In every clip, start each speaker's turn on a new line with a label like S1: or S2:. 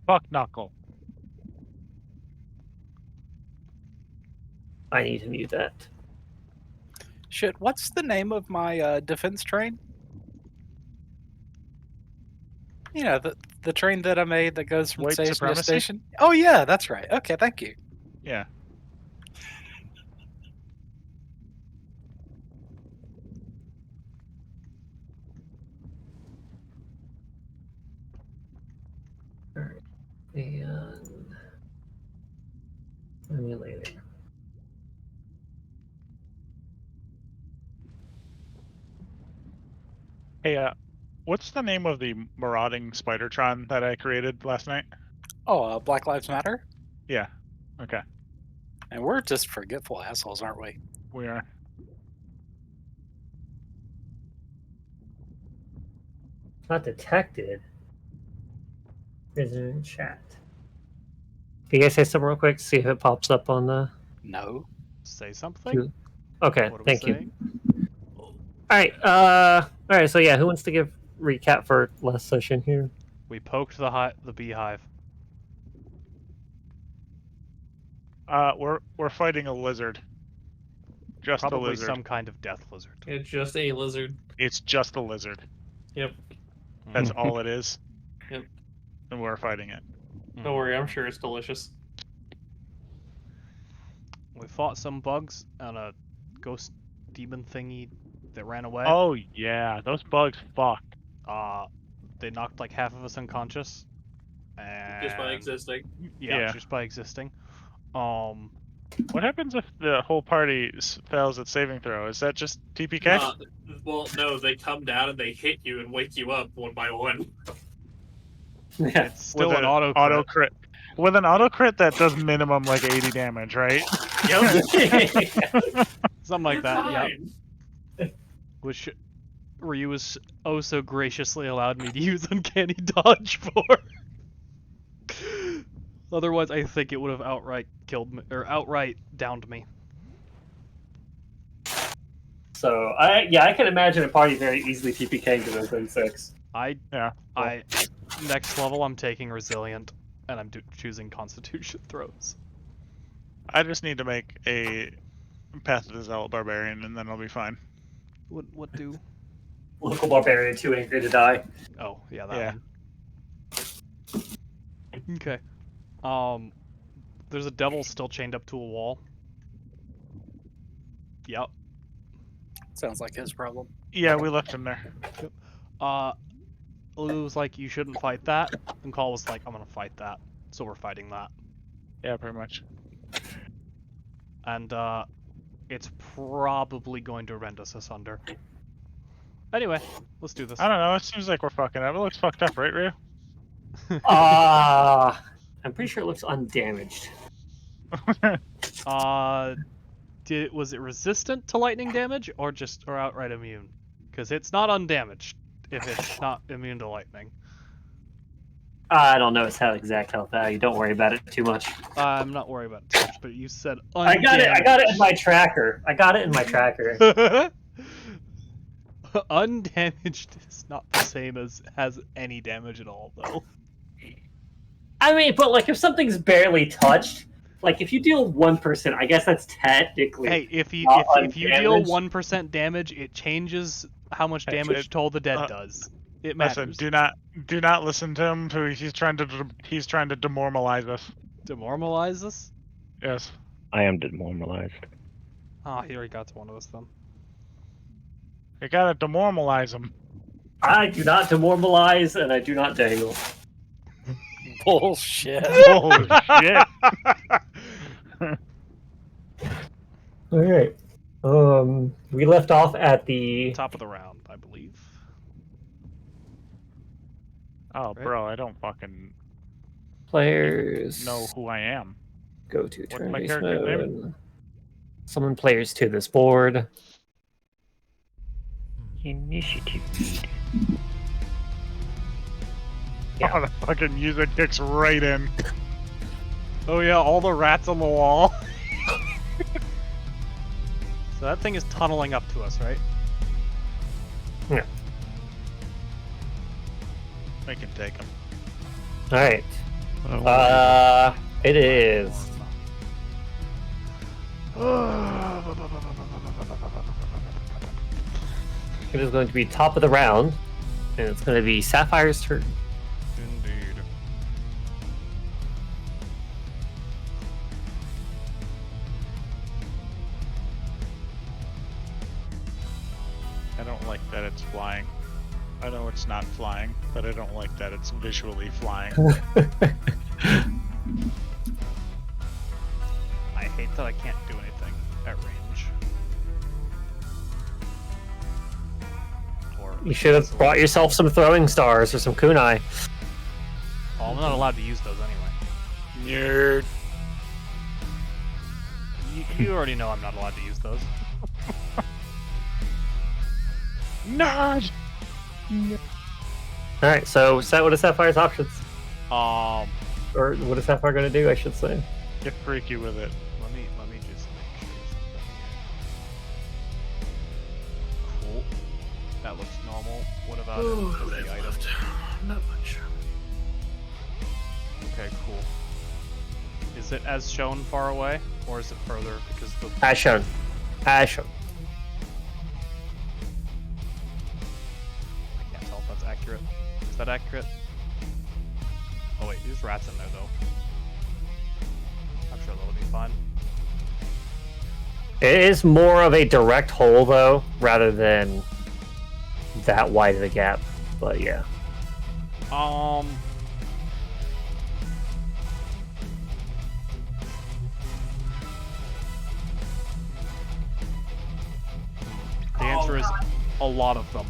S1: Fuck Knuckle.
S2: I need to mute that.
S3: Shit, what's the name of my defense train? You know, the train that I made that goes from
S1: White
S3: station
S1: supremacy?
S3: to station? Oh, yeah, that's right. Okay, thank you.
S1: Yeah.
S2: Alright. And emulator.
S1: Hey, what's the name of the marauding Spidertron that I created last night?
S3: Oh, Black Lives Matter?
S1: Yeah. Okay.
S3: And we're just forgetful assholes, aren't we?
S1: We are.
S2: Not detected. Is it in chat? Can you guys say something real quick? See if it pops up on the.
S3: No.
S4: Say something.
S2: Queue. Okay,
S4: What are we
S2: thank you.
S4: saying?
S2: All right. So yeah, who wants to give recap for last session here?
S4: We poked the beehive.
S1: We're fighting a lizard. Just
S4: Probably
S1: a lizard.
S4: some kind of death lizard.
S5: It's just a lizard.
S1: It's just a lizard.
S5: Yep.
S1: That's all it is.
S5: Yep.
S1: And we're fighting it.
S5: Don't worry, I'm sure it's delicious.
S4: We fought some bugs and a ghost demon thingy that ran away.
S1: Oh yeah, those bugs fuck.
S4: They knocked like half of us unconscious. And...
S5: Just by existing.
S4: Yeah, just by existing.
S1: What happens if the whole party fails at saving throw? Is that just TPK?
S5: Well, no, they come down and they hit you and wake you up one by one.
S2: Yeah.
S4: It's still
S1: With
S4: an auto crit.
S1: With an auto crit that does minimum like 80 damage, right?
S4: Something like that, yeah.
S5: Fine.
S4: Which Ryu was oh so graciously allowed me to use Uncanny Dodge for. Otherwise, I think it would have outright killed me, or outright downed me.
S2: So I can imagine a party very easily TPKing to those thing 6.
S4: Next level, I'm taking Resilient, and I'm choosing Constitution throws.
S1: I just need to make a Path of the Zealot Barbarian, and then I'll be fine.
S4: What do?
S2: Local barbarian too angry to die.
S4: Oh, yeah, that
S1: Yeah.
S4: one. Okay. There's a devil still chained up to a wall. Yep.
S3: Sounds like his problem.
S1: Yeah, we left him there.
S4: Lulu was like, you shouldn't fight that, and Call was like, I'm gonna fight that. So we're fighting that.
S1: Yeah, pretty much.
S4: And, it's probably going to rend us asunder. Anyway, let's do this.
S1: I don't know, it seems like we're fucking up. It looks fucked up, right, Ryu?
S2: I'm pretty sure it looks undamaged.
S4: Was it resistant to lightning damage, or outright immune? Because it's not undamaged if it's not immune to lightning.
S2: I don't know its exact health value. Don't worry about it too much.
S4: I'm not worried about it too much, but you said
S2: I
S4: undamaged.
S2: got it in my tracker.
S4: Undamaged is not the same as has any damage at all, though.
S2: I mean, but like if something's barely touched, like if you deal 1%, I guess that's technically.
S4: Hey, if you
S2: undamaged.
S4: deal 1% damage, it changes how much damage Toll the Dead does. It matters.
S1: Listen, do not listen to him. He's trying to demoralize us.
S4: Demoralize us?
S1: Yes.
S6: I am demoralized.
S4: Ah, he already got to one of us then.
S1: You gotta demoralize him.
S2: I do not demoralize and I do not dangle.
S3: Bullshit.
S1: Holy shit.
S2: Alright. We left off at the
S4: Top of the round, I believe.
S1: Oh,
S4: Right.
S1: bro, I don't fucking
S2: players.
S1: know who I am.
S2: Go to
S1: What's my
S2: turn-based
S1: character's name?
S2: mode. Summon players to this board.
S6: Initiative.
S2: Yeah.
S1: Oh, the fucking music kicks right in.
S4: Oh yeah, all the rats on the wall. So that thing is tunneling up to us, right?
S2: Yeah.
S1: I can take him.
S2: Alright. It is. It is going to be top of the round, and it's going to be Sapphire's turn.
S4: Indeed.
S1: I don't like that it's flying. I know it's not flying, but I don't like that it's visually flying.
S4: I hate that I can't do anything at range. Or
S2: You should have brought yourself some throwing stars or some kunai.
S4: Oh, I'm not allowed to use those anyway.
S1: Nerd.
S4: You already know I'm not allowed to use those.
S1: Nerd.
S2: Alright, so what is Sapphire's options?
S4: Um,
S2: Or what is Sapphire going to do, I should say?
S1: Get freaky with it.
S4: let me just make sure something here. Cool. That looks normal. What about it? Does the item?
S5: Not much.
S4: Okay, cool. Is it as shown far away, or is it further because the?
S2: As shown. As shown.
S4: I can't tell if that's accurate. Is that accurate? Oh wait, there's rats in there though. I'm sure that'll be fine.
S2: It is more of a direct hole, though, rather than that wide of a gap. But yeah.
S4: The answer is a lot of them.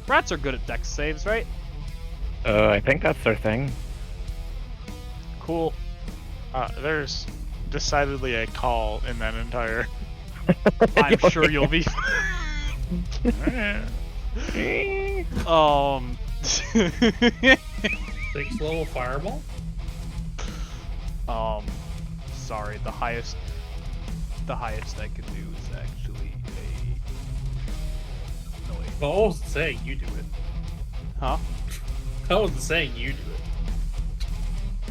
S4: Rats are good at dex saves, right?
S6: I think that's their thing.
S1: Cool. There's decidedly a call in that entire.
S4: I'm sure you'll be.
S5: Six level fireball?
S4: Sorry, the highest I can do is actually a. No wait.
S5: Well, I wasn't saying you do it.
S4: Huh?
S5: I wasn't saying you do it.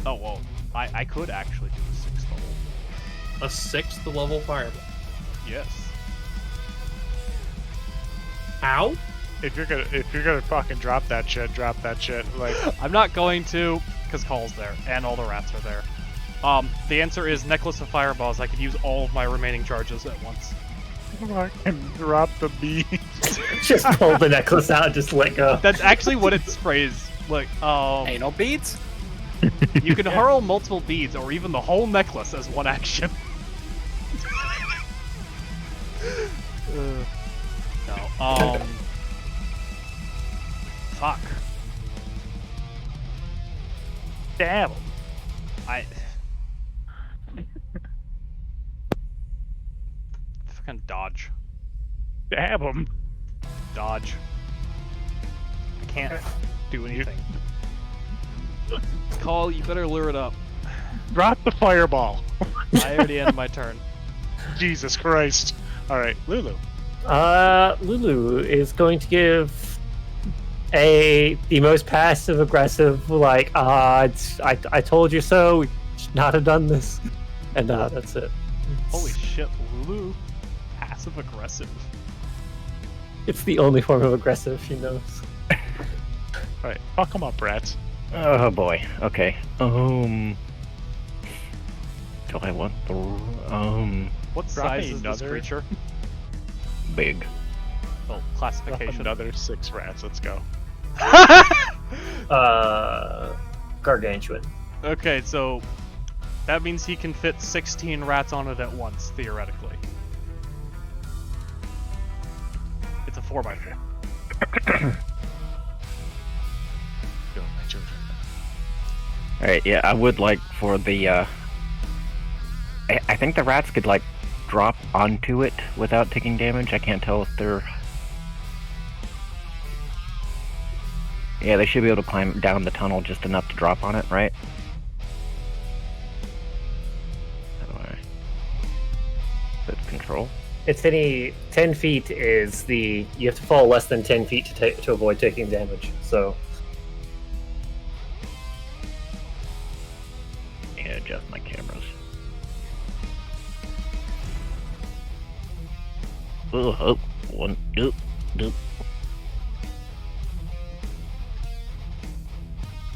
S4: Oh well, I could actually do a 6th level.
S5: A 6th level fireball.
S4: Yes.
S5: How?
S1: If you're gonna fucking drop that shit, drop that shit. Like,
S4: I'm not going to, because Call's there, and all the rats are there. The answer is Necklace of Fireballs. I could use all of my remaining charges at once.
S1: fucking drop the beat.
S2: Just pull the necklace out and just let go.
S4: That's actually what it's phrased. Like,
S3: Anal beads?
S4: you can hurl multiple beads or even the whole necklace as one action. No. Fuck.
S1: Damn.
S4: Fucking dodge.
S1: Damn him.
S4: Dodge. I can't do anything. Call, you better lure it up.
S1: Drop the fireball.
S4: I already ended my turn.
S1: Jesus Christ. Alright, Lulu.
S2: Lulu is going to give the most passive aggressive, like, I told you so, we should not have done this. And that's it.
S4: Holy shit, Lulu. Passive aggressive.
S2: It's the only form of aggressive she knows.
S1: Alright, fuck him up, rats.
S6: Oh boy. Okay. Do I want the
S4: What
S1: Drop
S4: size is this
S1: another-
S4: creature?
S6: big?
S4: Oh,
S1: Drop
S4: classification.
S1: another 6 rats, let's go.
S2: Gargantuan.
S4: Okay, so that means he can fit 16 rats on it at once, theoretically. It's a 4x4.
S1: Go, my children.
S6: Alright, yeah, I would like for the, I think the rats could, like, drop onto it without taking damage. I can't tell if they're... Yeah, they should be able to climb down the tunnel just enough to drop on it, right? How do I... That's control.
S2: It's any 10 feet is the you have to fall less than 10 feet to avoid taking damage. So
S6: Yeah, adjust my cameras. Oh, one, doop, doop.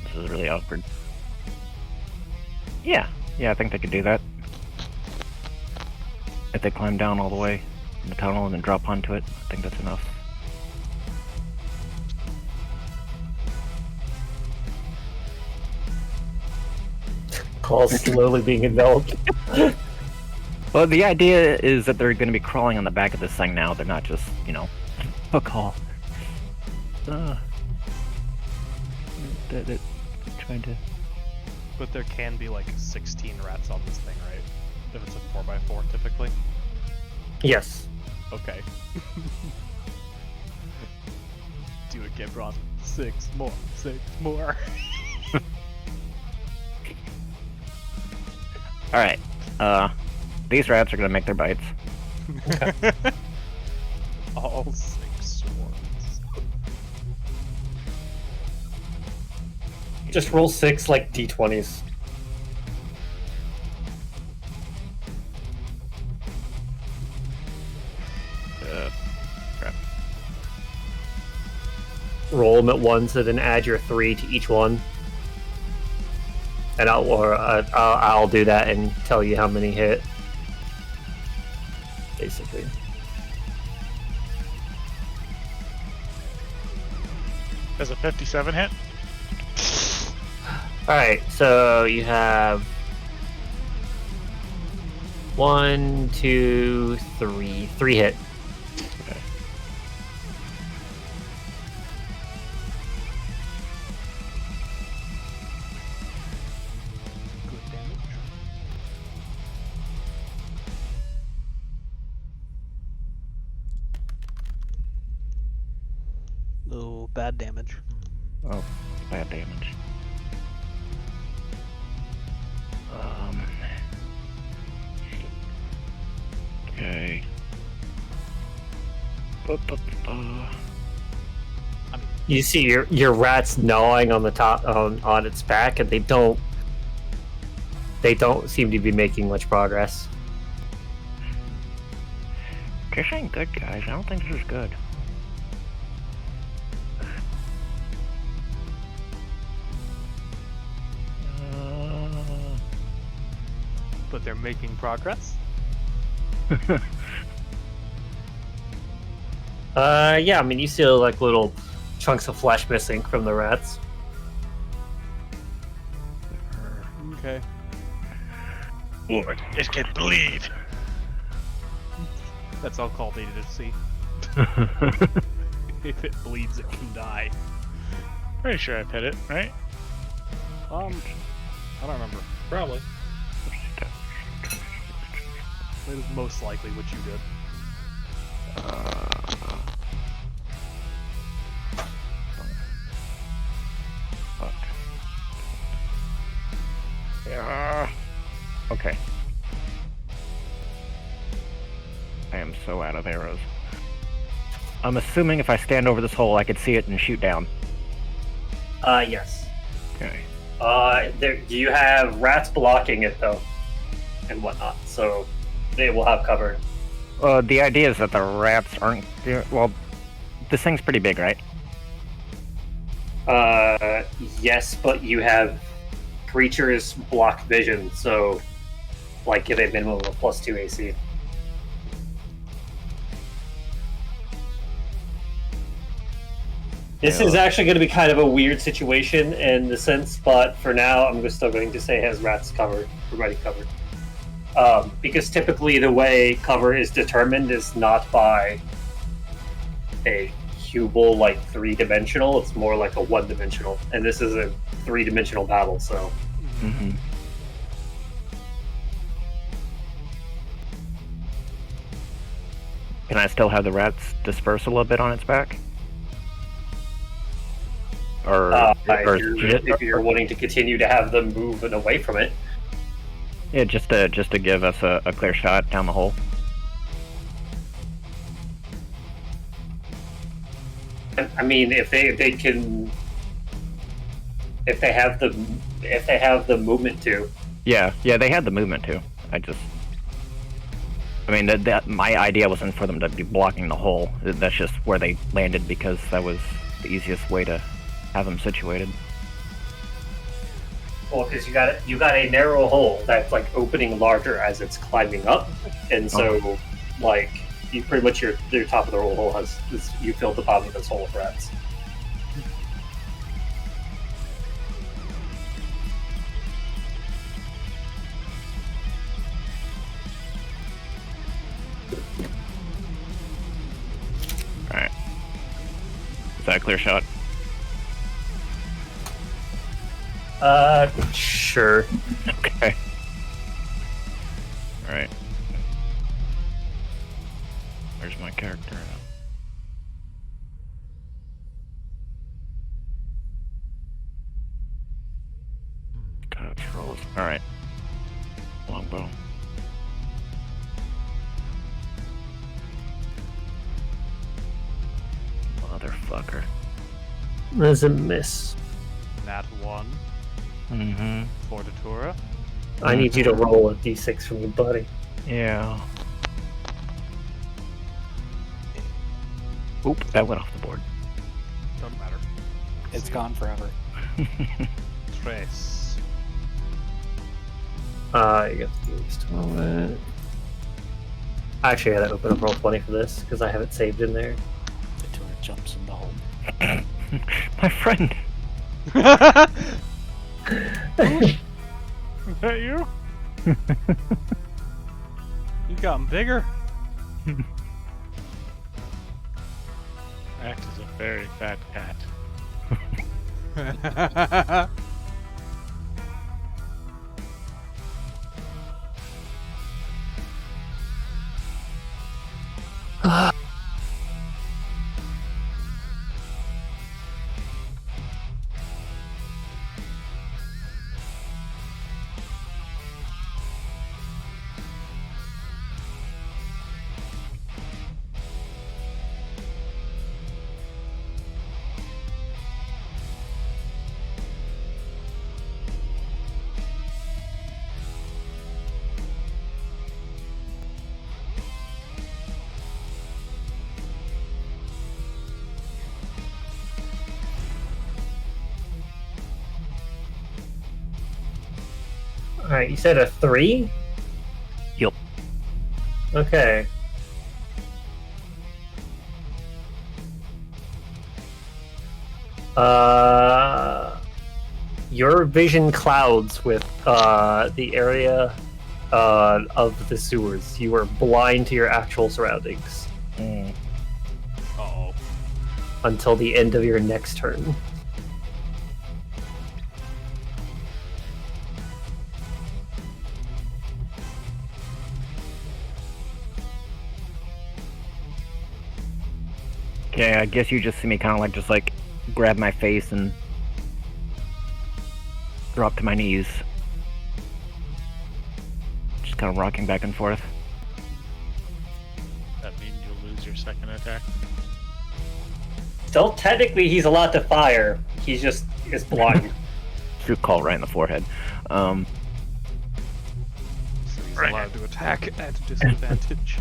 S6: This is really awkward. Yeah, I think they could do that. If they climb down all the way in the tunnel and then drop onto it, I think that's enough.
S2: Paul's slowly being enveloped.
S6: Well, the idea is that they're going to be crawling on the back of this thing now. They're not just, a call. Trying to.
S4: But there can be like 16 rats on this thing, right? If it's a 4x4 typically.
S2: Yes.
S4: Okay. Do it, Gebron. 6 more. 6 more.
S6: Alright. These rats are going to make their bites.
S4: All 6 swarms.
S2: Just roll 6 like d20s.
S6: Crap.
S2: Roll them at once and then add your 3 to each one. And I'll do that and tell you how many hit. Basically.
S1: Does a 57 hit?
S2: Alright, so you have 1, 2, 3. 3 hit.
S4: Good damage. Oh, bad damage.
S6: Oh, bad damage. Okay.
S2: You see your rats gnawing on the top on its back, and they don't seem to be making much progress.
S6: This ain't good, guys. I don't think this is good.
S4: But they're making progress.
S2: Yeah, I mean you see like little chunks of flesh missing from the rats.
S4: Okay.
S1: Lord, it can bleed.
S4: That's all called needed to see. If it bleeds, it can die.
S1: Pretty sure I've hit it, right?
S4: I don't remember.
S5: Probably.
S4: It is most likely what you did.
S6: Fuck. Yeah. Okay. I am so out of arrows. I'm assuming if I stand over this hole, I could see it and shoot down.
S2: Yes.
S6: Okay.
S2: You have rats blocking it though, and whatnot, so they will have cover.
S6: The idea is that the rats aren't. Well, this thing's pretty big, right?
S2: Yes, but you have creatures block vision, so like give a minimum of a +2 AC. This is actually going to be kind of a weird situation in the sense, but for now, I'm still going to say it has rats covered, already covered. Because typically the way cover is determined is not by a cubal, like 3-dimensional, it's more like a 1-dimensional. And this is a 3-dimensional battle, so.
S6: Mm-hmm. Can I still have the rats disperse a little bit on its back? Or
S2: if you're wanting to continue to have them move and away from it.
S6: Yeah, just to give us a clear shot down the hole.
S2: I mean, if they can, if they have the movement to.
S6: Yeah, they had the movement too. I mean, that my idea wasn't for them to be blocking the hole. That's just where they landed because that was the easiest way to have them situated.
S2: Well, because you got a narrow hole that's like opening larger as it's climbing up, and so like you pretty much your top of the hole you filled the bottom of this hole with rats.
S6: Alright. Is that a clear shot?
S2: Sure.
S6: Okay. Alright. Where's my character at? Touch rolls. Alright. Longbow. Motherfucker.
S2: There's a miss.
S4: Nat 1.
S6: Mm-hmm.
S4: Fortitura.
S2: I need you to roll a d6 for me, buddy.
S6: Yeah. Oop, that went off the board.
S4: Doesn't matter.
S3: It's gone forever.
S4: Trace.
S2: You got to use to roll it. Actually, I gotta open up Roll20 for this because I have it saved in there.
S3: The tour jumps in the hole.
S6: My friend.
S4: Is that you? You've gotten bigger.
S1: Act is a very fat cat.
S2: Alright, you said a 3?
S6: Yup.
S2: Okay. Your vision clouds with the area of the sewers. You are blind to your actual surroundings
S4: Uh-oh.
S2: until the end of your next turn.
S6: Okay, I guess you just see me kind of like grab my face and drop to my knees. Just kind of rocking back and forth.
S1: That means you'll lose your second attack.
S2: Still, technically, he's allowed to fire. He's just is blind.
S6: Good call, right in the forehead.
S4: So he's allowed to attack at disadvantage.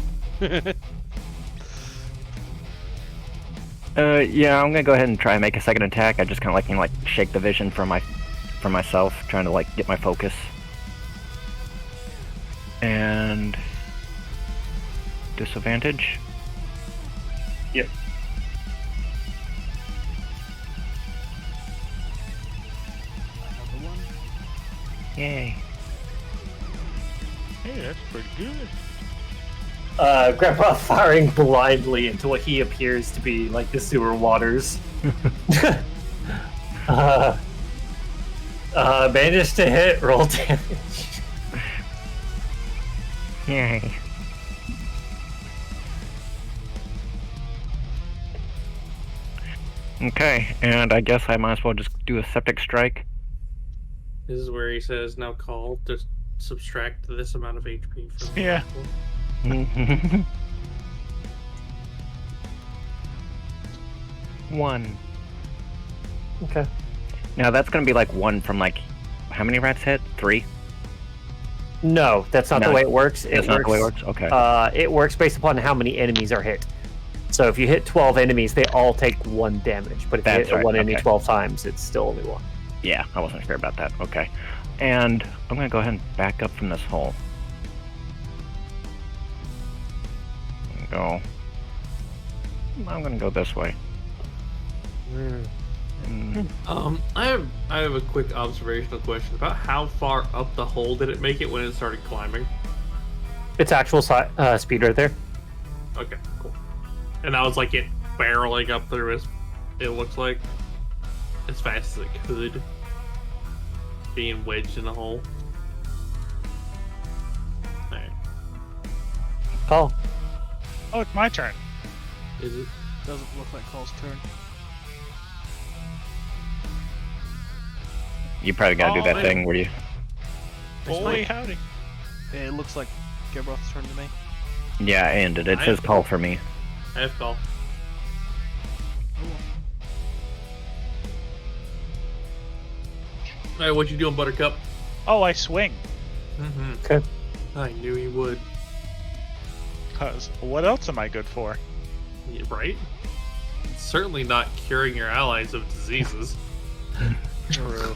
S6: Yeah, I'm gonna go ahead and try and make a second attack. I just kind of like shake the vision from myself, trying to like get my focus. And disadvantage.
S2: Yep.
S4: Another one.
S6: Yay.
S1: Hey, that's pretty good.
S2: Grandpa firing blindly into what he appears to be like the sewer waters. Managed to hit, roll damage.
S6: Yay. Okay, and I guess I might as well just do a septic strike.
S7: This is where he says, now call to subtract this amount of HP from the
S1: Yeah.
S7: people.
S6: 1.
S2: Okay.
S6: Now that's gonna be like 1 from like, how many rats hit? 3?
S2: No, that's not
S6: No,
S2: the way it works.
S6: That's not the way it works? Okay.
S2: It works based upon how many enemies are hit. So if you hit 12 enemies, they all take 1 damage. But if you
S6: That's
S2: hit
S6: right,
S2: one enemy
S6: okay.
S2: 12 times, it's still only 1.
S6: Yeah, I wasn't sure about that. Okay. And I'm gonna go ahead and back up from this hole. I'm gonna go this way. Mm,
S7: I have a quick observational question about how far up the hole did it make it when it started climbing?
S2: It's actual speed right there.
S7: Okay, cool. And that was like it barreling up through it looks like as fast as it could, being wedged in the hole. Alright.
S2: Call.
S1: Oh, it's my turn.
S7: Is it?
S4: Doesn't look like Call's turn.
S6: you probably gotta do
S1: Oh,
S6: that
S1: I-
S6: thing where you.
S1: Holy howdy.
S4: It looks like Gibroth's turn to me.
S6: Yeah, I ended. It says call for me.
S7: I have call. Alright, what you doing, Buttercup?
S1: Oh, I swing.
S7: Mm-hmm.
S2: Okay.
S7: I knew he would.
S1: Cause what else am I good for?
S7: Yeah, right? Certainly not curing your allies of diseases.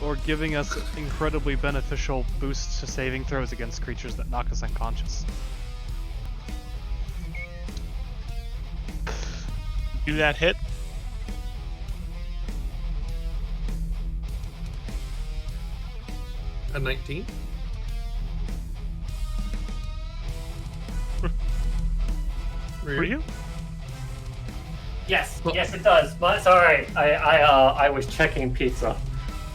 S4: Or giving us incredibly beneficial boosts to saving throws against creatures that knock us unconscious.
S1: Do that hit?
S7: A 19?
S1: For you?
S2: Yes,
S7: Well-
S2: yes, it does. But sorry, I was checking pizza.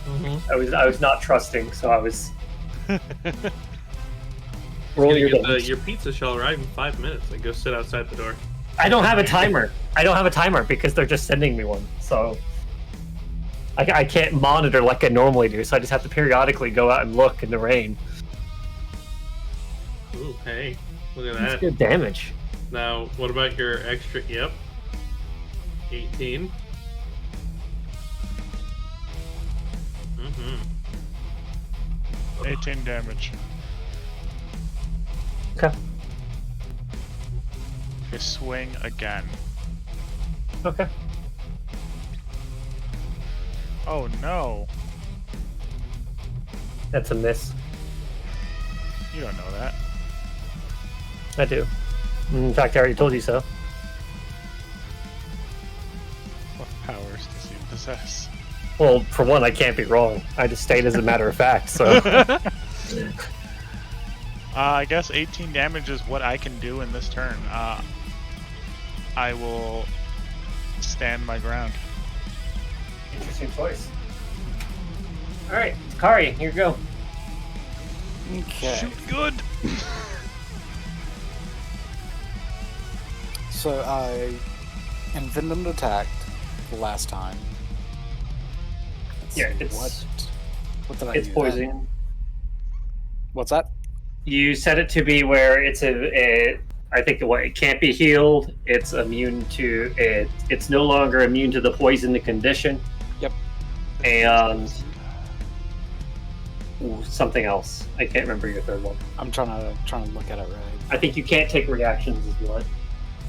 S7: Mm-hmm.
S2: I was not trusting, so I was.
S7: Roll
S2: Roll your
S7: get
S2: damage.
S7: your pizza shall arrive in 5 minutes and go sit outside the door.
S2: I don't have a timer. I don't have a timer because they're just sending me one. So I can't monitor like I normally do. So I just have to periodically go out and look in the rain.
S7: Ooh, hey, look at
S2: That's
S7: that.
S2: good damage.
S7: Now, what about your extra? Yep. 18. Mm-hmm.
S1: 18 damage.
S2: Okay.
S1: You swing again.
S2: Okay.
S1: Oh no.
S2: That's a miss.
S1: You don't know that.
S2: I do. In fact, I already told you so.
S1: What powers does he possess?
S2: Well, for one, I can't be wrong. I just state as a matter of fact. So
S1: I guess 18 damage is what I can do in this turn. I will stand my ground.
S2: interesting choice. All right, Kari, here you go.
S3: Okay.
S4: Shoot good!
S3: So I envenomed attacked the last time. Let's
S2: Yeah,
S3: see,
S2: it's-
S3: what did I
S2: It's
S3: do?
S2: poison.
S3: What's that?
S2: You set it to be where it's I think it can't be healed. It's immune to it. It's no longer immune to the poison condition.
S3: Yep.
S2: And something else. I can't remember your third one.
S3: I'm trying to look at it right.
S2: I think you can't take reactions as well.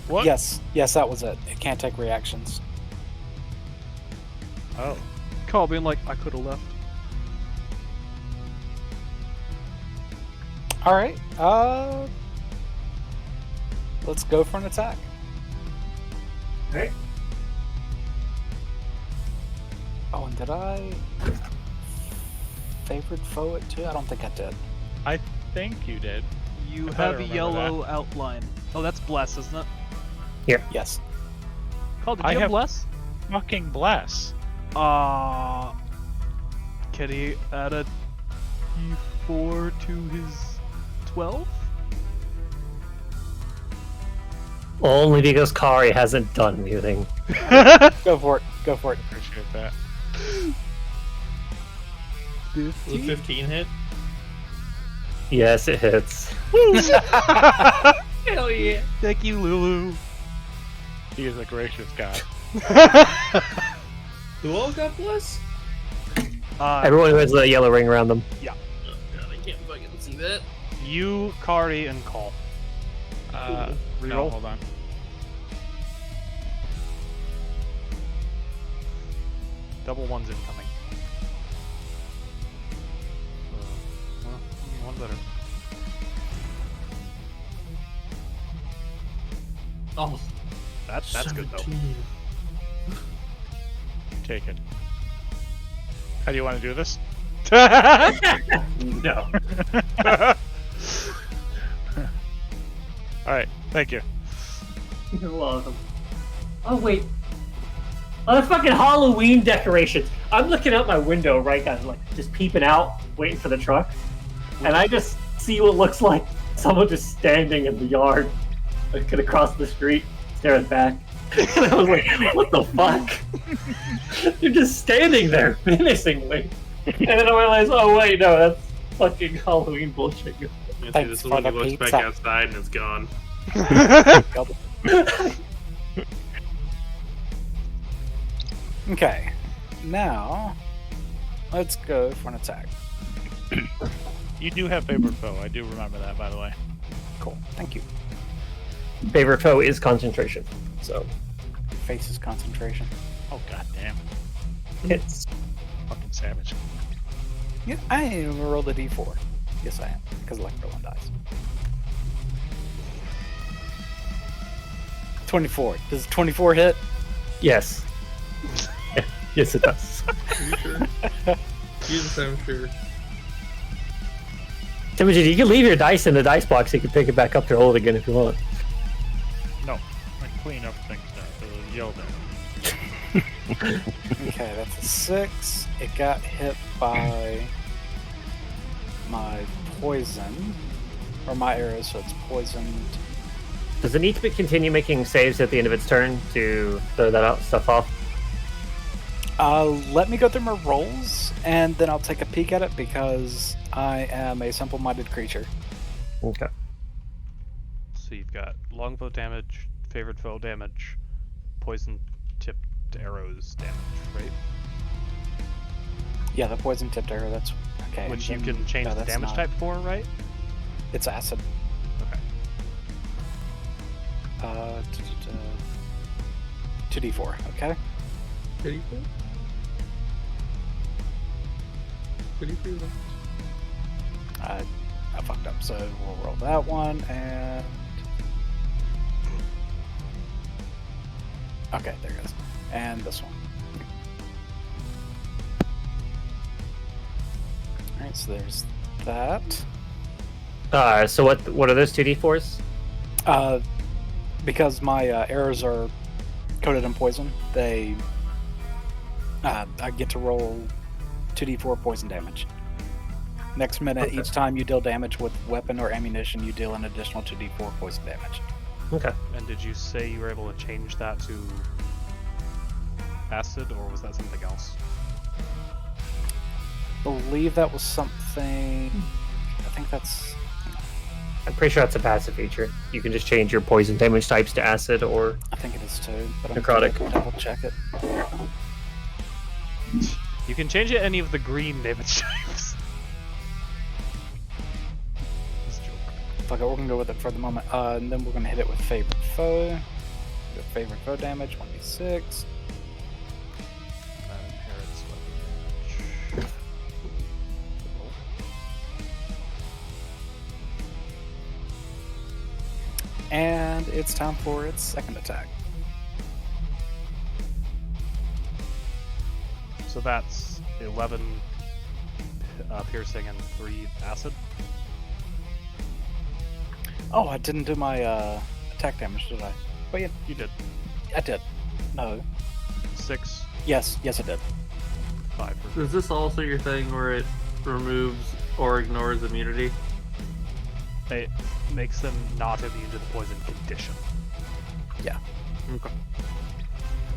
S1: What?
S3: Yes, that was it. It can't take reactions.
S1: Oh.
S4: Call being like, I could have left.
S3: All right. Let's go for an attack.
S2: Okay.
S3: Oh, and did I favored foe it too? I don't think I did.
S1: I think you did.
S4: You
S1: I
S4: have
S1: better
S4: a
S1: remember
S4: yellow outline. Oh, that's bless, isn't it?
S3: Yes.
S4: Call, did
S1: I
S4: you have
S1: have-
S4: bless?
S1: Fucking bless.
S4: Can he add a D4 to his 12?
S2: Only because Kari hasn't done anything.
S3: Go for it. Go for it.
S1: Appreciate that.
S7: Will 15 hit?
S2: Yes, it hits.
S4: Hell yeah! Thank you, Lulu.
S1: He is a gracious god.
S7: Who all got plus?
S2: Everyone who has a yellow ring around them.
S7: Oh god, I can't fucking see that.
S4: You, Kari, and Call.
S1: No,
S4: Reroll.
S1: hold on.
S4: Double ones incoming. Well, one better.
S7: Oh,
S4: That's good though.
S7: 17.
S1: Take it. How do you want to do this?
S2: No.
S1: All right, thank you.
S2: You're welcome. Oh wait. Oh, the fucking Halloween decorations. I'm looking out my window, right, guys, like just peeping out, waiting for the truck, and I just see what looks like someone just standing in the yard, looking across the street, staring back. And I was like, "What the fuck?" They're just standing there menacingly, and then I realized, "Oh wait, no, that's fucking Halloween bullshit."
S7: Yeah, see,
S3: Thanks
S7: this is
S3: for
S7: when he
S3: the
S7: looks back
S3: pizza.
S7: outside and it's gone.
S3: Okay, now let's go for an attack.
S1: You do have favorite foe. I do remember that, by the way.
S3: Cool, thank you.
S2: Favorite foe is concentration, so
S3: Faces concentration.
S1: Oh god damn,
S2: it's
S1: fucking savage.
S3: Yeah, I ain't even rolled a d4. Yes, I am, because I like rolling dice. 24. Does 24 hit?
S2: yes, yes it does.
S7: Are you sure? Yes, I'm sure.
S2: Timothy, you can leave your dice in the dice box. You can pick it back up to roll it again if you want.
S1: No, I clean up things now. So yelled at.
S3: Okay, that's a 6. It got hit by my poison, or my arrow, so it's poisoned.
S2: Does it need to continue making saves at the end of its turn to throw that stuff off?
S3: Let me go through my rolls, and then I'll take a peek at it because I am a simple-minded creature.
S2: Okay.
S4: So you've got longbow damage, favored foe damage, poison tipped arrows damage, right?
S3: Yeah, the poison-tipped arrow, that's okay.
S4: Which you
S3: then-
S4: can change
S3: no,
S4: the
S3: that's
S4: damage
S3: not-
S4: type for, right?
S3: It's acid.
S4: Okay.
S3: 2d4, okay?
S7: Did he feel? Did he feel that?
S3: I fucked up, so we'll roll that one, and... Okay, there it goes. And this one. Alright, so there's that.
S2: So what are those 2d4s?
S3: Because my arrows are coated in poison, they... I get to roll 2d4 poison damage. Next minute,
S2: Okay.
S3: each time you deal damage with weapon or ammunition, you deal an additional 2d4 poison damage.
S2: Okay.
S4: And did you say you were able to change that to acid, or was that something else?
S3: Believe that was something... I think that's...
S2: I'm pretty sure that's a passive feature. You can just change your poison damage types to acid or
S3: I think it is too, but I'm
S2: Necrotic.
S3: gonna double check it.
S4: You can change it any of the green damage types. This joke.
S3: Fuck it, we're gonna go with it for the moment. And then we're gonna hit it with favorite foe. The favorite foe damage, 1d6.
S4: That inherits weapon damage. Roll.
S3: And it's time for its second attack.
S4: So that's 11 piercing and 3 acid.
S3: Oh, I didn't do my attack damage, did I? Oh yeah,
S4: You did.
S3: I did. No.
S4: 6,
S3: Yes, I did.
S4: 5 for
S7: Is this also your thing where it removes or ignores immunity?
S4: it makes them not immune to the poison condition.
S3: Yeah.
S7: Okay.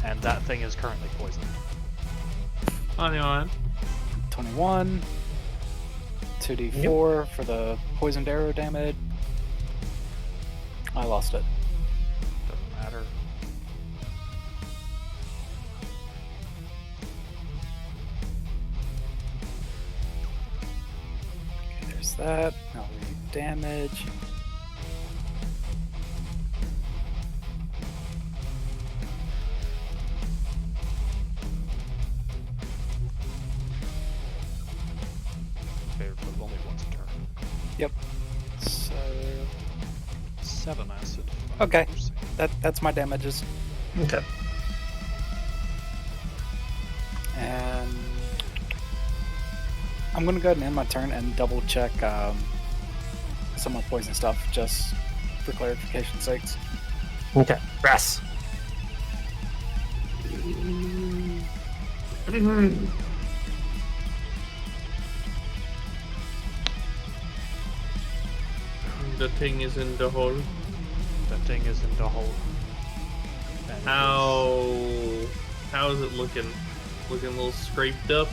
S4: And that thing is currently poisoned.
S7: On your own.
S3: 21. 2d4 for the poisoned arrow damage. I lost it.
S4: Doesn't matter.
S3: That's that. I'll read damage.
S1: Okay, but only once a turn.
S3: Yep. So
S1: 7 acid.
S3: Okay.
S1: 5%.
S3: that's my damages.
S2: Okay.
S3: And I'm gonna go ahead and end my turn and double check some of the poison stuff just for clarification's sakes.
S2: Okay. Grass.
S7: The thing is in the hole.
S1: That thing is in the hole. And it
S7: How is it looking? Looking a little scraped up.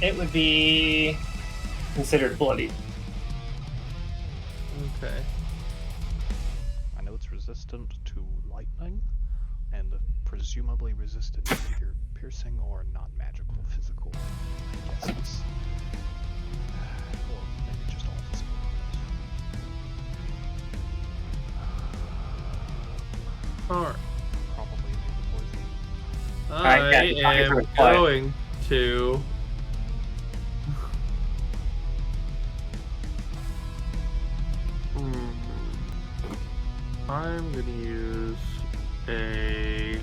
S2: It would be considered bloody.
S7: Okay.
S1: I know it's resistant to lightning, and presumably resistant to either piercing or non-magical physical. I guess it's... or maybe just all physical.
S7: Alright.
S1: Probably immune to poison.
S2: Alright, yeah, you're talking
S7: am
S2: from the quiet.
S7: going to. I'm gonna use a.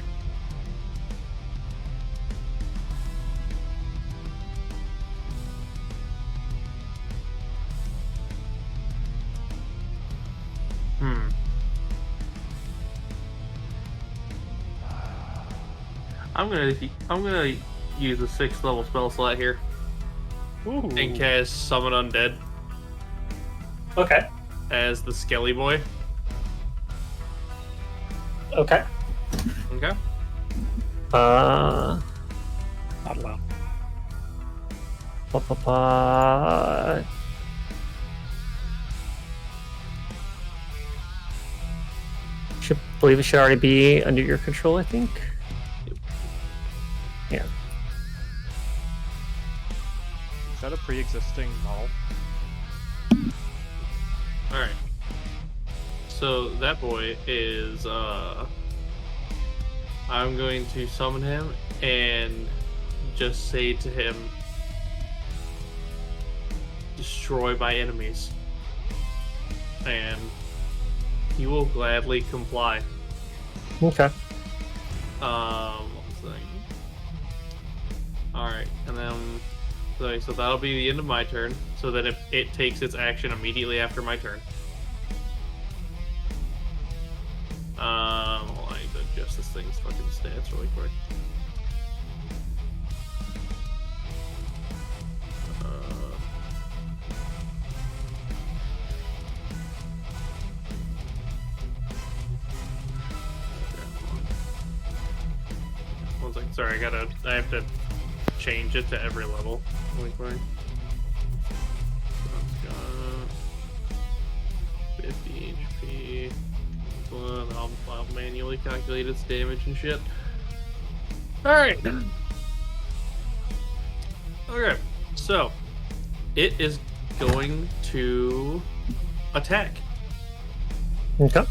S7: I'm gonna use a 6th level spell slot here
S1: Ooh.
S7: and cast Summon Undead
S2: Okay.
S7: as the Skelly Boy.
S2: Okay.
S7: Okay.
S3: Not allowed.
S2: Ba-ba-ba. Believe it should already be under your control, I think. Yeah.
S1: Is that a pre-existing model?
S7: Alright. So that boy is I'm going to summon him and just say to him, destroy my enemies. And he will gladly comply.
S2: Okay.
S7: One second. Alright, and then so that'll be the end of my turn. So that if it takes its action immediately after my turn. Hold on, I need to adjust this thing's fucking stats really quick. One second, sorry, I have to change it to every level really quick. So it's got 50 HP. I'll manually calculate its damage and shit. Alright. Okay, so it is going to attack.
S2: Okay.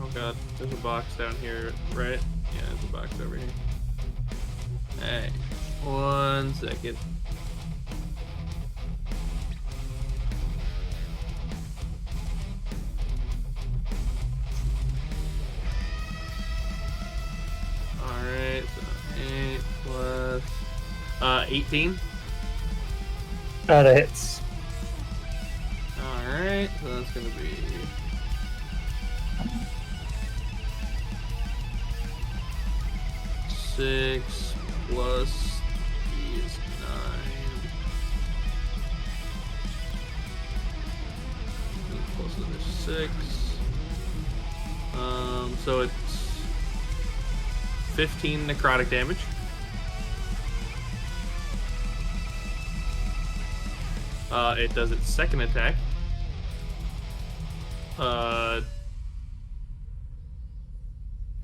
S7: Oh god, there's a box down here, right? Yeah, there's a box over here. Hey, 1 second. Alright, so 8 plus 18.
S2: That hits.
S7: Alright, so that's gonna be 6 plus is 9. Plus another 6. So it's 15 necrotic damage. It does its second attack.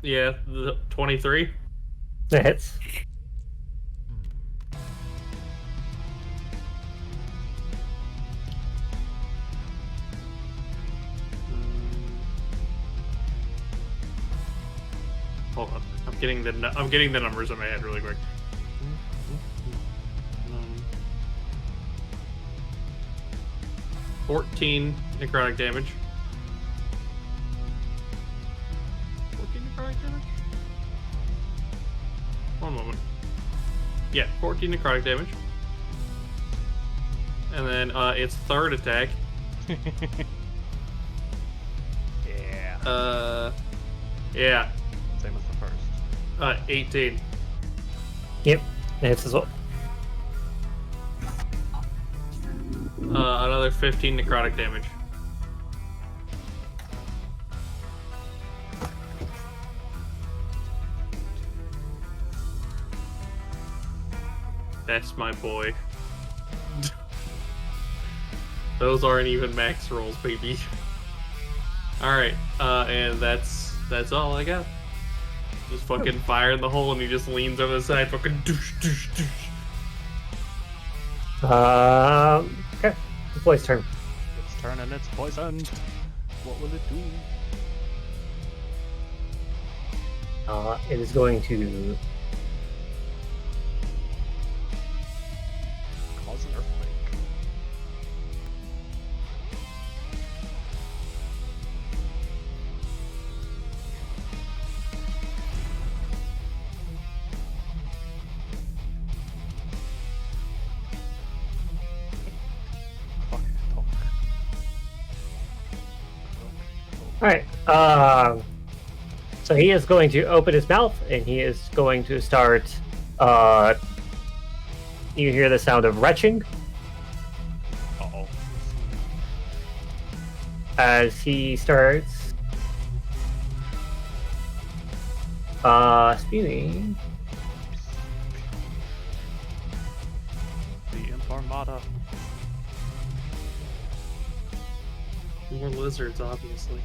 S7: Yeah, the 23.
S2: That hits.
S7: getting the numbers in my head really quick. 14 necrotic damage. 14 necrotic damage? One moment. Yeah, 14 necrotic damage. And then its third attack.
S1: Yeah.
S7: Yeah.
S1: Same as the first.
S7: 18.
S2: Yep, hits as well.
S7: Another 15 necrotic damage. That's my boy. Those aren't even max rolls, baby. Alright, and that's all I got. Just fucking fire in the hole and he just leans over the side, fucking douche, douche, douche.
S2: Okay. The boy's turn.
S1: It's turning, it's poisoned. What will it do?
S2: It is going to
S1: Cause an earthquake. Fuck, talk.
S2: All right. So he is going to open his mouth and he is going to start. You hear the sound of retching
S1: Uh-oh.
S2: as he starts spewing.
S1: The Imp Armada.
S7: More lizards, obviously.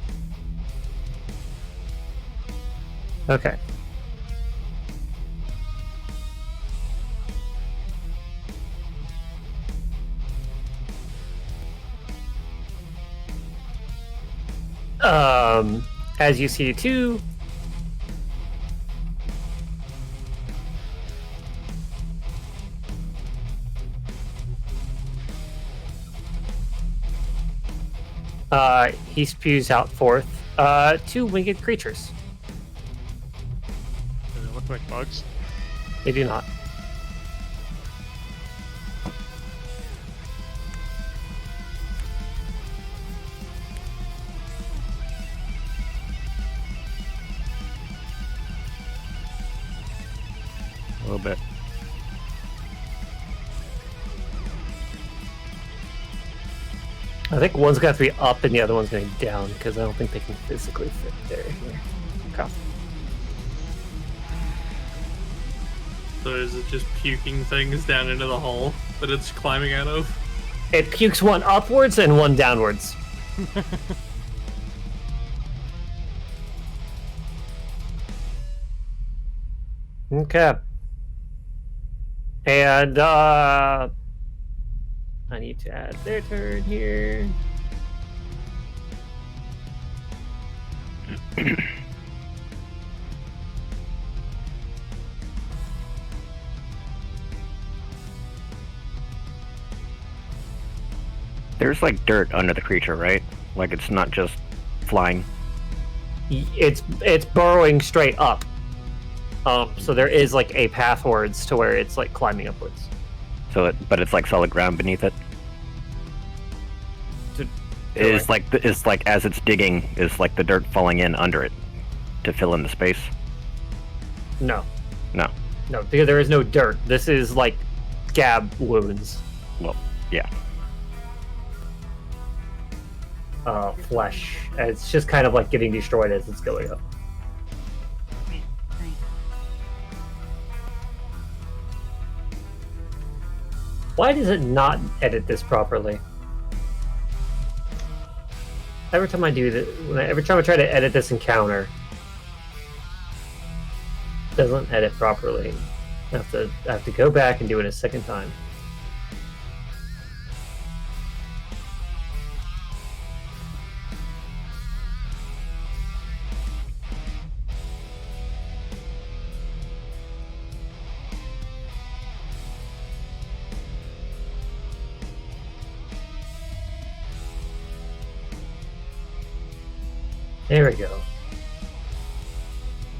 S2: Okay. As you see too, he spews out forth two winged creatures.
S1: Do they look like bugs?
S2: They do not.
S6: A little bit.
S2: I think one's got to be up and the other one's going to be down because I don't think they can physically fit there. Okay.
S7: So is it just puking things down into the hole that it's climbing out of?
S2: It pukes one upwards and one downwards. Okay. And I need to add their turn here.
S6: There's like dirt under the creature, right? Like it's not just flying.
S2: It's burrowing straight up. So there is like a pathwards to where it's like climbing upwards.
S6: So but it's like solid ground beneath it.
S2: To-
S6: It's like as it's digging, is like the dirt falling in under it to fill in the space.
S2: No.
S6: No.
S2: No, because there is no dirt. This is like scab wounds.
S6: Well, yeah.
S2: Flesh. It's just kind of like getting destroyed as it's going up.
S8: Right.
S2: Why does it not edit this properly? Every time I do that, every time I try to edit this encounter, it doesn't edit properly. I have to go back and do it a second time. There we go.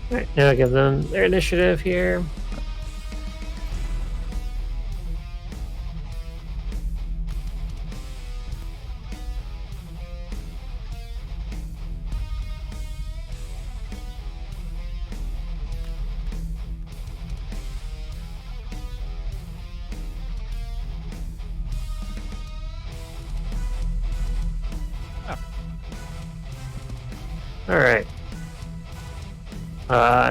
S2: Alright, now I give them their initiative here. Alright.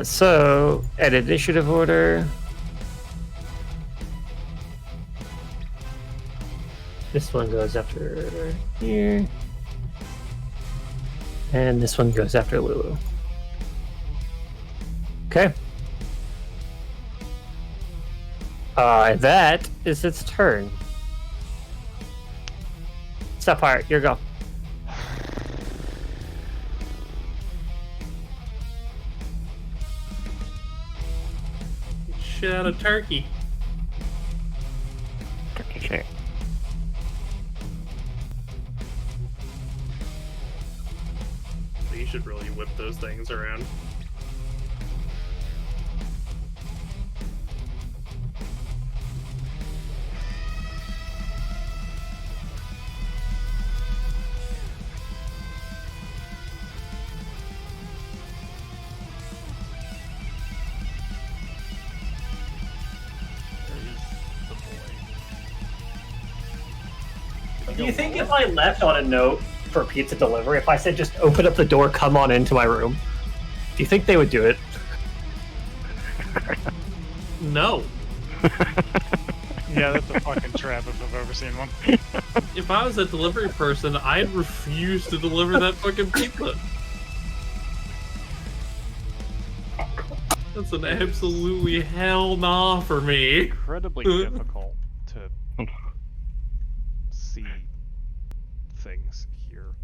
S2: So, at initiative order, this one goes after here, and this one goes after Lulu. Okay. That is its turn. Sapphire, your go.
S7: Shit out of turkey.
S6: Turkey shit.
S7: You should really whip those things around.
S2: Do you think if I left on a note for pizza delivery, if I said just open up the door, come on into my room, do you think they would do it?
S7: No.
S8: Yeah, that's a fucking trap if I've ever seen one.
S7: If I was a delivery person, I'd refuse to deliver that fucking pizza. That's an absolutely hell nah for me.
S1: Incredibly difficult to see things here.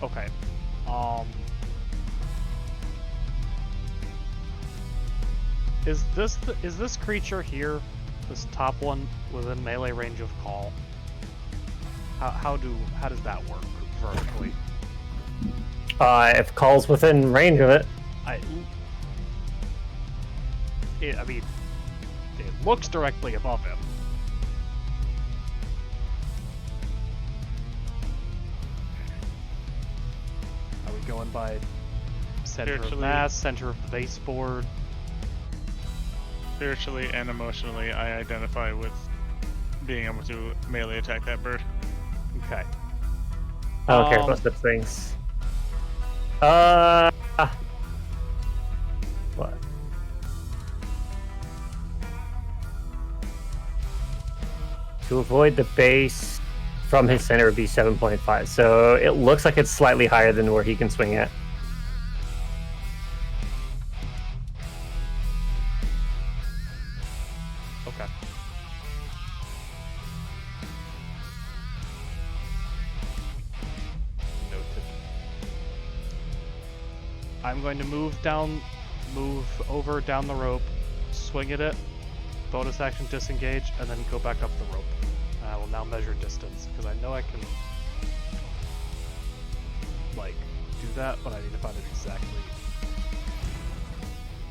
S1: Okay. Is this creature here, this top one, within melee range of call? How does that work vertically?
S2: If Call's within range of it.
S1: I mean, it looks directly above him. Are we going by center of
S8: Spiritually.
S1: mass, center of the baseboard?
S8: Spiritually and emotionally, I identify with being able to melee attack that bird.
S1: Okay.
S2: I don't care about such things. What? To avoid the base from his center would be 7.5. So it looks like it's slightly higher than where he can swing at.
S1: Okay. Noted. I'm going to move over down the rope, swing at it, bonus action disengage, and then go back up the rope. And I will now measure distance, because I know I can, like, do that, but I need to find it exactly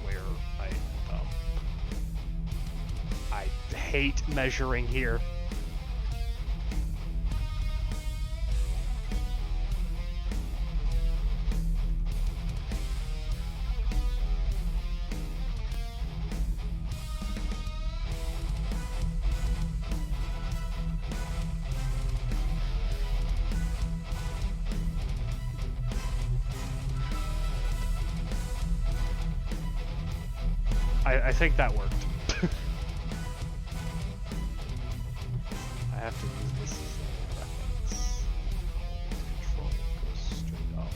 S1: where I end up. I hate measuring here. I think that worked. I have to use this as a reference. Control goes straight up.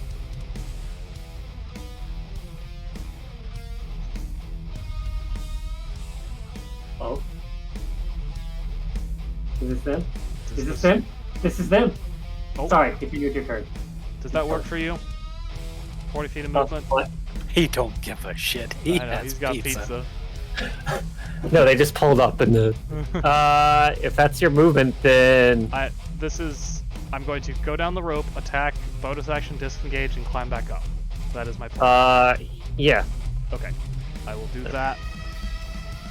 S2: Oh. Is this them?
S1: Does
S2: Is this them? This is them!
S1: Oh.
S2: Sorry, continue your turn.
S1: Does that work for you? 40 feet of movement?
S2: What?
S3: He don't give a shit. He
S1: I know,
S3: has
S1: he's got
S3: pizza.
S1: pizza.
S2: No, they just pulled up in the. If that's your movement, then
S4: I'm going to go down the rope, attack, bonus action, disengage, and climb back up. That is my plan.
S2: yeah.
S4: Okay. I will do that.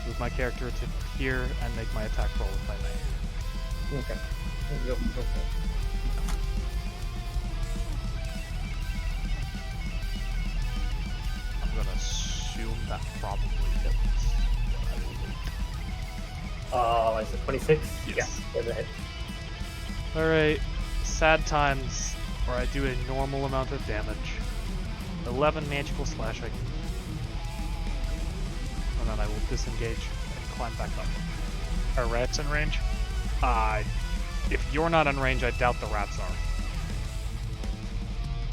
S4: Move my character to here and make my attack roll if I may.
S2: Okay.
S4: I'm gonna assume that probably hits. I will wait.
S2: Is it 26?
S4: Yes.
S2: Yeah. Go ahead.
S4: Alright. Sad times where I do a normal amount of damage. 11 magical slashing. And then I will disengage and climb back up.
S8: Are rats in range?
S4: If you're not in range, I doubt the rats are.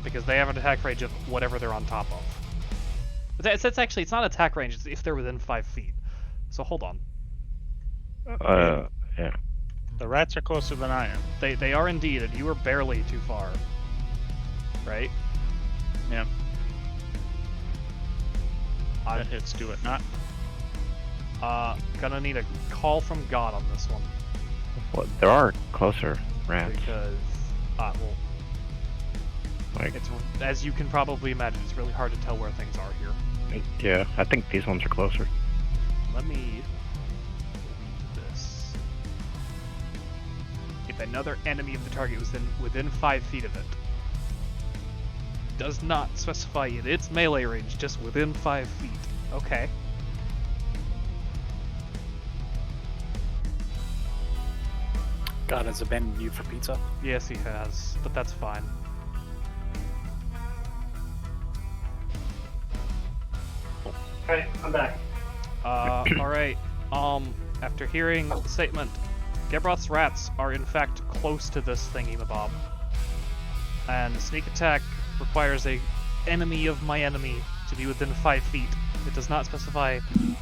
S4: Because they have an attack range of whatever they're on top of. But it's actually, it's not attack range, it's if they're within 5 feet. So hold on.
S6: Yeah.
S8: The rats are closer than I am.
S4: They are indeed, and you are barely too far. Right?
S8: Yeah.
S4: I'm
S8: That hits, do it not.
S4: gonna need a call from God on this one.
S6: Well, there are closer rats.
S4: Because, well,
S6: Like,
S4: it's, as you can probably imagine, it's really hard to tell where things are here.
S6: yeah, I think these ones are closer.
S4: Let me read this. If another enemy of the target was within 5 feet of it, does not specify in its melee range, just within 5 feet. Okay.
S3: God has abandoned you for pizza.
S4: Yes, he has, but that's fine.
S2: Alright, I'm back.
S4: Alright. After hearing the statement, Gebroth's rats are in fact close to this thingy-mabob. And sneak attack requires a enemy of my enemy to be within 5 feet. It does not specify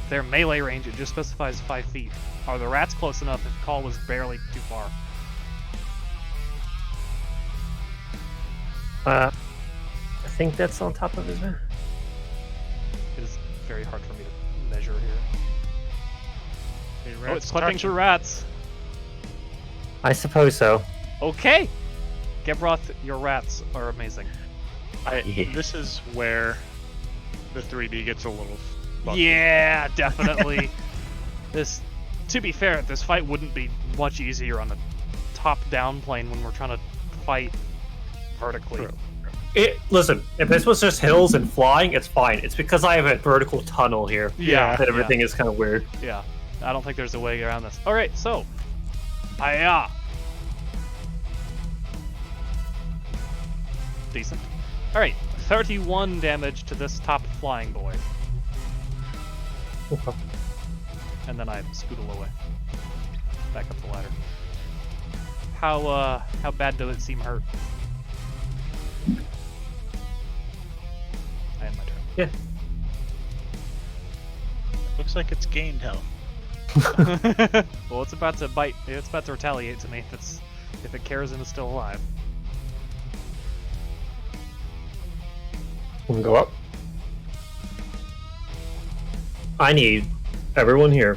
S4: their melee range, it just specifies 5 feet. Are the rats close enough if call was barely too far?
S2: I think that's on top of his man.
S4: It is very hard for me to measure here.
S8: Hey,
S4: Oh, it's
S8: rats
S4: clipping
S8: touching.
S4: through rats.
S2: I suppose so.
S4: Okay! Gebroth, your rats are amazing.
S6: Yeah.
S8: This is where the 3D gets a little funky.
S4: Yeah, definitely. To be fair, this fight wouldn't be much easier on a top-down plane when we're trying to fight vertically.
S8: True.
S2: Listen, if this was just hills and flying, it's fine. It's because I have a vertical tunnel here
S4: Yeah,
S2: that everything is kind of weird.
S4: Yeah, I don't think there's a way around this. All right, so, hiya. Decent. All right, 31 damage to this top flying boy, and then I scootle away, back up the ladder. How bad does it seem hurt? I end my turn.
S2: Yeah.
S8: Looks like it's gained health.
S4: Well, it's about to bite. It's about to retaliate to me if it cares and is still alive.
S2: We can go up. I need everyone here.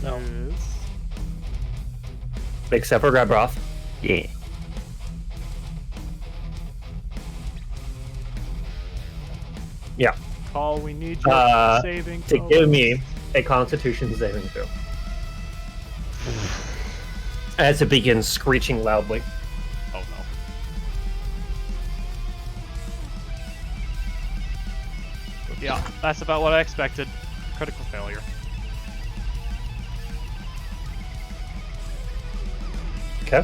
S3: No.
S4: Yes.
S2: Except for Grabroth.
S6: Yeah.
S2: Yeah.
S4: Call, we need your saving
S2: To
S4: throw.
S2: give me a Constitution saving throw. As it begins screeching loudly.
S4: Oh no. Yeah, that's about what I expected. Critical failure.
S2: Okay.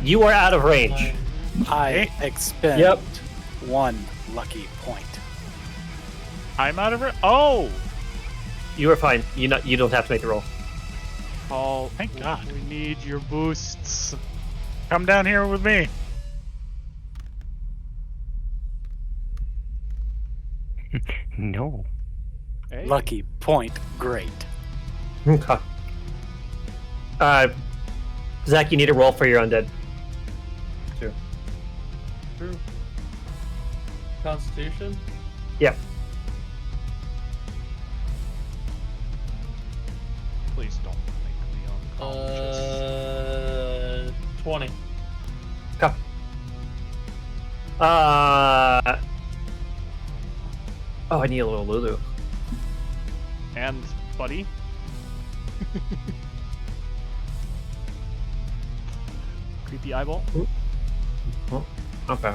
S2: You are out of range.
S3: I expend
S2: Yep.
S3: 1 lucky point.
S8: I'm out of it. Oh!
S2: You are fine. You don't have to make the roll.
S4: Call,
S8: Thank God.
S4: we need your boosts.
S8: Come down here with me.
S6: No.
S4: Hey.
S3: Lucky point, great.
S2: Okay. Zach, you need a roll for your undead.
S7: True. Constitution?
S2: Yep.
S1: Please don't make me unconscious.
S7: 20.
S2: Okay. Oh, I need a little Lulu.
S4: And buddy. Creepy eyeball.
S2: Okay.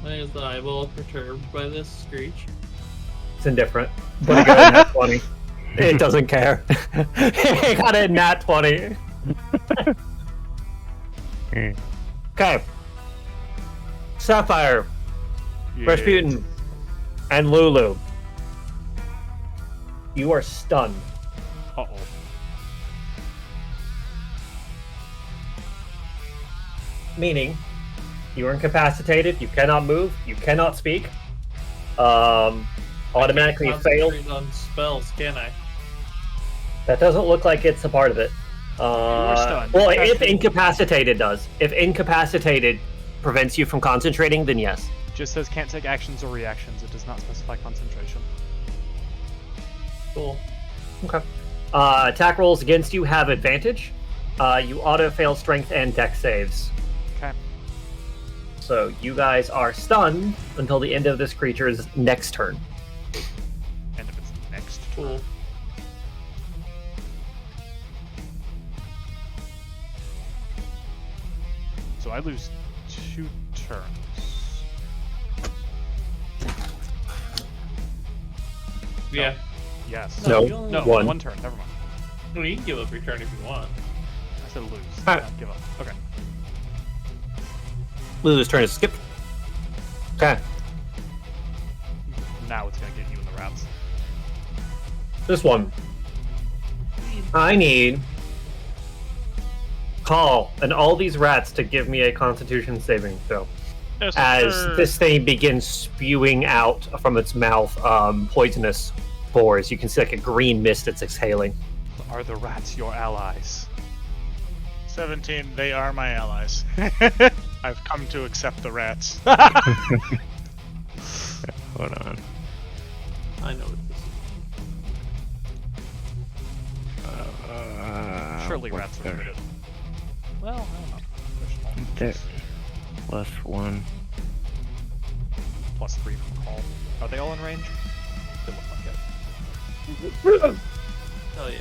S7: Why is the eyeball perturbed by this screech?
S2: It's indifferent. But I got a nat 20. It doesn't care. It got a nat 20. Okay. Sapphire, Rasputin, and Lulu. You are stunned.
S4: Uh-oh.
S2: Meaning, you are incapacitated, you cannot move, you cannot speak. Automatically fail.
S7: Concentrate on spells, can I?
S2: That doesn't look like it's a part of it.
S4: stunned.
S2: Well, if incapacitated does. If incapacitated prevents you from concentrating, then yes.
S4: Just says can't take actions or reactions. It does not specify concentration.
S7: Cool.
S2: Okay. Attack rolls against you have advantage. You auto-fail strength and dex saves.
S4: Okay.
S2: So you guys are stunned until the end of this creature's next turn.
S4: End of its next turn.
S7: Cool.
S4: So I lose 2 turns.
S7: Yeah.
S4: Yes.
S2: No,
S7: you only-
S4: No,
S2: one.
S4: 1 turn. Never mind.
S7: Well, you can give up your turn if you want.
S4: I said lose.
S2: Alright.
S4: Not give up. Okay.
S2: Lulu's turn is skipped. Okay.
S4: Now it's gonna get you in the rats.
S2: This one. I need Call and all these rats to give me a Constitution saving throw.
S8: Yes,
S2: As
S8: sir.
S2: this thing begins spewing out from its mouth poisonous spores. You can see like a green mist it's exhaling.
S4: Are the rats your allies?
S8: 17, they are my allies. I've come to accept the rats.
S6: Hold on.
S7: I know what this is.
S4: Surely
S6: what's
S4: rats are
S6: there?
S4: permitted. Well, I don't know.
S6: There. Plus 1.
S4: Plus 3 from call. Are they all in range? They look like it.
S7: Hell yeah.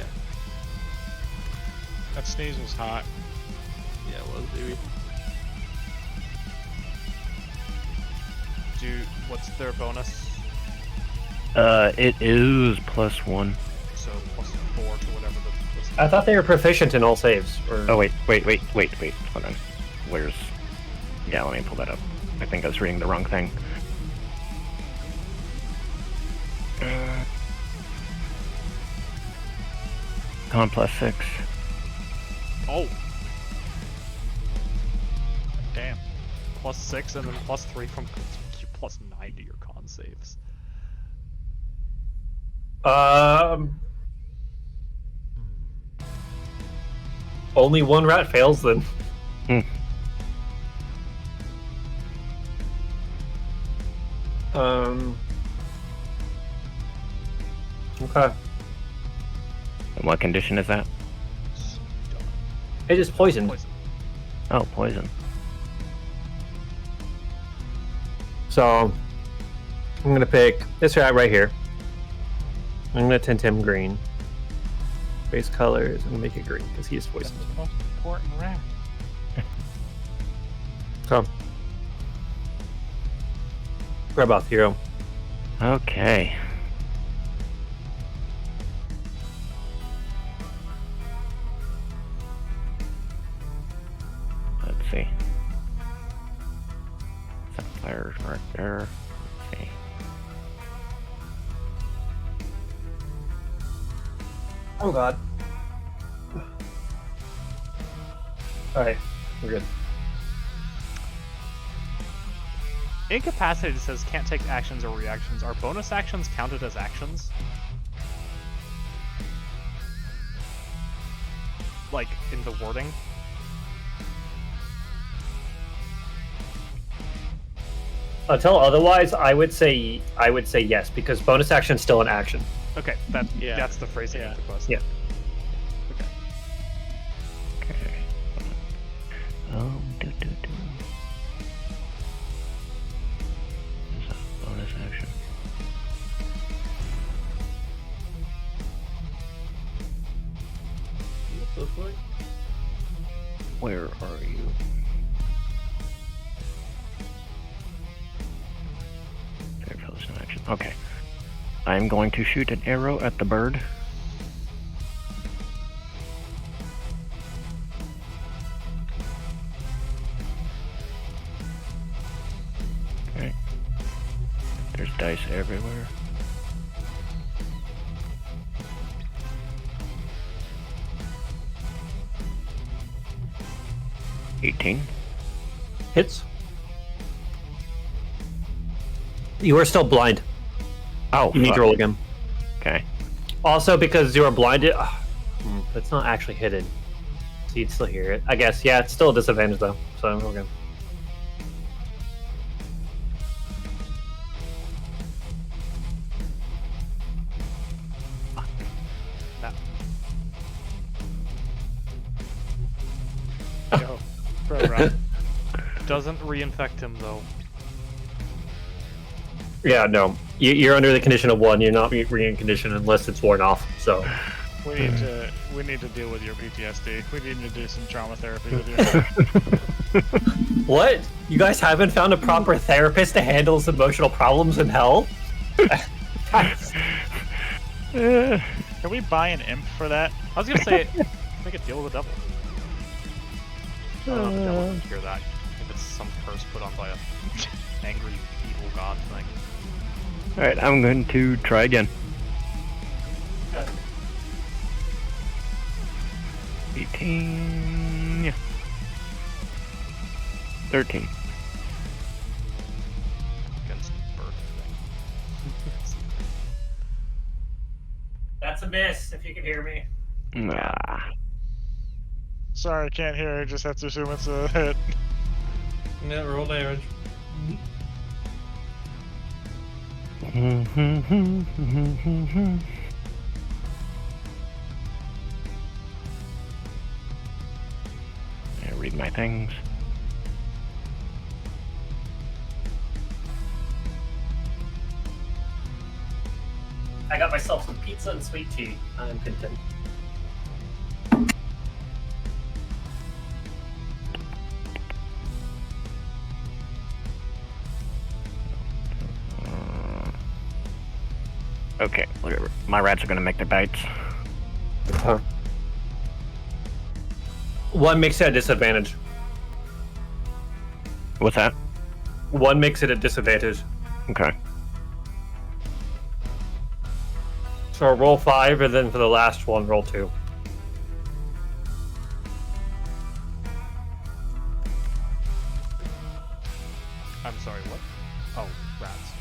S8: That sneeze was hot.
S7: Yeah, it was, baby.
S4: What's their bonus?
S6: It is plus 1.
S4: So plus 4 to whatever the.
S2: I thought they were proficient in all saves. Or...
S6: Oh, wait. Hold on. Where's... Yeah, let me pull that up. I think I was reading the wrong thing. Con plus 6.
S4: Oh,
S8: Damn.
S4: plus 6 and then plus 3 from plus 9 to your con saves.
S2: Only one rat fails then.
S6: Hmm.
S2: Okay.
S6: And what condition is that?
S2: It is poisoned.
S4: Poison.
S6: Oh, poison.
S2: So I'm gonna pick this rat right here. I'm gonna tint him green. Base colors and make it green because he is poisoned.
S8: The most important rat.
S2: So grab off hero.
S6: Okay. Let's see. Sapphire right there. Let's see.
S2: Oh god. Alright, we're good.
S4: Incapacitated says can't take actions or reactions. Are bonus actions counted as actions? Like in the wording?
S2: Until otherwise, I would say yes, because bonus action is still an action.
S4: Okay,
S8: Yeah.
S4: that's the phrasing
S8: Yeah.
S4: of the question.
S2: Yeah.
S6: Okay. Do. Is that bonus action?
S7: What the fuck?
S6: Where are you? There goes an action. Okay. I'm going to shoot an arrow at the bird. Okay. There's dice everywhere.
S2: Hits. You are still blind.
S6: Oh,
S2: You need
S6: fuck.
S2: to roll again.
S6: Okay.
S2: Also, because you are blinded, it's not actually hidden, so you'd still hear it. I guess. Yeah, it's still a disadvantage though. So okay.
S8: Yo, bro, Rob.
S4: Doesn't reinfect him though.
S2: Yeah, no. You're under the condition of 1. You're not re conditioned unless it's worn off. So
S8: We need to deal with your PTSD. We need to do some trauma therapy with you.
S2: what? You guys haven't found a proper therapist to handle his emotional problems in hell?
S8: Can we buy an imp for that?
S4: I was gonna say, make a deal with the devil. I don't know if the devil can hear that. If it's some curse put on by a angry, evil god thing.
S6: Alright, I'm going to try again. 18. 13.
S4: Against bird thing.
S2: That's a miss, if you can hear me.
S6: Ah.
S8: Sorry, I can't hear. I just have to assume it's a hit.
S7: Yeah, roll damage.
S6: I read my things.
S2: I got myself some pizza and sweet tea. I'm content.
S6: Okay, whatever. My rats are gonna make their bites.
S2: One makes it a disadvantage.
S6: What's that?
S2: One makes it a disadvantage.
S6: Okay.
S2: So roll 5, and then for the last one, roll 2.
S4: I'm sorry, what? Oh, rats.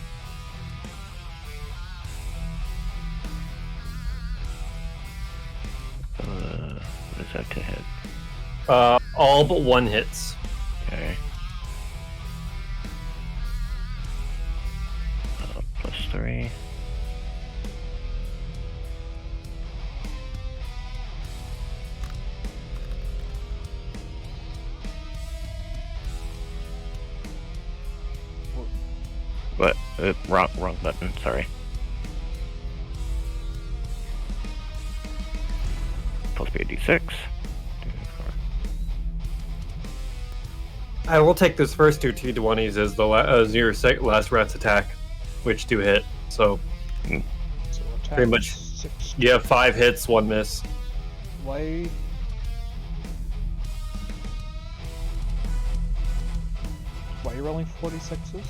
S6: What is that to hit?
S2: All but 1 hits.
S6: Okay. +3. What? Wrong button. Sorry. Supposed to be a D6.
S2: I will take those first 2 T20s as your last rat's attack, which do hit. So
S1: So attack
S2: Pretty much.
S1: 6.
S2: you have 5 hits, 1 miss.
S1: Why? Why are you rolling 46s?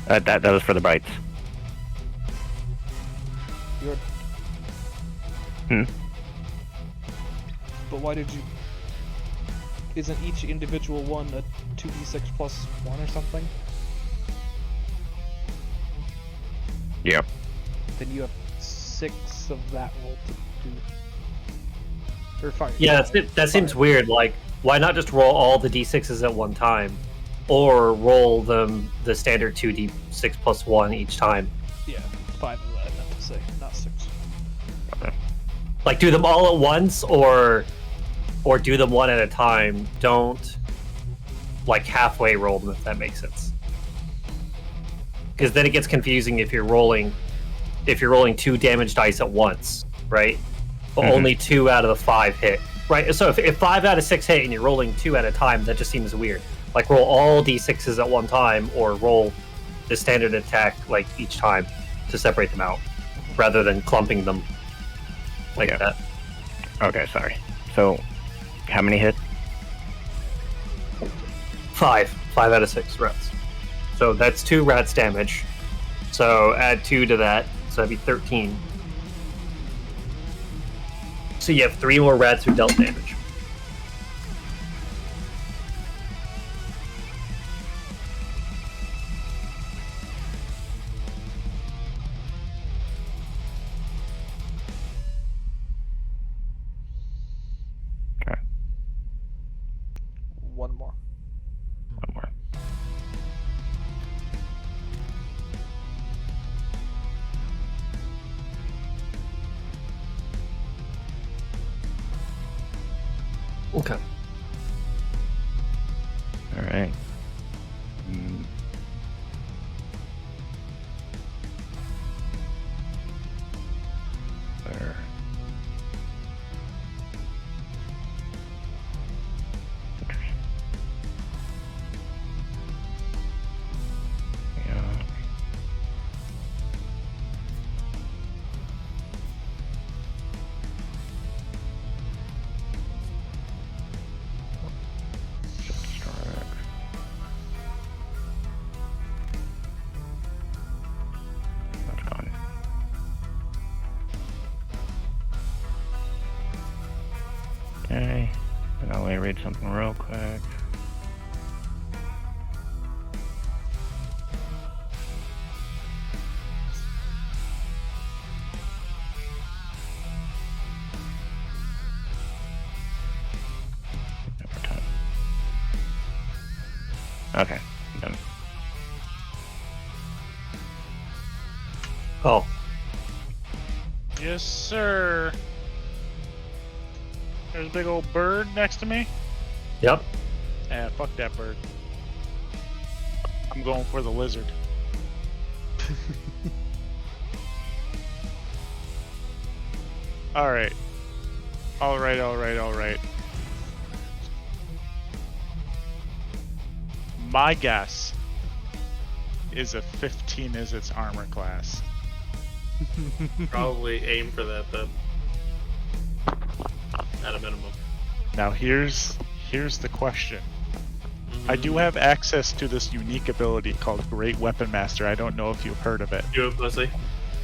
S6: That was for the bites.
S1: You're.
S6: Hmm.
S1: But why did you? Isn't each individual one a 2d6 plus 1 or something?
S6: Yep.
S1: Then you have 6 of that roll to do. Or 5.
S2: Yeah, that seems weird. Like, why not just roll all the d6s at one time? or roll them the standard 2d6 plus 1 each time.
S4: Yeah, 5 of that, I meant to say, not 6.
S2: Like, do them all at once, or do them one at a time. Don't, like, halfway roll them, if that makes sense. Because then it gets confusing if you're rolling 2 damage dice at once, right? But only 2 out of the 5 hit, right? So if 5 out of 6 hit and you're rolling 2 at a time, that just seems weird. Like, roll all d6s at one time, or roll the standard attack, like, each time to separate them out, rather than clumping them like that.
S6: Okay, sorry. So, how many hit?
S2: 5 out of 6 rats. So that's 2 rats damage. So add 2 to that, so that'd be 13. So you have 3 more rats who dealt damage.
S6: Okay,
S4: One more.
S6: one more.
S2: Okay.
S6: All right. There. Yeah. Strike. That's gone. Okay. And I'll read something real quick. Over time. Okay, done.
S2: Oh,
S8: Yes, sir. There's a big old bird next to me.
S2: yep.
S8: Yeah, fuck that bird. I'm going for the lizard. Alright. Alright. My guess is a 15 is its armor class.
S7: Probably aim for that then. At a minimum.
S8: Now here's the question. I do have access to this unique ability called Great Weapon Master. I don't know if you've heard of it.
S7: You a pussy.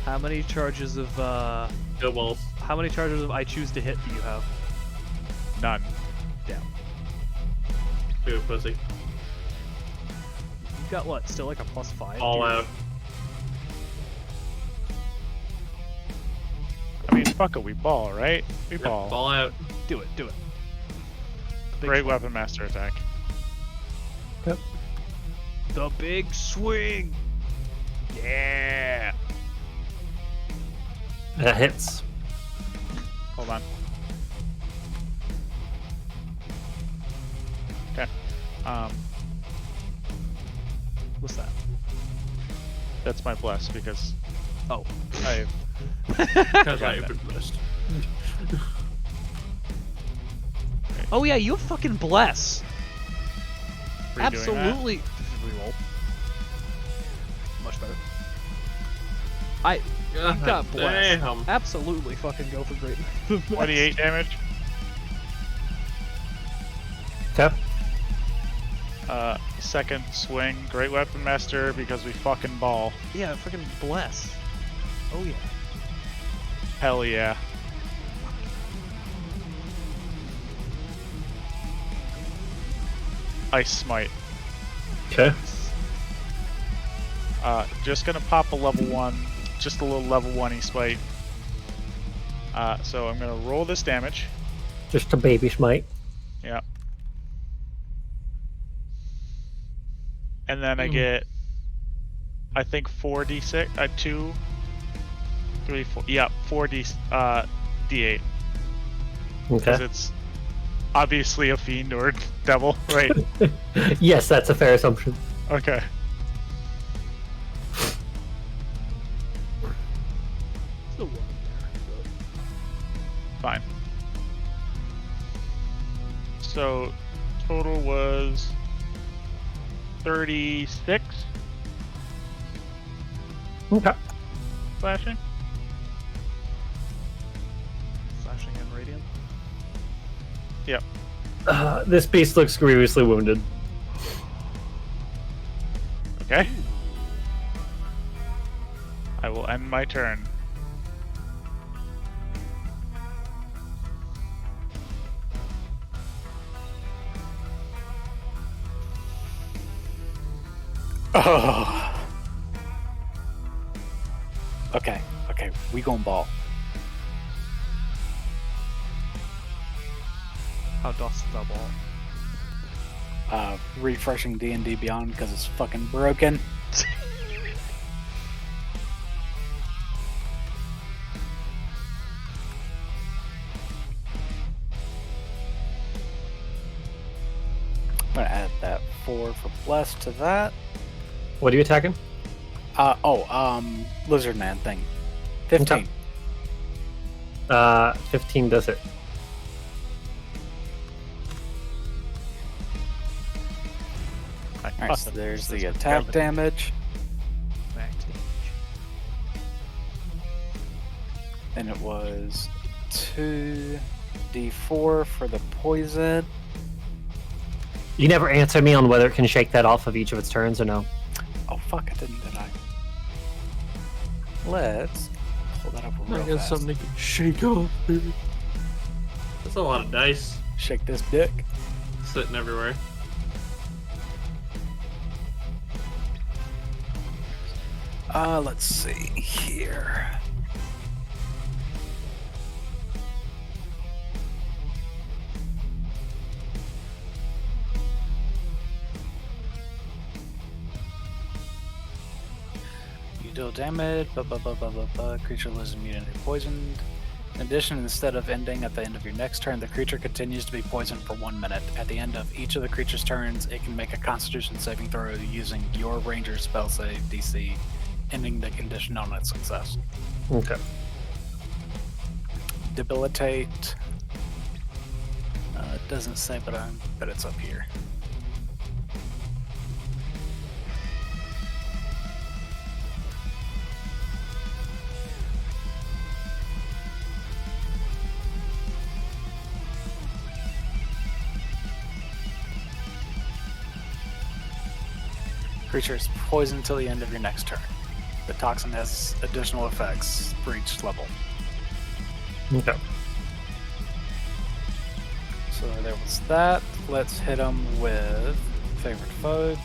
S4: How many charges of
S7: Go balls.
S4: how many charges of I choose to hit do you have?
S8: None.
S4: Damn.
S7: You a pussy.
S4: You got what? Still like a +5?
S7: All
S4: dude?
S7: out.
S8: I mean, fuck it, we ball, right? We
S7: Yep,
S8: ball.
S7: ball out.
S4: Do it. Big
S8: Great
S4: swing.
S8: Weapon Master attack.
S4: The big swing. Yeah.
S2: That hits.
S8: Hold on. Okay.
S4: What's that?
S8: That's my bless because
S4: Oh.
S8: I
S7: Because I've been blessed.
S4: Oh yeah, you have fucking bless.
S8: redoing that.
S4: Absolutely. Reroll. Much better. You got bless.
S7: Damn.
S4: Absolutely fucking go for great.
S8: 28 damage.
S2: Okay.
S8: Second swing, Great Weapon Master because we fucking ball.
S4: Yeah, fucking bless. Oh yeah.
S8: Hell yeah. Ice Smite.
S2: Okay.
S8: Just gonna pop a level 1, just a little level 1 smite. So I'm gonna roll this damage.
S2: Just a baby smite.
S8: Yeah. and then I get, I think 4d6, 2, 3, 4, yeah, 4d, d8, because
S2: Okay.
S8: it's obviously a fiend or devil, right?
S2: Yes, that's a fair assumption.
S8: Okay.
S1: Still one there.
S8: Fine. So, total was 36
S2: Okay.
S8: slashing.
S1: Slashing and radiant.
S8: Yep.
S2: This beast looks grievously wounded.
S8: Okay. I will end my turn.
S3: Oh. Okay, we gon' ball.
S1: How dost thou ball?
S3: Refreshing D&D Beyond because it's fucking broken. I'm gonna add that 4 for bless to that.
S2: What are you attacking?
S3: Lizard man thing. 15.
S2: Okay. 15 does it.
S3: Alright, so there's the attack damage. And it was 2d4 for the poison.
S2: You never answer me on whether it can shake that off of each of its turns or no.
S3: Oh fuck, I didn't, did I? Let's pull that up real
S7: I got
S3: fast.
S7: something to shake off, baby. That's a lot of dice
S3: Shake this dick.
S7: sitting everywhere.
S3: Let's see here. You deal damage, creature loses immunity to poisoned. In addition, instead of ending at the end of your next turn, the creature continues to be poisoned for 1 minute. At the end of each of the creature's turns, it can make a Constitution saving throw using your Ranger spell save DC, ending the condition on its success.
S2: Okay.
S3: Debilitate. It doesn't say, but it's up here. Creature is poisoned until the end of your next turn. The toxin has additional effects for each level.
S2: Okay.
S3: So there was that. Let's hit him with favorite foe.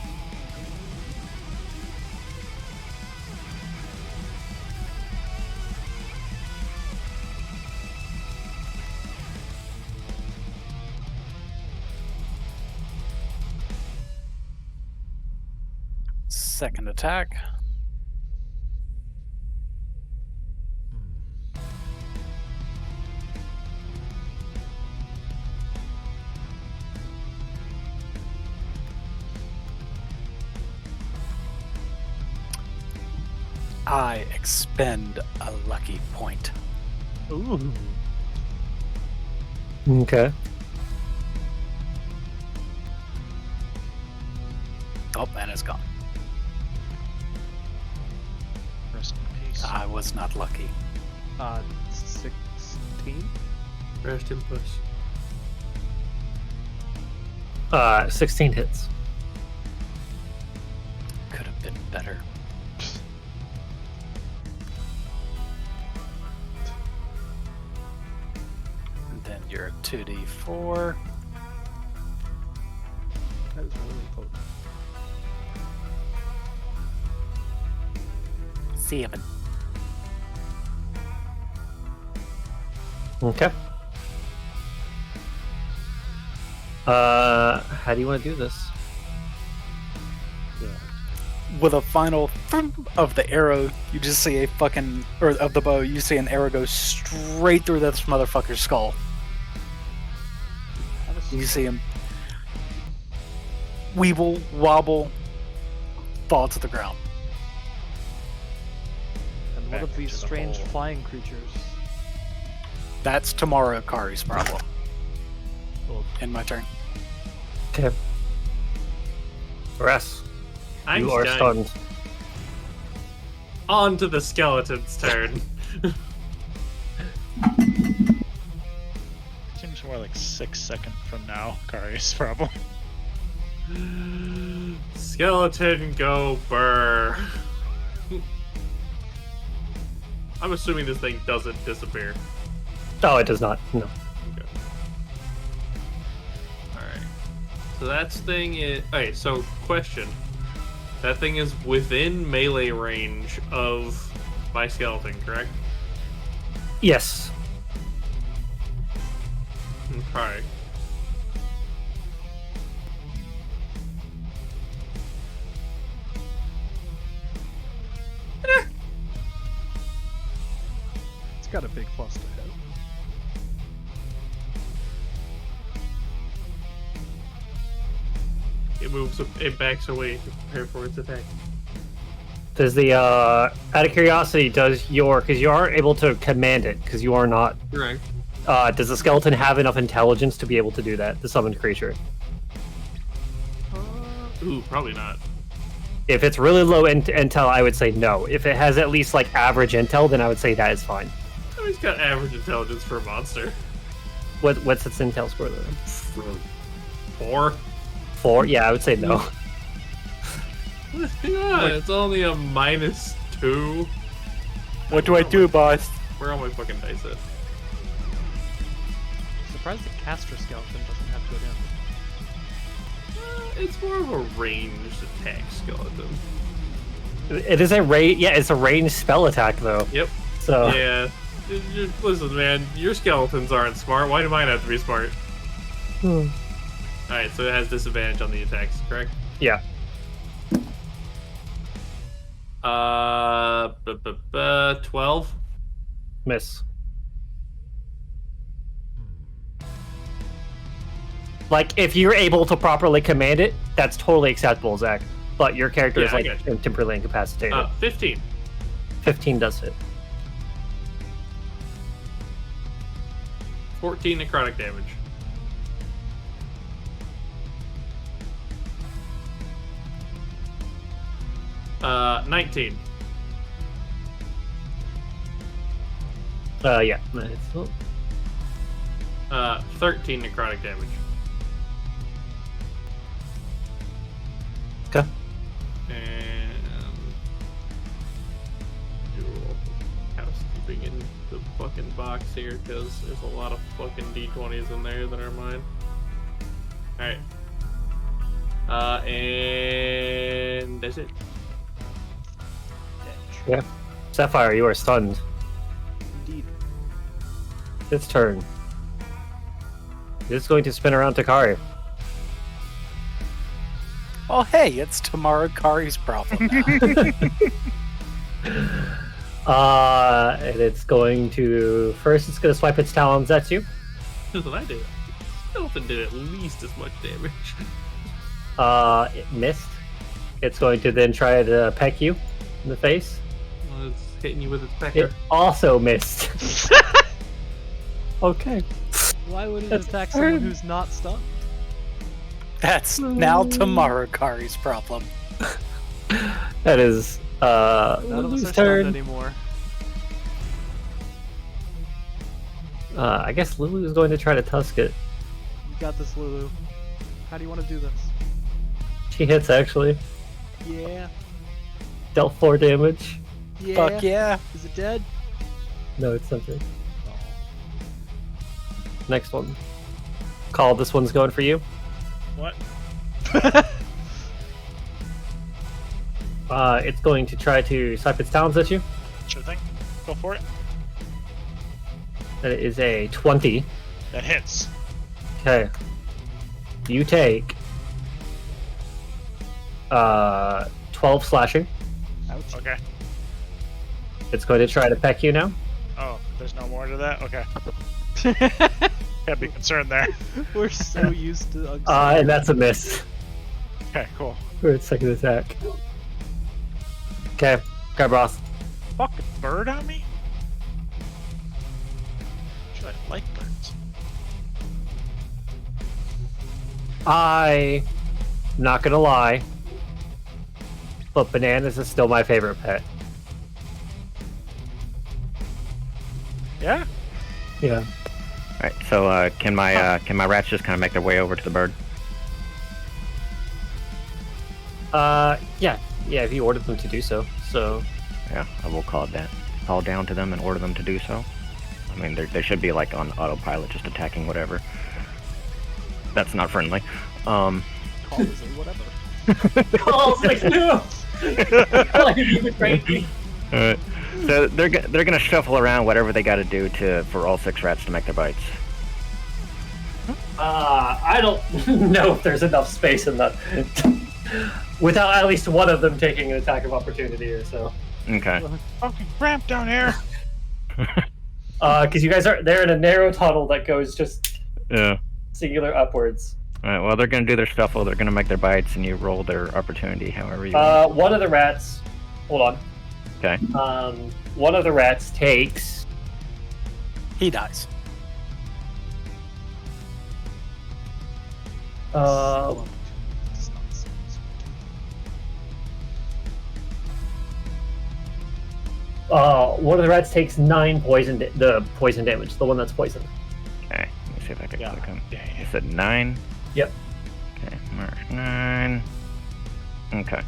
S3: Second attack. I expend a lucky point.
S2: Ooh. Okay.
S3: Oh, and it's gone.
S8: Rest in peace.
S3: I was not lucky.
S1: 16?
S7: Rest in puss.
S2: 16 hits.
S3: Could have been better. And then you're 2d4.
S1: That is really potent.
S3: 7.
S2: Okay. How do you want to do this?
S1: Yeah.
S3: with a final thump of the arrow, you just see a fucking, or of the bow, you see an arrow go straight through this motherfucker's skull. You see him weeble, wobble, fall to the ground.
S4: And what
S8: Back
S4: of these
S8: into the
S4: strange
S8: hole.
S4: flying creatures?
S3: That's tomorrow Kari's problem.
S4: Well,
S3: In my turn.
S2: Okay. Rest. You are
S7: Einstein.
S2: stunned.
S7: On to the skeleton's turn.
S8: Seems more like 6 seconds from now, Kari's problem.
S7: Skeleton go burr. I'm assuming this thing doesn't disappear.
S2: Oh, it does not. No.
S7: Okay. Alright. So that thing is... Okay, so question. That thing is within melee range of my skeleton, correct?
S2: Yes.
S7: Okay.
S1: It's got a big plus to hit.
S7: It moves, it backs away to prepare for its attack.
S2: Does the out of curiosity, does your, because you are able to command it, because you are not,
S7: Correct.
S2: does the skeleton have enough intelligence to be able to do that, the summoned creature?
S7: Ooh, probably not.
S2: If it's really low intel, I would say no. If it has at least like average intel, then I would say that is fine.
S7: Oh, he's got average intelligence for a monster.
S2: What's its intel score then?
S7: 4.
S2: 4? Yeah, I would say no.
S7: Yeah, it's only a -2.
S3: What do I do, boss?
S7: Where are all my fucking dice at?
S4: surprised the caster skeleton doesn't have good end.
S7: It's more of a ranged attack skeleton.
S2: It is a it's a ranged spell attack though.
S7: Yep.
S2: So
S7: Yeah. Listen, man, your skeletons aren't smart. Why do mine have to be smart? Alright, so it has disadvantage on the attacks, correct?
S2: yeah.
S7: 12?
S2: Miss. Like, if you're able to properly command it, that's totally acceptable, Zach. But your character is
S7: Yeah, I
S2: like
S7: got you.
S2: temporarily incapacitated.
S7: 15.
S2: 15 does hit.
S7: 14 necrotic damage. Uh, 19.
S2: Yeah. It's,
S7: 13 necrotic damage.
S2: okay.
S7: And do a little housekeeping in the fucking box here because there's a lot of fucking d20s in there that are mine. Alright. And that's it.
S2: Yeah. Sapphire, you are stunned.
S1: Indeed.
S2: Its turn. It's going to spin around Takari.
S3: Oh, hey, it's tomorrow Kari's problem now.
S2: And it's going to first. It's going to swipe its talons at you.
S7: That's what I did. Skeleton did at least as much damage.
S2: It missed. It's going to then try to peck you in the face.
S7: Well, it's hitting you with its pecker.
S2: It also missed. Okay.
S4: Why would it
S2: That's
S4: attack
S2: turn.
S4: someone who's not stunned?
S3: That's now tomorrow Kari's problem.
S2: That is
S4: None of us
S2: Lulu's
S4: are stunned
S2: turn.
S4: anymore.
S2: I guess Lulu is going to try to tusk it.
S4: You got this, Lulu. How do you want to do this?
S2: She hits actually.
S4: Yeah.
S2: Dealt 4 damage.
S4: Yeah.
S3: Fuck yeah.
S4: Is it dead?
S2: No, it's something. Next one. Call, this one's going for you.
S8: What?
S2: It's going to try to swipe its talons at you.
S8: Sure thing. Go for it.
S2: And it is a 20.
S8: That hits.
S2: Okay. You take 12 slashing.
S1: Ouch.
S8: Okay.
S2: It's going to try to peck you now.
S8: Oh, there's no more to that? Okay. Can't be concerned there.
S1: We're so used to
S2: And that's a miss
S8: Okay, cool.
S2: for its second attack. Okay, Garbroth.
S8: Fucking bird on me? Actually, I like birds.
S2: I'm not gonna lie, but bananas is still my favorite pet.
S8: Yeah?
S2: Yeah.
S6: Alright, so can my rats just kind of make their way over to the bird?
S2: Yeah, if you ordered them to do so. So,
S6: Yeah, I will call down to them and order them to do so. I mean, they should be like on autopilot, just attacking whatever. That's not friendly.
S1: Call is a whatever.
S2: oh, like no.
S6: Alright. So they're gonna shuffle around whatever they got to do for all 6 rats to make their bites.
S2: I don't know if there's enough space in the without at least one of them taking an attack of opportunity or so.
S6: Okay.
S8: Fucking cramp down here!
S2: Because you guys they're in a narrow tunnel that goes just
S6: Yeah.
S2: singular upwards.
S6: Alright, well, they're gonna do their shuffle, they're gonna make their bites, and you roll their opportunity however you want.
S2: One of the rats. Hold on.
S6: Okay.
S2: One of the rats takes.
S3: He dies.
S1: It's not so
S2: One of the rats takes 9 poison. The poison damage. The one that's poisoned.
S6: Okay, let me see if I can
S8: God
S6: click him.
S8: damn.
S6: You said 9?
S2: Yep.
S6: Okay, mark 9. Okay.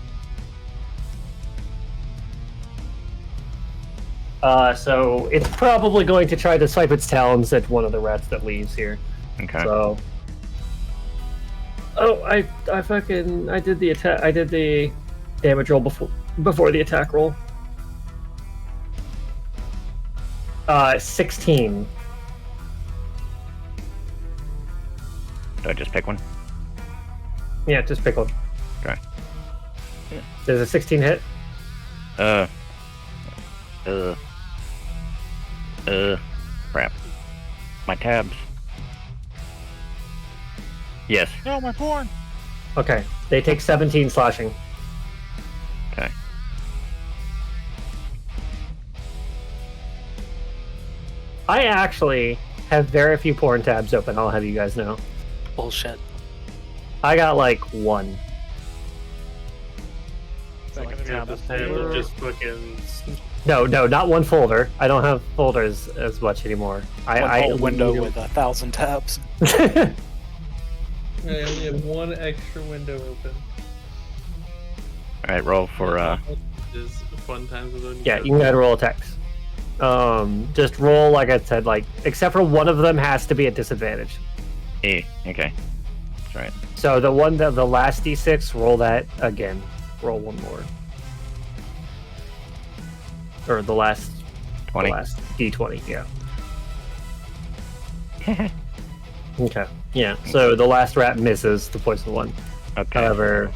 S2: So it's probably going to try to swipe its talons at one of the rats that leaves here.
S6: Okay.
S2: So. Oh, I did the attack. I did the damage roll before the attack roll. 16.
S6: Do I just pick one?
S2: Yeah, just pick one.
S6: Okay.
S2: There's a 16 hit.
S6: Crap. My tabs. Yes.
S8: No, my porn!
S2: Okay, they take 17 slashing.
S6: Okay.
S2: I actually have very few porn tabs open, I'll have you guys know.
S3: Bullshit.
S2: I got like 1.
S8: Back in the
S7: Yeah,
S8: round.
S7: and just fucking.
S2: No, not 1 folder. I don't have folders as much anymore.
S3: One whole window with 1,000 tabs.
S9: I only have 1 extra window open.
S6: Alright, roll for,
S7: Is fun times with them.
S2: Yeah, you can go ahead and roll attacks. Just roll, like I said, like, except for one of them has to be at disadvantage.
S6: E. Okay. That's right.
S2: So the last d6, roll that again. Roll 1 more. Or the last
S6: 20.
S2: The last d20, yeah. Okay. Yeah. So the last rat misses the poison one.
S6: Okay.
S2: However,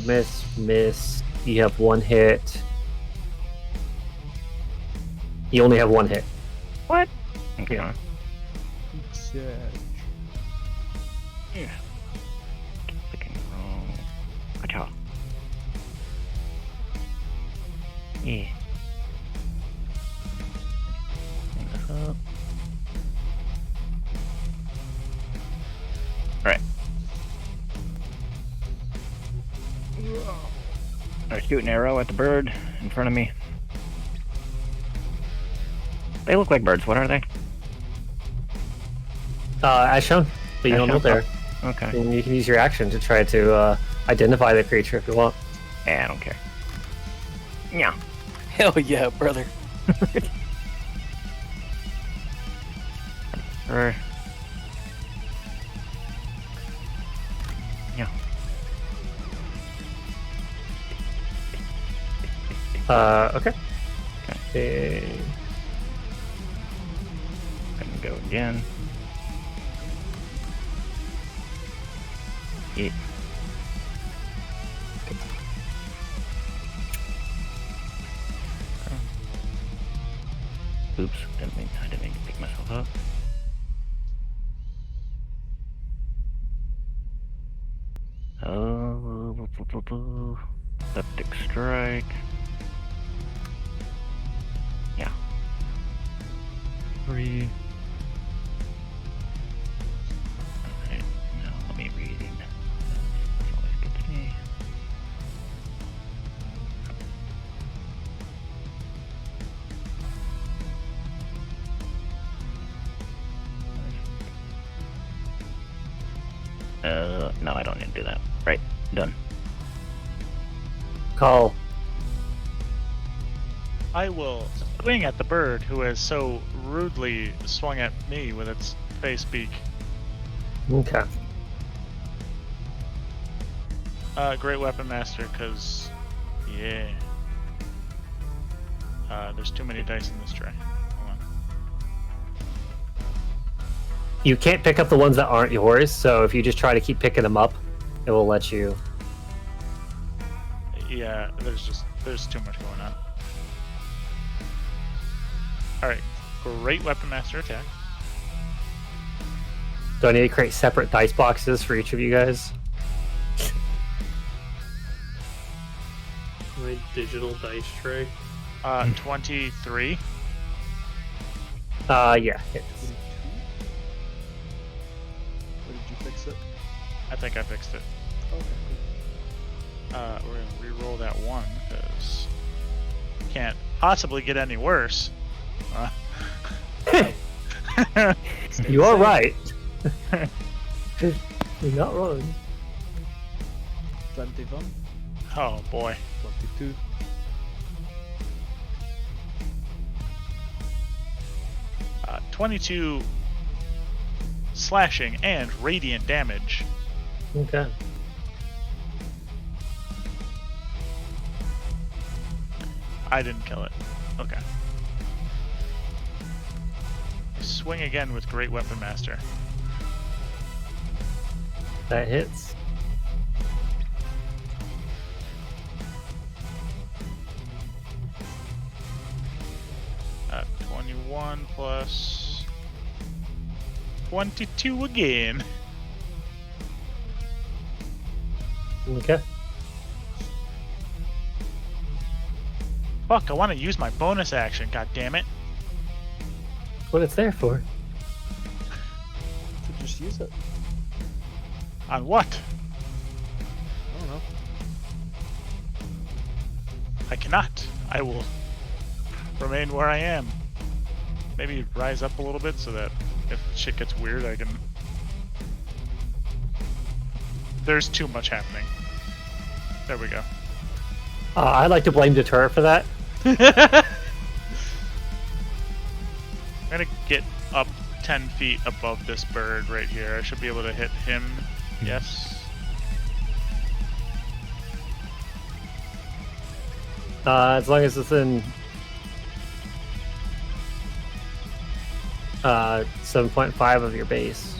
S2: miss. You have 1 hit. You only have 1 hit.
S6: What? Okay.
S2: Yeah.
S6: Yeah. Click and roll. Ka-cha. Yeah. Bring this up. Alright. I shoot an arrow at the bird in front of me. They look like birds. What are they?
S2: As shown, but you
S6: As
S2: don't know
S6: shown?
S2: there.
S6: Okay.
S2: And you can use your action to try to identify the creature if you want.
S6: Yeah, I don't care. Yeah.
S3: Hell yeah, brother.
S6: Or... Yeah.
S2: Okay.
S6: Okay. Gonna go again. Yeah. Oops, I didn't mean to pick myself up. Oh, septic strike. Yeah. 3. Alright, now let me read. That's always good to me. No, I don't need to do that. Right, done.
S2: Call.
S8: I will swing at the bird who has so rudely swung at me with its face beak.
S2: Okay.
S8: Great Weapon Master, because, yeah. There's too many dice in this tray. Hold on.
S2: You can't pick up the ones that aren't yours, so if you just try to keep picking them up, it will let you.
S8: Yeah, there's too much going on. Alright, Great Weapon Master attack.
S2: Do I need to create separate dice boxes for each of you guys?
S7: My digital dice tray.
S8: 23.
S2: Yeah. Hits.
S1: Or did you fix it?
S8: I think I fixed it.
S1: Okay.
S8: We're gonna re-roll that one, because can't possibly get any worse.
S2: You are right. You're not wrong.
S1: 21,
S8: Oh boy.
S1: 22,
S8: 22 slashing and radiant damage.
S2: Okay.
S8: I didn't kill it. Okay. Swing again with Great Weapon Master.
S2: That hits.
S8: Uh, 21 plus 22 again.
S2: Okay.
S8: Fuck, I want to use my bonus action, god damn it.
S2: That's what it's there for.
S1: to just use it.
S8: On what?
S1: I don't know.
S8: I cannot. I will remain where I am. Maybe rise up a little bit so that if shit gets weird, I can... There's too much happening. There we go.
S2: I'd like to blame Deter for that.
S8: I'm gonna get up 10 feet above this bird right here. I should be able to hit him. Yes.
S2: As long as it's in 7.5 of your base.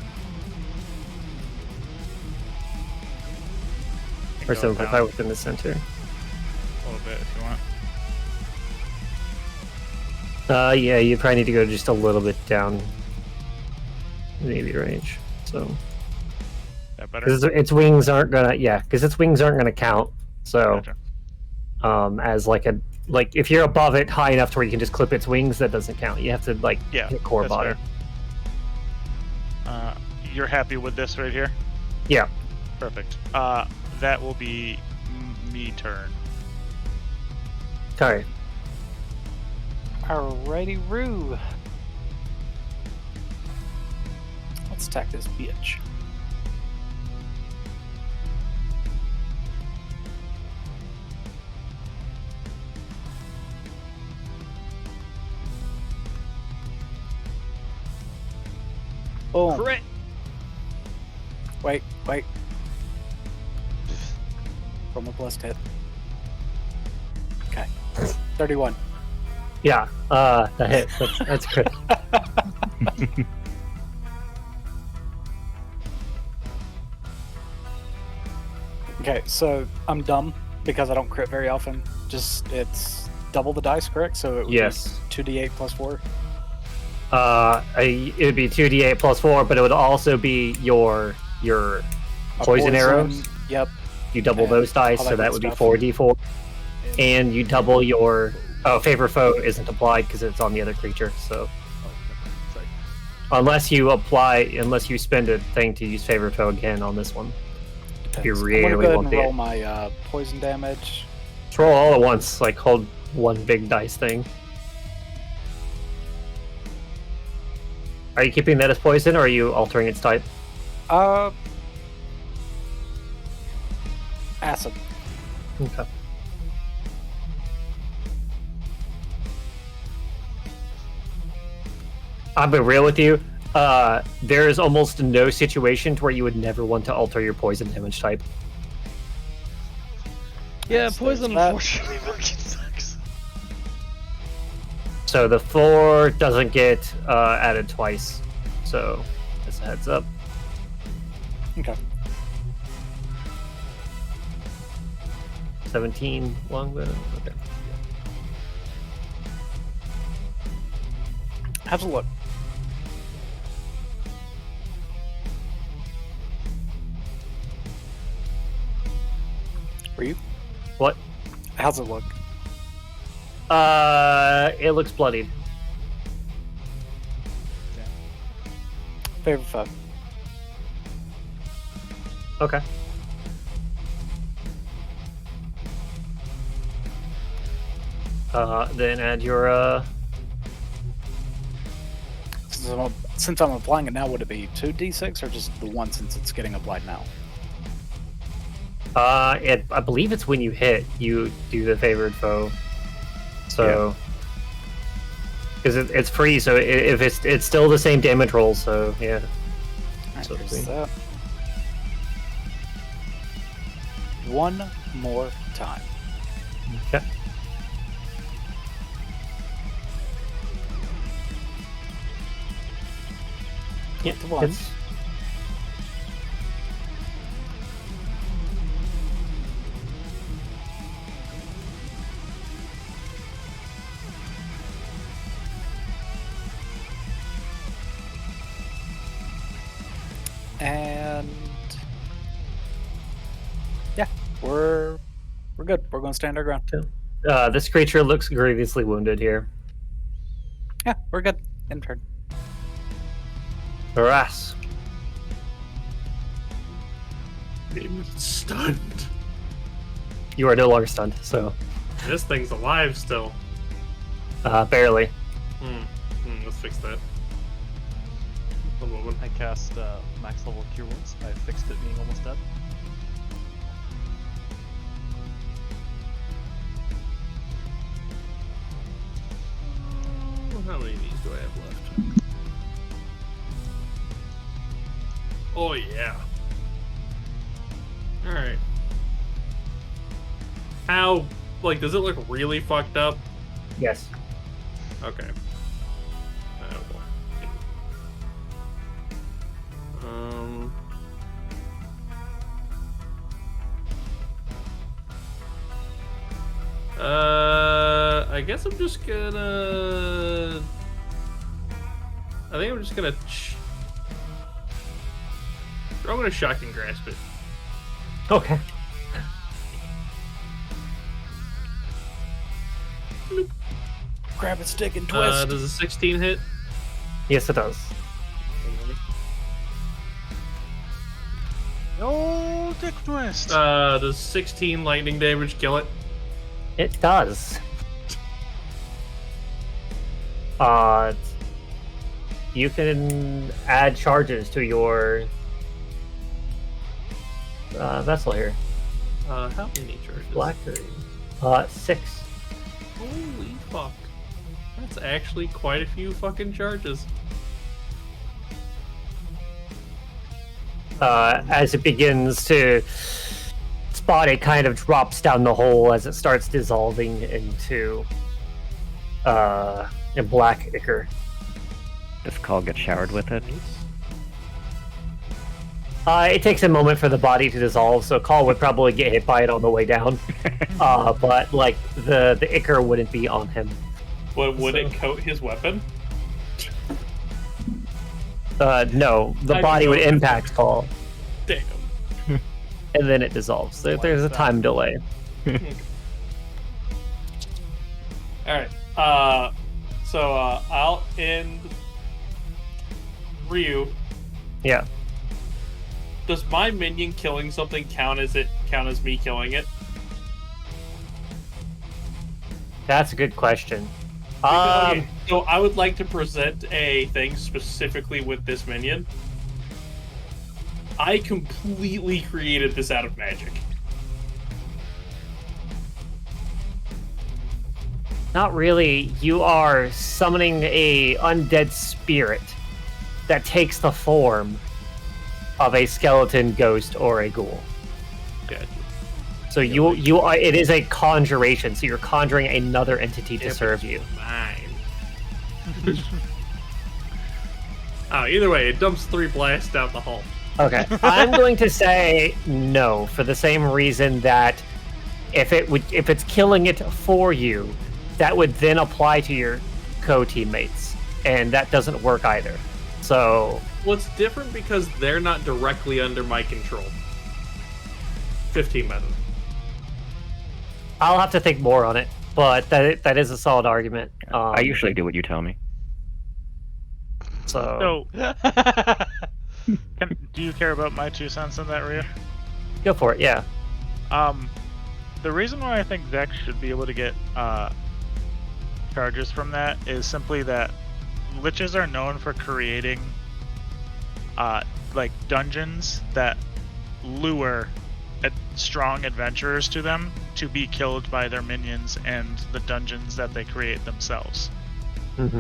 S8: You
S2: Or
S8: can go
S2: 7.5
S8: down
S2: within the center.
S8: a little bit if you want.
S2: Yeah, you probably need to go just a little bit down in the AV range. So,
S8: That better?
S2: because its wings aren't gonna, because its wings aren't gonna count. So,
S8: Gotcha.
S2: as like if you're above it high enough to where you can just clip its wings, that doesn't count. You have to
S8: Yeah,
S2: hit core
S8: that's
S2: body.
S8: fair. You're happy with this right here?
S2: Yeah.
S8: Perfect. That will be me turn.
S2: Sorry.
S3: Alrighty, Roo. Let's attack this bitch. Boom.
S4: Crit!
S3: Wait. From a blessed hit. Okay. 31.
S2: Yeah. That hit. That's good.
S3: Okay, so I'm dumb because I don't crit very often. It's double the dice, correct? So it would
S2: Yes.
S3: be 2d8 plus 4.
S2: It would be 2d8 plus 4, but it would also be your
S3: A
S2: poison arrows.
S3: Yep.
S2: You double
S3: and
S2: those dice,
S3: all
S2: so
S3: that
S2: that
S3: good
S2: would be
S3: stuff.
S2: 4d4. And you double your favor foe isn't applied because it's on the other creature. So
S1: Oh, sorry.
S2: unless you spend a thing to use favor foe again on this one,
S3: Depends.
S2: you
S3: I'm gonna
S2: really
S3: go ahead
S2: want
S3: and
S2: the
S3: roll my poison damage.
S2: just roll all at once. Like hold one big dice thing. Are you keeping that as poison, or are you altering its type?
S3: Acid.
S2: Okay. I'll be real with you. There is almost no situation to where you would never want to alter your poison damage type.
S4: Yeah,
S3: So
S4: poison
S3: there's that.
S4: unfortunately fucking sucks.
S2: So the 4 doesn't get added twice. So just a heads up.
S3: Okay.
S2: 17 longbow. Okay.
S3: Have a look. Were you?
S2: What?
S3: How's it look?
S2: It looks bloodied.
S3: Favorite foe.
S2: Okay. Then add your
S3: Since I'm applying it now, would it be 2d6 or just the one since it's getting applied now?
S2: I believe it's when you hit, you do the favored foe. So, because it's free, so if it's still the same damage roll. So yeah.
S3: Alright,
S2: So
S3: here's
S2: sweet.
S3: that. One more time.
S2: Okay. Yeah,
S3: The one.
S2: it's-
S3: And yeah, we're good. We're going to stand our ground.
S2: this creature looks grievously wounded here.
S3: Yeah, we're good. In turn.
S2: Harass.
S7: Stunned.
S2: You are no longer stunned, so
S7: This thing's alive still.
S2: barely.
S7: Let's fix that. One moment.
S1: I cast max level cure wounds. I fixed it being almost dead.
S7: Well, how many of these do I have left? Oh yeah. Alright. How, like, does it look really fucked up?
S2: Yes.
S7: Okay. Well. I guess I'm just gonna. I think I'm just gonna. I'm gonna shock and grasp it.
S2: Okay.
S3: Grab a stick and twist.
S7: Does a 16 hit?
S2: Yes, it does.
S1: No dick twist.
S7: Does 16 lightning damage kill it?
S2: It does. You can add charges to your vessel here.
S7: How many charges?
S2: Black or 6.
S7: Holy fuck. That's actually quite a few fucking charges.
S2: As it begins to spot, it kind of drops down the hole as it starts dissolving into a black ichor.
S6: Does Call get showered with it?
S2: It takes a moment for the body to dissolve, so Call would probably get hit by it on the way down. But like the ichor wouldn't be on him.
S7: Would it coat his weapon?
S2: No, the
S7: I
S2: body
S7: don't
S2: would
S7: know.
S2: impact fall,
S7: Damn.
S2: and then it dissolves. There's a time delay.
S7: Alright. So I'll end Ryu.
S2: Yeah.
S7: Does my minion killing something count as me killing it?
S2: That's a good question.
S7: Okay, so I would like to present a thing specifically with this minion. I completely created this out of magic.
S2: Not really. You are summoning a undead spirit that takes the form of a skeleton, ghost, or a ghoul.
S7: Gotcha.
S2: So you are. It is a conjuration. So you're conjuring another entity to serve you.
S7: Mine. Either way, it dumps 3 blasts down the hall.
S2: Okay, I'm going to say no for the same reason that if it's killing it for you, that would then apply to your co-teammates, and that doesn't work either. So
S7: Well, it's different because they're not directly under my control. 15 by the way.
S2: I'll have to think more on it, but that is a solid argument.
S6: I usually do what you tell me.
S2: So
S8: Do you care about my 2 cents on that, Rhea?
S2: go for it. Yeah.
S8: The reason why I think Vex should be able to get charges from that is simply that liches are known for creating like dungeons that lure strong adventurers to them to be killed by their minions, and the dungeons that they create themselves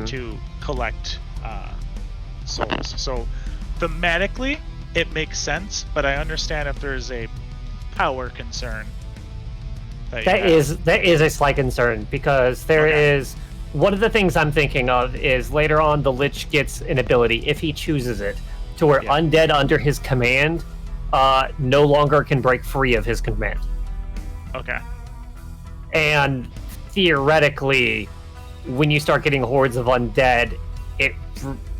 S8: to collect souls. So thematically it makes sense, but I understand if there's a power concern
S2: That is a slight concern, because there is one of the things I'm thinking of is later on the Lich gets an ability, if he chooses it, to where undead under his command no longer can break free of his command.
S8: Okay.
S2: And theoretically, when you start getting hordes of undead, it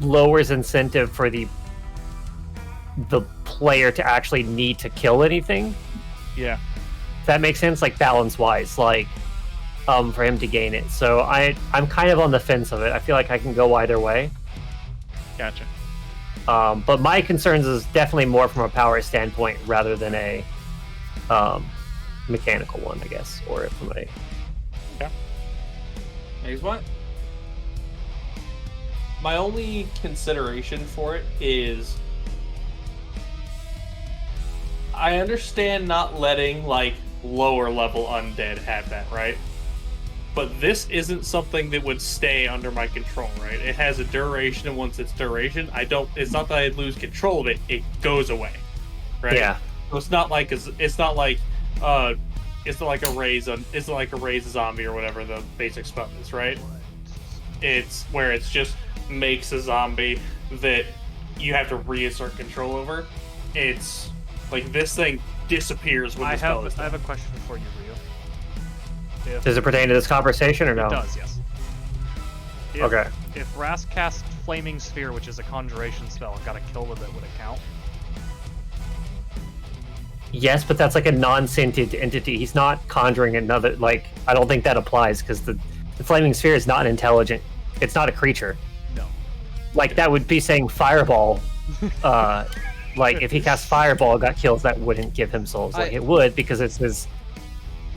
S2: lowers incentive for the player to actually need to kill anything.
S8: Yeah.
S2: If that makes sense, like balance-wise, like for him to gain it. So I'm kind of on the fence of it. I feel like I can go either way.
S8: Gotcha.
S2: But my concerns is definitely more from a power standpoint rather than a mechanical one, I guess, or from a.
S7: Here's what? My only consideration for it is I understand not letting like lower level undead have that, right? But this isn't something that would stay under my control, right? It has a duration, and once it's duration, it's not that I lose control of it, it goes away. Right?
S2: Yeah.
S7: So it's not like a raise a zombie or whatever the basic spell is, right? It's where it's just makes a zombie that you have to reassert control over. It's like this thing disappears when the spell is done.
S4: I have a question for you, Rio.
S2: Does it pertain to this conversation or no?
S4: It does, yes.
S2: Okay.
S4: If Rask cast Flaming Sphere, which is a conjuration spell, and got a kill with it, would it count?
S2: Yes, but that's like a non-sentient entity. He's not conjuring another. Like, I don't think that applies because the Flaming Sphere is not intelligent. It's not a creature.
S4: No.
S2: Like, that would be saying Fireball. Like, if he cast Fireball, got kills, that wouldn't give him souls. Like, it would because it's his.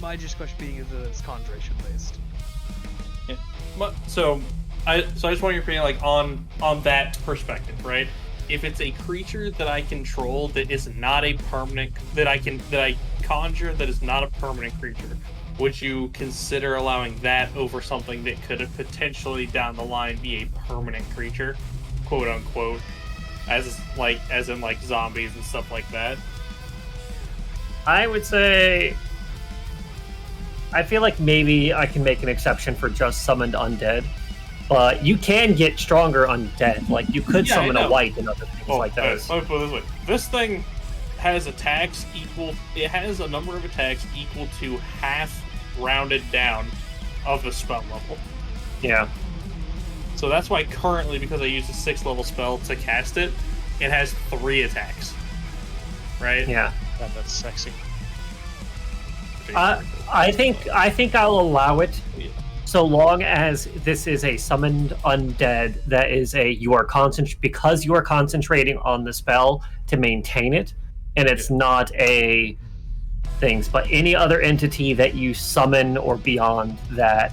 S4: My just question being that it's conjuration based.
S7: Yeah. So I just want your opinion, like on that perspective, right? If it's a creature that I control that is not a permanent, that I conjure that is not a permanent creature, would you consider allowing that over something that could have potentially down the line be a permanent creature, quote unquote, as in zombies and stuff like that?
S2: I would say. I feel like maybe I can make an exception for just summoned undead. But you can get stronger undead. Like, you could summon a white and other things like that.
S7: Let me put it this way. This thing has attacks equal... It has a number of attacks equal to half rounded down of the spell level.
S2: Yeah.
S7: So that's why currently, because I used a 6th level spell to cast it, it has 3 attacks. Right?
S2: Yeah.
S8: God, that's sexy.
S2: I think I'll allow it, so long as this is a summoned undead that is because you are concentrating on the spell to maintain it, and it's not a things. But any other entity that you summon or beyond that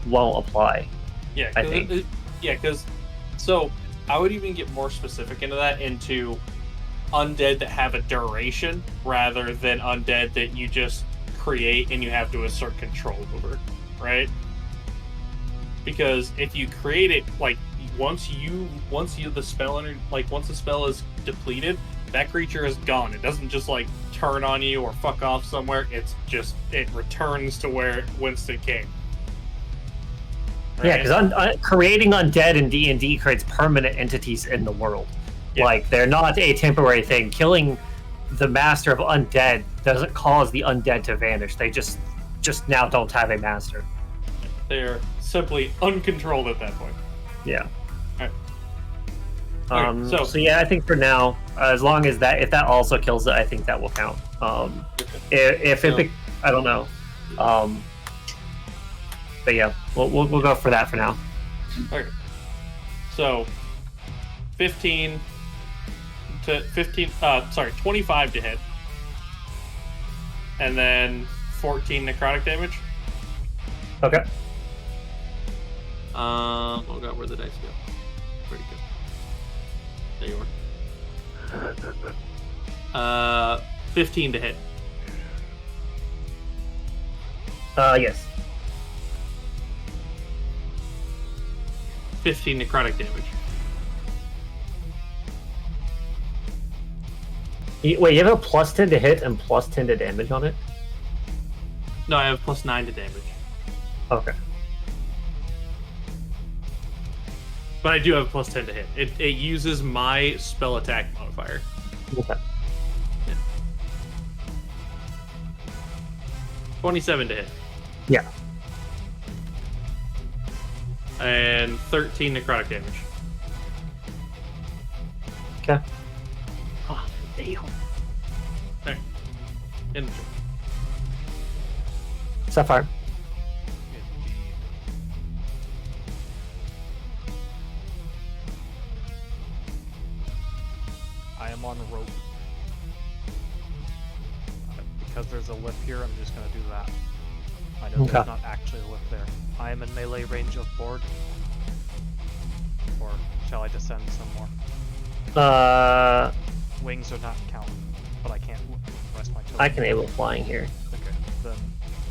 S2: won't apply.
S7: Yeah,
S2: I think.
S7: because so I would even get more specific into undead that have a duration rather than undead that you just create and you have to assert control over, right? Because if you create it, like once the spell is depleted, that creature is gone. It doesn't just like turn on you or fuck off somewhere. It returns to whence it came. Right?
S2: Yeah, because creating undead in D&D creates permanent entities in the world.
S7: Yeah.
S2: Like, they're not a temporary thing. Killing the master of undead doesn't cause the undead to vanish. They just now don't have a master.
S7: They're simply uncontrolled at that point.
S2: Yeah.
S7: Alright,
S2: so yeah, I think for now, as long as if that also kills it, I think that will count. I don't know. But yeah, we'll go for that for now.
S7: Okay. So 25 to hit. And then 14 necrotic damage.
S2: Okay.
S7: Oh god, where'd the dice go? Where'd it go? There you are. 15 to hit.
S2: Yes.
S7: 15 necrotic damage.
S2: Wait, you have a plus 10 to hit and plus 10 to damage on it?
S7: No, I have plus 9 to damage.
S2: Okay.
S7: But I do have a plus 10 to hit. It uses my spell attack modifier.
S2: Okay.
S7: Yeah. 27 to hit.
S2: Yeah.
S7: And 13 necrotic damage.
S2: Okay.
S6: Oh, damn.
S7: Alright. End of turn.
S2: Sapphire.
S1: Indeed. I am on rope. Because there's a lip here, I'm just gonna do that. I know
S2: Okay.
S1: there's not actually a lip there. I am in melee range of board. Or shall I descend some more? Wings are not counted, but I can't rest my toes.
S2: I can enable flying here.
S1: Okay, then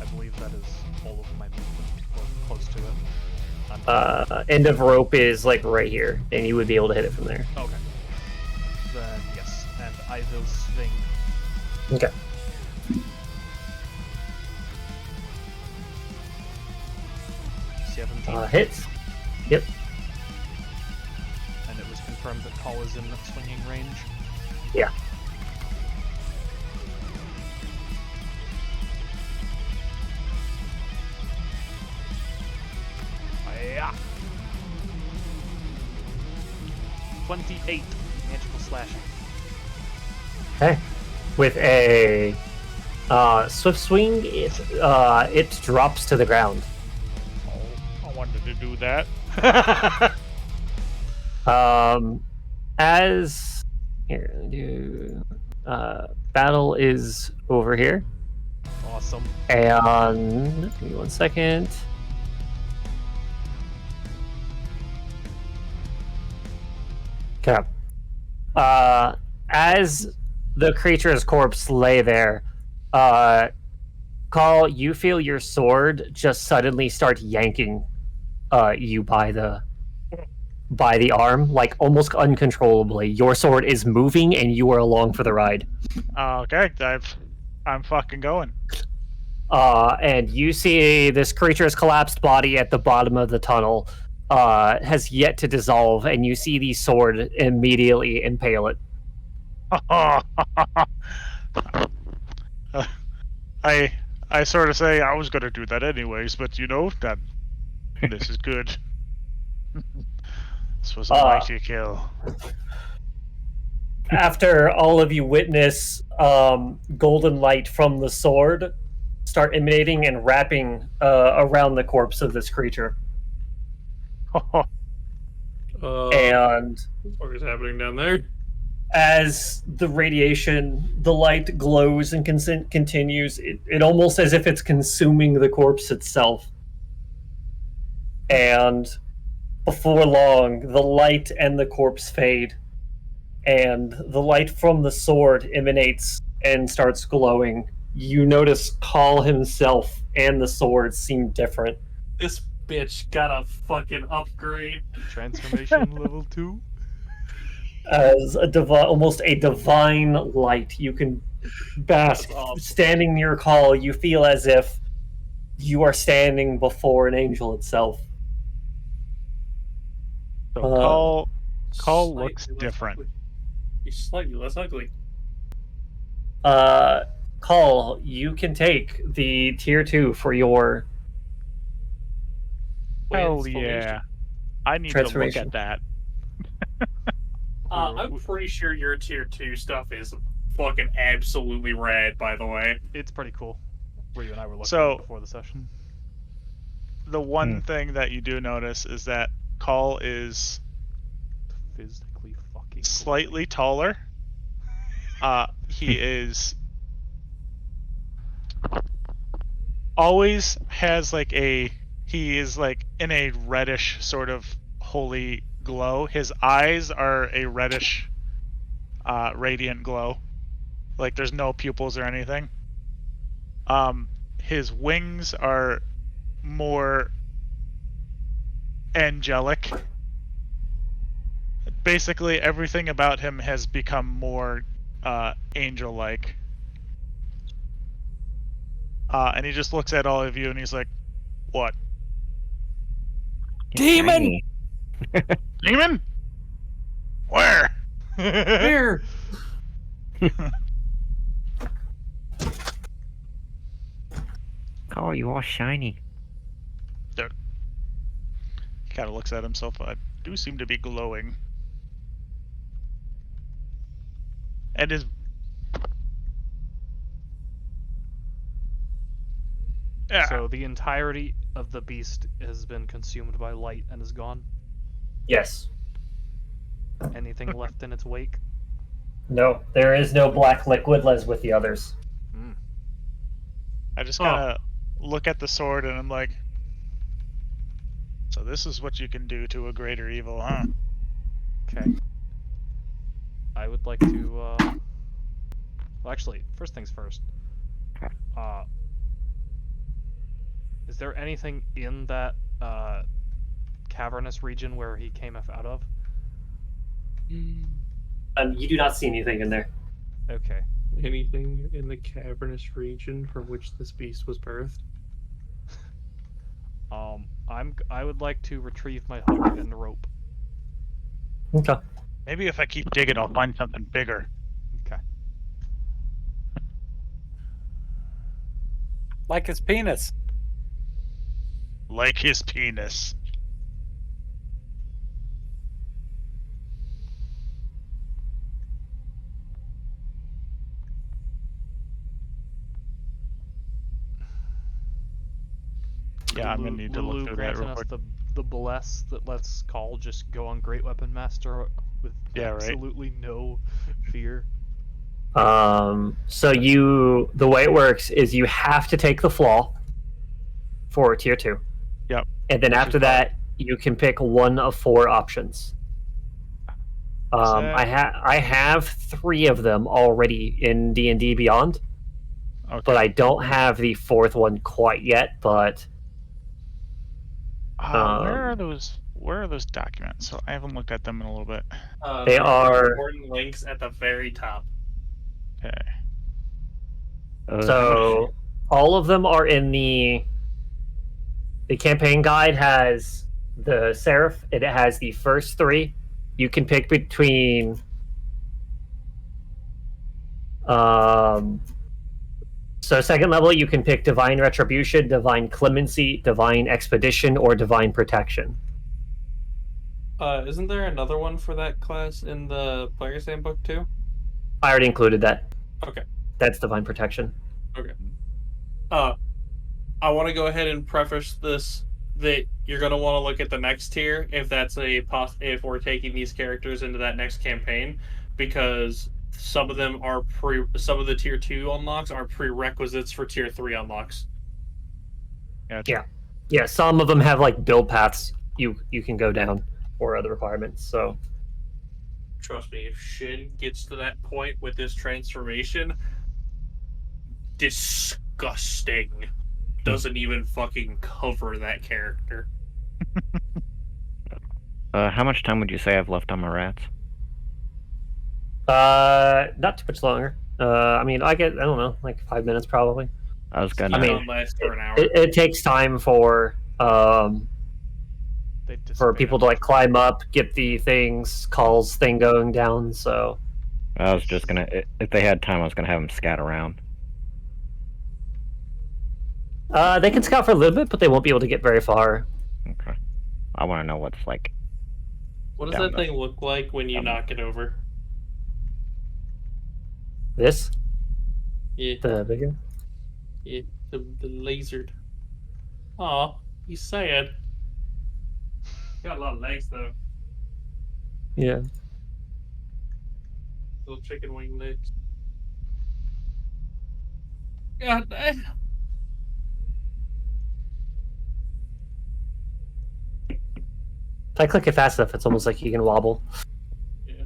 S1: I believe that is all of my movement, or close to it.
S2: End of rope is like right here, and you would be able to hit it from there.
S1: Okay. Then yes, and I will swing.
S2: Okay.
S1: 17.
S2: Hits. Yep.
S1: And it was confirmed that Call is in swinging range.
S2: Yeah.
S1: Yeah. 28 magical slashing.
S2: Okay. With a swift swing, it drops to the ground.
S8: Oh, I wanted to do that.
S2: As here, battle is over here,
S1: Awesome.
S2: and give me 1 second. Okay. As the creature's corpse lay there, Call, you feel your sword just suddenly start yanking you by the arm, like almost uncontrollably. Your sword is moving and you are along for the ride.
S8: Okay, I'm fucking going.
S2: And you see this creature's collapsed body at the bottom of the tunnel has yet to dissolve, and you see the sword immediately impale it.
S8: I sort of say I was gonna do that anyways, but you know that This is good. This was a mighty kill.
S2: After all of you witness golden light from the sword start emanating and wrapping around the corpse of this creature. And
S7: what the fuck is happening down there?
S2: as the radiation, the light glows and continues, it almost as if it's consuming the corpse itself. And before long, the light and the corpse fade, and the light from the sword emanates and starts glowing. You notice Call himself and the sword seem different.
S7: This bitch got a fucking upgrade.
S1: Transformation level 2.
S2: As almost a divine light, you can bask.
S7: That's awesome.
S2: Standing near Call, you feel as if you are standing before an angel itself.
S8: So Call
S7: Slightly
S8: looks
S7: less
S8: different.
S7: ugly. He's slightly less ugly.
S2: Call, you can take the tier 2 for your
S8: Hell yeah. I need to look
S2: Transformation.
S8: at that.
S7: I'm pretty sure your tier 2 stuff is fucking absolutely rad, by the way.
S1: It's pretty cool. Ryu and I were looking
S8: So-
S1: at it before the session.
S8: The one thing that you do notice is that Call is
S1: Physically fucking
S8: slightly taller. He is always has like he is like in a reddish sort of holy glow. His eyes are a reddish radiant glow. Like there's no pupils or anything. His wings are more angelic. Basically everything about him has become more angel-like. And he just looks at all of you and he's like, "What?
S3: Demon!
S8: Demon? Where?"
S3: Here!
S6: Oh, you all shiny.
S8: He kind of looks at himself. I do seem to be glowing. And his... Yeah.
S1: So the entirety of the beast has been consumed by light and is gone.
S2: Yes.
S1: Anything left in its wake?
S2: No, there is no black liquid as with the others.
S8: I just kind of look at the sword and I'm like, so this is what you can do to a greater evil, huh?
S1: Okay. I would like to, well, actually, first things first. Is there anything in that, cavernous region where he came out of?
S2: You do not see anything in there.
S1: Okay.
S7: Anything in the cavernous region from which this beast was birthed?
S1: I would like to retrieve my hook and rope.
S2: Okay.
S8: Maybe if I keep digging, I'll find something bigger.
S1: Okay.
S3: Like his penis.
S8: Like his penis. Yeah, I'm gonna need to
S1: Lulu
S8: look through that
S1: granting
S8: real
S1: us
S8: quick.
S1: the bless that lets Call just go on Great Weapon Master with
S8: Yeah, right.
S1: absolutely no fear.
S2: So the way it works is you have to take the flaw for tier 2.
S8: Yep.
S2: And then
S8: Which
S2: after
S8: is
S2: that, you can pick one of 4 options. I have 3 of them already in D&D Beyond,
S8: Okay.
S2: but I don't have the 4th one quite yet. But
S8: where are those? Where are those documents? So I haven't looked at them in a little bit.
S2: They
S7: There
S2: are-
S7: important links at the very top.
S8: Okay.
S2: so all of them are in the campaign guide. Has the Seraph. It has the first 3. You can pick between. So So second level, you can pick Divine Retribution, Divine Clemency, Divine Expedition, or Divine Protection.
S9: Isn't there another one for that class in the player's handbook too?
S2: I already included that.
S9: Okay.
S2: That's Divine Protection.
S9: Okay. I want to go ahead and preface this that you're going to want to look at the next tier if that's if we're taking these characters into that next campaign, because some of them are some of the tier 2 unlocks are prerequisites for tier 3 unlocks.
S8: Gotcha.
S2: Yeah, some of them have like build paths you can go down or other requirements. So
S9: Trust me, if Shin gets to that point with this transformation, disgusting. Doesn't even fucking cover that character.
S6: How much time would you say I've left on my rats?
S2: not too much longer. I mean, I don't know, like 5 minutes probably.
S6: I was gonna.
S2: I mean,
S9: last for an hour.
S2: It takes time for
S1: They
S2: people to like climb up, get the calls thing going down. So
S6: I was just gonna. If they had time, I was gonna have them scat around.
S2: they can scout for a little bit, but they won't be able to get very far.
S6: Okay. I want to know what's like.
S9: What does that thing look like when you knock it over?
S2: This?
S9: Yeah.
S2: The bigger?
S9: Yeah, the lasered. Aw, he's sad. Got a lot of legs though.
S2: Yeah.
S9: Little chicken wing legs. God damn.
S2: If I click it fast enough, it's almost like he can wobble.
S9: Yeah.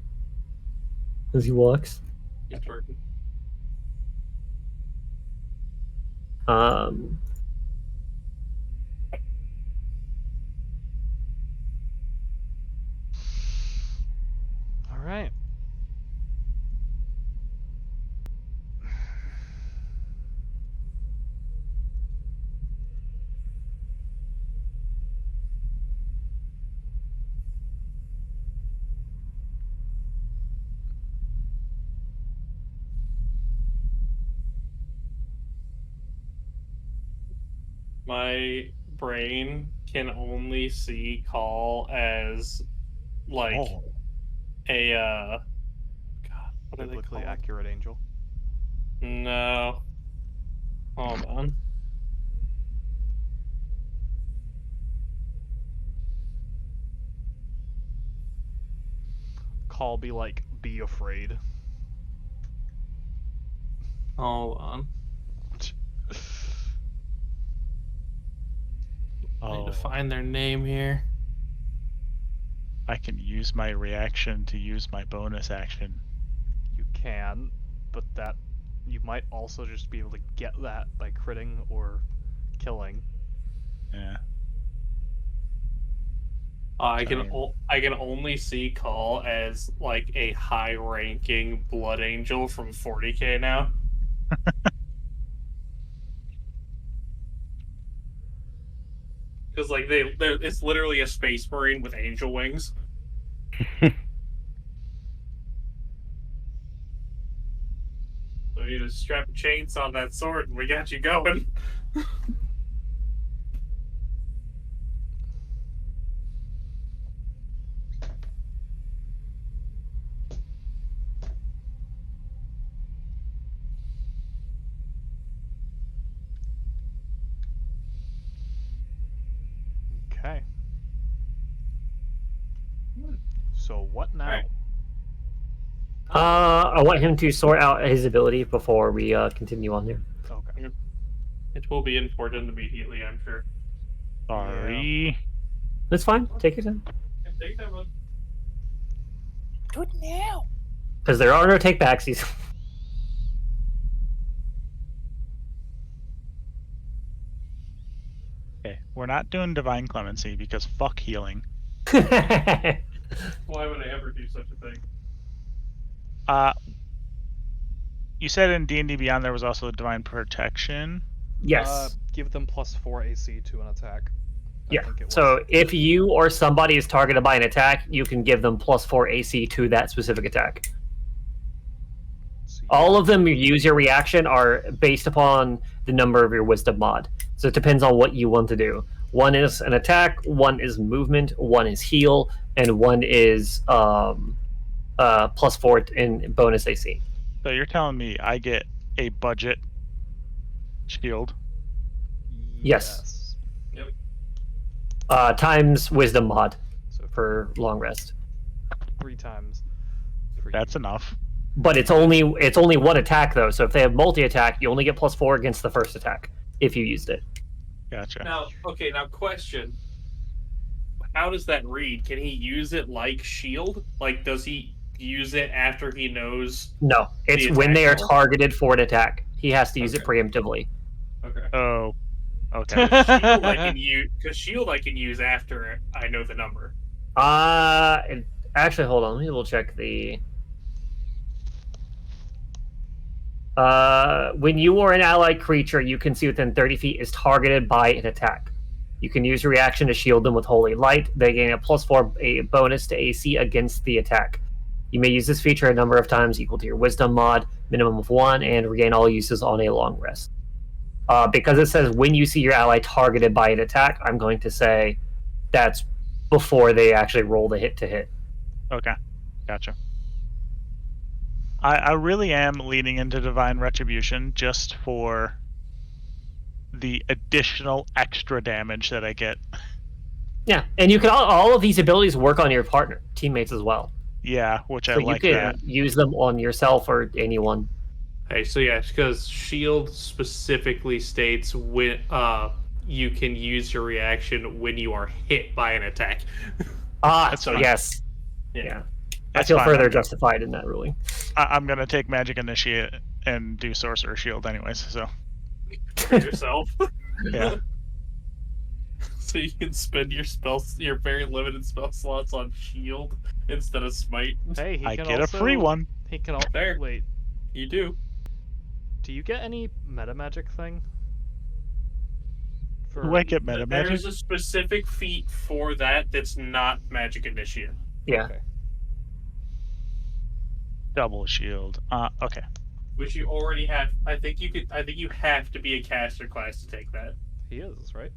S2: As he walks.
S9: He's twerking.
S1: All right.
S9: My brain can only see Call as like a God, what are they
S1: Biblically
S9: called?
S1: accurate angel.
S9: No. Hold on.
S1: Call be like, be afraid.
S9: Hold on. I need to find their name here.
S8: I can use my reaction to use my bonus action.
S1: You can, but that you might also just be able to get that by critting or killing.
S8: Yeah.
S9: I can only see Call as like a high-ranking blood angel from 40K now. Because like it's literally a space marine with angel wings. So you just strap a chainsaw on that sword and we got you going.
S1: Okay. So what now?
S9: Alright.
S2: I want him to sort out his ability before we continue on there.
S1: Okay.
S9: It will be important immediately, I'm sure.
S8: Sorry.
S2: That's fine. Take your time.
S9: Take that one.
S3: Do it now.
S2: Because there are no take backsies.
S8: Okay, we're not doing divine clemency because fuck healing.
S9: Why would I ever do such a thing?
S8: You said in D&D Beyond there was also divine protection.
S2: Yes.
S1: Give them +4 AC to an attack. I
S2: Yeah.
S1: think it was.
S2: So if you or somebody is targeted by an attack, you can give them +4 AC to that specific attack.
S1: Let's see
S2: All of them you use your reaction are based upon the number of your wisdom mod. So it depends on what you want to do. One is an attack, one is movement, one is heal, and one is +4 in bonus AC.
S8: So you're telling me I get a budget shield?
S2: Yes.
S5: Yep.
S2: Times wisdom mod
S4: So
S2: for long rest.
S4: 3 times. For
S8: That's
S4: you.
S8: enough.
S2: But it's only one attack though. So if they have multi-attack, you only get +4 against the first attack if you used it.
S8: Gotcha.
S9: Now, okay, now question. How does that read? Can he use it like shield? Like, does he use it after he knows?
S2: No, it's
S9: The
S2: when they are
S9: attack roll?
S2: targeted for an attack. He has to use it
S9: Okay.
S2: preemptively.
S9: Okay.
S8: Oh, okay.
S9: Shield I can use, because shield I can use after I know the number.
S2: Actually, hold on. Let me double check the. When you or an allied creature you can see within 30 feet is targeted by an attack, you can use your reaction to shield them with Holy Light. They gain a +4 a bonus to AC against the attack. You may use this feature a number of times equal to your Wisdom mod, minimum of 1, and regain all uses on a long rest. Because it says when you see your ally targeted by an attack, I'm going to say that's before they actually roll the hit to hit.
S8: Okay, gotcha. I really am leaning into Divine Retribution just for the additional extra damage that I get.
S2: Yeah, and you can all of these abilities work on your partner, teammates as well.
S8: Yeah, which I
S2: So
S8: like
S2: you can
S8: that.
S2: use them on yourself or anyone.
S9: Hey, so yeah, because shield specifically states when you can use your reaction when you are hit by an attack.
S8: That's fine.
S2: Yes.
S9: Yeah.
S2: Yeah.
S8: That's
S2: I feel
S8: fine.
S2: further justified in that ruling.
S8: I'm gonna take Magic Initiate and do Sorcerer Shield anyways, so
S9: Yourself.
S8: yeah.
S9: So you can spend your very limited spell slots on shield instead of smite.
S4: Hey, he
S8: I
S4: can
S8: get
S4: also,
S8: a free one.
S4: He can
S9: There.
S4: wait.
S9: You do.
S4: Do you get any meta magic thing?
S8: Do I get Meta Magic?
S9: There's a specific feat for that that's not Magic Initiate.
S2: Yeah.
S4: Okay.
S8: Double Shield. Okay.
S9: Which you already have. I think you have to be a caster class to take that.
S4: He is, right?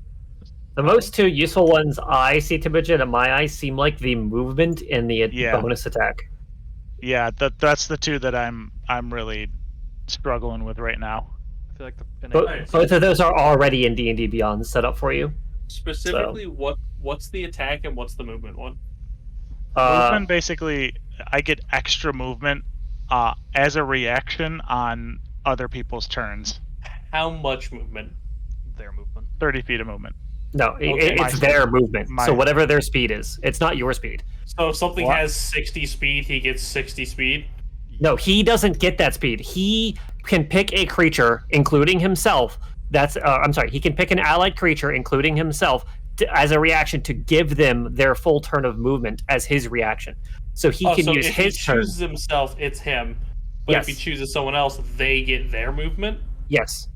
S2: The most two useful ones I see to Bridget in my eyes seem like the movement and the
S8: Yeah.
S2: bonus attack.
S8: Yeah, that's the two that I'm really struggling with right now.
S4: I feel like the
S2: Both of those are already in D&D Beyond set up for you.
S9: Specifically, what's the attack and what's the movement one?
S8: Movement, basically, I get extra movement as a reaction on other people's turns.
S9: How much movement?
S4: their movement.
S8: 30 feet of movement.
S2: No,
S9: Okay.
S2: it's their movement.
S8: My-
S2: So whatever their speed is, it's not your speed.
S9: So if something
S8: What?
S9: has 60 speed, he gets 60 speed.
S2: No, he doesn't get that speed. He can pick a creature, including himself. I'm sorry. He can pick an allied creature, including himself, as a reaction to give them their full turn of movement as his reaction. So he can
S9: so
S2: use
S9: if
S2: his
S9: he
S2: turn.
S9: chooses himself, it's him. But
S2: Yes.
S9: if he chooses someone else, they get their movement.
S2: Yes.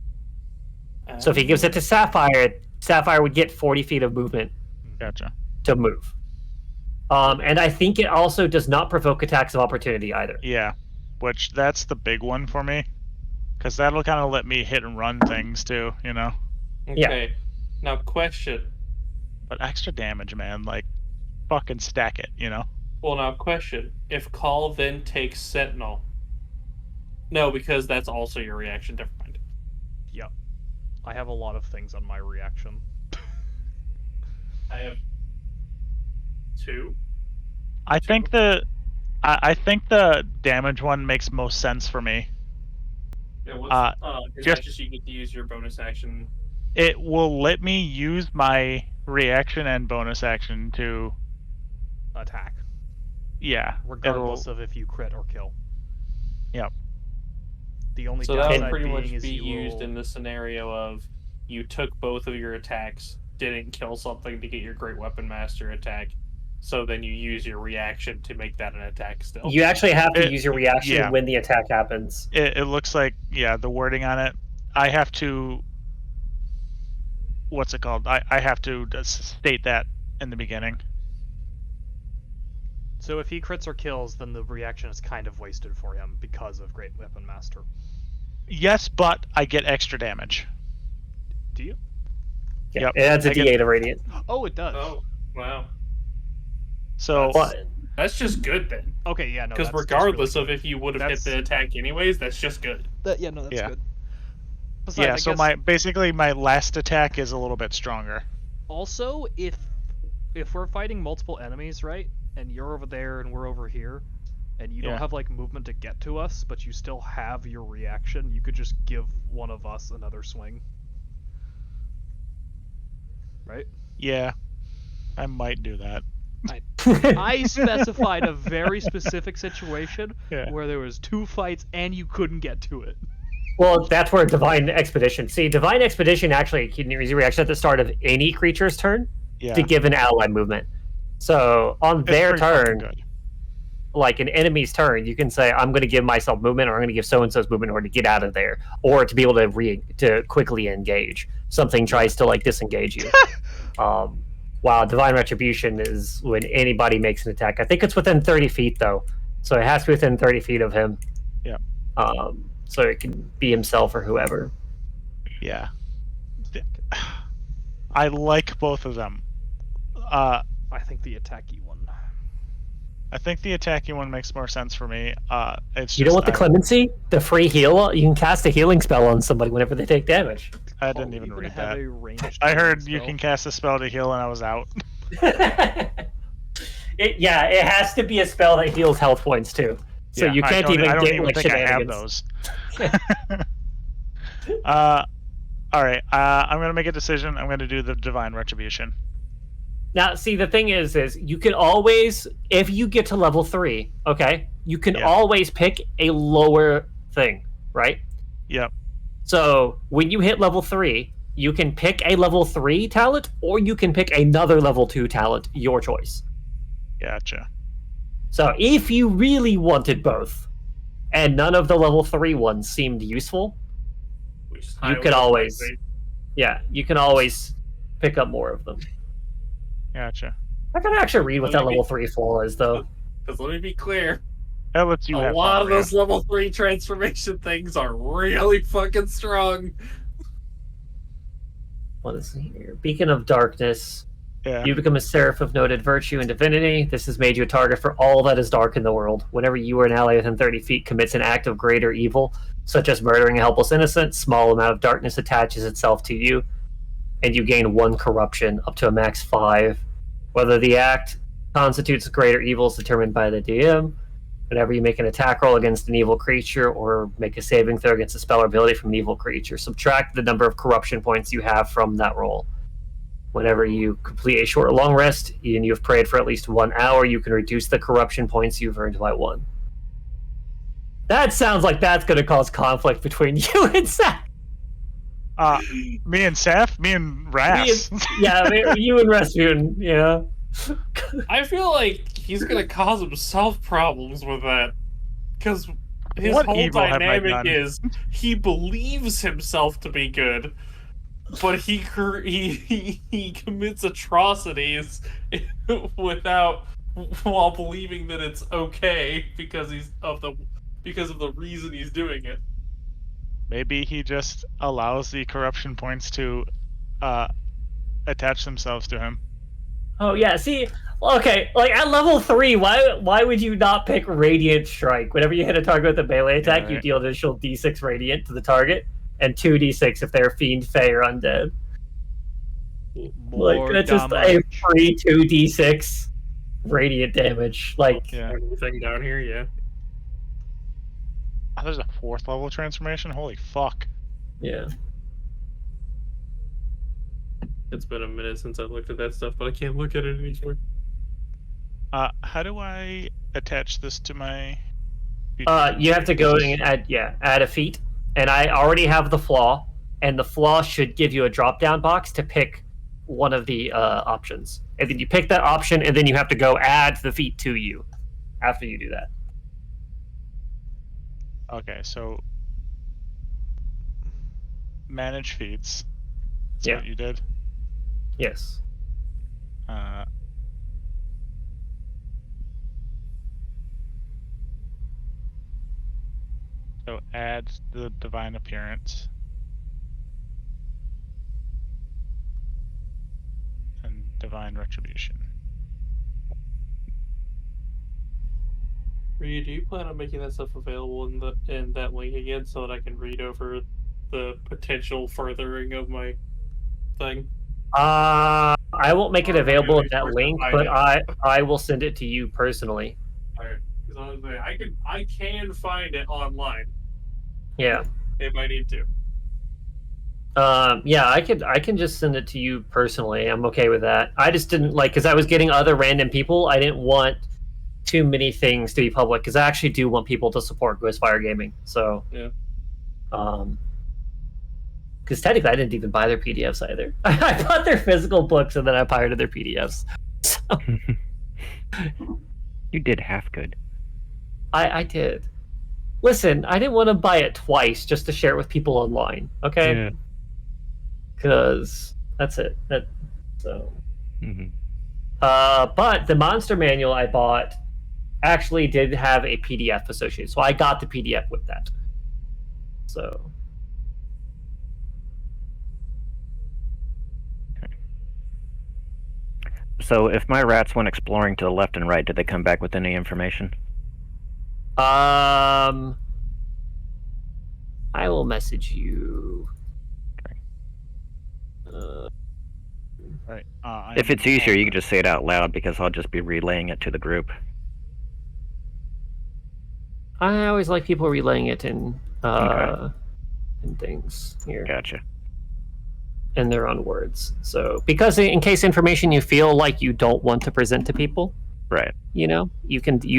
S2: So if he gives it to Sapphire, Sapphire would get 40 feet of movement
S8: Gotcha.
S2: to move. And I think it also does not provoke attacks of opportunity either.
S8: Yeah, which that's the big one for me, because that'll kind of let me hit and run things too, you know.
S9: Okay. Now, question.
S8: But extra damage, man, like fucking stack it, you know.
S9: Well, now, question. If Call then takes Sentinel. No, because that's also your reaction. Never mind.
S4: Yep. I have a lot of things on my reaction.
S9: I have 2.
S8: I think I think the damage one makes most sense for me.
S9: Yeah, what's, is
S8: just-
S9: that just you get to use your bonus action?
S8: It will let me use my reaction and bonus action to,
S4: Attack.
S8: yeah,
S4: Regardless of if you crit or kill.
S8: Yep.
S4: The only
S9: So that
S4: downside
S9: would pretty
S4: being
S9: much
S4: is
S9: be
S4: you
S9: used
S4: will...
S9: in the scenario of you took both of your attacks, didn't kill something to get your Great Weapon Master attack, so then you use your reaction to make that an attack still.
S2: You actually have to
S8: It-
S2: use your reaction
S8: yeah.
S2: when the attack happens.
S8: it looks like, yeah, the wording on it, I have to, what's it called? I have to state that in the beginning.
S4: So if he crits or kills, then the reaction is kind of wasted for him because of Great Weapon Master.
S8: Yes, but I get extra damage.
S4: Do you?
S2: Yeah,
S8: Yep,
S2: it adds a
S8: I get-
S2: D8 of radiant.
S4: Oh, it does.
S9: Oh, wow.
S8: So
S2: But
S9: That's just good then.
S4: Okay, yeah, no.
S9: Because
S4: that's
S9: regardless
S4: really
S9: of if you would have hit
S4: That's-
S9: the attack anyways, that's just good.
S4: good. Yeah, no, that's
S8: Yeah.
S4: good. Besides,
S8: yeah,
S4: I
S8: so
S4: guess
S8: my last attack is a little bit stronger.
S4: also if we're fighting multiple enemies, right, and you're over there and we're over here, and you don't
S8: Yeah.
S4: have like movement to get to us, but you still have your reaction, you could just give one of us another swing. Right?
S8: Yeah, I might do that.
S4: I specified a very specific situation
S8: Yeah.
S4: where there was 2 fights and you couldn't get to it.
S2: well, that's where Divine Expedition. See, Divine Expedition actually can use a reaction at the start of any creature's turn
S8: Yeah,
S2: to give an ally movement. So on
S8: It's
S2: their
S8: pretty fucking
S2: turn,
S8: good.
S2: like an enemy's turn, you can say, "I'm going to give myself movement, or I'm going to give so and so's movement, in order to get out of there, or to be able to quickly engage." Something tries to like disengage you. While Divine Retribution is when anybody makes an attack. I think it's within 30 feet though, so it has to be within 30 feet of him.
S8: Yeah.
S2: So it can be himself or whoever.
S8: Yeah. I like both of them.
S4: I think the attacky one.
S8: I think the attacking one makes more sense for me. It's
S2: You
S8: just
S2: know what the
S8: I
S2: clemency, the free heal, you can cast a healing spell on somebody whenever they take damage.
S8: didn't
S4: Oh,
S8: even
S4: you
S8: read
S4: have
S8: that.
S4: a ranged
S8: I
S4: healing
S8: heard you
S4: spell?
S8: can cast a spell to heal, and I was out.
S2: It has to be a spell that heals health points too. So
S8: Yeah,
S2: you can't
S8: I don't
S2: get
S8: even
S2: like
S8: think I have
S2: shenanigans.
S8: those. All right. I'm gonna make a decision. I'm gonna do the Divine Retribution.
S2: Now, see, the thing is you can always, if you get to level 3, okay, you can
S8: Yeah.
S2: always pick a lower thing, right?
S8: Yep.
S2: So when you hit level 3, you can pick a level 3 talent, or you can pick another level 2 talent, your choice.
S8: Gotcha.
S2: So if you really wanted both, and none of the level 3 ones seemed useful,
S9: Which is
S2: you
S9: highly
S2: could always,
S9: unlikely.
S2: you can always pick up more of them.
S8: Gotcha.
S2: I can actually read what that
S9: Maybe.
S2: level 3 flaw is, though.
S9: Because let me be clear,
S8: That lets you
S9: a
S8: have
S9: lot
S8: fun,
S9: of
S8: Rhea.
S9: those level 3 transformation things are really fucking strong.
S2: What is here? Beacon of Darkness.
S8: Yeah.
S2: You become a seraph of noted virtue and divinity. This has made you a target for all that is dark in the world. Whenever you or an ally within 30 feet commits an act of greater evil, such as murdering a helpless innocent, small amount of darkness attaches itself to you, and you gain 1 corruption, up to a max 5. Whether the act constitutes greater evil is determined by the DM. Whenever you make an attack roll against an evil creature or make a saving throw against a spell or ability from an evil creature, subtract the number of corruption points you have from that roll. Whenever you complete a short or long rest and you have prayed for at least 1 hour, you can reduce the corruption points you've earned by 1. That sounds like that's going to cause conflict between you and Seth.
S8: Me and Seth, me and Ras.
S2: Yeah, you and Rasputin, yeah.
S9: I feel like he's gonna cause himself problems with that. Because his
S8: What
S9: whole
S8: evil have I
S9: dynamic
S8: done?
S9: is he believes himself to be good, but he commits atrocities while believing that it's okay because of the reason he's doing it.
S8: Maybe he just allows the corruption points to attach themselves to him.
S2: Oh yeah, see, okay, like at level 3, why would you not pick Radiant Strike? Whenever you hit a target with a melee attack, you
S8: right.
S2: deal additional D6 Radiant to the target, and 2d6 if they're Fiend, Fey, or Undead.
S4: More
S2: Like that's just a
S4: damage.
S2: free 2d6 Radiant damage. Like
S8: Yeah.
S9: Anything down here, yeah.
S8: Oh, there's a 4th level transformation? Holy fuck.
S2: yeah.
S9: It's been a minute since I looked at that stuff, but I can't look at it anymore.
S8: How do I attach this to my...
S2: You have to go and add a feat, and I already have the flaw, and the flaw should give you a drop-down box to pick one of the options, and then you pick that option, and then you have to go add the feat to you after you do that.
S8: Okay, so... Manage feats. That's
S2: Yeah.
S8: what you did.
S2: Yes.
S8: So add the divine appearance. And divine retribution.
S9: Ryu, do you plan on making that stuff available in that link again so that I can read over the potential furthering of my thing?
S2: I won't make it
S9: Or am I
S2: available
S9: gonna
S2: at
S9: be
S2: that
S9: forced to
S2: link,
S9: find
S2: but
S9: it?
S2: I will send it to you personally.
S9: Alright, because I can find it online
S2: Yeah.
S9: if I need to.
S2: Yeah, I can just send it to you personally. I'm okay with that. I just didn't like because I was getting other random people. I didn't want too many things to be public because I actually do want people to support Ghostfire Gaming. So
S9: Yeah.
S2: Because technically I didn't even buy their PDFs either. I bought their physical books and then I pirated their PDFs. So
S6: You did half good.
S2: I did. Listen, I didn't want to buy it twice just to share it with people online. Okay.
S6: Yeah.
S2: Because that's it. So.
S6: Mm-hmm.
S2: But the monster manual I bought actually did have a PDF associated, so I got the PDF with that. So.
S6: So if my rats went exploring to the left and right, did they come back with any information?
S2: I will message you.
S8: Right.
S6: If it's easier, you can just say it out loud because I'll just be relaying it to the group.
S2: I always like people relaying it in things here.
S6: Gotcha.
S2: In their own words. So because in case information you feel like you don't want to present to people,
S6: Right.
S2: you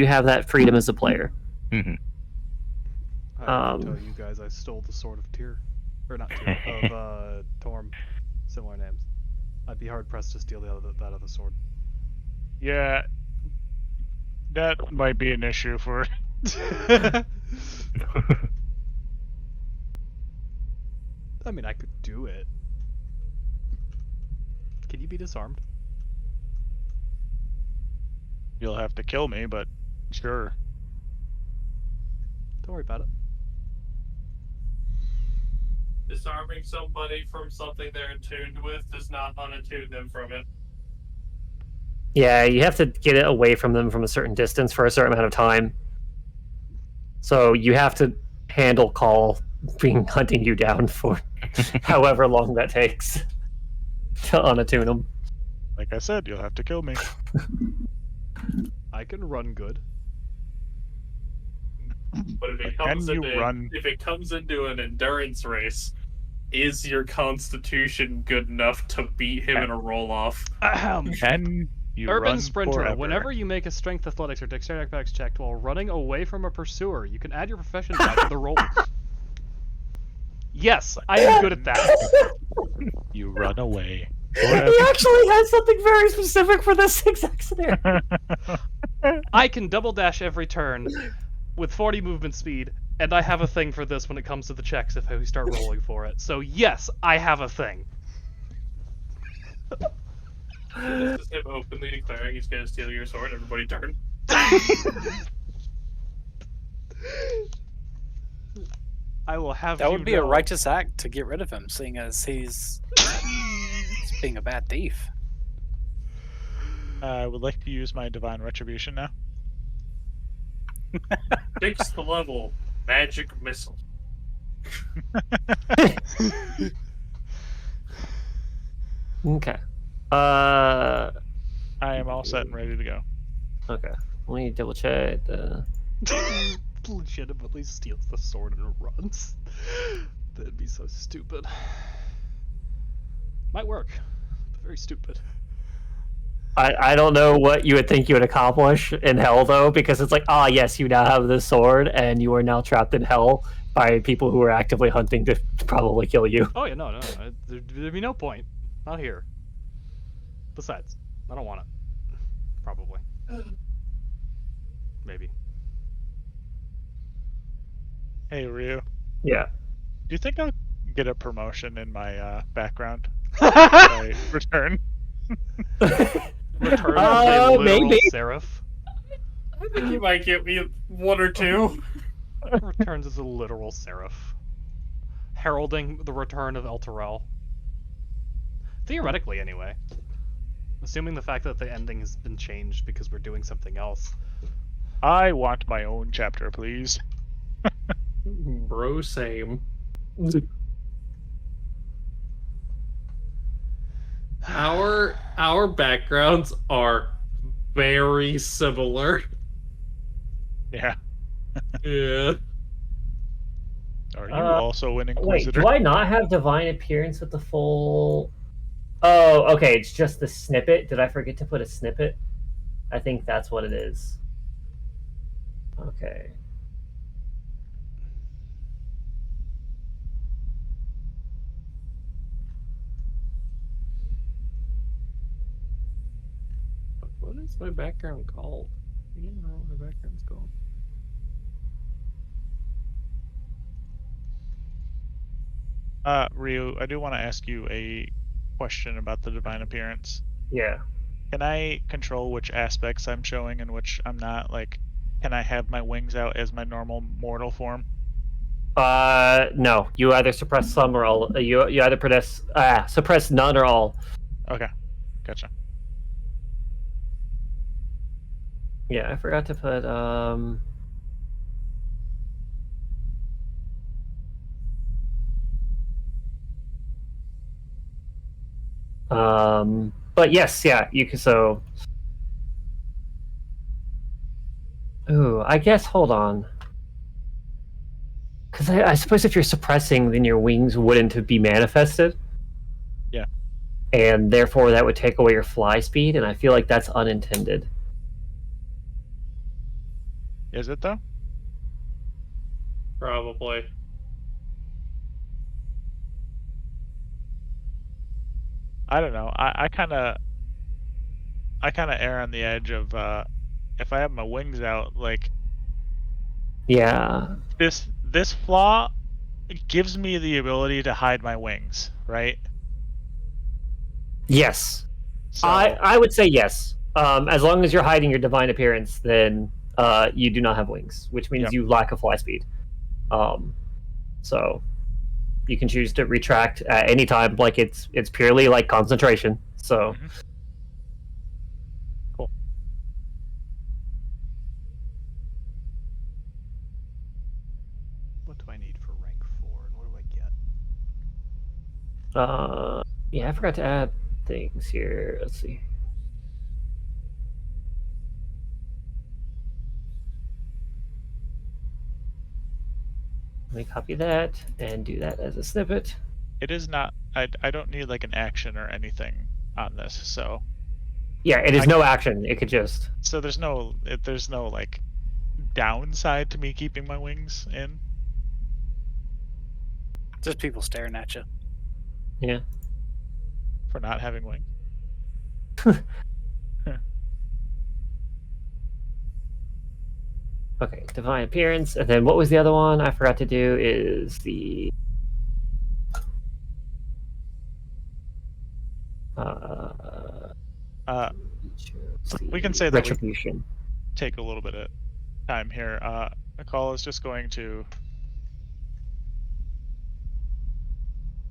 S2: have that freedom as a player.
S6: Mm-hmm.
S1: I can tell you guys I stole the sword of Tyr. Or not Tyr, of Torm. Similar names. I'd be hard pressed to steal that other sword.
S8: Yeah. That might be an issue for.
S1: I mean, I could do it. Can you be disarmed?
S8: You'll have to kill me, but sure.
S1: Don't worry about it.
S9: Disarming somebody from something they're attuned with does not unattune them from it.
S2: Yeah, you have to get it away from them from a certain distance for a certain amount of time. So you have to handle call being hunting you down for however long that takes to unattune them.
S8: Like I said, you'll have to kill me.
S1: I can run good.
S9: But if it comes into an endurance race, is your constitution good enough to beat him in a roll-off?
S8: Can you
S4: Urban
S8: run
S4: Sprinter.
S8: forever?
S4: Whenever you make a strength athletics or dexterity acrobatics check while running away from a pursuer, you can add your profession back to the roll. Yes, I am good at that.
S8: You run away.
S2: He actually has something very specific for this exact scenario.
S4: I can double dash every turn with 40 movement speed, and I have a thing for this when it comes to the checks if we start rolling for it. So yes, I have a thing.
S9: This is him openly declaring he's gonna steal your sword. Everybody turn.
S4: I will have
S3: That
S4: you
S3: would be a
S4: know-
S3: righteous act to get rid of him, seeing as he's being a bad thief.
S8: I would like to use my divine retribution now.
S9: 6th level magic missile.
S2: Okay.
S8: I am all set and ready to go.
S2: Okay. Let me double check the.
S1: Legitimately steals the sword and runs. That'd be so stupid. Might work. But very stupid.
S2: I don't know what you would think you would accomplish in hell though, because it's like, yes, you now have this sword, and you are now trapped in hell by people who are actively hunting to probably kill you.
S4: Oh yeah, no. There'd be no point. Not here. Besides, I don't want it. Probably. Maybe.
S8: Hey, Ryu.
S2: Yeah.
S8: Do you think I'll get a promotion in my background? I return.
S4: Return as a literal
S2: maybe.
S4: seraph.
S9: I think you might get me 1 or 2.
S4: returns as a literal seraph, heralding the return of Elturel. Theoretically, anyway. Assuming the fact that the ending has been changed because we're doing something else.
S8: I want my own chapter, please.
S7: Bro, same. Our backgrounds are very similar.
S8: Yeah.
S7: Yeah.
S8: Are you also an
S2: Wait,
S8: Inquisitor?
S2: do I not have divine appearance with the full? Oh, okay. It's just the snippet. Did I forget to put a snippet? I think that's what it is. Okay.
S7: What is my background called? I don't know what my background's called.
S8: Ryu, I do want to ask you a question about the divine appearance.
S2: Yeah.
S8: Can I control which aspects I'm showing and which I'm not? Like, can I have my wings out as my normal mortal form?
S2: No. You either suppress some or all. You either suppress none or all.
S8: Okay, gotcha.
S2: Yeah, I forgot to put but yes, yeah, you can so ooh, I guess hold on. Because I suppose if you're suppressing, then your wings wouldn't be manifested.
S8: Yeah.
S2: And therefore that would take away your fly speed, and I feel like that's unintended.
S8: Is it though?
S7: Probably.
S8: I don't know. I kind of err on the edge of if I have my wings out, like
S2: Yeah.
S8: this flaw gives me the ability to hide my wings, right?
S2: Yes.
S8: So,
S2: I would say yes. As long as you're hiding your divine appearance, then you do not have wings, which means
S8: Yep.
S2: you lack a fly speed. So you can choose to retract at any time. Like it's purely like concentration. So
S8: Cool.
S1: What do I need for rank 4, and what do I get?
S2: yeah, I forgot to add things here. Let's see. Let me copy that and do that as a snippet.
S8: it is not. I don't need like an action or anything on this. So
S2: Yeah, it is no action. It could just.
S8: so there's no like downside to me keeping my wings in.
S3: Just people staring at you.
S2: Yeah.
S8: For not having wings.
S2: Okay, divine appearance, and then what was the other one I forgot to do? Is the
S8: We can say that we
S2: retribution.
S8: take a little bit of time here. Nicole is just going to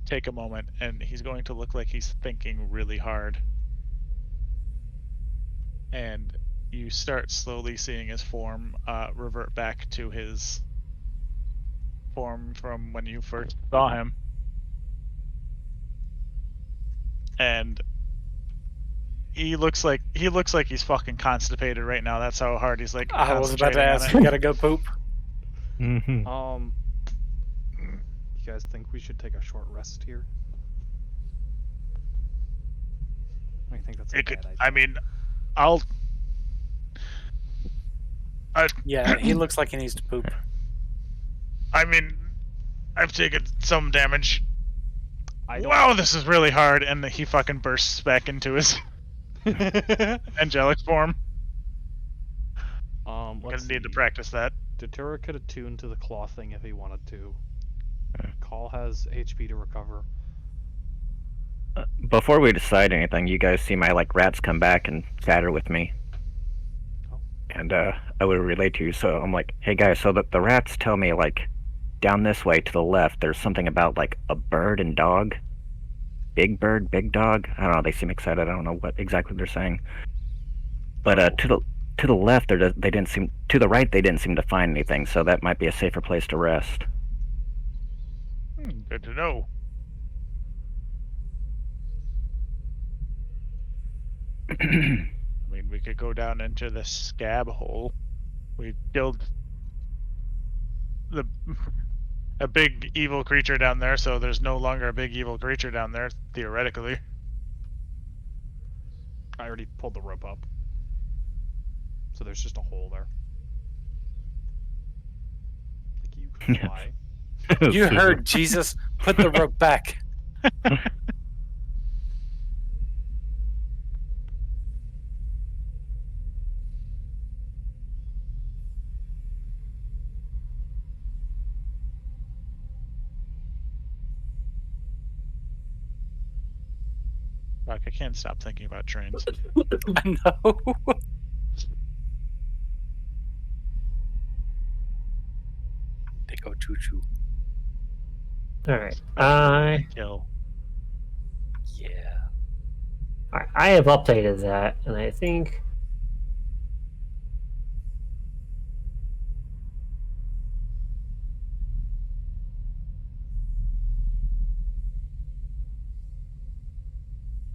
S8: take a moment, and he's going to look like he's thinking really hard. And you start slowly seeing his form revert back to his form from when you first saw him. And he looks like he's fucking constipated right now. That's how hard he's like.
S3: I was about to
S8: concentrating on
S3: ask,
S8: it.
S3: you gotta go poop.
S6: Mm-hmm.
S1: You guys think we should take a short rest here? I think that's a
S8: It
S1: bad
S8: could,
S1: idea.
S8: I mean,
S3: Yeah, he looks like he needs to poop.
S8: I mean, I've taken some damage.
S1: I don't-
S8: Wow, this is really hard, and he fucking bursts back into his angelic form. I'm
S1: let's
S8: gonna need to
S1: see.
S8: practice that.
S1: Datura could attune to the claw thing if he wanted to. Call has HP to recover.
S6: Before we decide anything, you guys see my like rats come back and chatter with me.
S1: Oh.
S6: and I would relate to you. So I'm like, hey guys, so the rats tell me like down this way to the left, there's something about like a bird and dog. Big bird, big dog. I don't know. They seem excited. I don't know what exactly they're saying. But to the left, they didn't seem. To the right, they didn't seem to find anything. So that might be a safer place to rest.
S8: Good to know. I mean, we could go down into the scab hole. We killed a big evil creature down there, so there's no longer a big evil creature down there, theoretically.
S4: I already pulled the rope up. So there's just a hole there. Like you can fly.
S3: You heard Jesus. Put the rope back.
S8: Fuck, I can't stop thinking about trains.
S3: I know. They go choo choo.
S2: All right.
S8: Kill.
S3: Yeah.
S2: All right, I have updated that, and I think.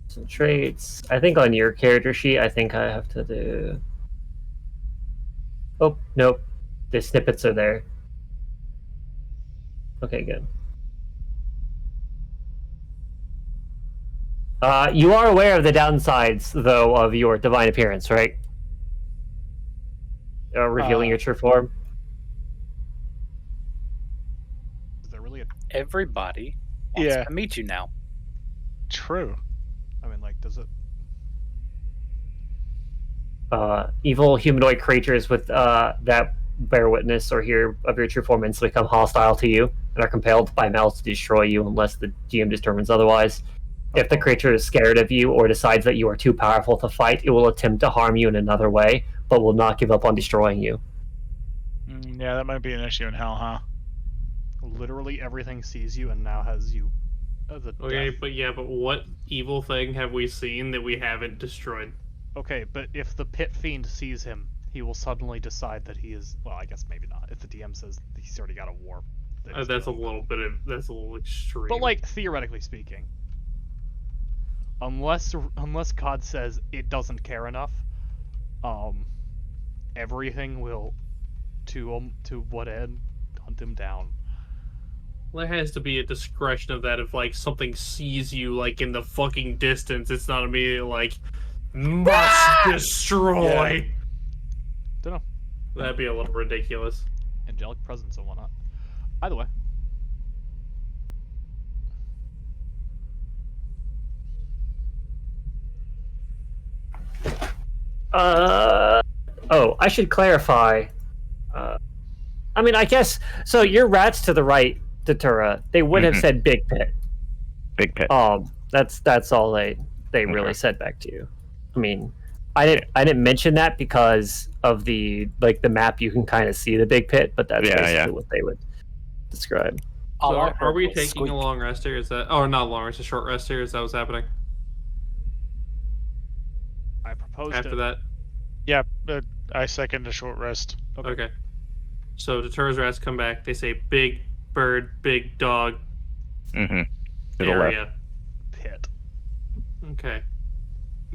S2: Some traits. I think on your character sheet, I think I have to do. Oh, nope. The snippets are there. Okay, good. You are aware of the downsides, though, of your divine appearance, right? Revealing your true form.
S4: Is there really a...
S3: Everybody wants
S8: Yeah.
S3: to meet you now.
S8: True.
S4: I mean, like, does it...
S2: Evil humanoid creatures with that bear witness or hear of your true form instantly become hostile to you and are compelled by malice to destroy you unless the GM determines otherwise. If the creature is scared of you or decides that you are too powerful to fight, it will attempt to harm you in another way, but will not give up on destroying you.
S8: Yeah, that might be an issue in hell, huh?
S4: Literally everything sees you and now has you as a
S7: Okay,
S4: death.
S7: but what evil thing have we seen that we haven't destroyed?
S4: Okay, but if the pit fiend sees him, he will suddenly decide that he is... Well, I guess maybe not. If the DM says he's already got a warp.
S7: That's a little bit of that's a little extreme.
S4: But, like, theoretically speaking. Unless God says it doesn't care enough, everything will, to what end, hunt him down.
S7: There has to be a discretion of that. If like something sees you like in the fucking distance, it's not immediately like must destroy.
S4: Dunno.
S7: That'd be a little ridiculous.
S4: Angelic presence and whatnot. Either way.
S2: Oh, I should clarify. I mean, I guess so. Your rats to the right, Datura, they would have said big pit.
S6: Big pit.
S2: That's all they really said back to you. I mean, I didn't mention that because of the map. You can kind of see the big pit, but that's basically what they would describe.
S7: So are we taking a long rest here? Is that not a long rest, a short rest here? Is that what's happening?
S4: I proposed
S7: After
S4: it.
S7: that.
S8: Yeah, I second a short rest.
S7: Okay. So Datura's rats come back. They say big bird, big dog.
S6: Mm-hmm. To the left.
S7: Area.
S4: Pit.
S7: Okay.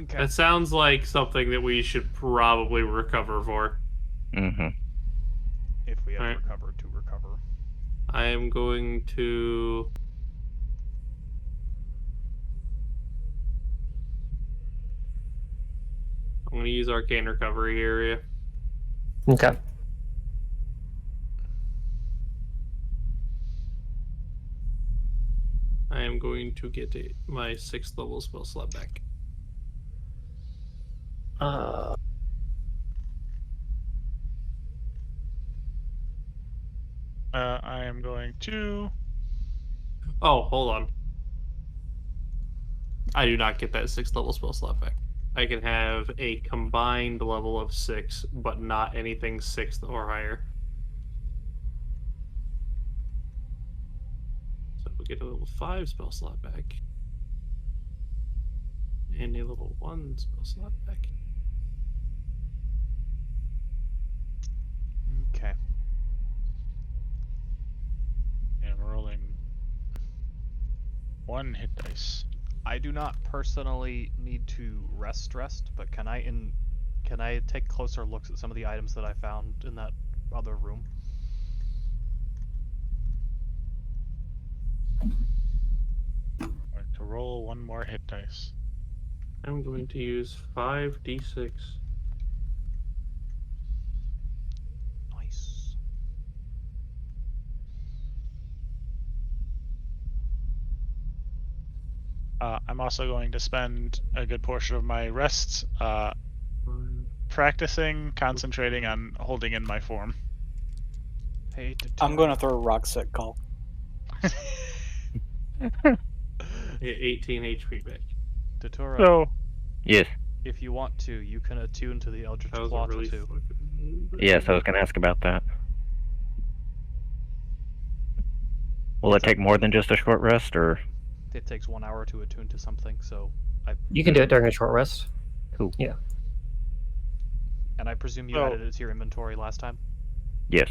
S4: Okay.
S7: That sounds like something that we should probably recover for.
S6: Mm-hmm.
S4: If we have
S7: Alright.
S4: recovered to recover.
S7: I am going to... I'm going to use Arcane Recovery area.
S2: Okay.
S7: I am going to get my 6th level spell slot back.
S8: I am going to...
S7: Oh, hold on. I do not get that 6th level spell slot back.
S9: I can have a combined level of 6, but not anything 6th or higher. So we get a level 5 spell slot back. And a level 1 spell slot back.
S1: Okay.
S8: And I'm rolling 1 hit dice.
S1: I do not personally need to rest, but can I take closer looks at some of the items that I found in that other room?
S8: I'm going to roll 1 more hit dice.
S9: I'm going to use 5d6.
S1: Nice.
S8: I'm also going to spend a good portion of my rest practicing, concentrating on holding in my form.
S1: Hey,
S3: I'm going to throw a rock set call.
S9: Get 18 HP back.
S1: Datura,
S8: So,
S6: Yes.
S1: if you want to, you can attune to the Eldritch
S9: That was a
S1: Claw
S9: really
S1: too.
S9: fucking...
S6: Yes, I was going to ask about that. Will it take more than just a short rest, or?
S1: It takes 1 hour to attune to something, so
S2: You can do it during a short rest.
S6: Cool.
S2: Yeah.
S1: and I presume you
S8: So-
S1: added it to your inventory last time?
S6: Yes.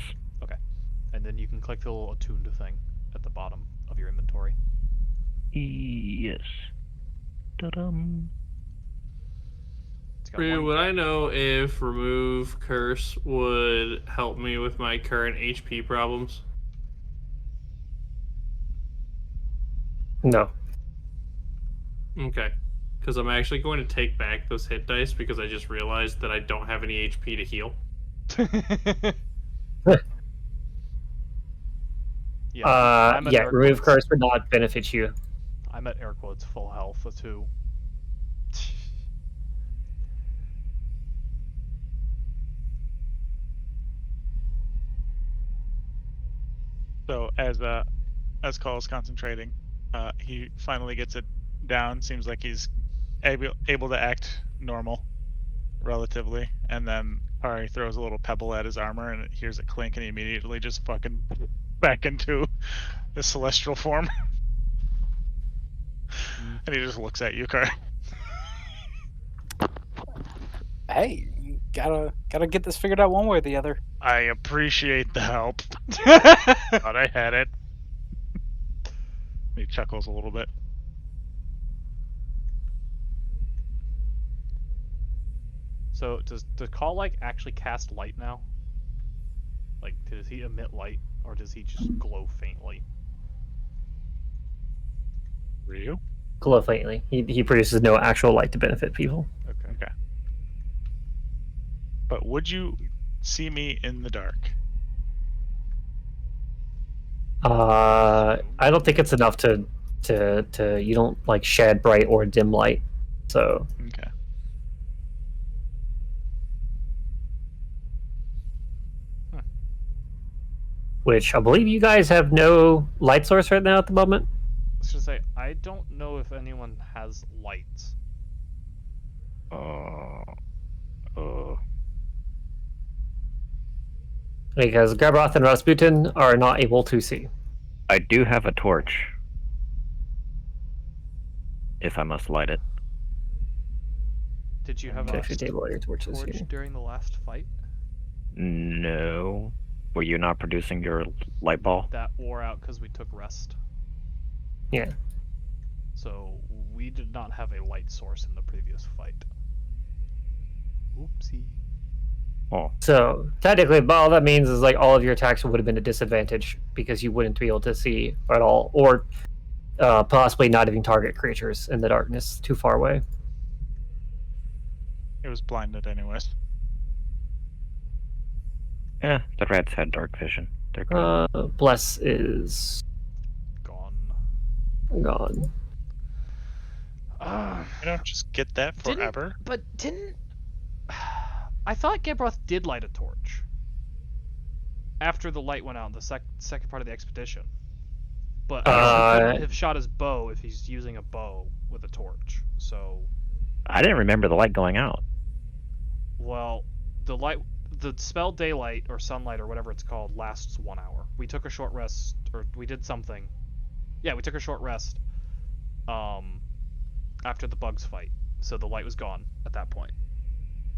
S1: And then you can click the little attuned thing at the bottom of your inventory.
S6: Yes. Ta-dum.
S1: It's got
S9: Ryu,
S1: one-
S9: would I know if remove curse would help me with my current HP problems?
S2: No.
S9: Okay. Because I'm actually going to take back those hit dice because I just realized that I don't have any HP to heal.
S1: Yeah, I'm at air
S2: remove
S1: quotes.
S2: curse would not benefit you.
S1: I'm at air quotes full health too.
S8: So as Cole is concentrating, he finally gets it down. Seems like he's able to act normal, relatively. And then Ari throws a little pebble at his armor, and it hears it clink, and he immediately just fucking back into the celestial form. And he just looks at you, Kari.
S3: Hey, you gotta get this figured out one way or the other.
S8: I appreciate the help. Thought I had it. He chuckles a little bit.
S1: So does Call like actually cast light now? Like, does he emit light, or does he just glow faintly?
S8: Ryu?
S2: Glow faintly. He produces no actual light to benefit people.
S1: Okay.
S8: Okay. But would you see me in the dark?
S2: I don't think it's enough to you don't like shed bright or dim light. So
S8: Okay.
S2: which I believe you guys have no light source right now at the moment.
S1: Let's just say I don't know if anyone has lights.
S2: Because Gabroth and Rasputin are not able to see.
S6: I do have a torch. If I must light it.
S1: Did you have
S2: Okay,
S1: a
S2: if you table all your torches
S1: torch
S2: here.
S1: during the last fight?
S6: No. Were you not producing your light ball?
S1: That wore out because we took rest.
S2: Yeah.
S1: So we did not have a light source in the previous fight. Oopsie.
S6: Oh.
S2: So technically, all that means is like all of your attacks would have been a disadvantage because you wouldn't be able to see at all, or possibly not even target creatures in the darkness too far away.
S8: It was blinded anyways.
S6: Yeah, the rats had dark vision. They're good.
S2: Bless is
S1: Gone.
S2: gone.
S8: You don't just get that forever.
S1: But didn't... I thought Gebroth did light a torch. After the light went out in the second part of the expedition. But I guess he couldn't have shot his bow if he's using a bow with a torch. So...
S6: I didn't remember the light going out.
S4: Well, the spell daylight or sunlight or whatever it's called lasts 1 hour. We took a short rest, or we did something. Yeah, we took a short rest. After the bugs fight, so the light was gone at that point.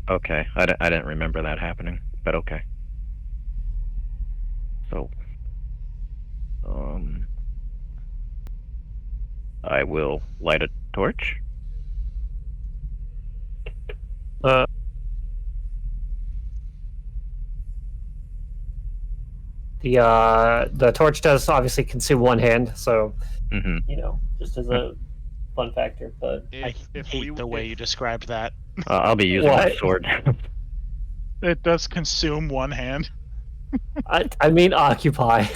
S6: Okay, I didn't remember that happening, but okay. So, I will light a torch.
S2: The torch does obviously consume one hand, so
S6: Mm-hmm.
S2: just as a fun factor. But
S8: I hate the way you described that.
S6: I'll be using my
S2: What?
S6: sword.
S8: It does consume one hand.
S2: I mean occupy.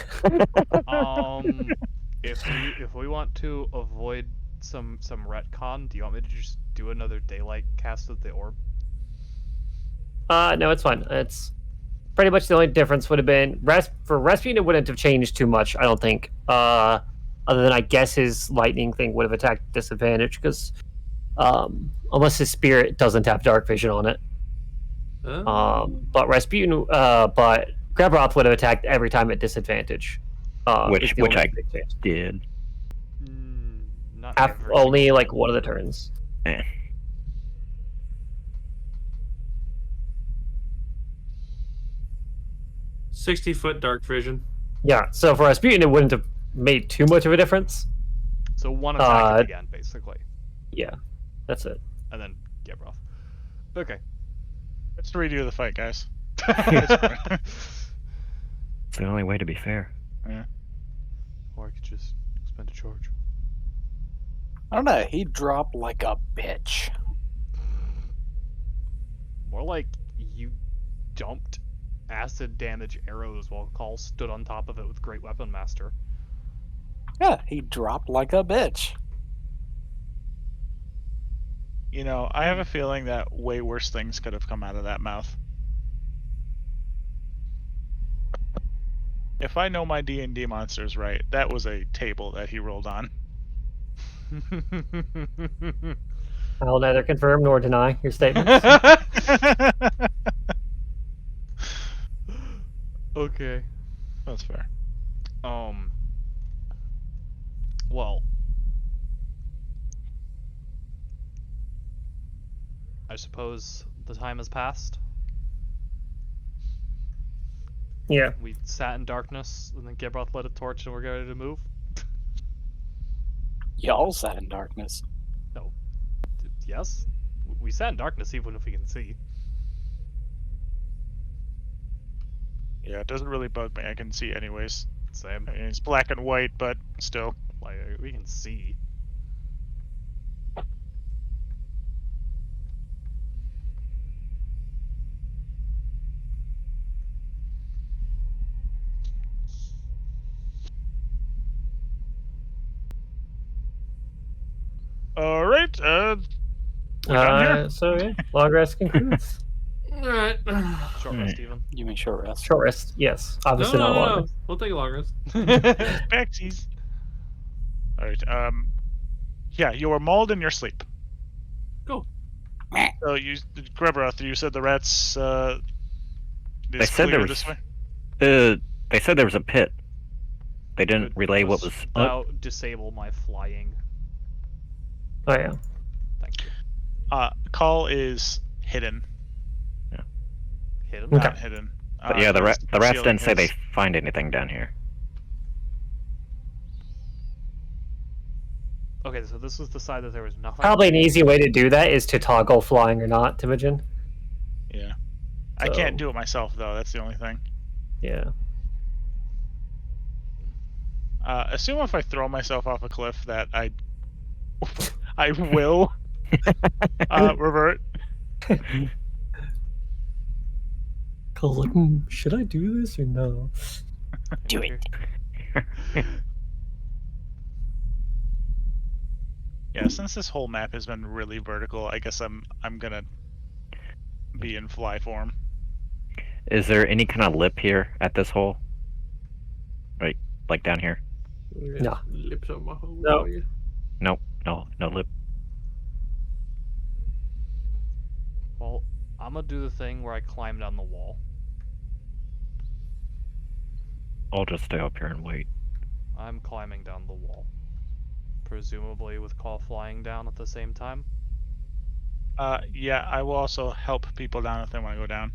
S4: If we want to avoid some retcon, do you want me to just do another daylight cast of the orb?
S2: No, it's fine. It's pretty much the only difference would have been Rasputin. It wouldn't have changed too much, I don't think. Other than I guess his lightning thing would have attacked disadvantage because unless his spirit doesn't have dark vision on it. But Rasputin, but Grebroth would have attacked every time at disadvantage.
S6: Which I did.
S4: Not every
S2: only
S4: single
S2: like
S4: time.
S2: one of the turns.
S9: 60-foot dark vision.
S2: Yeah, so for Rasputin, it wouldn't have made too much of a difference.
S4: So one attack again, basically,
S2: Yeah, that's it.
S4: and then Gebroth. Okay.
S8: Let's redo the fight, guys.
S6: It's the only way to be fair.
S4: Or I could just expend a charge.
S3: I don't know. He dropped like a bitch.
S4: More like you dumped acid damage arrows while Call stood on top of it with Great Weapon Master.
S3: Yeah, he dropped like a bitch.
S8: You know, I have a feeling that way worse things could have come out of that mouth. If I know my D&D monsters right, that was a table that he rolled on.
S2: I'll neither confirm nor deny your statement.
S4: Okay.
S8: That's fair.
S4: Well, I suppose the time has passed.
S2: Yeah.
S4: We sat in darkness, and then Gebroth lit a torch, and we're ready to move.
S3: Y'all sat in darkness.
S4: Yes, we sat in darkness, even if we can see.
S8: Yeah, it doesn't really bug me. I can see anyways.
S4: Same.
S8: I mean, it's black and white, but still.
S4: Like we can see.
S8: All right. We're done here.
S2: So yeah, long rest concludes.
S9: Alright.
S4: Short rest, even.
S3: You mean short rest?
S2: Short rest, yes. Obviously not long rest.
S9: We'll take a long rest.
S8: Backsies. All right. Yeah, you were mauled in your sleep.
S9: Cool.
S8: So Grebroth, you said the rats.
S6: They said there was.
S8: this way.
S6: They said there was a pit. They didn't
S4: Could
S6: relay what was.
S4: Now disable my flying.
S2: Oh yeah.
S4: Thank you.
S8: Call is hidden.
S4: Hidden.
S8: Not hidden.
S6: But yeah, the
S8: he's
S6: rats
S8: concealing
S6: didn't say they
S8: his-
S6: find anything down here.
S4: Okay, so this was the side that there was nothing.
S2: Probably an easy way to do that is to toggle flying or not, Timogen.
S8: Yeah. I
S2: So-
S8: can't do it myself though. That's the only thing.
S2: Yeah.
S8: Assume if I throw myself off a cliff that I will revert.
S2: Cole's like, should I do this or no?
S3: Do it.
S8: Yeah, since this whole map has been really vertical, I guess I'm gonna be in fly form.
S6: Is there any kind of lip here at this hole? Right, like down here?
S2: No.
S9: Lips on my hole.
S2: No.
S6: Nope, no lip.
S4: I'm gonna do the thing where I climb down the wall.
S6: I'll just stay up here and wait.
S4: I'm climbing down the wall. Presumably with Call flying down at the same time.
S8: Yeah, I will also help people down if they want to go down.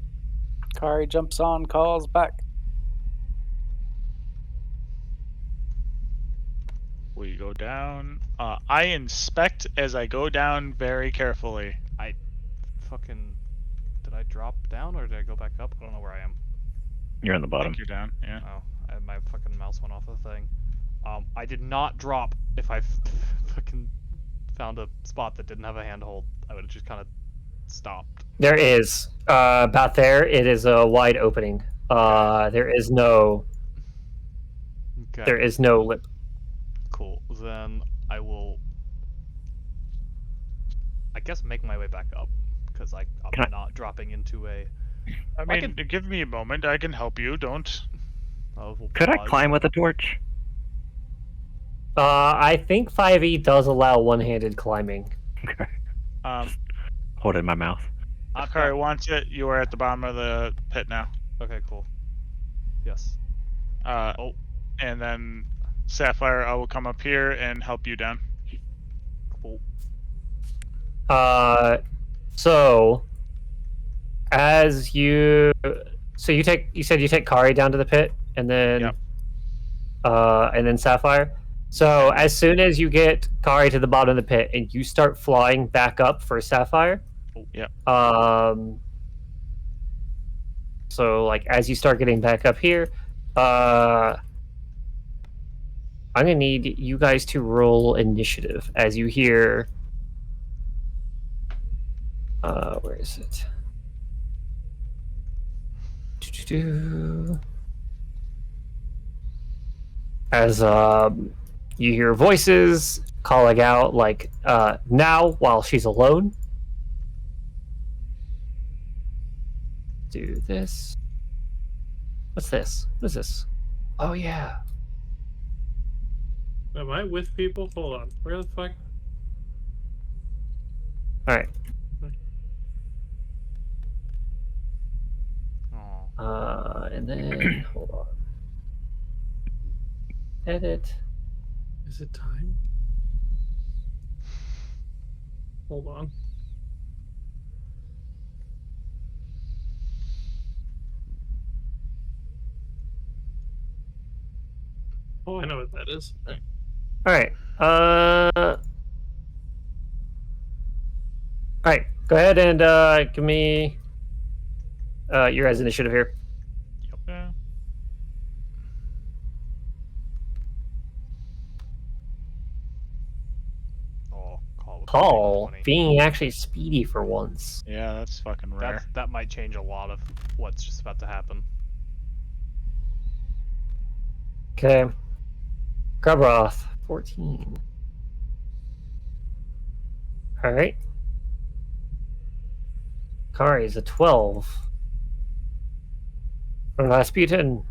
S3: Kari jumps on, calls back.
S8: We go down. I inspect as I go down very carefully.
S4: Fucking... Did I drop down or did I go back up? I don't know where I am.
S6: You're on the
S8: I
S6: bottom.
S8: think you're down. Yeah.
S4: Oh, my fucking mouse went off the thing. I did not drop. If I fucking found a spot that didn't have a handhold, I would have just kind of stopped.
S2: There is. About there, it is a wide opening. There is no.
S4: Okay.
S2: There is no lip.
S4: Cool. Then I will, I guess, make my way back up because I'm
S6: Can I-
S4: not dropping into a.
S8: I mean,
S4: can-
S8: give me a moment. I can help you. Don't.
S4: We'll
S6: Could I
S4: pause.
S6: climb with a torch?
S2: I think 5e does allow one-handed climbing.
S6: Okay.
S8: Um,
S6: Hold it in my mouth.
S4: I've
S8: if Kari
S4: got-
S8: wants it, you are at the bottom of the pit now.
S4: Okay, cool. Yes.
S8: Oh. And then Sapphire, I will come up here and help you down.
S4: Cool.
S2: So as you, you said you take Kari down to the pit, and then,
S8: Yep.
S2: And then Sapphire. So as soon as you get Kari to the bottom of the pit and you start flying back up for Sapphire,
S8: Yep.
S2: So like as you start getting back up here, I'm gonna need you guys to roll initiative as you hear. Where is it? As you hear voices calling out like now while she's alone. Do this. What's this? What is this? Oh yeah.
S9: Am I with people? Hold on. Where the fuck?
S2: All right.
S4: Oh.
S2: And then hold on. Edit.
S9: Is it time? Hold on. Oh, I know what that is.
S2: All right. All right. Go ahead and give me your guys' initiative here.
S8: Yeah.
S4: Oh, Call. with
S2: Paul
S4: 20.
S2: being actually speedy for once.
S8: Yeah, that's fucking rare.
S4: That might change a lot of what's just about to happen.
S2: Okay. Grubroth, 14. All right. Kari's a 12. Rasputin.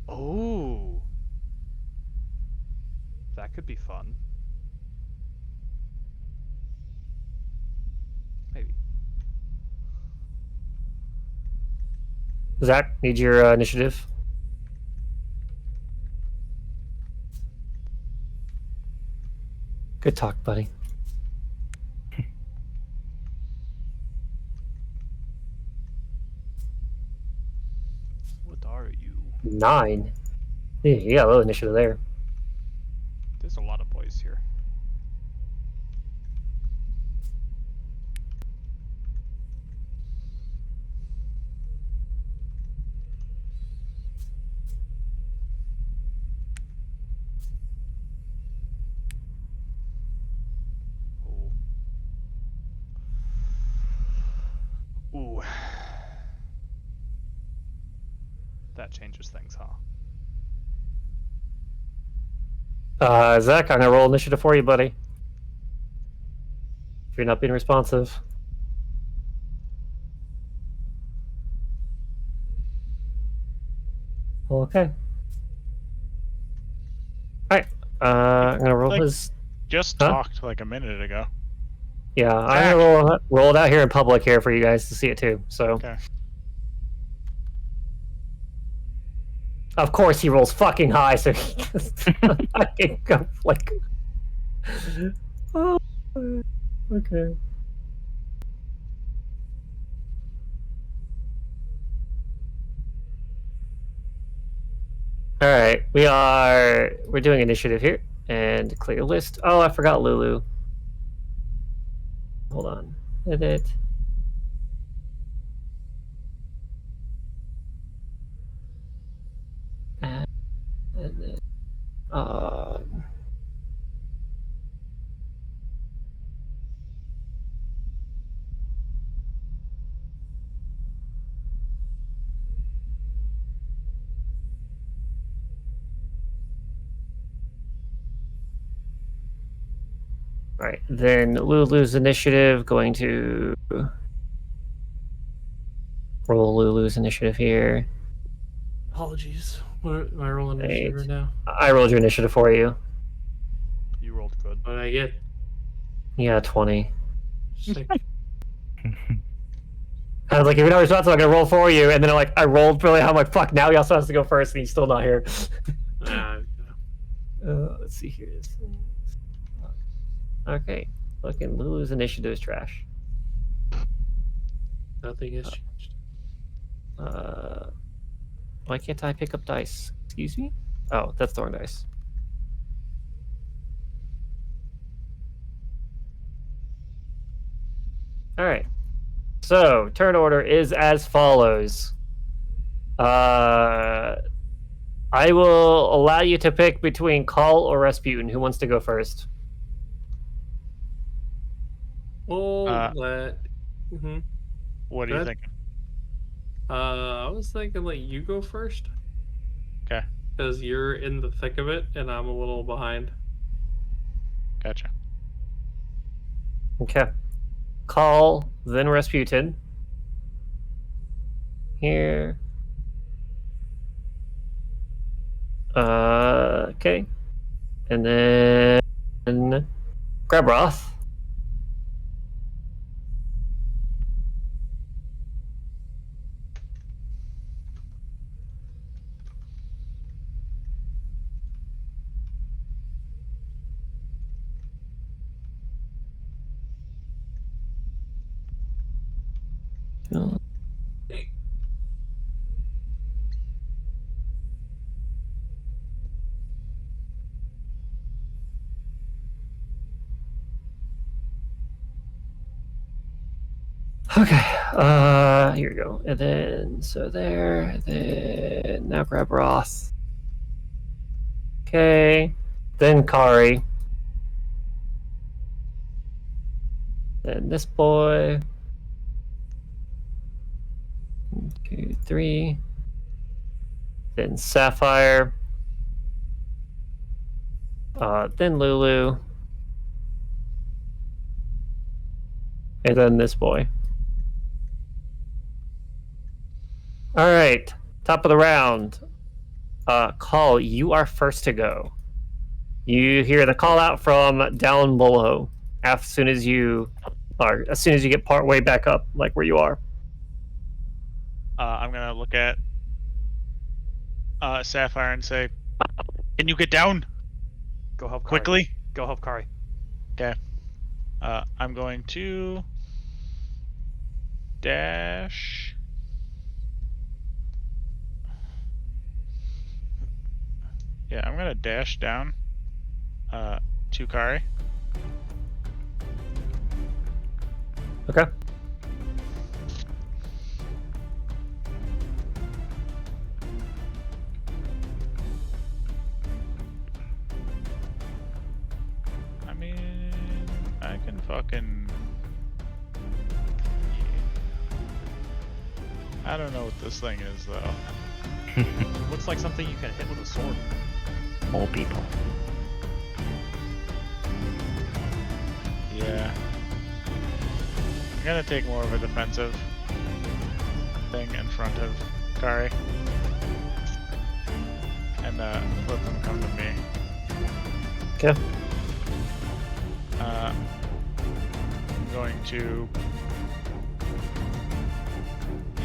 S4: Oh, that could be fun. Maybe.
S2: Zach, need your initiative. Good talk, buddy.
S4: What are you?
S2: 9. Yeah, you got a little initiative there.
S4: There's a lot of boys here. Oh. Ooh. That changes things, huh?
S2: Zach, I'm gonna roll initiative for you, buddy. If you're not being responsive. Okay. Alright. I'm gonna roll
S8: Like-
S2: his.
S8: Just
S2: Huh?
S8: talked like a minute ago.
S2: Yeah, I'm gonna roll it out here in public here for you guys to see it too. So.
S8: Okay.
S2: Of course, he rolls fucking high, so he I can go like. Oh, okay. All right, we're doing initiative here and clear list. Oh, I forgot Lulu. Hold on, edit. And then, all right, then Lulu's initiative going to roll Lulu's initiative here.
S9: Apologies. What am I rolling initiative right now?
S2: I rolled your initiative for you.
S1: You rolled good.
S9: What did I get?
S2: Yeah, 20.
S9: Sick.
S2: I was like, if you're not responsible, I'm gonna roll for you. And then I rolled really high. I'm like, fuck, now he also has to go first, and he's still not here. Let's see here. Okay, fucking Lulu's initiative is trash.
S9: Nothing has changed.
S2: Why can't I pick up dice? Excuse me? Oh, that's the wrong dice. All right. So turn order is as follows. I will allow you to pick between Call or Rasputin. Who wants to go first?
S9: Oh,
S8: What are you
S9: Good.
S8: thinking?
S9: I was thinking like you go first.
S8: Okay.
S9: Because you're in the thick of it, and I'm a little behind.
S8: Gotcha.
S2: Okay. Call, then Rasputin. Here. Okay. And then Grabroth. Okay, here we go. And then, so there, and then now grab Roth. Okay, then Kari. Then this boy. 1, 2, 3. Then Sapphire. Then Lulu. And then this boy. All right, top of the round. Call, you are first to go. You hear the call out from down below as soon as you get part way back up, like where you are.
S8: I'm gonna look at Sapphire and say, "Can you get down
S1: Go help Kari.
S8: quickly?"
S1: Go help Kari.
S8: Okay. I'm going to dash. Yeah, I'm gonna dash down to Kari.
S2: Okay.
S8: I mean, I can fucking. I don't know what this thing is though.
S1: Looks like something you can hit with a sword.
S6: All people.
S8: Yeah. I'm gonna take more of a defensive thing in front of Kari. and let them come to me.
S2: Okay.
S8: I'm going to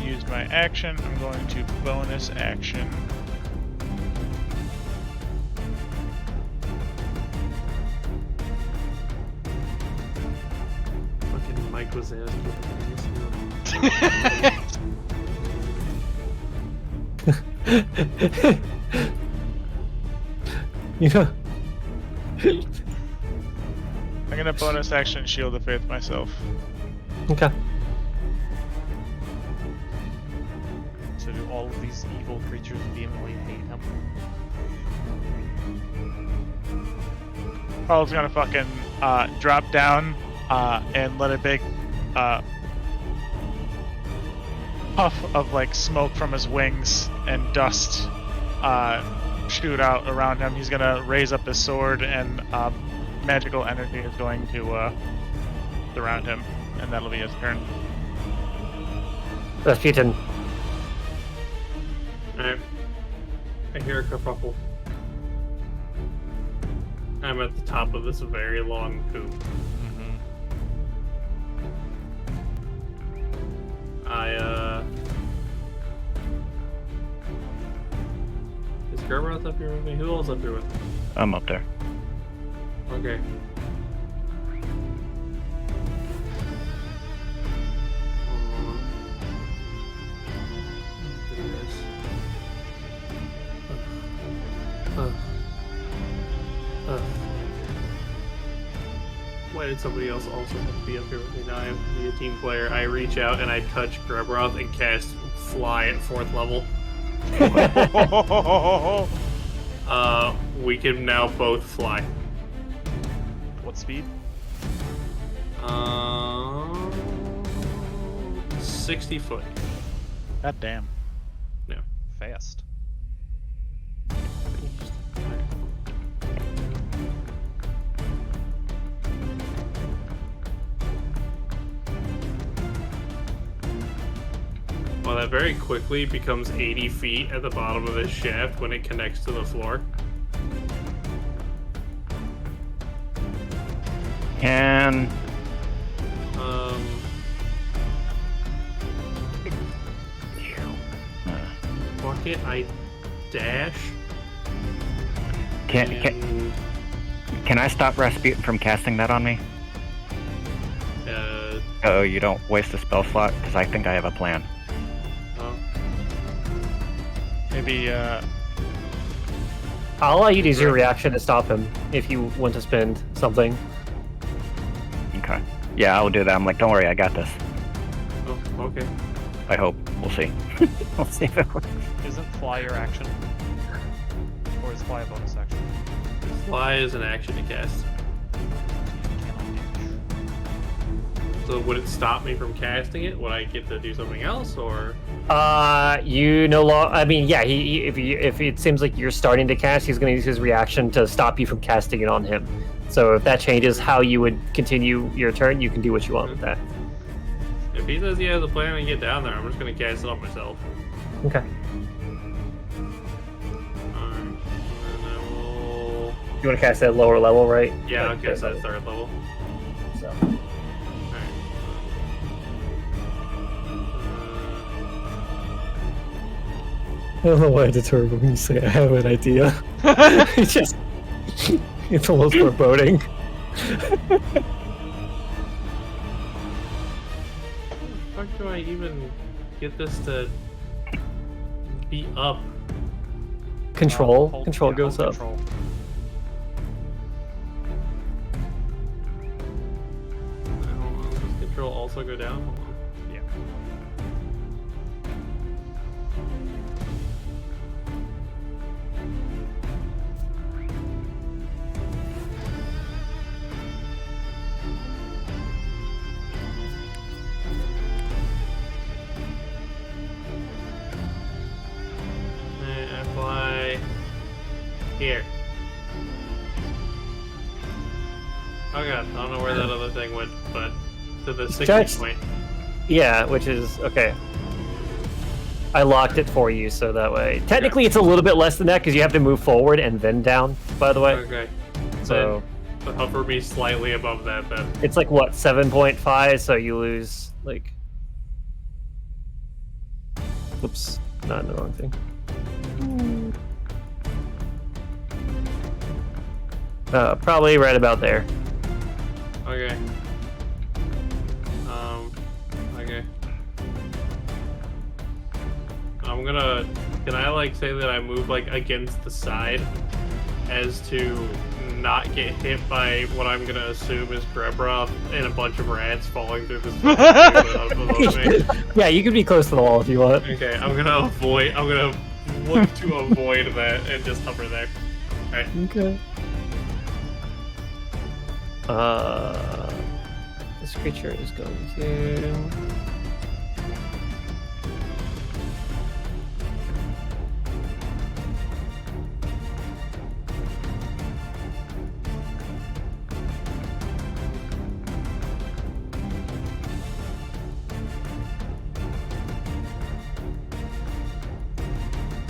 S8: use my action. I'm going to bonus action.
S7: Fucking Mike was asking.
S2: You know,
S8: I'm gonna bonus action Shield of Faith myself.
S2: okay.
S4: So do all of these evil creatures vehemently hate him?
S8: Paul's gonna fucking drop down and let a big puff of like smoke from his wings and dust shoot out around him. He's gonna raise up his sword, and magical energy is going to surround him, and that'll be his turn.
S2: Rasputin.
S7: Alright. I hear a kerfuffle. I'm at the top of this very long poop. Is Gerberoth up here with me? Who else up here with me?
S6: I'm up there.
S7: Okay. Why did somebody else also have to be up here with me? Now I have to be a team player. I reach out and I touch Gerberoth and cast Fly at 4th level. We can now both fly.
S4: What speed?
S7: 60 foot.
S8: God damn.
S7: Yeah.
S4: Fast.
S7: Well, that very quickly becomes 80 feet at the bottom of this shaft when it connects to the floor.
S6: Can
S7: Fuck it, I dash.
S6: can
S7: and,
S6: can I stop Rasputin from casting that on me? Oh, you don't waste a spell slot, because I think I have a plan.
S8: Maybe
S2: I'll allow you to use your reaction to stop him if you want to spend something.
S6: Okay. Yeah, I'll do that. I'm like, don't worry, I got this.
S7: oh, okay.
S6: I hope. We'll see. We'll see if it works.
S4: Isn't fly your action? Or is fly a bonus action?
S7: Fly is an action to cast.
S4: You cannot dash.
S7: So would it stop me from casting it? Would I get to do something else, or?
S2: You no longer. I mean, yeah. If it seems like you're starting to cast, he's going to use his reaction to stop you from casting it on him. So if that changes how you would continue your turn, you can do what you want with that.
S7: If he says he has a plan to get down there, I'm just gonna cast it on myself.
S2: Okay.
S7: Alright. And I will.
S2: You want to cast it at lower level, right?
S7: Yeah, I'll
S2: Like,
S7: cast that at 3rd level.
S2: So.
S7: Alright.
S2: I don't know why I deterred when you say I have an idea. It's just, it's almost foreboding.
S7: How the fuck do I even get this to be up?
S2: Control.
S4: Hold-
S2: Control
S4: yeah,
S2: goes
S4: hold
S2: up.
S4: Control.
S7: Hold on, does control also go down? Hold on.
S4: Yeah.
S7: I fly here. Oh god, I don't know where that other thing went, but to the 60
S2: Judge-
S7: point.
S2: Yeah, which is okay. I locked it for you, so that way. Technically, it's a little bit less than that because you have to move forward and then down. By the way,
S7: Okay.
S2: so
S7: Then hover me slightly above that then.
S2: it's like what 7.5. So you lose like. Whoops, not in the wrong thing. Probably right about there.
S7: Okay. Okay. I'm gonna. Can I like say that I move like against the side, as to not get hit by what I'm gonna assume is Grebrov and a bunch of rats falling through this.
S2: Yeah, you can be close to the wall if you want.
S7: Okay, I'm gonna look to avoid that and just hover there. Alright.
S2: Okay. This creature is going to.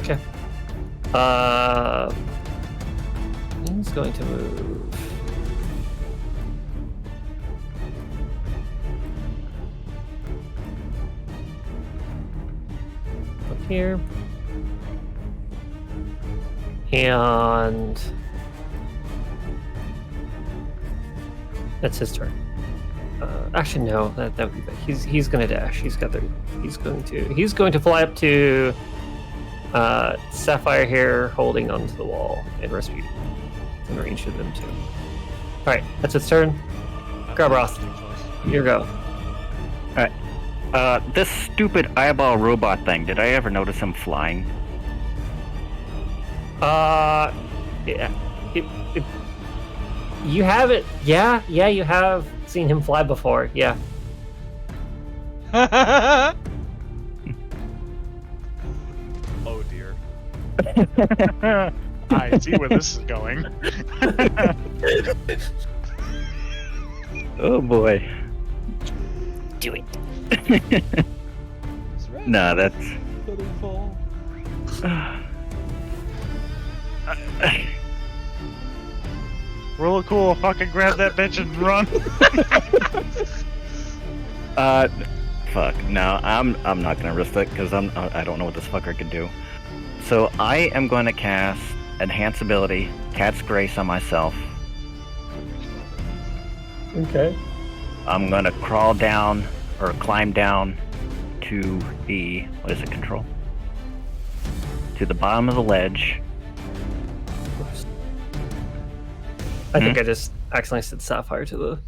S2: Okay. He's going to move. Up here. And that's his turn. Actually, no, that would be bad. He's gonna dash. He's going to fly up to Sapphire here, holding onto the wall and rescue in range of them too. All right, that's its turn. Garbroth, here we go.
S6: This stupid eyeball robot thing, did I ever notice him flying?
S2: Yeah. You have it. Yeah, you have seen him fly before. Yeah.
S1: Oh dear.
S8: I see where this is going.
S6: Oh boy.
S2: Do it.
S6: Nah, that's.
S8: Roll it cool, fucking grab that bitch and run.
S6: Fuck. No, I'm not gonna risk it because I don't know what this fucker can do. So I am going to cast Enhance Ability, Cat's Grace on myself.
S2: Okay.
S6: I'm gonna crawl down or climb down to the control? To the bottom of the ledge.
S2: I think I just accidentally said Sapphire to the.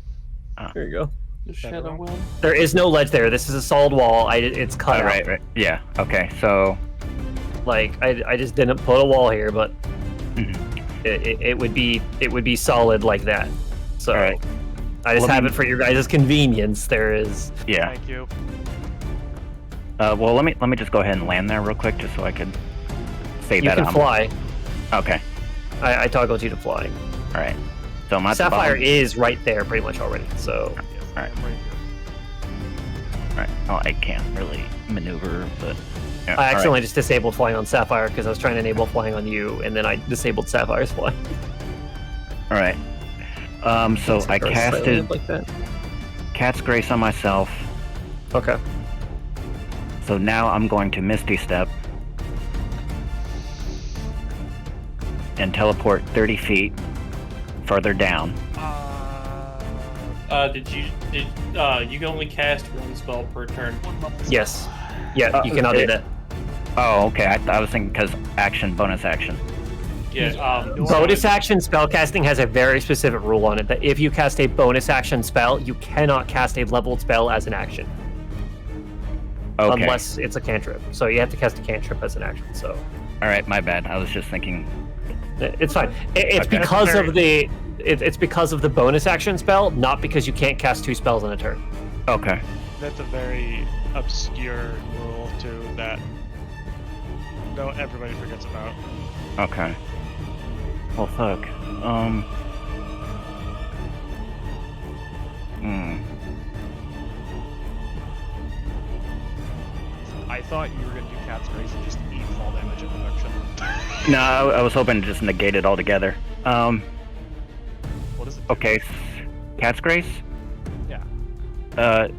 S2: There you go.
S9: The Shadow Realm.
S2: There is no ledge there. This is a solid wall. It's cut out.
S6: Right. Yeah. Okay. So.
S2: Like I just didn't put a wall here, but it would be solid like that. So
S6: right.
S2: I just have it for your guys' convenience. There is.
S6: Yeah.
S4: Thank you.
S6: Well, let me just go ahead and land there real quick, just so I can say
S2: You
S6: that
S2: can fly.
S6: Okay.
S2: I toggled you to flying.
S6: All right. So I'm at the
S2: Sapphire
S6: bottom.
S2: is right there, pretty much already. So.
S6: All right. All right. Well, I can't really maneuver, but. Yeah,
S2: I accidentally just disabled flying on Sapphire because I was trying to enable flying on you, and then I disabled Sapphire's flying.
S6: All right. So I casted
S2: like that.
S6: Cat's Grace on myself.
S2: Okay.
S6: So now I'm going to Misty Step and teleport 30 feet further down.
S9: You can only cast one spell per turn.
S2: Yes. Yeah, you cannot do that.
S6: Oh, okay. I was thinking because bonus action.
S9: Yeah.
S2: Bonus action spellcasting has a very specific rule on it that if you cast a bonus action spell, you cannot cast a leveled spell as an action.
S6: Okay.
S2: Unless it's a cantrip. So you have to cast a cantrip as an action. So.
S6: All right, my bad. I was just thinking.
S2: It's fine. It's
S6: Okay.
S2: because of the. It's because of the bonus action spell, not because you can't cast 2 spells in a turn.
S6: Okay.
S8: That's a very obscure rule too that everybody forgets about.
S6: Okay. Well, fuck.
S4: I thought you were gonna do Cat's Grace and just eat fall damage in reduction.
S6: No, I was hoping to just negate it altogether.
S4: What is it?
S6: Okay, Cat's Grace?
S4: Yeah.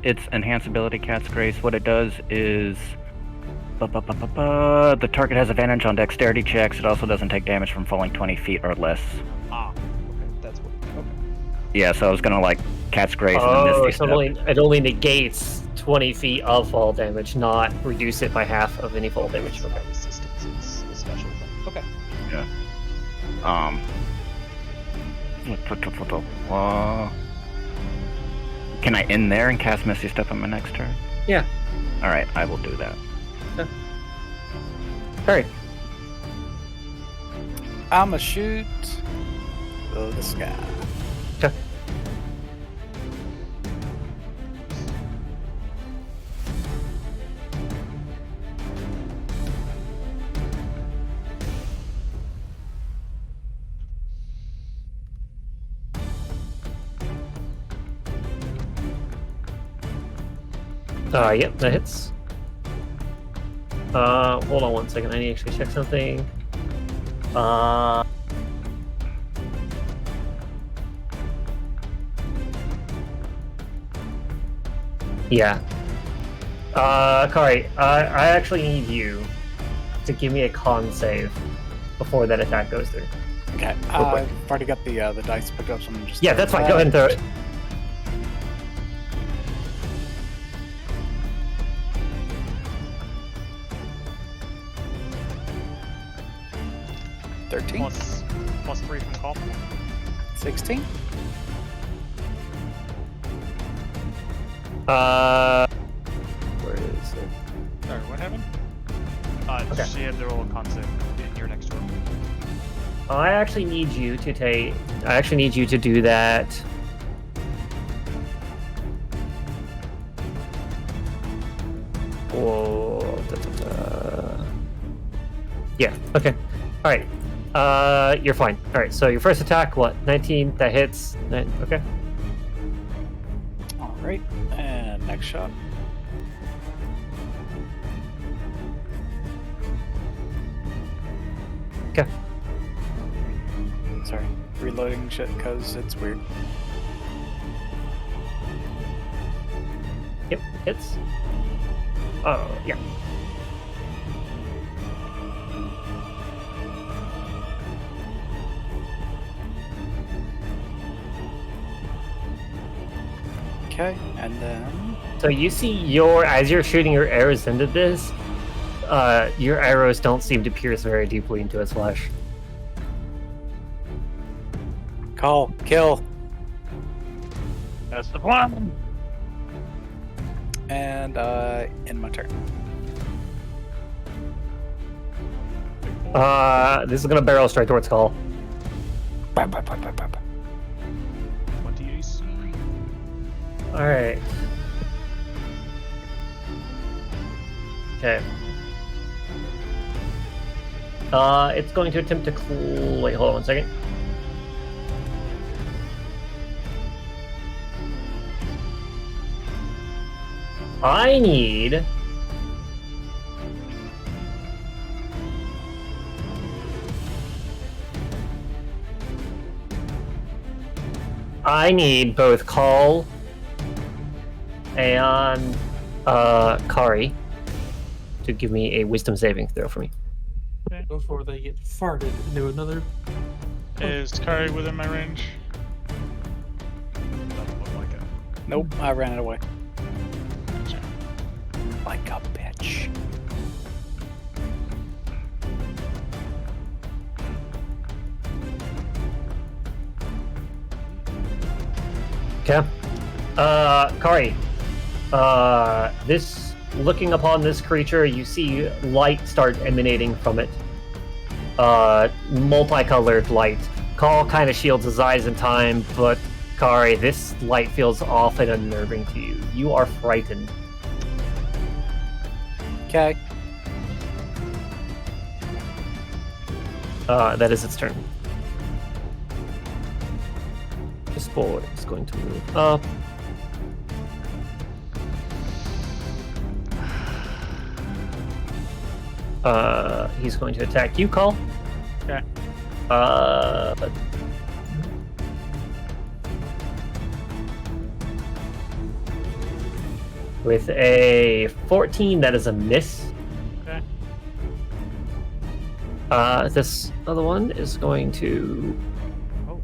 S6: It's enhanced ability Cat's Grace. What it does is... the target has advantage on dexterity checks. It also doesn't take damage from falling 20 feet or less.
S4: Ah, okay, that's what. Okay.
S6: Yeah, so I was gonna like Cat's Grace and
S2: Oh,
S6: Misty
S2: it's
S6: Step.
S2: it only negates 20 feet of fall damage, not reduce it by half of any fall damage.
S1: It's not resistance, it's a special thing.
S4: Okay.
S6: Can I end there and cast Misty Step on my next turn?
S2: Yeah.
S6: Alright, I will do that.
S2: Alright.
S3: I'ma shoot the sky.
S2: Okay. Yep, that hits. Hold on 1 second. I need to actually check something. Yeah. Kari, I actually need you to give me a con save before that attack goes through.
S3: Okay. I've already got the dice picked up, so I'm just.
S2: Yeah, that's fine. Go ahead and throw it.
S4: Plus 3 from call.
S3: 16.
S2: Where is it?
S4: Sorry, what happened?
S2: Okay.
S4: She had to roll a con save in your next turn.
S2: I actually need you to take. I actually need you to do that. Whoa. Yeah. Okay. All right. You're fine. All right. So your first attack, what? 19. That hits. Okay.
S3: All right. And next shot.
S2: Okay.
S3: Sorry. Reloading shit because it's weird.
S2: Yep. Hits. Oh yeah.
S3: Okay, and then.
S2: So you see as you're shooting your arrows into this, your arrows don't seem to pierce very deeply into its flesh.
S3: Call. Kill.
S4: That's the plan.
S3: And end my turn.
S2: This is gonna barrel straight towards Call.
S3: Bam, bam, bam, bam, bam.
S4: What do you see?
S2: All right. Okay. It's going to attempt to wait, hold on 1 second. I need both Call and Kari to give me a wisdom saving throw for me.
S9: Before they get farted into another.
S8: Is Kari within my range?
S4: Doesn't look like it.
S3: Nope, I ran it away. Like a bitch.
S2: Okay. Kari. Looking upon this creature, you see light start emanating from it. Multicolored light. Call kind of shields his eyes in time, but Kari, this light feels off and unnerving to you. You are frightened.
S3: Okay.
S2: That is its turn. This boy is going to move up. He's going to attack you, Call.
S8: Okay.
S2: With a 14, that is a miss.
S8: Okay.
S2: This other one is going to.
S4: Oh.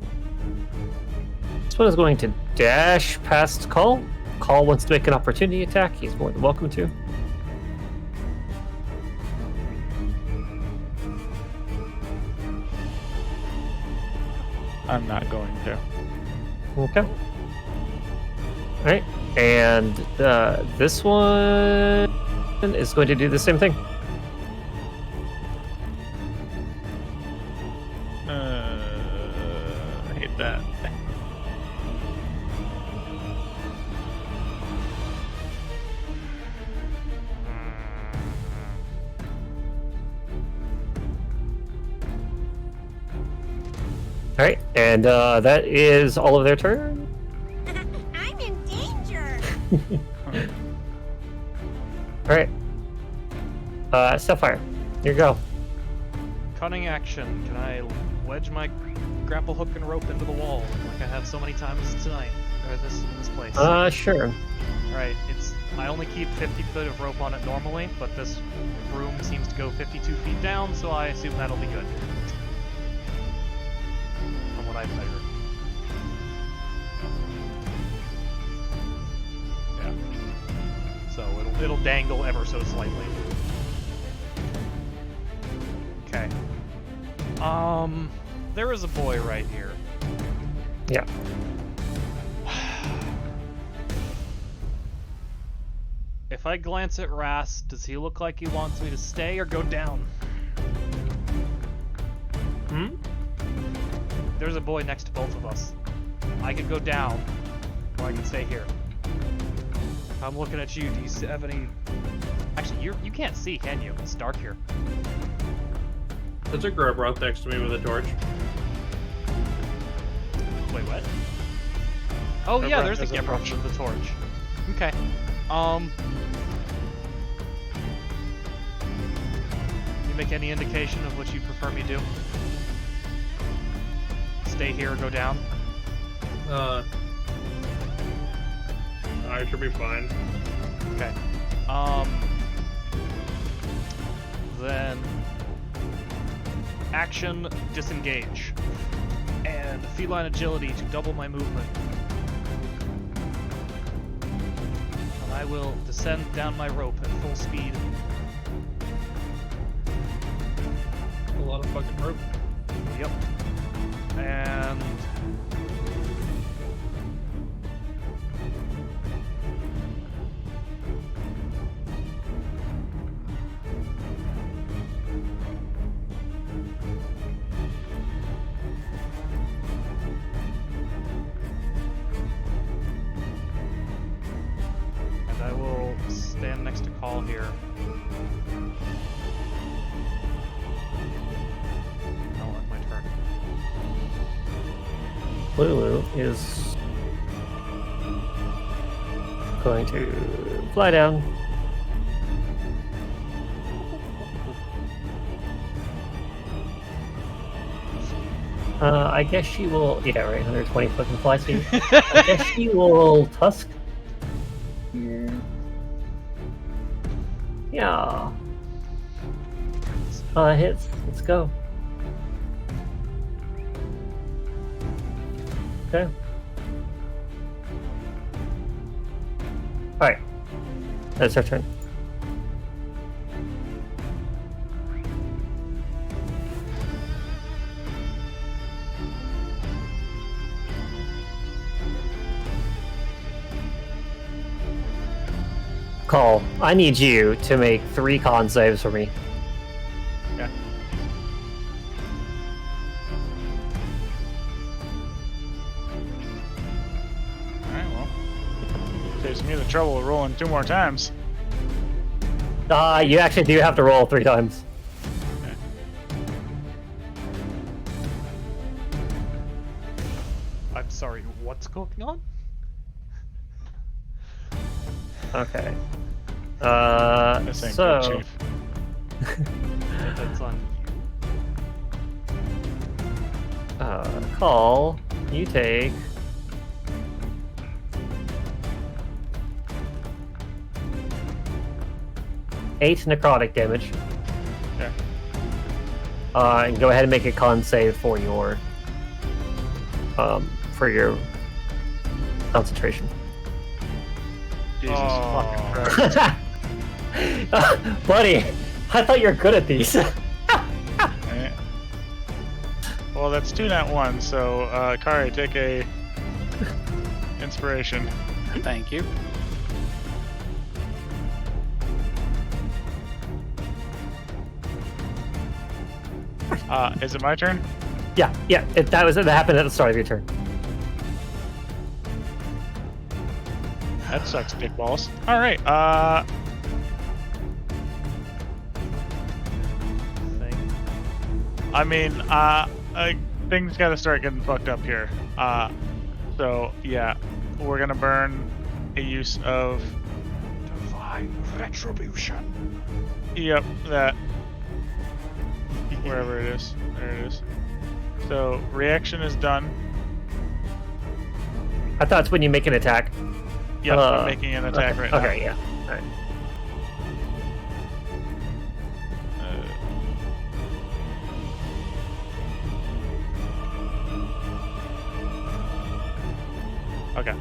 S2: This one is going to dash past Call. Call wants to make an opportunity attack. He's more than welcome to.
S8: I'm not going to.
S2: Okay. Alright. And this one is going to do the same thing.
S8: I hate that.
S2: Alright. And that is all of their turn.
S10: I'm in danger.
S2: Alright. Sapphire, here you go.
S4: Cunning action. Can I wedge my grapple hook and rope into the wall like I have so many times tonight, or in this place?
S2: Sure.
S4: Right. I only keep 50 foot of rope on it normally, but this room seems to go 52 feet down, so I assume that'll be good. From what I've measured. Yeah. So it'll dangle ever so slightly. Okay. There is a boy right here.
S2: Yeah.
S4: If I glance at Ras, does he look like he wants me to stay or go down? There's a boy next to both of us. I could go down, or I could stay here. I'm looking at you. Do you have any... Actually, you can't see, can you? It's dark here.
S9: There's a Grubroth next to me with a torch.
S4: Wait, what? Oh yeah, there's a
S8: has a
S4: Gebroth with the torch. Okay. You make any indication of what you prefer me do? Stay here or go down?
S9: I should be fine.
S4: Okay. Then action disengage and feline agility to double my movement. And I will descend down my rope at full speed.
S9: A lot of fucking rope.
S4: Yep. And I will stand next to Call here. I'll end my turn.
S2: Lulu is going to fly down. I guess she will. Yeah, right. 120 fucking fly speed. I guess she will tusk. Yeah. Hits. Let's go. Okay. Alright. That's our turn. Call. I need you to make 3 con saves for me.
S8: Yeah. Alright, well. Saves me the trouble of rolling 2 more times.
S2: You actually do have to roll 3 times.
S8: Okay.
S4: I'm sorry, what's going on?
S2: Okay.
S8: This ain't
S2: So
S8: good,
S4: That's on you.
S2: Call. You take. Eight necrotic damage.
S8: Okay.
S2: And go ahead and make a con save for your concentration.
S8: Jesus
S4: Oh.
S8: fucking Christ.
S2: Buddy, I thought you were good at these.
S8: Eh. Well, that's 2 nat 1, so Kari, take a inspiration.
S3: Thank you.
S8: Is it my turn?
S2: Yeah, that happened at the start of your turn.
S8: That sucks, dick balls. All right.
S4: Thing.
S8: I mean, things got to start getting fucked up here. So yeah, we're gonna burn a use of.
S1: Divine retribution.
S8: Yep, that. Wherever it is, there it is. So reaction is done.
S2: I thought it's when you make an attack.
S8: Yep, I'm making an attack right now.
S2: Okay, yeah. All right.
S8: Okay.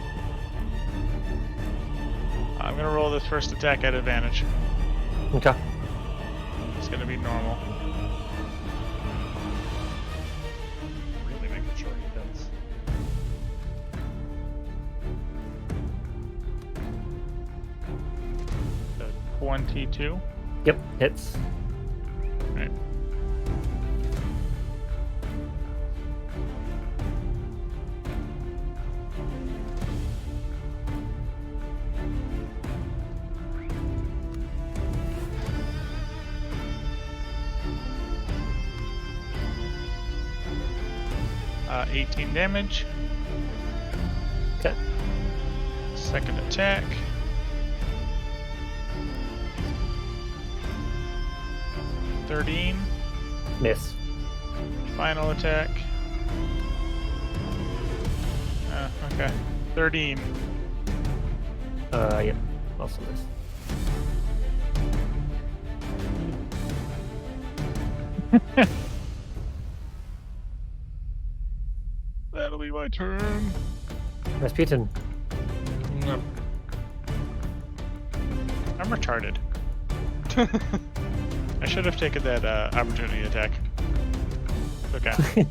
S8: I'm gonna roll this first attack at advantage.
S2: Okay.
S8: It's gonna be normal.
S4: Really making sure he does.
S8: So 22.
S2: Yep, hits.
S8: Right. Uh, 18 damage.
S2: Okay.
S8: Second attack. $13.
S2: Miss.
S8: Final attack. Okay. 13.
S2: Yep. Also miss.
S8: That'll be my turn.
S2: Rasputin.
S8: I'm retarded. I should have taken that opportunity attack. Okay.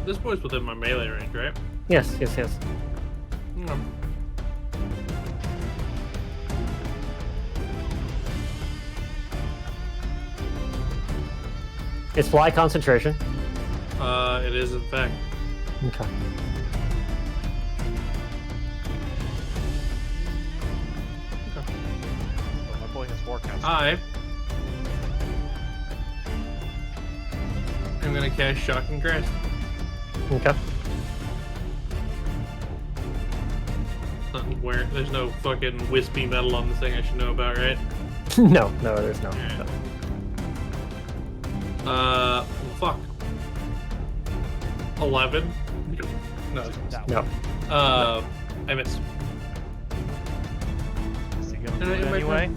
S9: This boy's within my melee range, right?
S2: Yes. It's fly concentration.
S9: It is in fact.
S2: Okay.
S4: Oh, my boy has Warcast.
S9: I am gonna cast Shocking Grasp.
S2: Okay.
S9: Something where there's no fucking wispy metal on the thing I should know about, right?
S2: No, there's no.
S9: Alright.
S2: no.
S9: Fuck. 11. No.
S2: No.
S9: I missed.
S4: Is he gonna
S9: Did
S4: do
S9: I
S4: it
S9: hit my
S4: anyway?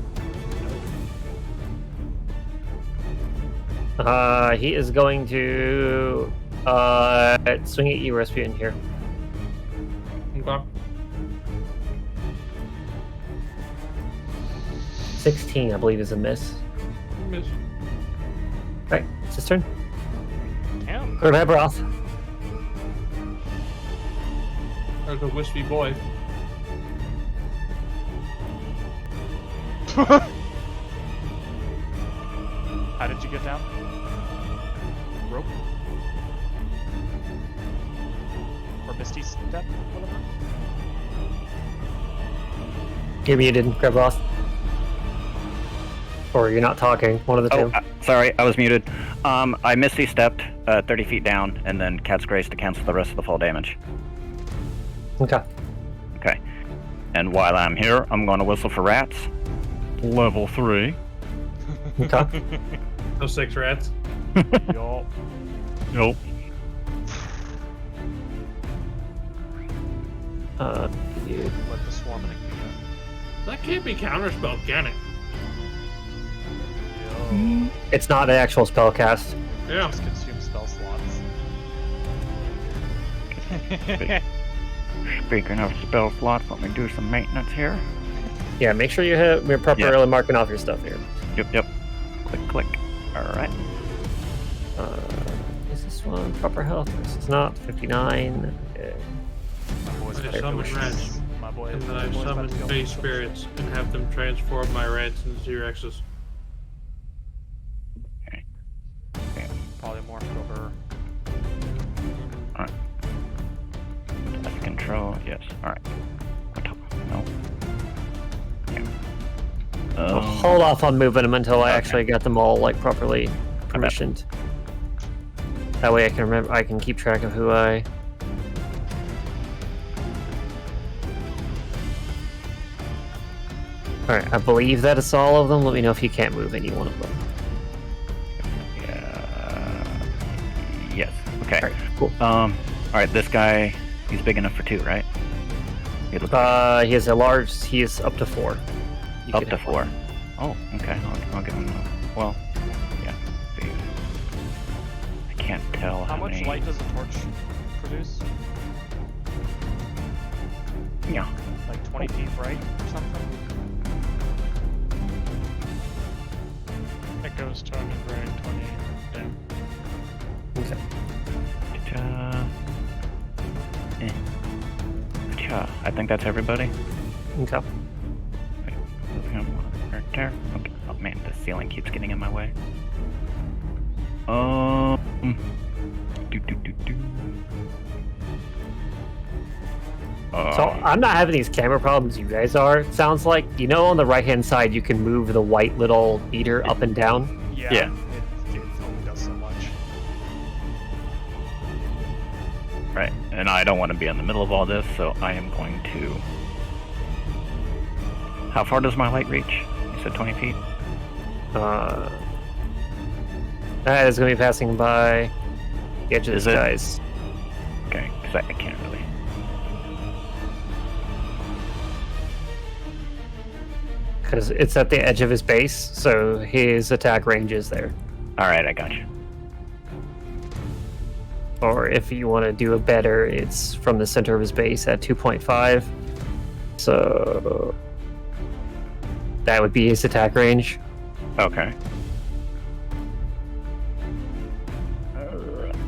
S2: He is going to swing at you, Rasputin here.
S9: Okay.
S2: 16, I believe, is a miss.
S9: Miss.
S2: Right, it's his turn.
S4: Damn.
S2: Go to Ebroth.
S9: There's a wispy boy.
S4: How did you get down? Rope? Or Misty's step? Whatever?
S2: You're muted, Ebroth. Or you're not talking, one of the two.
S6: Sorry, I was muted. I Misty stepped 30 feet down, and then Cat's Grace to cancel the rest of the fall damage.
S2: Okay.
S6: Okay. And while I'm here, I'm going to whistle for rats. Level 3.
S2: Okay.
S9: So 6 rats.
S4: Yup.
S6: Nope.
S2: You-
S4: Let the swarming begin.
S9: That can't be counterspell, can it?
S4: Yo.
S2: It's not an actual spell cast.
S9: Yeah.
S4: Just consume spell slots.
S6: Speaking of spell slots, let me do some maintenance here.
S2: Yeah, make sure you're properly marking off your stuff here.
S6: Yep. Click, click. Alright.
S2: Is this one proper health? This is not 59. Okay.
S4: My boy's
S9: I
S4: about to go
S9: summon
S4: to-
S9: rats.
S4: My boy.
S9: And then
S4: my
S9: I
S4: boy's about
S9: summon
S4: to go
S9: base
S4: to-
S9: spirits and have them transform my rats into T-Rexes.
S4: Probably morph over.
S6: Let's control. Yes. Alright. No. Yeah.
S2: I'll hold off on moving them until I
S6: Okay.
S2: actually get them all like properly permissioned. That way I can remember. I can keep track of who I. All right, I believe that it's all of them. Let me know if you can't move any one of them.
S6: Yes. Okay.
S2: All right, cool.
S6: Alright, this guy, he's big enough for 2, right? He looks
S2: He has a large. He is up to 4. You
S6: up
S2: can
S6: to
S2: have one.
S6: 4. Oh, okay. I'll give him well, yeah. See. I can't tell
S4: How
S6: how
S4: much
S6: many...
S4: light does a torch produce?
S6: Yeah.
S4: Like 20 feet bright or something?
S8: It goes 200 right, 20 dim.
S2: Okay.
S6: I think that's everybody.
S2: Okay.
S6: Right there. Okay. Oh man, the ceiling keeps getting in my way.
S2: So I'm not having these camera problems you guys are. It sounds like, on the right hand side you can move the white little meter up and down.
S4: Yeah.
S6: Yeah.
S4: It only does so much.
S6: Right, and I don't want to be in the middle of all this, so I am going to... How far does my light reach? You said 20 feet?
S2: That is going to be passing by the edge of
S6: Is
S2: the
S6: it?
S2: skies.
S6: Okay, because I can't really...
S2: Because it's at the edge of his base, so his attack range is there.
S6: Alright, I got you.
S2: Or if you want to do a better, it's from the center of his base at 2.5. So that would be his attack range.
S6: Okay.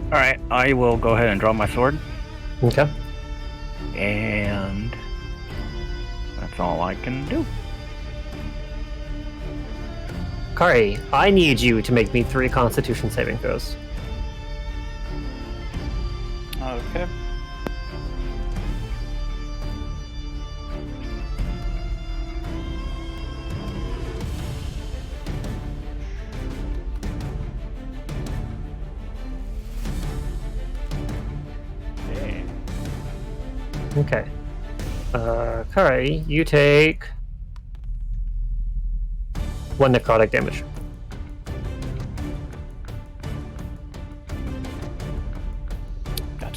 S6: Alright, I will go ahead and draw my sword.
S2: Okay.
S6: And... that's all I can do.
S2: Kari, I need you to make me 3 Constitution saving throws.
S3: Okay.
S4: Hey.
S2: Okay. Kari, you take 1 necrotic damage.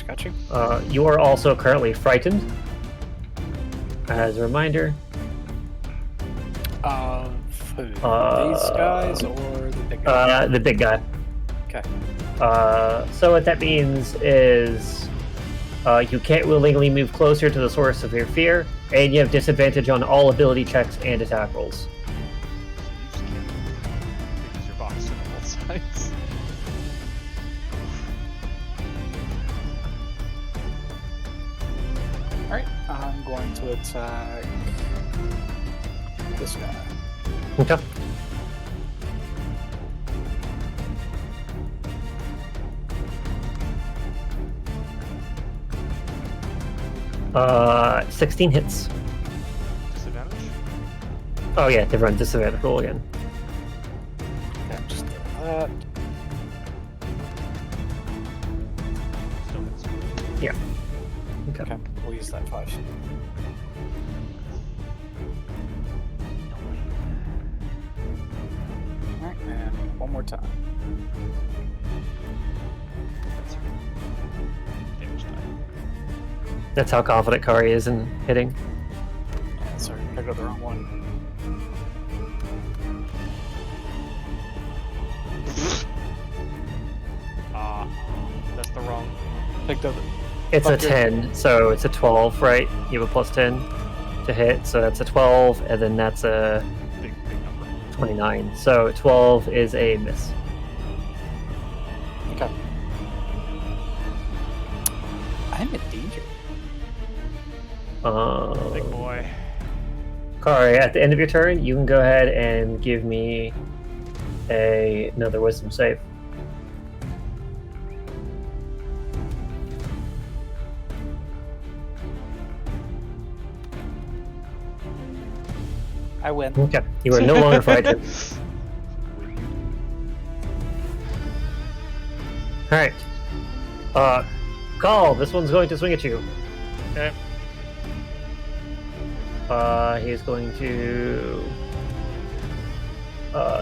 S3: Got you.
S2: You are also currently frightened. As a reminder.
S3: Of who? These
S2: Uh,
S3: guys or the big guy?
S2: The big guy.
S3: Okay.
S2: So what that means is you can't willingly move closer to the source of your fear, and you have disadvantage on all ability checks and attack rolls.
S4: So you just can't because you're boxed on both sides.
S3: Alright, I'm going to attack this guy.
S2: Okay. Uh, 16 hits.
S4: Disadvantage?
S2: Oh yeah, they run disadvantage roll again.
S3: Okay, just do that.
S4: Still hits.
S2: Okay.
S3: Okay, we'll use that 5.
S4: No way.
S3: Alright, one more time.
S4: That's damage die.
S2: That's how confident Kari is in hitting.
S3: Sorry, I got the wrong one.
S4: That's the wrong.
S3: Picked up.
S2: It's a
S3: Okay.
S2: 10, so it's a 12, right? You have a plus 10 to hit, so that's a 12, and then that's a
S4: Big number.
S2: 29. So 12 is a miss.
S3: Okay. I'm in danger.
S4: Big boy.
S2: Kari, at the end of your turn, you can go ahead and give me another wisdom save.
S3: I win.
S2: Okay. You are no longer frightened. Alright. Call, this one's going to swing at you.
S8: Okay.
S2: He's going to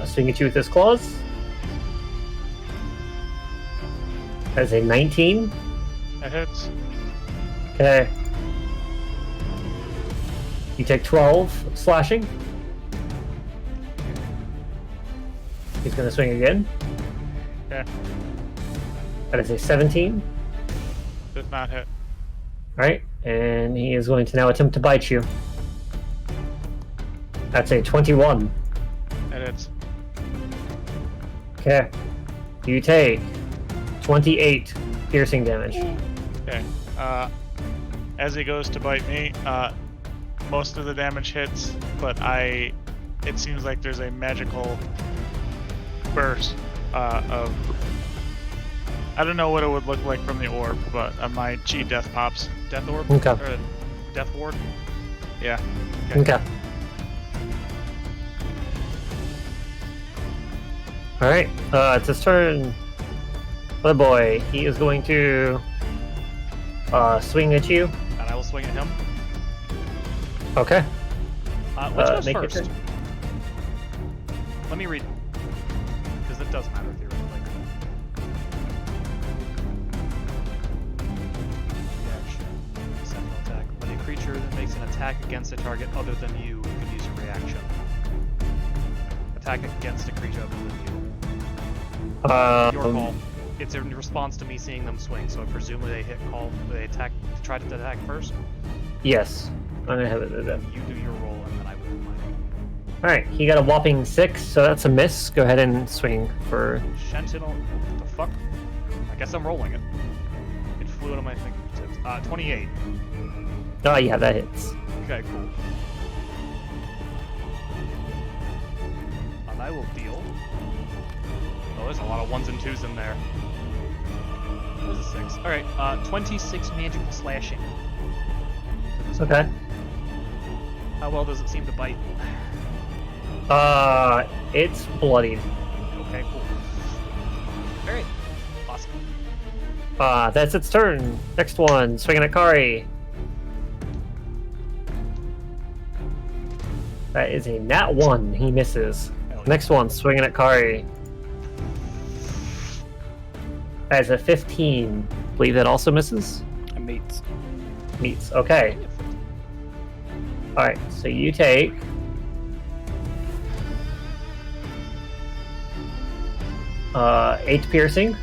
S2: swing at you with his claws. That's a 19.
S8: That hits.
S2: Okay. You take 12 slashing. He's going to swing again.
S8: Okay.
S2: That is a 17.
S8: Does not hit.
S2: Alright, and he is going to now attempt to bite you. That's a 21.
S8: That hits.
S2: Okay. You take 28 piercing damage.
S8: Okay. As he goes to bite me, most of the damage hits, but it seems like there's a magical burst of, I don't know what it would look like from the orb, but my chi death pops.
S4: Death orb?
S2: Okay.
S4: Or death ward?
S8: Yeah.
S2: Okay. Alright, it's his turn. Oh boy, he is going to swing at you.
S4: And I will swing at him.
S2: Okay.
S4: Which goes
S2: make your
S4: first?
S2: turn.
S4: Let me read. Because it does matter theoretically. Reaction. Sentinel attack. When a creature that makes an attack against a target other than you can use a reaction. Attack against a creature other than you. Your call. It's in response to me seeing them swing, so presumably they attack, try to attack first.
S2: Yes. I'm gonna have it do that.
S4: You do your roll, and then I will do mine.
S2: Alright, he got a whopping 6, so that's a miss. Go ahead and swing for.
S4: Sentinel, what the fuck? I guess I'm rolling it. It flew into my fingertips. 28.
S2: Oh, yeah, that hits.
S4: Okay, cool. And I will deal. Oh, there's a lot of 1s and 2s in there. There's a 6. Alright, 26 magical slashing.
S2: Okay.
S4: How well does it seem to bite?
S2: It's bloodied.
S4: Okay, cool. Alright. Awesome.
S2: That's its turn. Next one, swinging at Kari. That is a nat 1. He misses.
S4: Hell yeah.
S2: Next one, swinging at Kari. That is a 15. Believe that also misses?
S3: It meets.
S2: Meets. Okay. Alright, so you take... Uh, 8 piercing.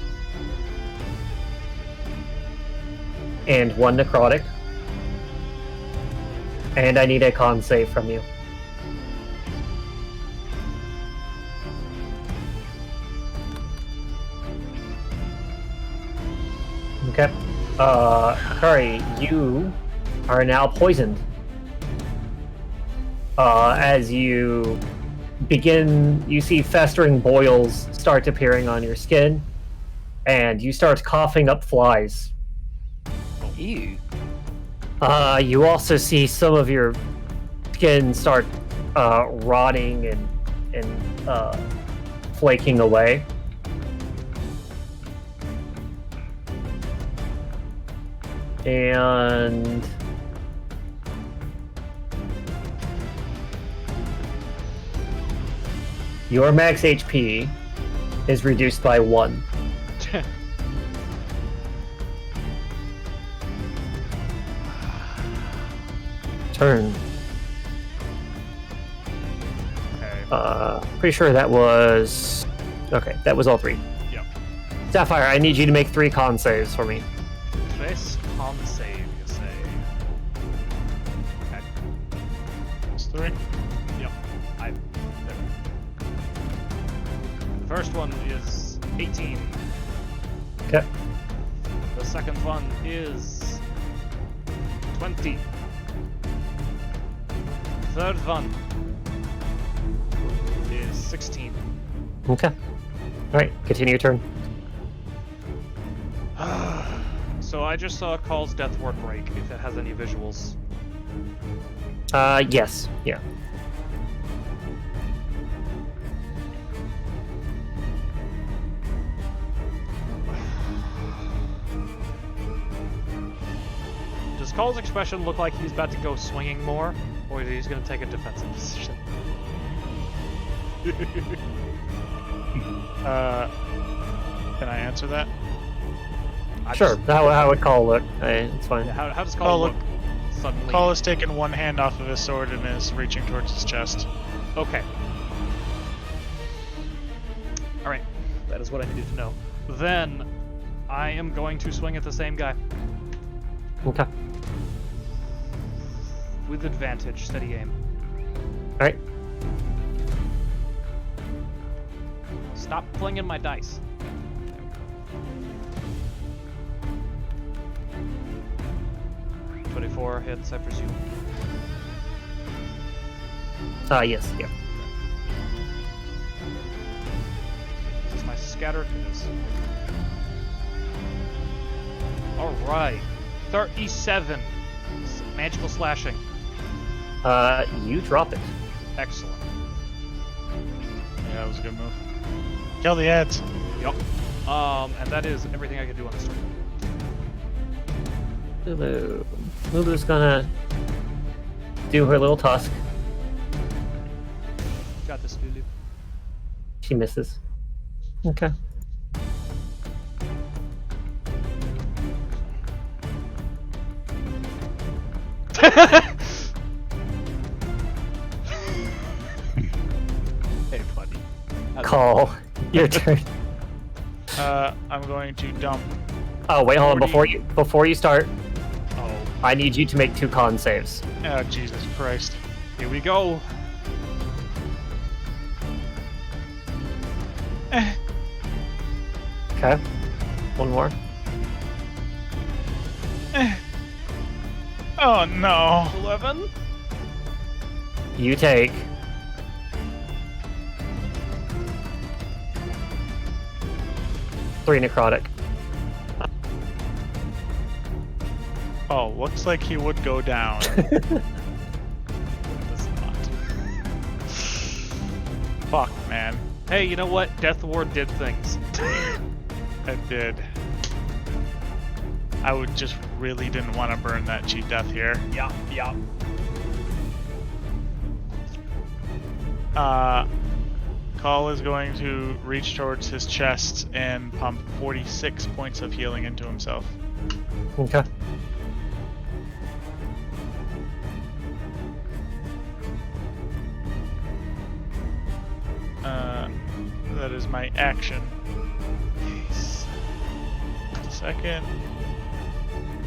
S2: And 1 necrotic. And I need a con save from you. Okay. Kari, you are now poisoned. As you begin, you see festering boils start appearing on your skin, and you start coughing up flies.
S3: Ew.
S2: You also see some of your skin start rotting and flaking away. And your max HP is reduced by 1. Turn.
S4: Okay.
S2: Pretty sure that was... Okay, that was all 3.
S4: Yep.
S2: Sapphire, I need you to make 3 con saves for me.
S4: Trace con save, you say. Okay.
S8: It's 3.
S4: Yep. There. The first one is 18.
S2: Okay.
S4: The second one is 20. Third one is 16.
S2: Okay. Alright, continue your turn.
S4: So I just saw Call's Death Ward break, if it has any visuals.
S2: Yes. Yeah.
S4: Does Call's expression look like he's about to go swinging more, or is he going to take a defensive position?
S8: Can I answer that?
S2: Sure. How would Call look? It's fine.
S4: Yeah, how does
S8: Call
S4: Call
S8: look-
S4: look suddenly?
S8: Call has taken one hand off of his sword and is reaching towards his chest.
S4: Okay. Alright, that is what I needed to know. Then, I am going to swing at the same guy.
S2: Okay.
S4: With advantage, steady aim.
S2: Alright.
S4: Stop flinging my dice. 24 hits, I presume.
S2: Yes. Yeah.
S4: Is this my scatter? It is. Alright. 37. Magical slashing.
S2: You drop it.
S4: Excellent.
S8: Yeah, that was a good move. Kill the ads.
S4: Yup. And that is everything I can do on this turn.
S2: Lulu. Lulu's gonna do her little tusk.
S4: Got this, Lulu.
S2: She misses. Okay.
S4: Hey, buddy.
S2: Call. Your turn.
S8: I'm going to dump.
S2: Oh wait, hold on.
S8: 40.
S2: Before you start,
S4: Oh,
S2: I need you to make 2 con saves.
S8: Oh, Jesus Christ.
S4: here we go.
S2: Okay. One more.
S8: Oh no.
S4: 11.
S2: You take 3 necrotic.
S8: Oh, looks like he would go down.
S4: Does not.
S8: Fuck, man.
S4: Hey, you know what? Death Ward did things.
S8: It did. I would just really didn't want to burn that cheat death here.
S4: Yeah, yeah.
S8: Call is going to reach towards his chest and pump 46 points of healing into himself.
S2: Okay.
S8: That is my action. Just a second.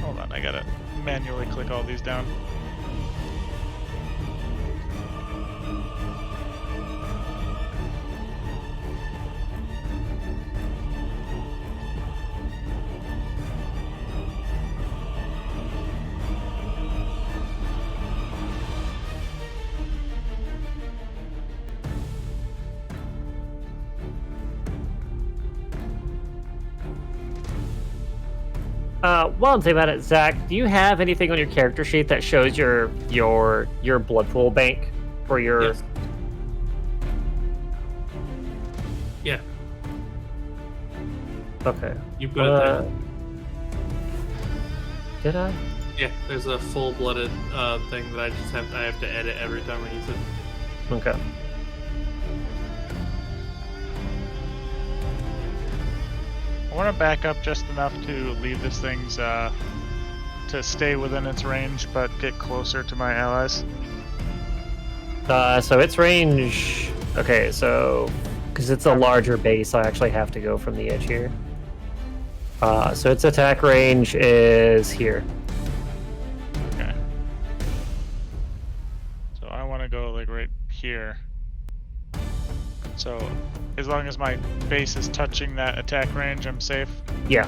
S8: Hold on, I gotta manually click all these down.
S2: While I'm thinking about it, Zach, do you have anything on your character sheet that shows your blood pool bank for your?
S9: Yes. Yeah,
S2: Okay.
S9: you put it there.
S2: Did I?
S9: Yeah, there's a full-blooded thing that I have to edit every time I use it.
S2: Okay.
S8: want to back up just enough to leave this thing's to stay within its range, but get closer to my allies.
S2: So its range. Okay, so because it's a larger base, I actually have to go from the edge here. So its attack range is here.
S8: Okay. So I want to go like right here. So as long as my base is touching that attack range, I'm safe.
S2: Yeah.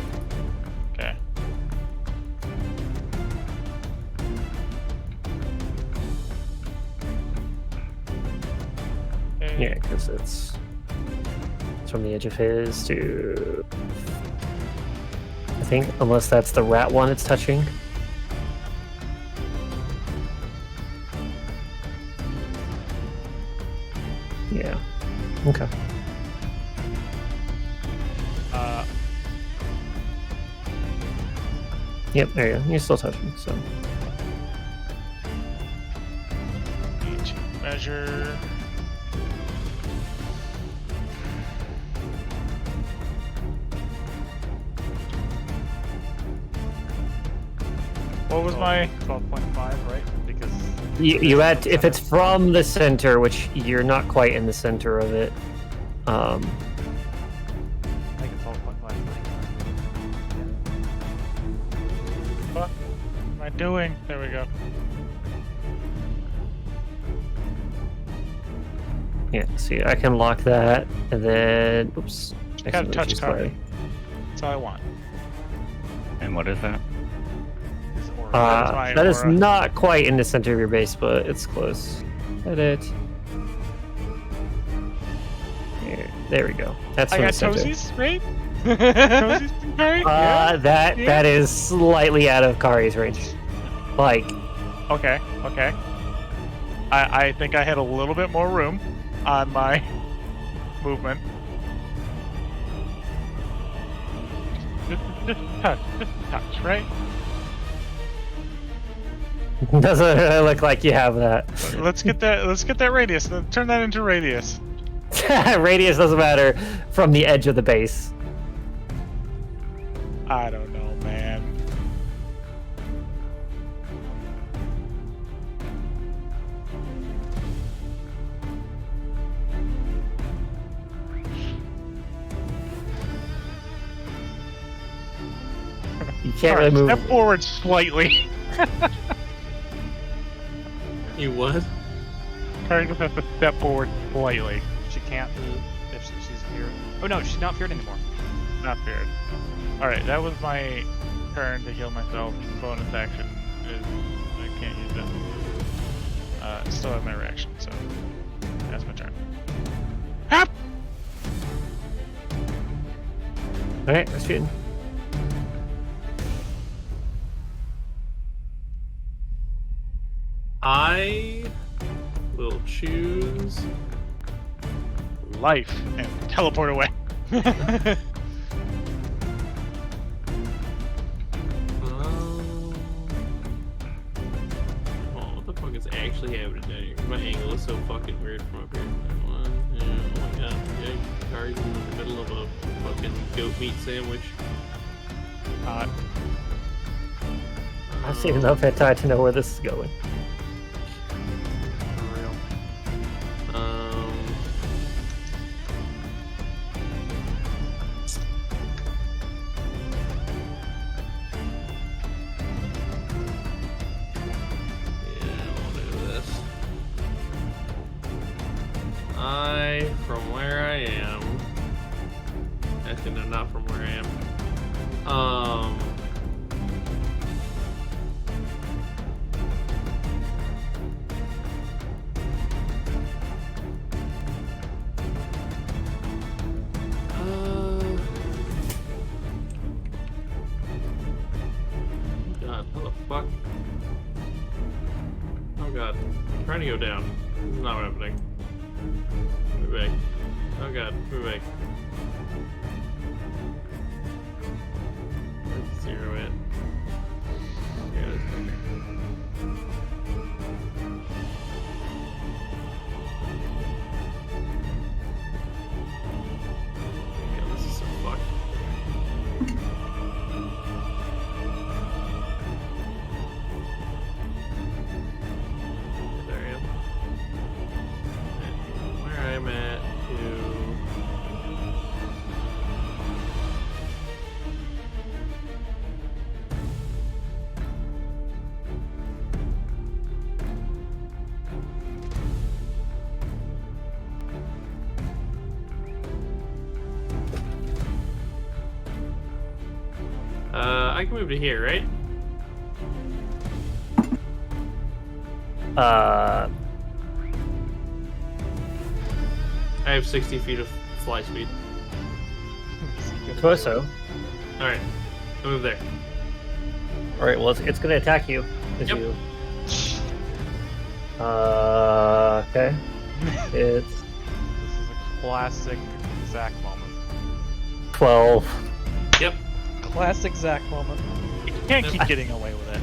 S8: Okay.
S2: Yeah, because it's from the edge of his to. I think, unless that's the rat one it's touching. Yeah. Okay. Yep, there you go. You're still touching, so.
S8: Need to measure. What was my
S4: 12.5, right? Because
S2: You add, if it's from the center, which you're not quite in the center of it.
S4: I think it's 12.5.
S8: what am I doing? There we go.
S2: Yeah, see, I can lock that, and then, oops. I
S8: Got a
S2: can
S8: touch
S2: just
S8: card.
S2: play.
S8: That's all I want.
S6: And what is that?
S4: His aura.
S8: That's my
S2: That is
S8: aura.
S2: not quite in the center of your base, but it's close. Edit. Here, there we go. That's
S8: I
S2: from
S8: got
S2: the center.
S8: toesies, right? Toesies, right?
S2: That
S8: Yeah.
S2: is slightly out of Kari's range. Like,
S8: Okay, okay. I think I had a little bit more room on my movement. Just touch, right?
S2: doesn't really look like you have that.
S8: Let's get that radius. Turn that into radius.
S2: Radius doesn't matter from the edge of the base.
S8: I don't know, man.
S2: You can't really move.
S8: Step forward slightly.
S7: You what?
S8: Karen just has to step forward slightly.
S4: She can't if she's feared. Oh no, she's not feared anymore.
S8: Not feared. Alright, that was my turn to heal myself. Bonus action is I can't use it. Still have my reaction, so that's my turn. Hap!
S2: Alright, we're shooting.
S7: I will choose.
S8: Life and teleport away.
S7: What the fuck is actually happening down here? My angle is so fucking weird from up here. One, yeah, oh my god, yeah, Kari's in the middle of a fucking goat meat sandwich.
S2: I seen enough hentai to know where this is going.
S7: For real. Yeah, we'll do this. From where I am. Actually, no, not from where I am. God, what the fuck? Oh god, I'm trying to go down. This is not happening. Move back. Oh god, move back. Where's the zero at? Yeah, it's okay. God, this is so fucked. I can move to here, right? I have 60 feet of fly speed.
S2: Torso.
S7: Alright, I move there.
S2: All right. Well, it's going to attack you. As
S7: Yep.
S2: you. Okay. It's
S4: This is a classic Zach moment.
S2: 12.
S7: Yep.
S4: Classic Zach moment.
S8: You can't keep getting away with it.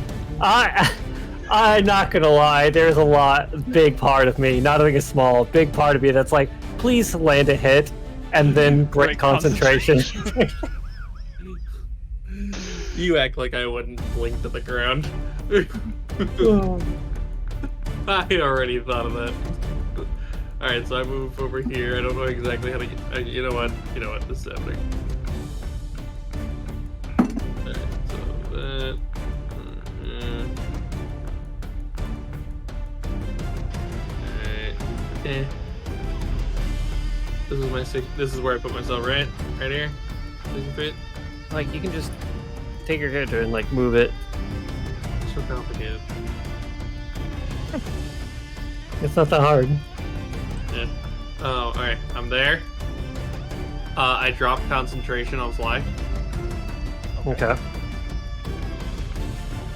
S2: I'm not gonna lie. There's a big part of me, not even a small, big part of me that's like, please land a hit, and then break
S8: Break
S2: concentration.
S7: You act like I wouldn't blink to the ground. I already thought of that. Alright, so I move over here. I don't know exactly how to get... you know what? This is epic. Alright, so that... Alright. This is my this is where I put myself, right? Right here? 60 feet?
S2: Like, you can just take your character and, like, move it.
S7: So complicated.
S2: It's not that hard.
S7: Yeah. Oh, alright. I'm there. I drop concentration on fly.
S2: Okay.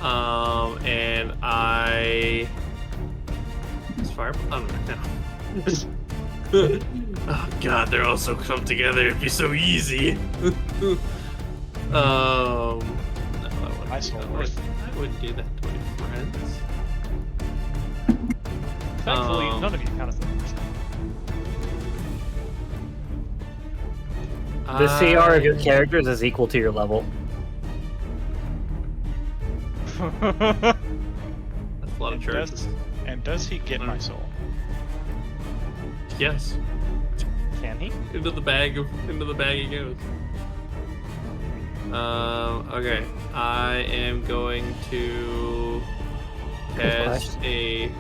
S7: And I... It's fire... Oh, no. Oh, God, they're all so come together. It'd be so easy. No, I wouldn't do that to my friends.
S4: Thankfully, none of you count as the first.
S2: The CR of your characters is equal to your level.
S7: That's a lot of charges.
S8: And does he get my soul?
S7: Yes.
S4: Can he?
S7: Into the bag he goes. Okay. I am going to cast a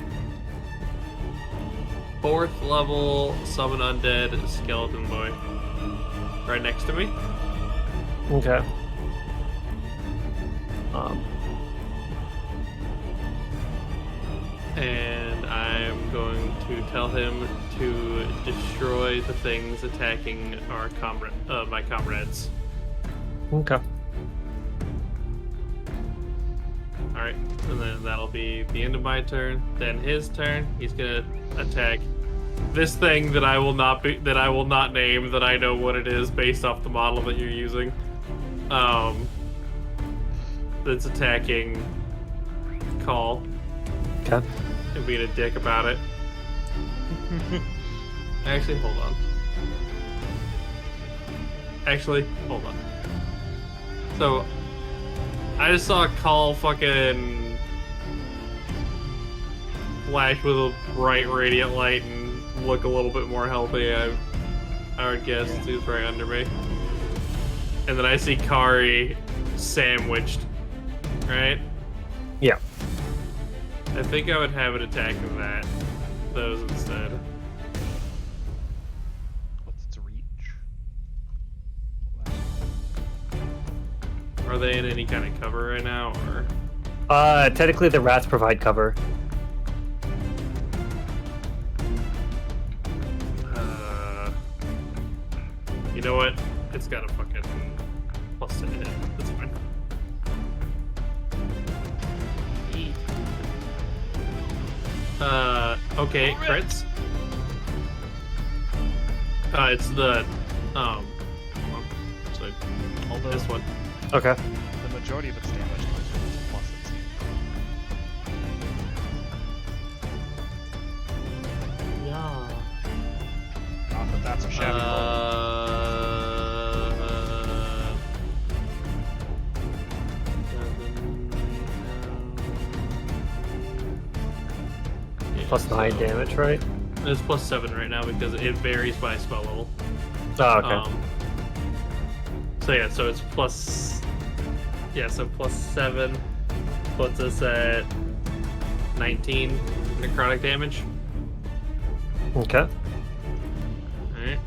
S7: 4th level summon undead skeleton boy. Right next to me.
S2: Okay.
S7: And I'm going to tell him to destroy the things attacking our my comrades.
S2: Okay.
S7: Alright, and then that'll be the end of my turn. Then his turn. He's gonna attack this thing that I will not name, that I know what it is based off the model that you're using. That's attacking Call.
S2: Okay.
S7: And being a dick about it. Actually, hold on. So, I just saw Call fucking flash with a bright radiant light and look a little bit more healthy. I would guess he's right under me. And then I see Kari sandwiched. Right?
S2: Yeah.
S7: I think I would have it attack those instead.
S1: What's its reach?
S7: Are they in any kind of cover right now, or?
S2: Technically the rats provide cover.
S7: You know what? It's got a fucking plus to hit. That's fine. Okay, crits. It's the, hold on. So,
S1: Although
S7: this one.
S2: Okay.
S1: the majority of its damage comes from its plus, it seems.
S7: Yeah.
S1: Not that that's a shabby
S2: Plus 9 damage, right?
S7: It's plus 7 right now because it varies by spell level.
S2: Oh, okay.
S7: So yeah, so it's plus... Yeah, so plus 7 puts us at 19 necrotic damage.
S2: Okay.
S7: Alright.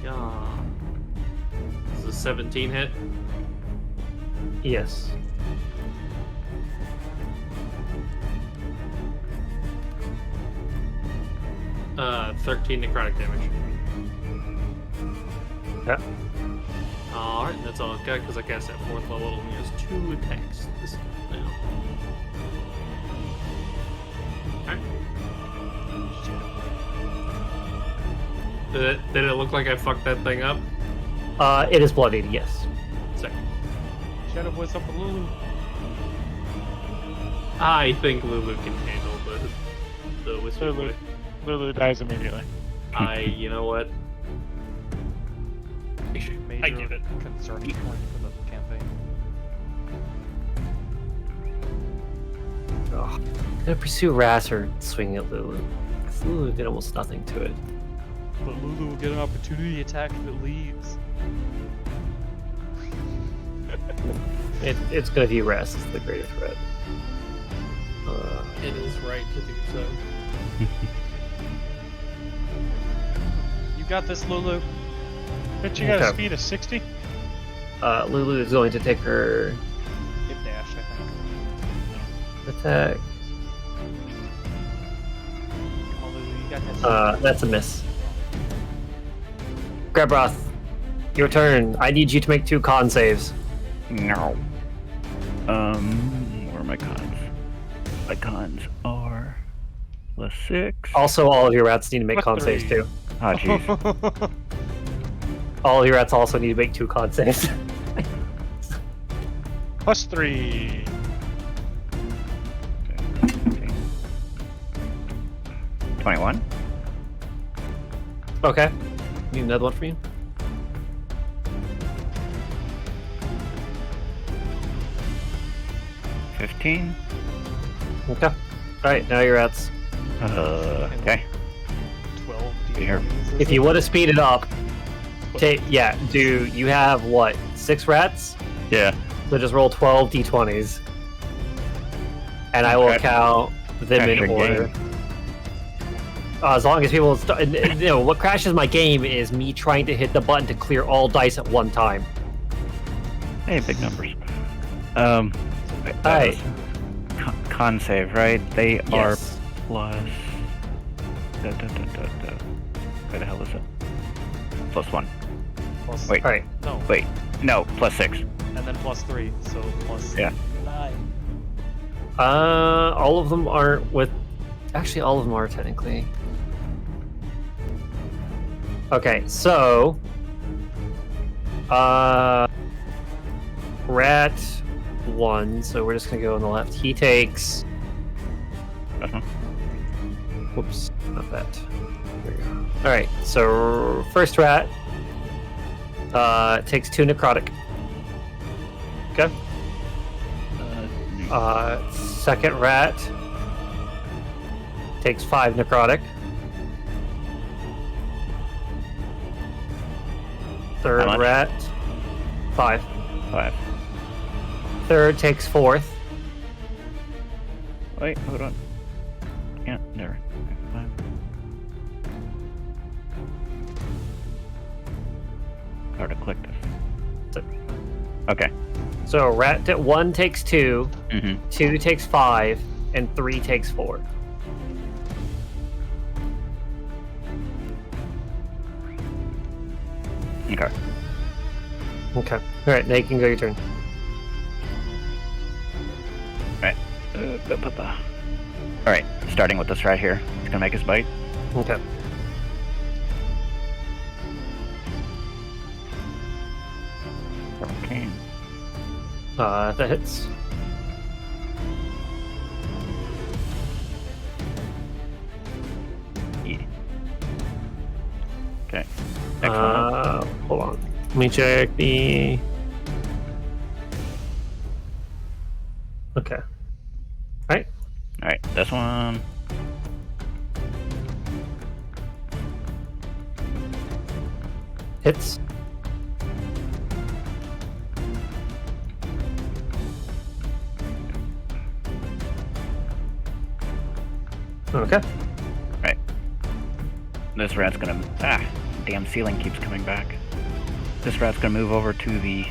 S7: Yeah. This is a 17 hit.
S2: Yes.
S7: Uh, 13 necrotic damage.
S2: Yeah.
S7: Alright, that's all I've got because I cast at 4th level and he has 2 attacks this now. Alright. Did it look like I fucked that thing up?
S2: It is bloodied, yes.
S7: Sick.
S4: Shadow Voice up for Lulu.
S7: I think Lulu can handle the whisper
S8: Lulu.
S7: boy.
S8: Lulu dies immediately.
S7: You know what?
S4: Major
S7: give it.
S4: concern point for the campaign.
S2: Ugh. Gonna pursue Ras or swing at Lulu. 'Cause Lulu did almost nothing to it.
S4: But Lulu will get an opportunity to attack if it leaves.
S2: It's gonna view Ras as the greater threat.
S7: It is right to do so.
S4: You got this, Lulu.
S8: But you got a
S2: Okay.
S8: speed of 60?
S2: Lulu is going to take her
S4: Hip dash, I think.
S2: attack.
S4: Come on, Lulu, you got that.
S2: That's a miss. Grabroth, your turn. I need you to make 2 con saves.
S6: No. Where are my cons? My cons are +6.
S2: Also, all of your rats need to make
S8: Plus
S2: con saves
S8: 3.
S2: too.
S6: Oh, jeez.
S2: All of your rats also need to make 2 con saves.
S8: +3.
S6: 21.
S2: Okay. Need another one for you?
S6: $15.
S2: Okay. Alright, now your rats.
S6: Okay.
S1: 12
S6: Here.
S1: D20s.
S2: If you want to speed it up, you have what? 6 rats?
S6: Yeah.
S2: So just roll 12 d20s. And I will
S6: Okay.
S2: count them in
S6: Crash your
S2: order.
S6: game.
S2: As long as people what crashes my game is me trying to hit the button to clear all dice at one time.
S6: Hey, big numbers.
S2: Alright.
S6: Con save, right? They
S2: Yes.
S6: are plus. Where the hell is it? +1.
S4: Plus,
S6: Wait.
S2: Alright.
S4: No,
S6: Wait. No, +6.
S4: and then +3, so plus
S6: Yeah.
S4: 9.
S2: All of them aren't with. Actually, all of them are technically. Okay, so. Rat 1, so we're just gonna go on the left. He takes.
S6: Uh-huh.
S2: Whoops, not that. There we go. Alright, so first rat takes 2 necrotic. Okay. Second rat takes 5 necrotic. Third
S6: much?
S2: rat, 5.
S6: 5.
S2: Third takes 4th.
S6: Wait, hold on. Yeah, there. 5. Hard to click this. Okay.
S2: So rat 1 takes 2,
S6: Mm-hmm.
S2: 2 takes 5, and 3 takes 4.
S6: Okay.
S2: Okay. Alright, now you can go your turn.
S6: Alright, starting with this right here. He's gonna make his bite.
S2: Okay.
S6: Okay.
S2: That hits.
S6: Yeah. Okay. Excellent.
S2: Hold on. Let me check the. Okay. Alright.
S6: Alright, this one.
S2: Hits. Okay.
S6: This rat's gonna. Damn ceiling keeps coming back. This rat's gonna move over to the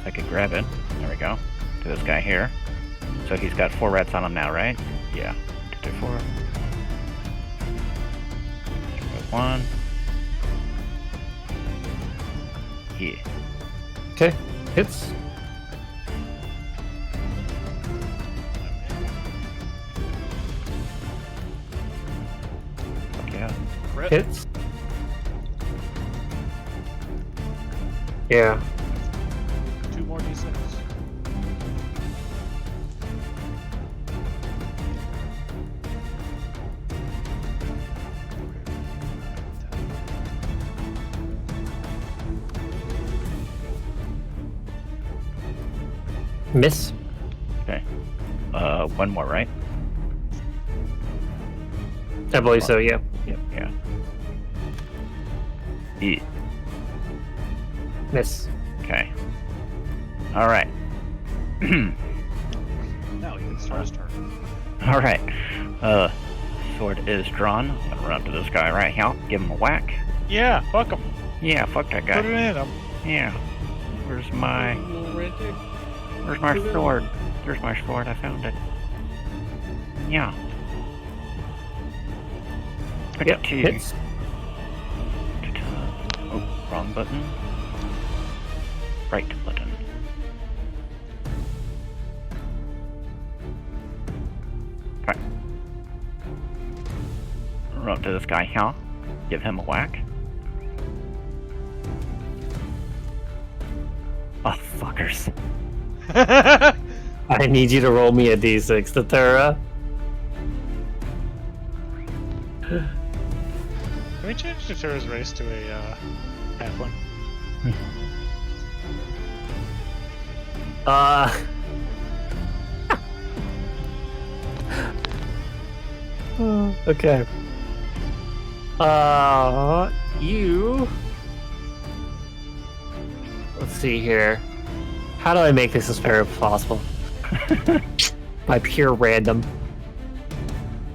S6: I could grab it. There we go. To this guy here. So he's got 4 rats on him now, right? Yeah. 2, 3, 4. 1. Yeah.
S2: Okay, hits.
S6: Fuck yeah.
S4: Crit.
S2: Hits. Yeah.
S4: 2 more d6.
S2: Miss.
S6: Okay. 1 more, right?
S2: I believe so, yeah.
S6: Yep, yeah. E.
S2: Miss.
S6: Okay. Alright.
S4: Now he can start his turn.
S6: Alright. Sword is drawn. I'm gonna run up to this guy right here. Give him a whack.
S8: Yeah, fuck him.
S6: Yeah, fuck that guy.
S8: Put it in him.
S6: Yeah. Where's my sword? There's my sword. I found it. Yeah. Put
S2: Yep,
S6: it to you.
S2: hits.
S6: Oh, wrong button. Right button. Okay. Run up to this guy here. Give him a whack. Oh, fuckers.
S2: I need you to roll me a d6, Datura.
S8: Can we change Datura's race to a halfling?
S2: Okay. You. Let's see here. How do I make this as fair as possible? By pure random.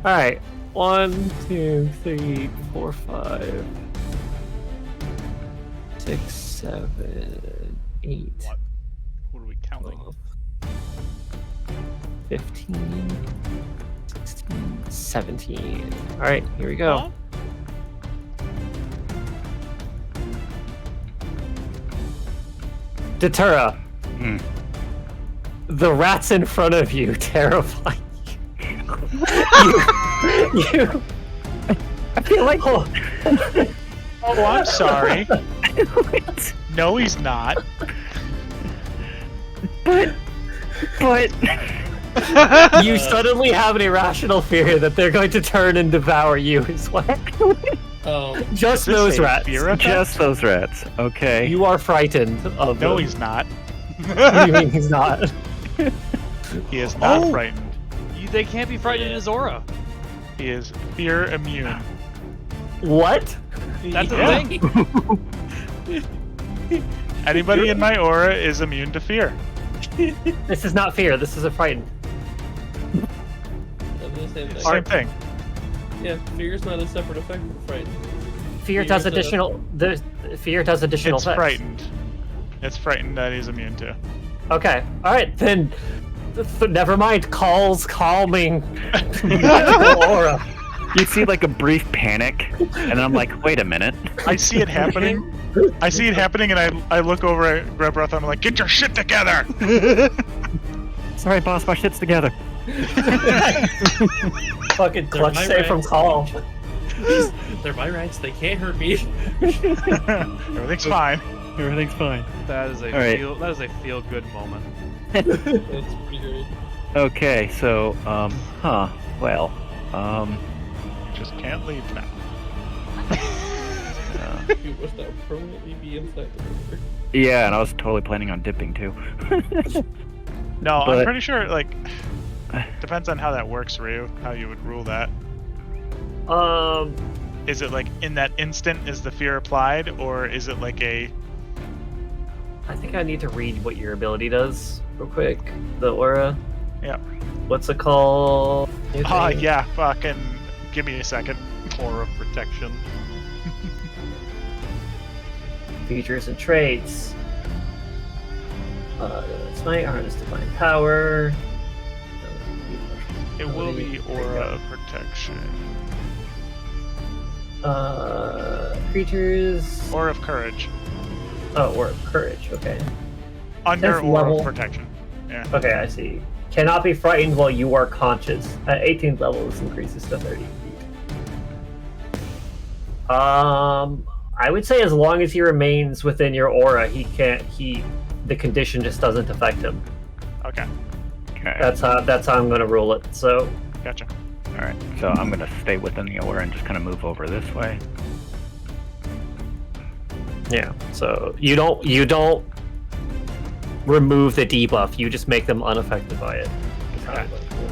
S2: Alright. 1, 2, 3, 4, 5, 6, 7, 8,
S4: What? Who are we counting?
S2: 12, 15, 16, 17. Alright, here we go.
S4: Huh?
S2: Datura,
S6: Hmm.
S2: the rats in front of you terrify you. I feel like.
S8: Oh, I'm sorry. No, he's not.
S6: But
S2: You suddenly have an irrational fear that they're going to turn and devour you as well. Just
S8: Is this
S2: those
S8: a
S2: rats.
S8: fear effect?
S6: just those rats. Okay.
S2: You are frightened of
S8: No,
S2: them.
S8: he's not.
S2: What do you mean he's not?
S8: He is not
S4: Oh!
S8: frightened.
S4: They can't be frightened in his aura.
S8: He is fear immune.
S2: What?
S4: That's
S8: Yeah.
S4: the thing.
S8: Anybody in my aura is immune to fear.
S2: This is not fear. This is a frightened.
S8: Same thing.
S11: Yeah, fear's not a separate effect from frightened.
S2: Fear does
S11: Fear's a-
S2: additional. The fear does additional.
S8: It's
S2: effects.
S8: frightened. It's frightened that he's immune to.
S2: Okay. All right then. Never mind. Calming. Aura.
S6: You see like a brief panic, and I'm like, wait a minute.
S8: I see it happening. I see it happening, and I look over at Grebreth. I'm like, get your shit together.
S6: Sorry, boss, my shit's together.
S2: Fucking clutch
S11: my
S2: save from
S11: rats.
S2: call.
S11: They're my rats, they can't hurt me.
S8: Everything's fine.
S6: Everything's fine.
S4: That is a
S6: All right.
S4: that is a feel good moment.
S11: That's pretty great.
S6: Okay, so, well,
S8: You just can't leave now.
S11: You must now permanently be inside the river.
S6: yeah, and I was totally planning on dipping too.
S8: No,
S6: But-
S8: I'm pretty sure, like, depends on how that works, Ryu, how you would rule that. Is it like in that instant is the fear applied, or is it like a...
S2: I think I need to read what your ability does real quick. The aura.
S8: Yeah.
S2: What's it called?
S8: Ah, yeah, fucking... Give me a second.
S4: Aura of protection.
S2: Features and traits. Smite, Harness Divine Power.
S8: It will be Aura of Protection.
S2: Creatures.
S8: Aura of Courage.
S2: Oh, Aura of Courage, okay.
S8: Under
S2: Tenth
S8: Aura
S2: level.
S8: of Protection. Yeah.
S2: Okay, I see. Cannot be frightened while you are conscious. At 18th level, this increases to 30 feet. I would say as long as he remains within your aura, the condition just doesn't affect him.
S8: Okay.
S6: Okay.
S2: That's how I'm gonna rule it. So
S8: Gotcha.
S6: Alright, so I'm gonna stay within the aura and just kind of move over this way.
S2: yeah. So you don't remove the debuff. You just make them unaffected by it. Is how I'm gonna rule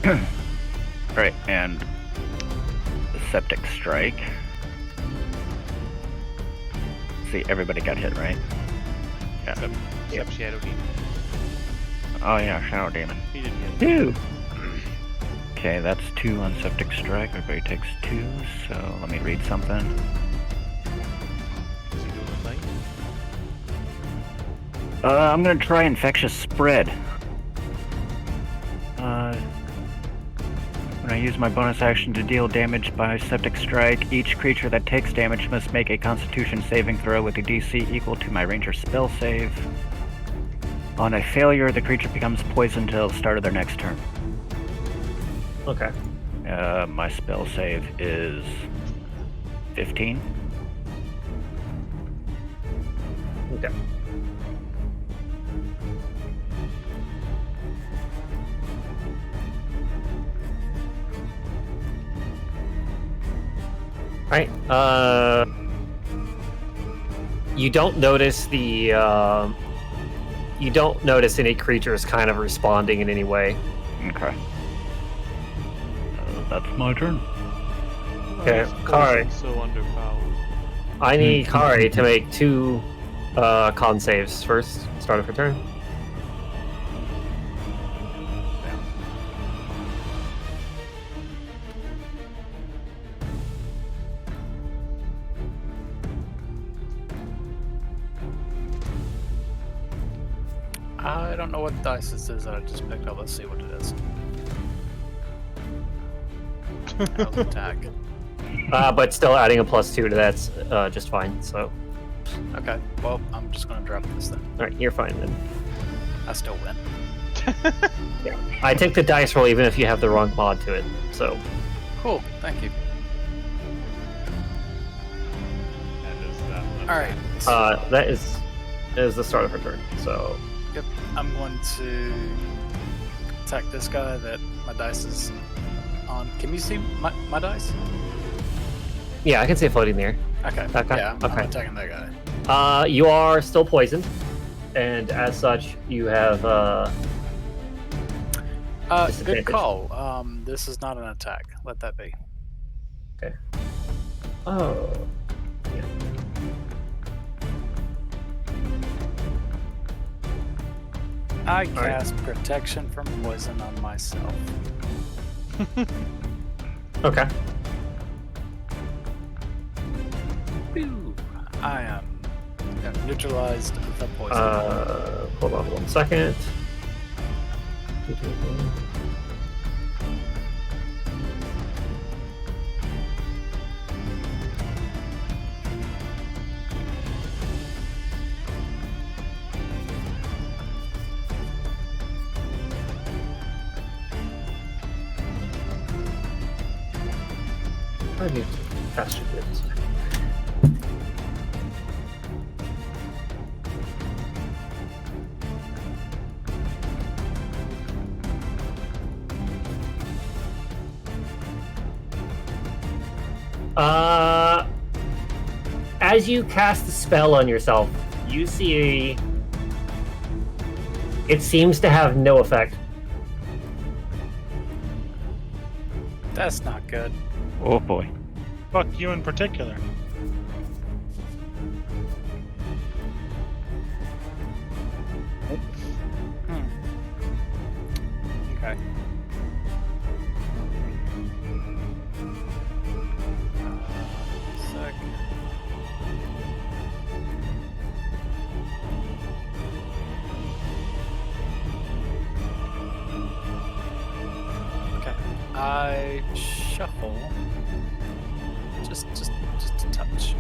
S2: that.
S6: Right, and the Septic Strike. See, everybody got hit, right? Yeah.
S4: Except Shadow Demon.
S6: Oh yeah, Shadow Demon.
S4: He didn't get it.
S6: 2! Okay, that's 2 on Septic Strike. Everybody takes 2, so let me read something.
S4: Is he doing a thing?
S6: I'm gonna try Infectious Spread. When I use my bonus action to deal damage by Septic Strike, each creature that takes damage must make a Constitution saving throw with a DC equal to my Ranger spell save. On a failure, the creature becomes poisoned until the start of their next turn.
S2: Okay.
S6: My spell save is 15.
S2: Okay. Alright, you don't notice you don't notice any creatures kind of responding in any way.
S6: Okay. That's my turn.
S2: Okay,
S4: Why is
S2: Kari.
S4: poison so underpowered?
S2: I need Kari to make 2 con saves first, start of her turn.
S3: I don't know what dice this is that I just picked up. Let's see what it is. That was attack.
S2: But still adding a +2 to that's just fine, so.
S3: Okay, well, I'm just gonna drop this then.
S2: Alright, you're fine then.
S3: I still win.
S2: Yeah. I take the dice roll even if you have the wrong mod to it, so.
S3: Cool, thank you.
S5: And is that an
S3: Alright,
S5: attack?
S2: That is the start of her turn, so.
S3: yep, I'm going to attack this guy that my dice is on. Can you see my dice?
S2: Yeah, I can see it floating there.
S3: Okay,
S2: Okay,
S3: yeah, I'm
S2: okay.
S3: attacking that guy.
S2: You are still poisoned, and as such, you have,
S3: Good
S2: disadvantage.
S3: call. This is not an attack. Let that be.
S2: Oh. Yeah.
S3: I cast protection from poison on myself.
S2: Okay.
S3: Phew. I have neutralized the poison.
S2: Hold on 1 second. I need to pass you this. As you cast the spell on yourself, you see it seems to have no effect.
S3: That's not good.
S6: Oh boy.
S8: Fuck you in particular.
S3: Okay. Sec. I shuffle just a touch.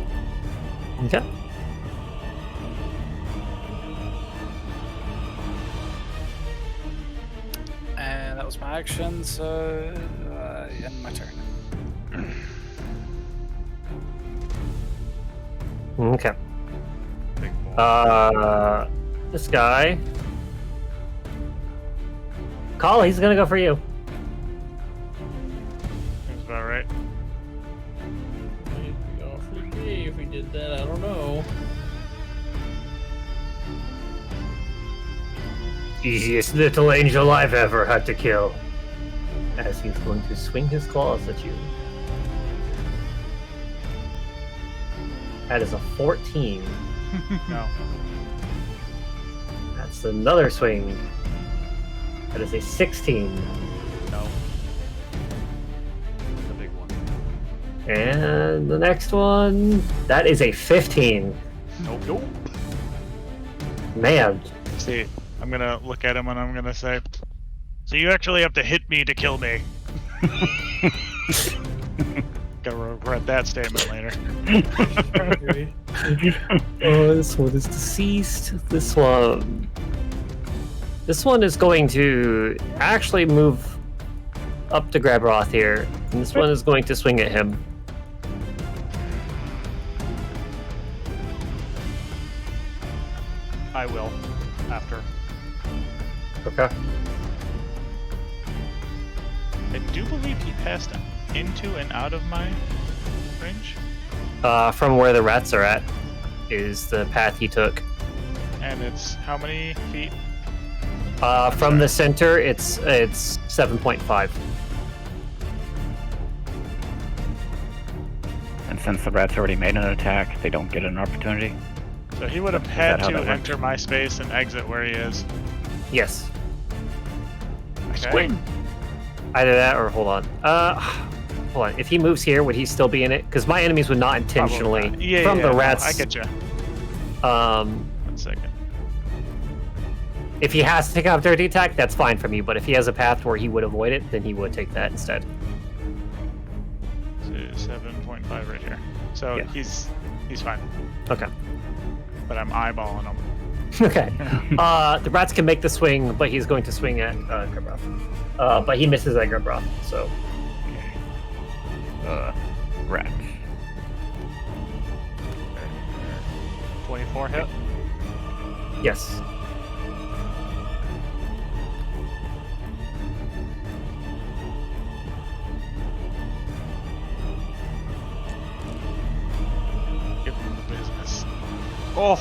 S2: Okay.
S3: And that was my action, so end my turn.
S2: Okay.
S4: Big boy.
S2: This guy. Call, he's gonna go for you.
S8: Seems about right.
S11: It'd be awfully gay if we did that. I don't know.
S2: Easiest little angel I've ever had to kill. As he's going to swing his claws at you. That is a 14.
S4: No.
S2: That's another swing. That is a 16.
S4: No. The big one.
S2: And the next one, that is a 15.
S4: Nope.
S2: Man.
S8: See, I'm gonna look at him and I'm gonna say, so you actually have to hit me to kill me. Gonna regret that statement later.
S2: Oh, this one is deceased. This one is going to actually move up to grab Roth here. And this one is going to swing at him.
S4: I will. After.
S2: Okay.
S8: I do believe he passed into and out of my range.
S2: From where the rats are at is the path he took.
S8: And it's how many feet?
S2: From the center, it's 7.5.
S6: And since the rats already made an attack, they don't get an opportunity.
S8: So he would have
S6: Is
S8: had
S6: that how
S8: to
S6: that works?
S8: enter my space and exit where he is.
S2: Yes.
S8: Okay.
S2: Either that or hold on. Hold on. If he moves here, would he still be in it? Because my enemies would not intentionally
S8: Probably not.
S2: from the
S8: no,
S2: rats.
S8: I get you. 1 second.
S2: If he has to take out dirty attack, that's fine for me. But if he has a path where he would avoid it, then he would take that instead.
S8: So 7.5 right here. So
S2: Yeah.
S8: he's fine.
S2: Okay.
S8: But I'm eyeballing him.
S2: Okay. The rats can make the swing, but he's going to swing at Grebroth. But he misses at Grebroth, so.
S6: Rats.
S4: 24 hit.
S2: Yes.
S8: Give him the business.
S4: Oh,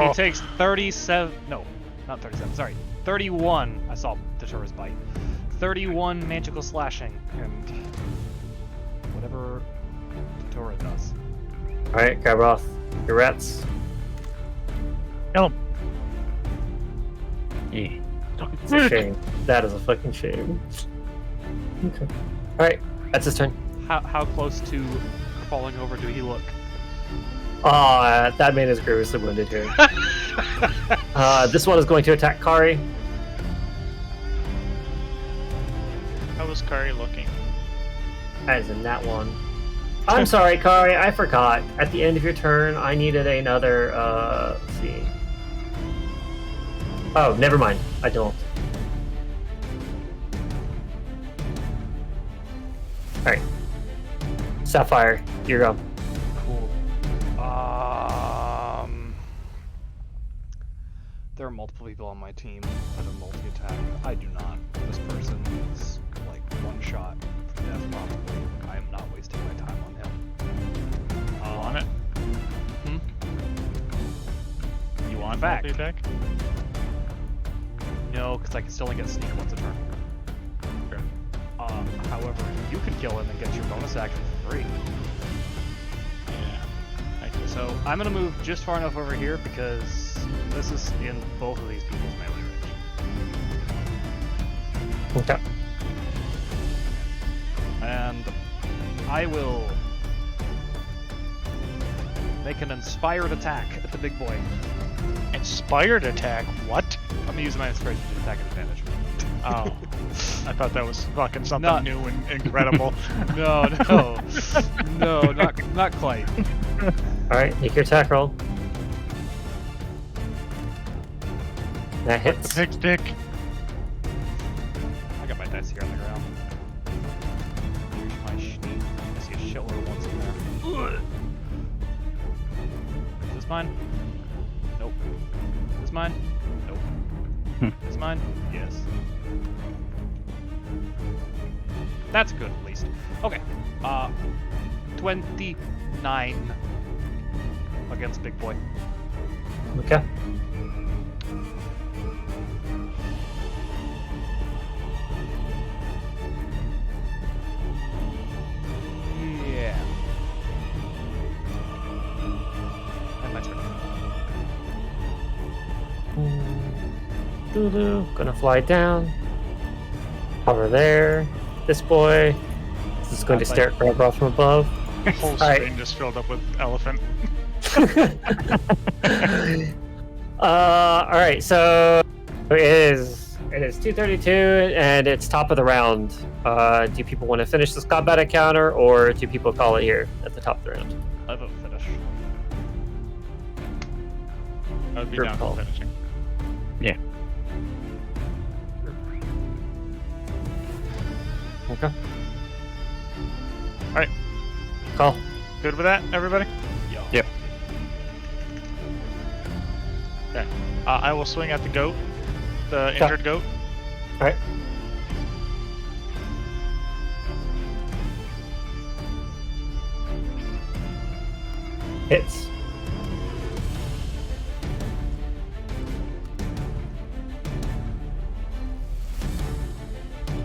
S4: he takes 37. No, not 37. Sorry, 31. I saw Datura's bite. 31 magical slashing and whatever Datura does.
S2: All right, Grebroth, your rats.
S8: Kill him.
S6: Yeah.
S2: It's a shame. That is a fucking shame. Okay. All right, that's his turn.
S4: How close to falling over do he look?
S2: That man is grievously wounded here. This one is going to attack Kari.
S8: How was Kari looking?
S2: That is in that one. I'm sorry, Kari, I forgot. At the end of your turn, I needed another, let's see. Oh, never mind. I don't. Alright. Sapphire, you're go.
S4: Cool. There are multiple people on my team that are multi-attack. I do not. This person is like one shot from death probably. I am not wasting my time on him.
S8: Want it? You want
S4: Back.
S8: multi-attack?
S4: No, because I can still only get sneak once a turn.
S8: Sure.
S4: However, you can kill him and get your bonus action for free.
S8: Yeah. I guess.
S4: So I'm gonna move just far enough over here because this is in both of these people's melee range.
S2: Okay.
S4: And I will make an inspired attack at the big boy.
S8: Inspired attack? What?
S4: I'm gonna use my inspiration to attack at advantage.
S8: Oh, I thought that was fucking something
S4: Not-
S8: new and incredible.
S4: No, not quite.
S2: All right, make your attack roll. That
S8: The
S2: hits.
S8: pick stick.
S4: I got my dice here on the ground. Here's my schneek. I see a shitload of ones in there. Is this mine? Nope. Is this mine? Nope. Is this mine? Yes. That's good, at least. Okay. 29 against Big Boy.
S2: Okay.
S4: Yeah. And my turn.
S2: Lulu, gonna fly down. Hover there. This boy. This is going to stare at Grabroth from above.
S8: Whole
S2: Alright.
S8: screen just filled up with elephant.
S2: Alright, so it is 2:32 and it's top of the round. Do people want to finish this combat encounter or do people call it here at the top of the round?
S4: I vote finish.
S8: I'd be
S2: Your
S8: down
S2: call.
S8: for finishing.
S2: Okay.
S8: Alright.
S2: Call.
S8: Good with that, everybody?
S6: Yep.
S8: Okay. I will swing at the goat. The injured goat.
S2: Alright. Hits.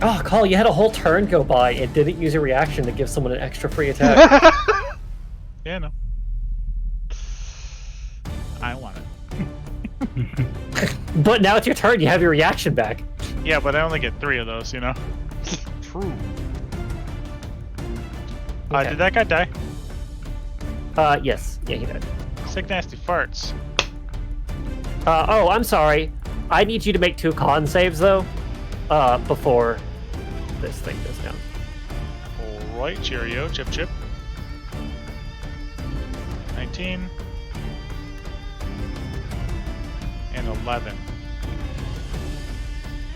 S2: Oh, Call, you had a whole turn go by and didn't use a reaction to give someone an extra free attack.
S8: Yeah, no. I want it.
S2: But now it's your turn, you have your reaction back.
S8: Yeah, but I only get 3 of those, you know?
S4: True.
S2: Okay.
S8: Did that guy die?
S2: Yes. Yeah, he did.
S8: Sick nasty farts.
S2: Oh, I'm sorry. I need you to make 2 con saves, though, before this thing goes down.
S8: Alright, cheerio, chip chip. 19. And 11.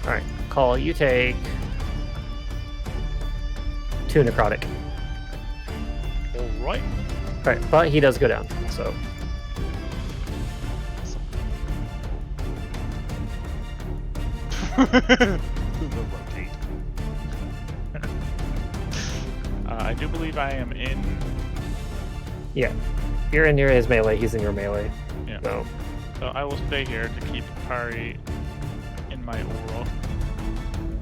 S2: Alright, Call, you take 2 necrotic.
S8: Alright.
S2: Alright, but he does go down, so.
S4: Rotate.
S8: I do believe I am in.
S2: Yeah. You're in near his melee, he's in your melee.
S8: Yeah.
S2: So,
S8: So I will stay here to keep Kari in my aura.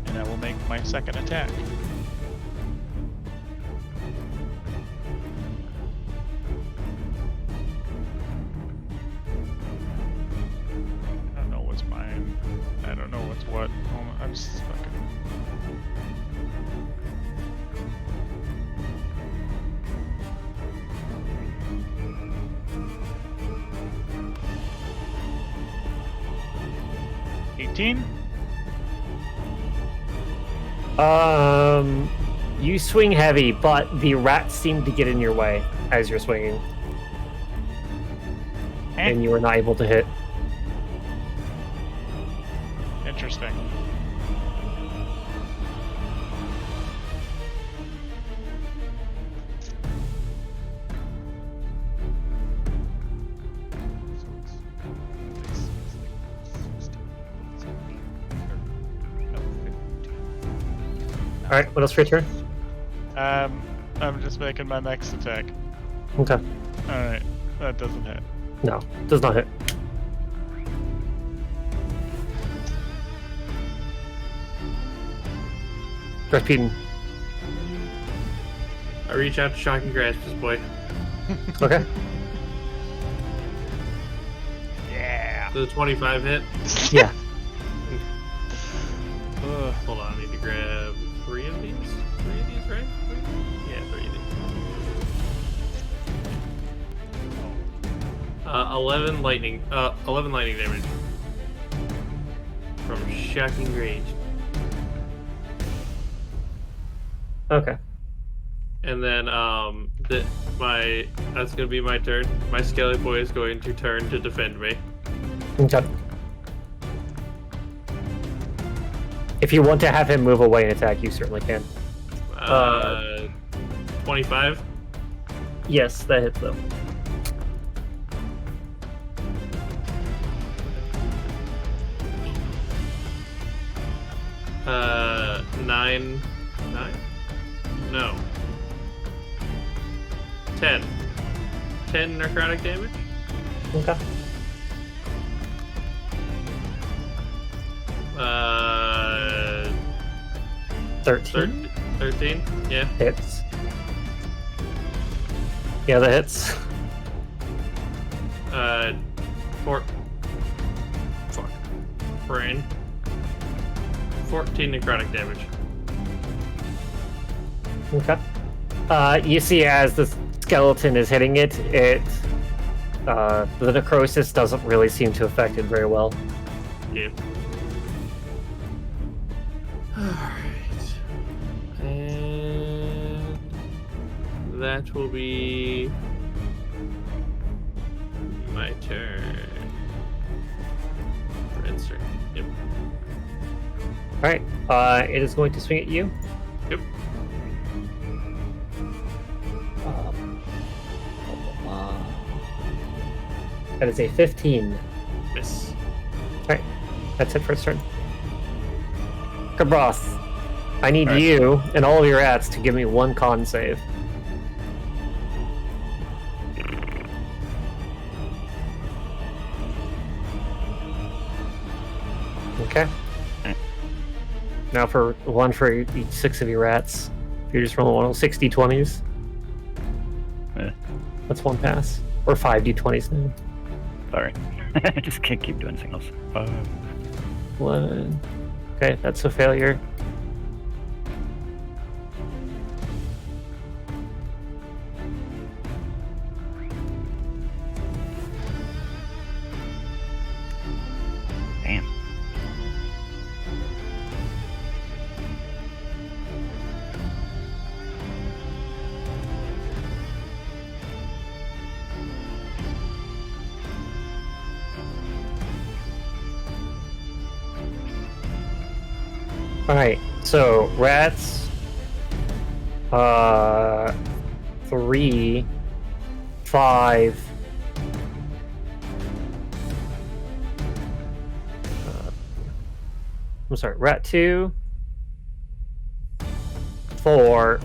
S8: And I will make my second attack. I don't know what's mine. I don't know what's what. Hold on, I'm just fucking.
S2: you swing heavy, but the rats seem to get in your way as you're swinging. And you are not able to hit.
S8: Interesting.
S2: Alright, what else for your turn?
S8: I'm just making my next attack.
S2: Okay.
S8: Alright, that doesn't hit.
S2: No, does not hit. Repeating.
S9: I reach out to shock and grasp this boy.
S2: Okay.
S4: Yeah.
S9: Does a 25 hit?
S2: Yeah.
S9: Hold on, I need to grab 3 of these. 3 of these, right? Yeah, 3 of these. 11 lightning damage from shocking range.
S2: Okay.
S7: And then that's gonna be my turn. My Skelly Boy is going to turn to defend me.
S2: Okay. If you want to have him move away and attack, you certainly can.
S7: 25.
S2: Yes, that hits though.
S7: Nine? No. 10. 10 necrotic damage?
S2: Okay.
S7: Uh,
S2: 13
S7: 13? Yeah.
S2: hits. Yeah, that hits.
S7: Fuck. Brain. 14 necrotic damage.
S2: Okay. You see, as the skeleton is hitting it, the necrosis doesn't really seem to affect it very well.
S7: Yeah. Alright. And that will be my turn. Red's turn. Yep.
S2: Alright, it is going to swing at you.
S7: Yep.
S2: That is a 15.
S7: Miss.
S2: Alright, that's it for its turn. Kabroth, I need
S6: Alright.
S2: you and all of your rats to give me one con save. Okay. Now for one for each 6 of your rats. You're just rolling 160 20s.
S6: Eh,
S2: That's one pass. Or 5 d20s now.
S6: sorry. I just can't keep doing singles.
S2: 11. Okay, that's a failure.
S6: Damn.
S2: Alright, so rats 3, 5. I'm sorry, rat 2, 4,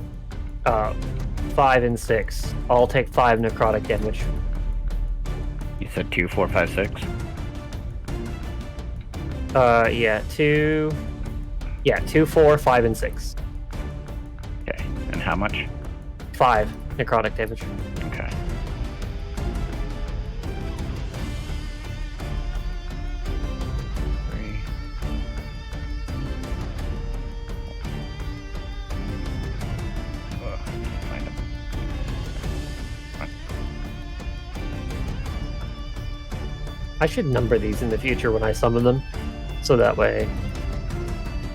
S2: 5, and 6 all take 5 necrotic damage.
S6: You said 2, 4, 5, 6?
S2: Yeah, 2, 4, 5, and 6.
S6: Okay. And how much?
S2: 5 necrotic damage.
S6: Okay. Three. Ugh, find him.
S2: I should number these in the future when I summon them, so that way.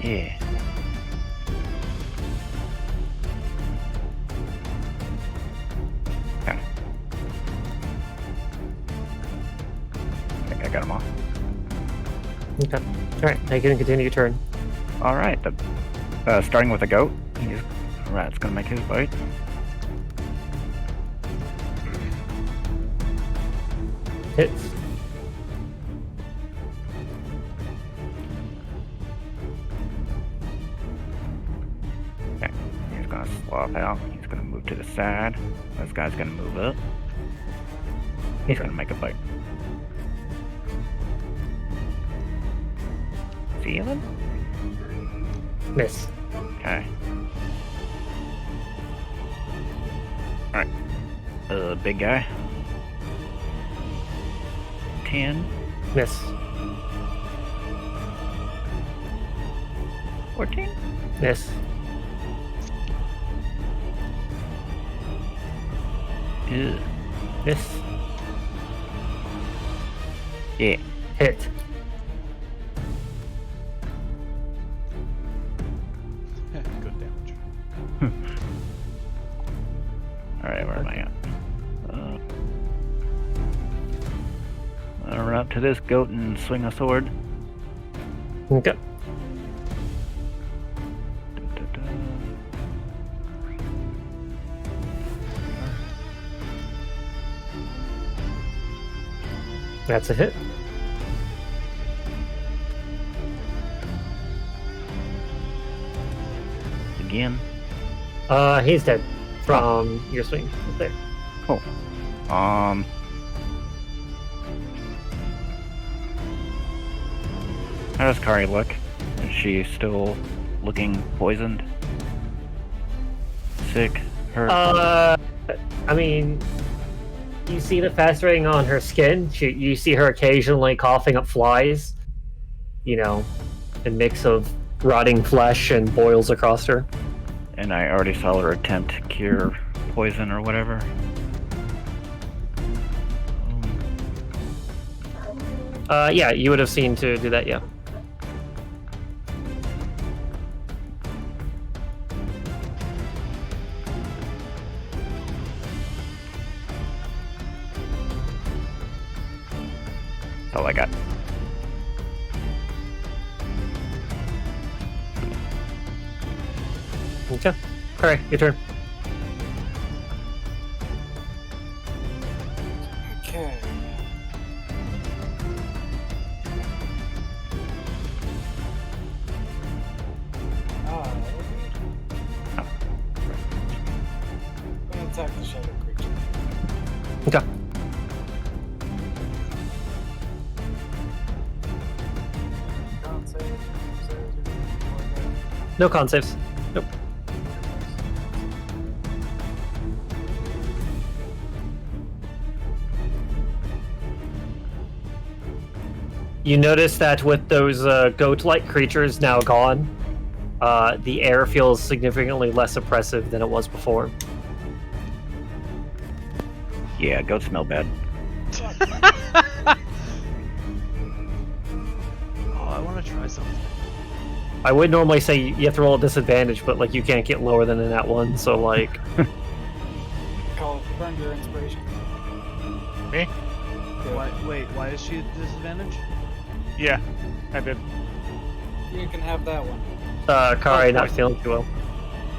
S6: Yeah. Okay. I think I got them all.
S2: Okay. Alright, now you can continue your turn.
S6: All right. Starting with a goat. Rat's gonna make his bite.
S2: Hits.
S6: Okay. He's gonna swap out. He's gonna move to the side. This guy's gonna move up. He's gonna make a bite. Feeling?
S2: Miss.
S6: Okay. Alright. Big guy. 10.
S2: Miss.
S6: 14.
S2: Miss.
S6: Ew.
S2: Miss.
S6: Yeah.
S2: Hit.
S1: Good damage.
S6: to this goat and swing a sword.
S2: Okay. That's a hit.
S6: Again.
S2: He's dead from your swing. Right there.
S6: Cool. How does Kari look? Is she still looking poisoned? Sick? Hurt?
S2: I mean, you see the fast rating on her skin. You see her occasionally coughing up flies. You know, a mix of rotting flesh and boils across her.
S6: And I already saw her attempt to cure poison or whatever.
S2: Yeah, you would have seen to do that, yeah.
S6: All I got.
S2: Okay. Alright, your turn.
S3: Okay. I'm gonna attack the shadow creature.
S2: Okay.
S3: Con save,
S2: No con saves. Nope. You notice that with those goat-like creatures now gone, the air feels significantly less oppressive than it was before.
S6: Yeah, goats smell bad.
S4: Oh, I want to try something.
S2: I would normally say you have to roll a disadvantage, but like you can't get lower than a nat 1, so like...
S3: Call it burn your inspiration.
S8: Me?
S4: Why is she at disadvantage?
S8: Yeah, I did.
S3: You can have that one.
S2: Kari not feeling too well.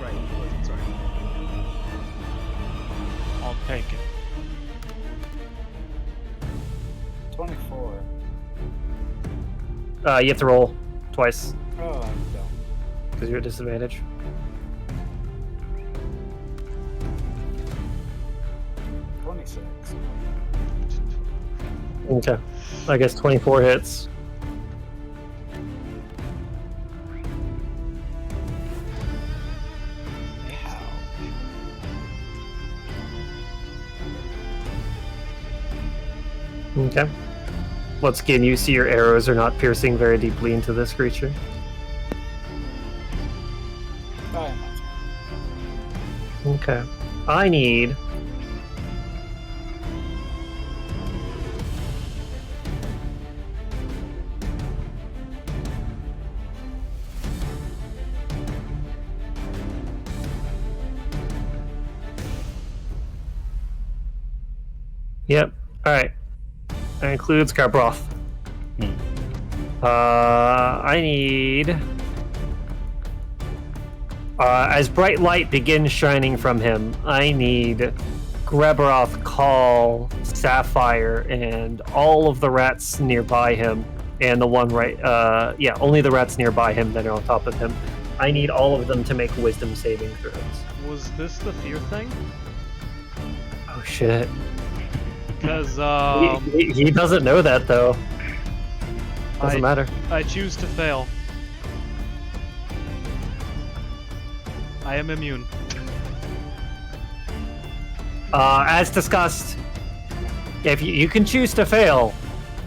S4: Right, poison, sorry.
S8: I'll take it.
S3: 24.
S2: You have to roll twice,
S3: Oh, I don't.
S2: because you're at disadvantage.
S3: 26.
S2: Okay. I guess 24 hits. Okay. Once again, you see your arrows are not piercing very deeply into this creature. Okay. I need... Yep. Alright. That includes Garbroth. I need... as bright light begins shining from him, I need Garbroth, Call, Sapphire, and all of the rats nearby him, and the one right... yeah, only the rats nearby him that are on top of him. I need all of them to make wisdom saving throws.
S4: Was this the fear thing?
S2: Oh shit.
S4: Because,
S2: He doesn't know that, though. Doesn't matter.
S4: I choose to fail. I am immune.
S2: As discussed, if you can choose to fail,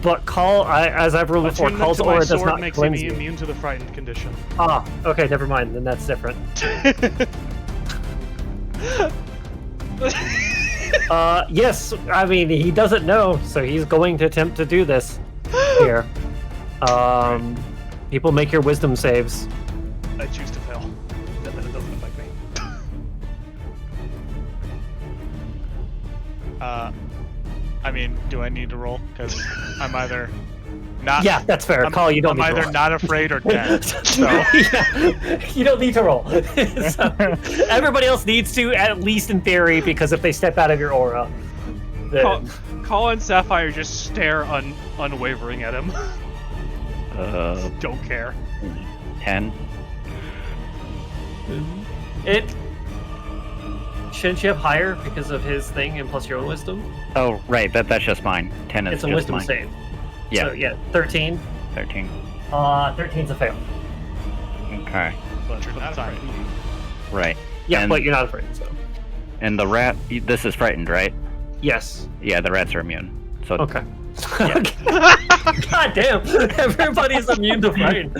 S2: but Call, as I've ruled before,
S4: Attunement
S2: Call's
S4: to my
S2: aura does
S4: sword
S2: not
S4: makes
S2: cleanse
S4: me
S2: you.
S4: immune to the frightened condition.
S2: Ah, okay, never mind. Then that's different. Yes, I mean, he doesn't know, so he's going to attempt to do this here. People make your wisdom saves.
S4: I choose to fail. Then it doesn't affect me.
S8: I mean, do I need to roll? Because I'm either not.
S2: Yeah, that's fair. Call, you don't
S8: I'm
S2: need to
S8: either
S2: roll.
S8: not afraid or dead. So
S2: Yeah, you don't need to roll. So, everybody else needs to, at least in theory, because if they step out of your aura, then...
S4: Call and Sapphire just stare unwavering at him. Don't care.
S6: 10.
S2: It... Shouldn't you have higher because of his thing and plus your own wisdom?
S6: Oh, right. That's just mine. 10 is
S2: It's a
S6: just
S2: wisdom
S6: mine.
S2: save.
S6: Yeah.
S2: So, yeah, 13.
S6: 13.
S2: 13's a fail.
S6: Okay.
S4: But for the
S8: not
S4: time
S8: afraid.
S4: being.
S6: Right.
S2: Yeah,
S6: And-
S2: but you're not afraid, so...
S6: And the rat. This is frightened, right?
S2: Yes.
S6: Yeah, the rats are immune. So
S2: Okay.
S6: Yeah.
S2: God damn! Everybody's immune to frighten.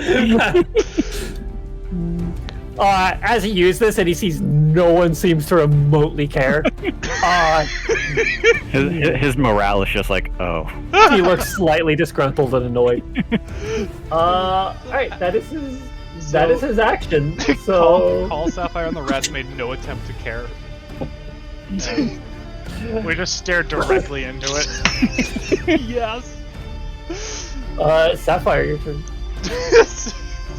S2: As he used this and he sees no one seems to remotely care,
S6: his morale is just like, oh.
S2: he looks slightly disgruntled and annoyed. Alright, that is his action. So
S4: Call Sapphire and the rats made no attempt to care.
S8: we just stared directly into it.
S4: Yes.
S2: Sapphire, your turn.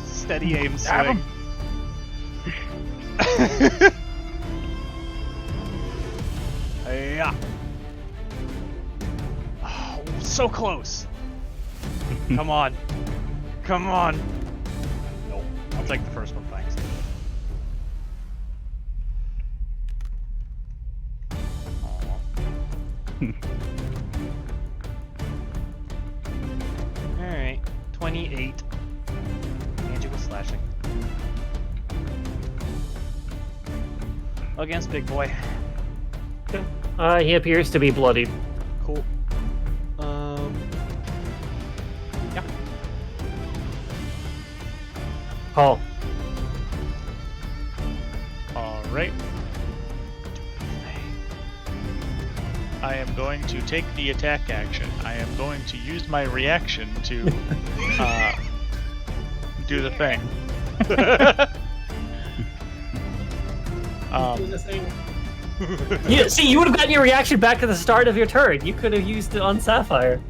S4: Steady aim
S8: Stab
S4: swing.
S8: him.
S4: Yeah. Oh, so close. Come on. Come on. Nope. I'll take the first one, thanks. Alright. 28. Magical slashing. Against Big Boy.
S2: He appears to be bloodied.
S4: Cool. Yeah.
S2: Call.
S8: Alright. I am going to take the attack action. I am going to use my reaction to do the thing.
S2: Yeah, see, you would have gotten your reaction back at the start of your turn. You could have used it on Sapphire.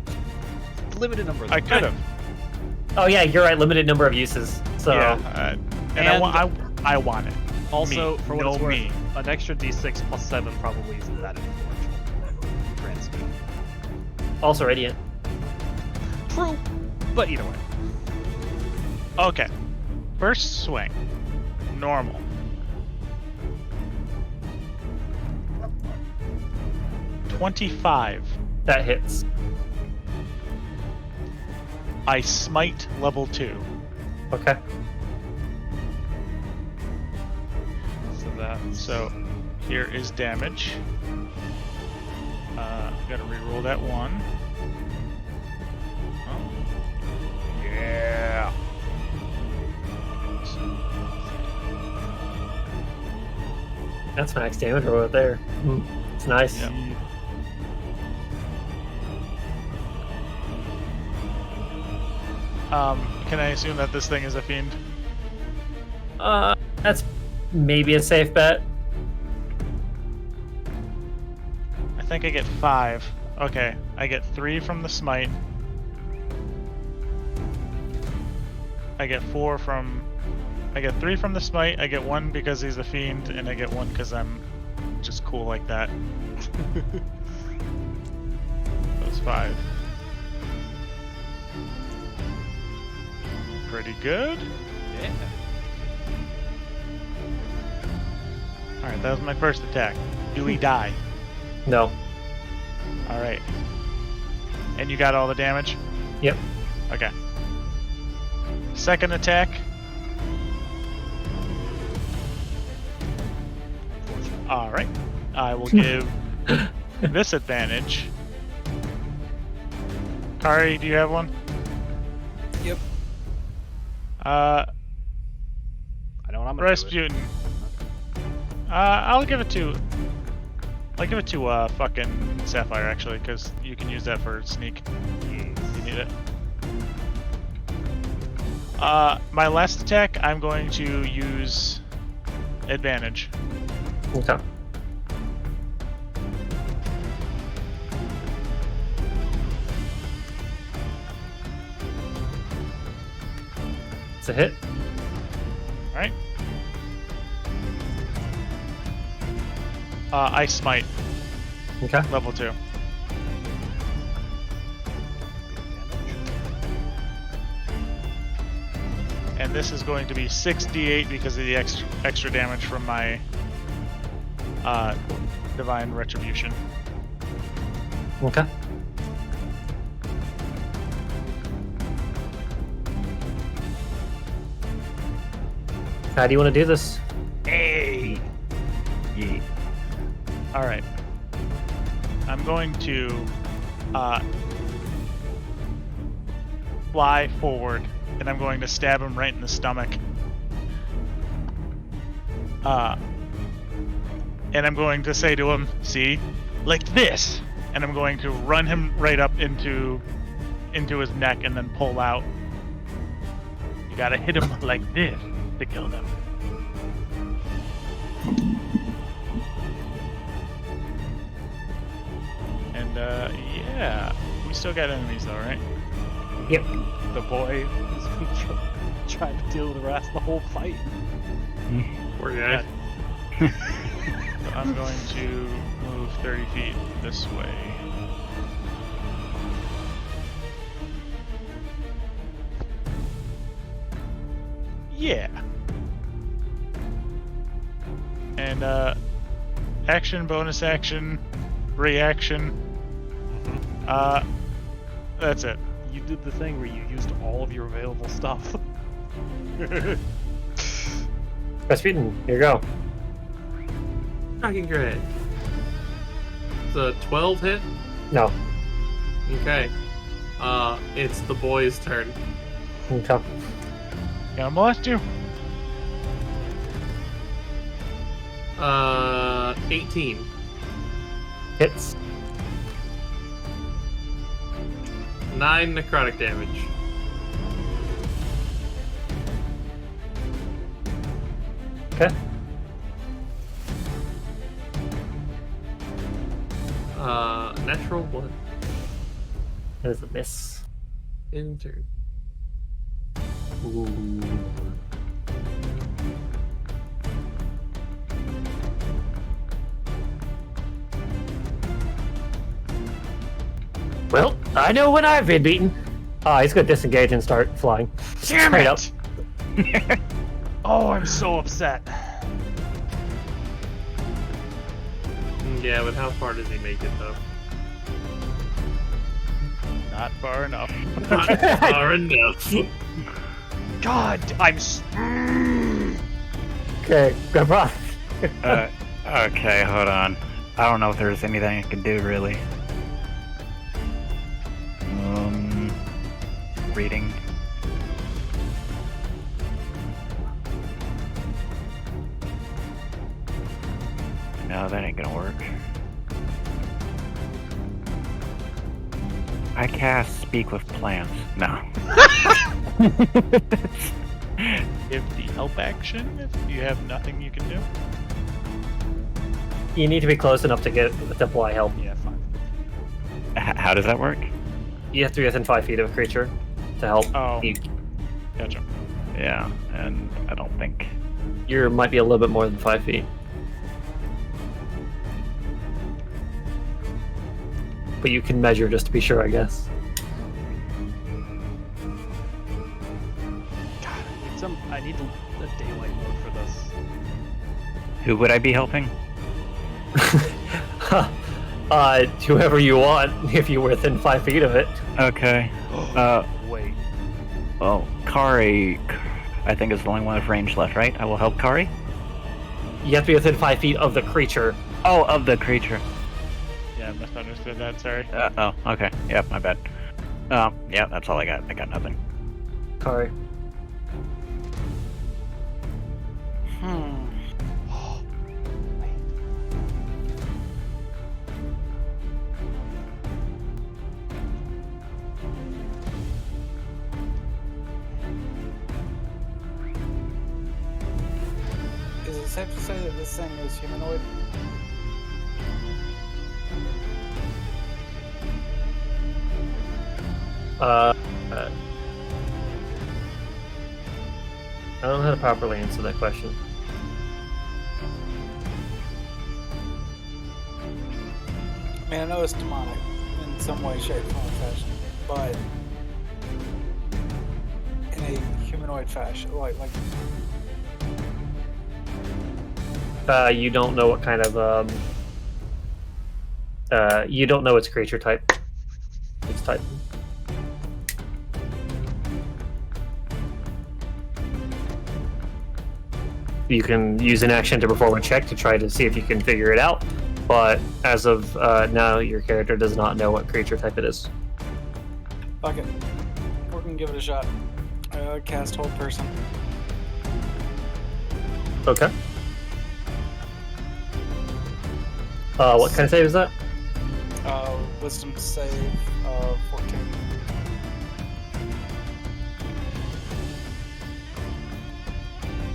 S4: Limited number of
S8: I could have.
S2: Oh yeah, you're right. Limited number of uses. So
S8: Yeah. And I want it.
S4: Also,
S8: Me.
S4: for what
S8: No
S4: it's worth,
S8: me.
S4: an extra d6 plus 7 probably isn't that influential. Grand scheme.
S2: also radiant.
S4: True, but either way.
S8: Okay. First swing. Normal. $25.
S2: That hits.
S8: I smite level 2.
S2: Okay.
S8: So here is damage. Gotta reroll that one. Oh. Yeah.
S2: That's max damage right there. It's nice.
S8: Yep. Can I assume that this thing is a fiend?
S2: That's maybe a safe bet.
S8: I think I get 5. Okay, I get 3 from the smite. I get 4 from... I get 3 from the smite, I get 1 because he's a fiend, and I get 1 because I'm just cool like that. That's 5. Pretty good.
S4: Yeah.
S8: Alright, that was my first attack. Do we die?
S2: No.
S8: Alright. And you got all the damage?
S2: Yep.
S8: Okay. Second attack. Alright. I will give this advantage. Kari, do you have one?
S3: Yep.
S4: I know what I'm gonna do.
S8: Rasputin. I'll give it to fucking Sapphire actually, because you can use that for sneak. If you need it. My last attack, I'm going to use advantage.
S2: Okay. That's a hit.
S8: All right. Ice Smite,
S2: Okay.
S8: level 2. And this is going to be 68 because of the extra damage from my Divine Retribution.
S2: Okay. How do you want to do this?
S8: Hey!
S6: Yeah.
S8: Alright. I'm going to fly forward, and I'm going to stab him right in the stomach. And I'm going to say to him, see? Like this! And I'm going to run him right up into his neck and then pull out. You gotta hit him like this to kill them. And yeah, we still got enemies though, right?
S2: Yep.
S4: The boy is trying to deal with the rest of the whole fight.
S7: Poor guy.
S8: So I'm going to move 30 feet this way. Yeah. And action, bonus action, reaction. That's it.
S4: You did the thing where you used all of your available stuff.
S2: Rasputin, here you go.
S7: Fucking great. It's a 12 hit?
S2: No.
S7: Okay. It's the boy's turn.
S2: Okay.
S8: Gonna molest you.
S7: 18.
S2: Hits.
S7: 9 necrotic damage.
S2: Okay.
S7: Natural 1.
S2: That is a miss.
S7: In turn.
S2: Ooh. Well, I know when I've been beaten. He's gonna disengage and start flying.
S4: Damn
S2: Straight
S4: it!
S2: up.
S4: Oh, I'm so upset.
S7: Yeah, but how far does he make it though?
S8: Not far enough.
S7: Not far enough.
S4: God, I'm.
S2: Okay, grab Roth.
S6: Okay, hold on. I don't know if there's anything I can do really. Reading. No, that ain't gonna work. I cast Speak with Plants. No.
S8: If the help action, if you have nothing you can do.
S2: You need to be close enough to get the apply help.
S4: Yeah, fine.
S6: How does that work?
S2: You have to be within 5 feet of a creature to help.
S8: Oh.
S2: You,
S8: Gotcha.
S6: Yeah, and I don't think.
S2: you might be a little bit more than 5 feet. But you can measure just to be sure, I guess.
S4: God, I need a daylight mode for this.
S6: Who would I be helping?
S2: Whoever you want, if you're within 5 feet of it.
S6: Okay.
S4: Wait.
S6: Well, Kari, I think is the only one with range left, right? I will help Kari?
S2: You have to be within 5 feet of the creature.
S6: Oh, of the creature.
S8: Yeah, I misunderstood that, sorry.
S6: Oh, okay. Yeah, my bad. Yeah, that's all I got. I got nothing.
S2: Kari.
S3: Is it safe to say that this thing is humanoid?
S2: I don't know how to properly answer that question.
S3: I mean, I know it's demonic in some way, shape, form, or fashion, but in a humanoid fashion,
S2: You don't know what kind of you don't know its creature type. Its type. You can use an action to perform a check to try to see if you can figure it out, but as of now, your character does not know what creature type it is.
S3: fuck it. We're gonna give it a shot. Cast hold person.
S2: Okay. What kind of save is that?
S3: Wisdom save 14.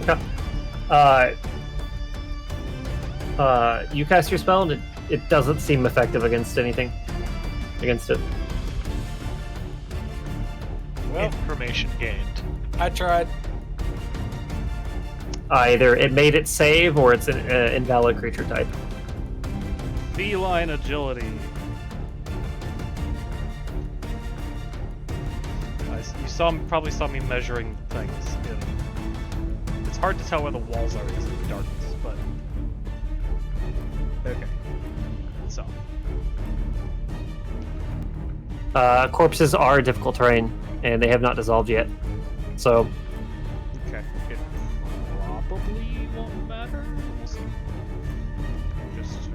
S2: Okay. You cast your spell, and it doesn't seem effective against anything. Against it.
S3: Well,
S8: Information gained.
S3: I tried.
S2: Either it made it save, or it's an invalid creature type.
S4: Feline agility. Probably saw me measuring things. It's hard to tell where the walls are because of the darkness, but okay. So.
S2: Corpses are difficult terrain, and they have not dissolved yet. So,
S4: Okay. It probably won't matter. We'll see. Just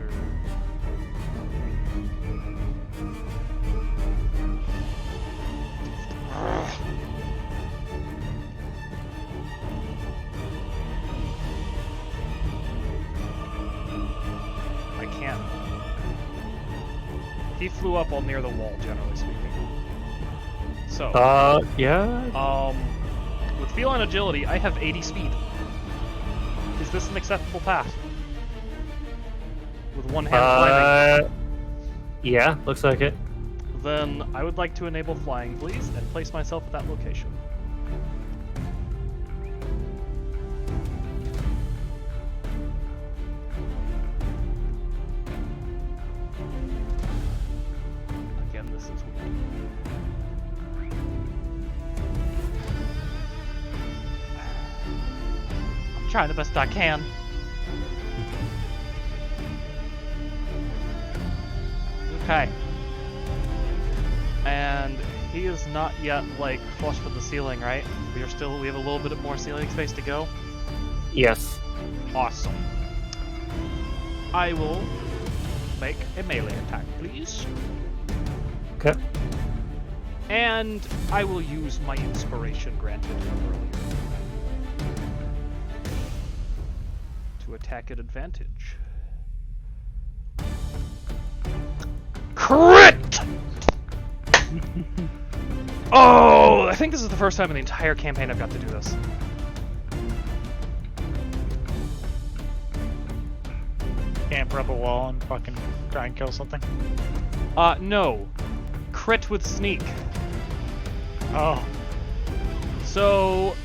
S4: I can't. He flew up while near the wall, generally speaking. So.
S2: yeah.
S4: With feline agility, I have 80 speed. Is this an acceptable path? With one hand climbing?
S2: Yeah, looks like it.
S4: Then I would like to enable flying, please, and place myself at that location. Again, this is weird. I'm trying the best I can. Okay. And he is not yet, like, flush with the ceiling, right? We have a little bit more ceiling space to go.
S2: Yes.
S4: Awesome. I will make a melee attack, please.
S2: Okay.
S4: And I will use my inspiration granted from earlier to attack at advantage. Crit! Oh, I think this is the first time in the entire campaign I've got to do this.
S8: Camp up a wall and fucking try and kill something.
S4: No. Crit with sneak.
S8: Oh.
S4: So,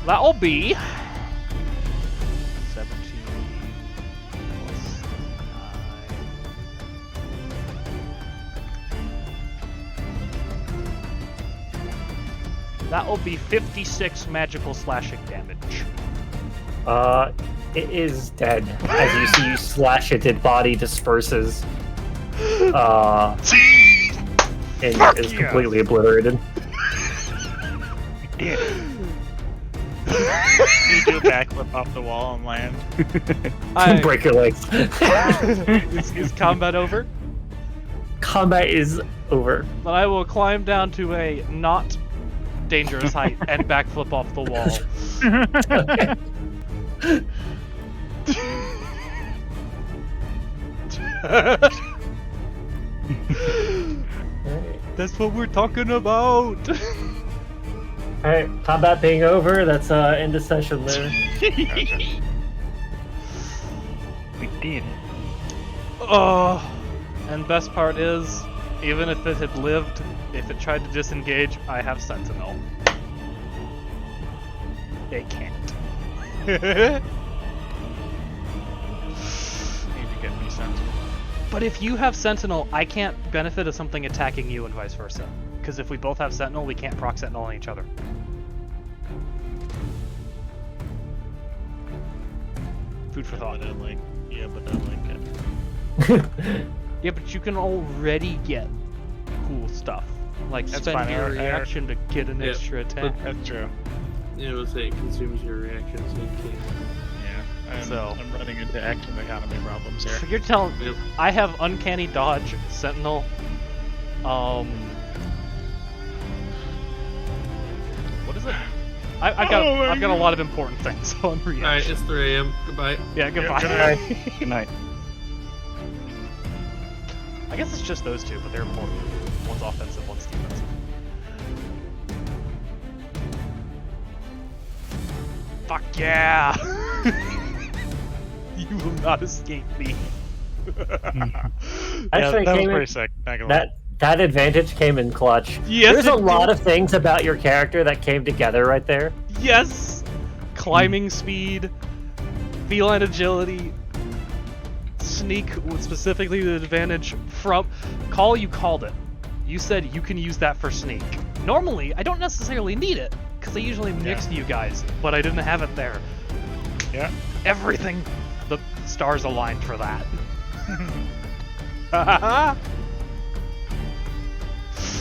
S4: that'll be 17 plus 9. That'll be 56 magical slashing damage.
S2: It is dead. As you see, you slash it, its body disperses. And is completely obliterated.
S8: You do a backflip off the wall and land.
S2: Break your legs.
S4: Is combat over?
S2: Combat is over.
S4: Then I will climb down to a not dangerous height and backflip off the wall.
S2: Okay.
S4: That's what we're talking about.
S2: Alright, combat being over, that's end of session there.
S6: We did it.
S4: Oh, And best part is, even if it had lived, if it tried to disengage, I have Sentinel. It can't.
S8: Need to get me Sentinel.
S4: But if you have Sentinel, I can't benefit of something attacking you and vice versa. Because if we both have Sentinel, we can't proc Sentinel on each other. Food for thought.
S8: But I like it.
S4: Yeah, but you can already get cool stuff. Like
S8: That's
S4: spend
S8: fine,
S4: your
S8: I-
S4: reaction to get an
S7: Yeah,
S4: extra attack.
S8: That's true.
S7: Yeah, let's say it consumes your reaction, so you can't.
S8: Yeah, I'm running into action economy problems here.
S4: So you're telling
S7: Yep.
S4: I have Uncanny Dodge, Sentinel, what is it? I've got a lot of important things on reaction.
S7: Alright, it's 3 a.m. Goodbye.
S4: Yeah, goodbye.
S6: Good night.
S4: I guess it's just those two, but they're important. One's offensive, one's defensive. Fuck yeah! You will not escape me.
S2: Actually,
S8: that was
S2: came in-
S8: pretty sick. Not gonna lie.
S2: That advantage came in clutch.
S4: Yes,
S2: There's a
S4: it
S2: lot
S4: did.
S2: of things about your character that came together right there.
S4: Yes! Climbing speed, feline agility, sneak, with specifically the advantage from... Call, you called it. You said you can use that for sneak. Normally, I don't necessarily need it, because I usually mix you guys, but I didn't have it there.
S8: Yeah.
S4: Everything, the stars aligned for that.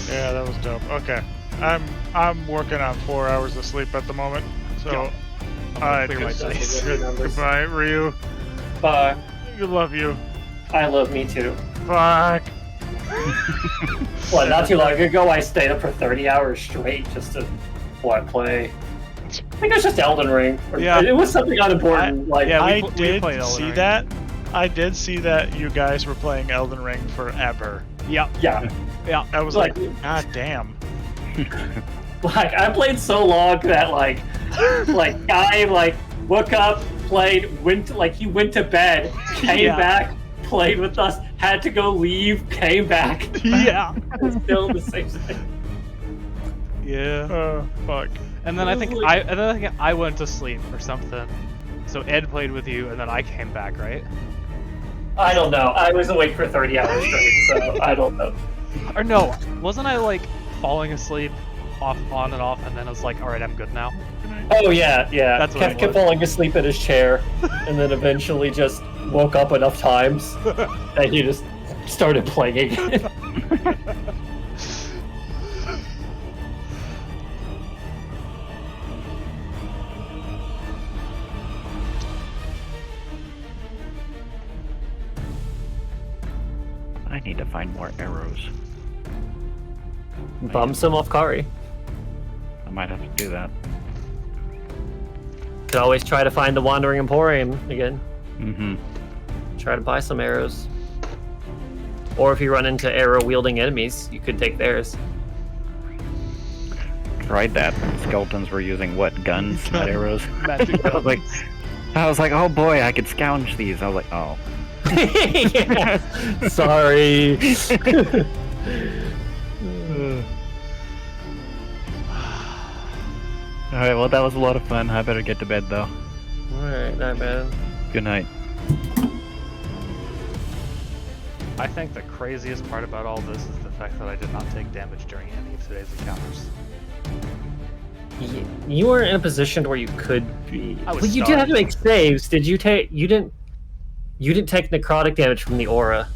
S8: Yeah, that was dope. Okay, I'm working on 4 hours of sleep at the moment, so
S4: Yo, I'm gonna clear my dice.
S8: goodbye, Ryu.
S2: Fuck.
S8: I love you.
S2: I love me too.
S8: Fuck.
S2: What, not too long ago I stayed up for 30 hours straight just to play. I think it was just Elden Ring.
S4: Yeah.
S2: It was something unimportant.
S4: yeah, we
S8: I
S4: pl- we
S8: did
S4: played Elden
S8: see
S4: Ring.
S8: that. I did see that you guys were playing Elden Ring forever.
S4: Yeah,
S2: Yeah.
S4: yeah.
S8: I was
S2: Like-
S8: like, God damn.
S2: Like, I played so long that, guy, woke up, played, he went to bed, came
S4: Yeah.
S2: back, played with us, had to go leave, came back.
S4: Yeah.
S2: Still the same thing.
S4: Yeah.
S8: Oh, fuck.
S4: And then I think I went to sleep or something. So Ed played with you, and then I came back, right?
S2: I don't know. I was awake for 30 hours straight, so I don't know.
S4: Or no, wasn't I like falling asleep on and off, and then I was like, all right, I'm good now.
S2: Oh, yeah.
S4: That's what
S2: Kev
S4: it
S2: kept
S4: was.
S2: falling asleep in his chair, and then eventually just woke up enough times that he just started playing again.
S6: I need to find more arrows.
S2: Bum some off Kari.
S6: I might have to do that.
S2: Could always try to find the Wandering Emporium again.
S6: Mm-hmm.
S2: Try to buy some arrows. Or if you run into arrow-wielding enemies, you could take theirs.
S6: Tried that. Skeletons were using what? Guns, not arrows.
S4: Magic
S6: I was like, oh boy, I could scourge these. I was like, oh.
S2: Yeah. Sorry.
S6: Alright, well, that was a lot of fun. I better get to bed, though.
S2: Alright, not bad.
S6: Good night.
S4: I think the craziest part about all this is the fact that I did not take damage during any of today's encounters.
S2: You weren't in a position where you could be.
S4: I was
S2: Well, you did have to
S4: starving.
S2: make saves. Did you take? You didn't take necrotic damage from the aura,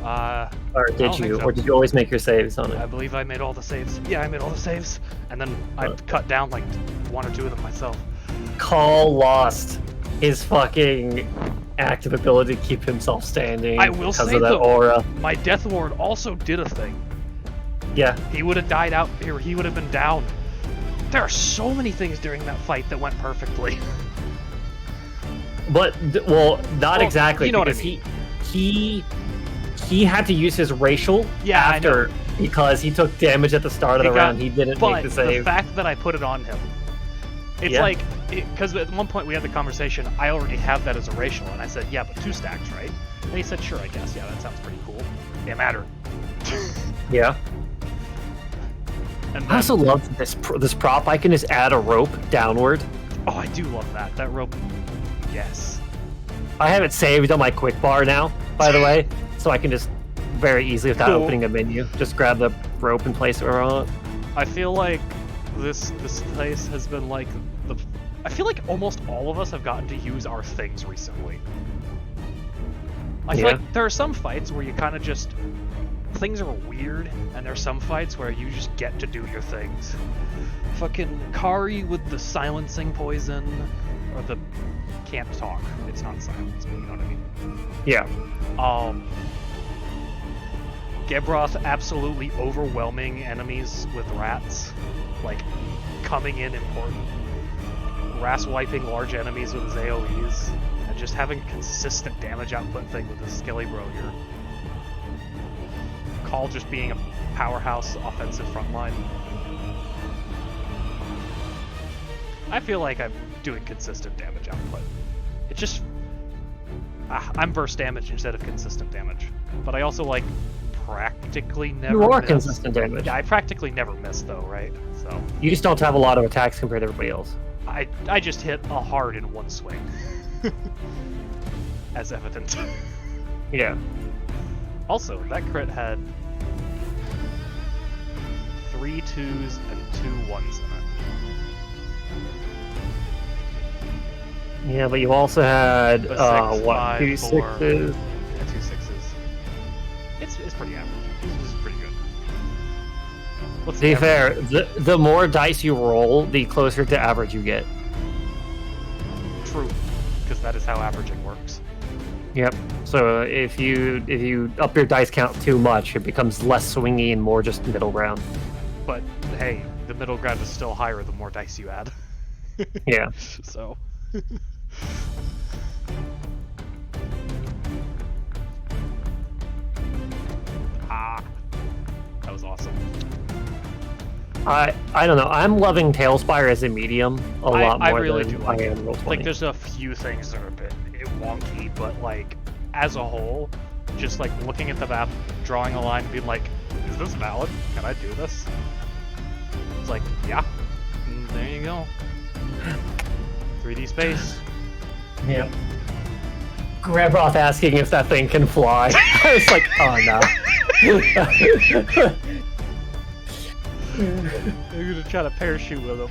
S2: or
S4: don't
S2: did
S4: think
S2: you?
S4: so.
S2: Or did you always make your saves on
S4: I
S2: it?
S4: believe I made all the saves. Yeah, I made all the saves, and then I cut down like 1 or 2 of them myself.
S2: Call lost his fucking active ability to keep himself standing
S4: I will
S2: because
S4: say
S2: of that
S4: though,
S2: aura.
S4: my Death Ward also did a thing.
S2: Yeah.
S4: He would have died out, or he would have been down. There are so many things during that fight that went perfectly.
S2: But not
S4: Well,
S2: exactly,
S4: you know what I
S2: because he had to use his racial
S4: Yeah, I know.
S2: after because he took damage at the start of the round. He didn't
S4: But
S2: make the save.
S4: fact that I put it on him, it's
S2: Yeah.
S4: like, because at one point we had the conversation, I already have that as a racial, and I said, yeah, but 2 stacks, right? And he said, sure, I guess, yeah, that sounds pretty cool. Can't matter.
S2: Yeah.
S4: And
S2: I
S4: then,
S2: also love this prop. I can just add a rope downward.
S4: oh, I do love that. That rope. Yes.
S2: I have it saved on my quick bar now, by the way, so I can just very easily, without
S4: Cool.
S2: opening a menu, just grab the rope and place it where I want.
S4: I feel like this place has been like the. I feel like almost all of us have gotten to use our things recently. I feel
S2: Yeah.
S4: like there are some fights where you kind of just things are weird, and there's some fights where you just get to do your things. Fucking Kari with the silencing poison, or the can't talk. It's not silence, but you know what I mean.
S2: Yeah.
S4: Gebroth absolutely overwhelming enemies with rats, like coming in important. Ras wiping large enemies with his AoEs, and just having consistent damage output thing with his Skelly Bro here. Call just being a powerhouse offensive frontline. I feel like I'm doing consistent damage output. It just... I'm burst damage instead of consistent damage. But I also, like, practically never
S2: You are
S4: miss.
S2: consistent damage.
S4: Yeah, I practically never miss, though, right? So...
S2: You just don't have a lot of attacks compared to everybody else.
S4: I just hit a hard in one swing. As evident.
S2: Yeah.
S4: Also, that crit had 3 2s and 2 1s in it.
S2: Yeah, but you also had,
S4: A 6,
S2: what,
S4: 5,
S2: 2
S4: 4,
S2: sixes?
S4: Yeah, 2 6s. It's pretty average. This is pretty good. What's
S2: To be
S4: the
S2: fair,
S4: average?
S2: the more dice you roll, the closer to average you get.
S4: True, because that is how averaging works.
S2: Yep. So if you up your dice count too much, it becomes less swingy and more just middle ground.
S4: But hey, the middle ground is still higher the more dice you add.
S2: Yeah.
S4: So. That was awesome.
S2: I don't know. I'm loving Tailspire as a medium a lot
S4: I
S2: more
S4: really
S2: than
S4: do
S2: I
S4: like it.
S2: am Roll20.
S4: Like, there's a few things that are a bit wonky, but like, as a whole, just like looking at the map, drawing a line, and being like, is this valid? Can I do this? It's like, yeah. And there you go. 3D space.
S2: Yeah. Grabroth asking if that thing can fly. I was like, oh no.
S4: You're gonna try to parachute with him.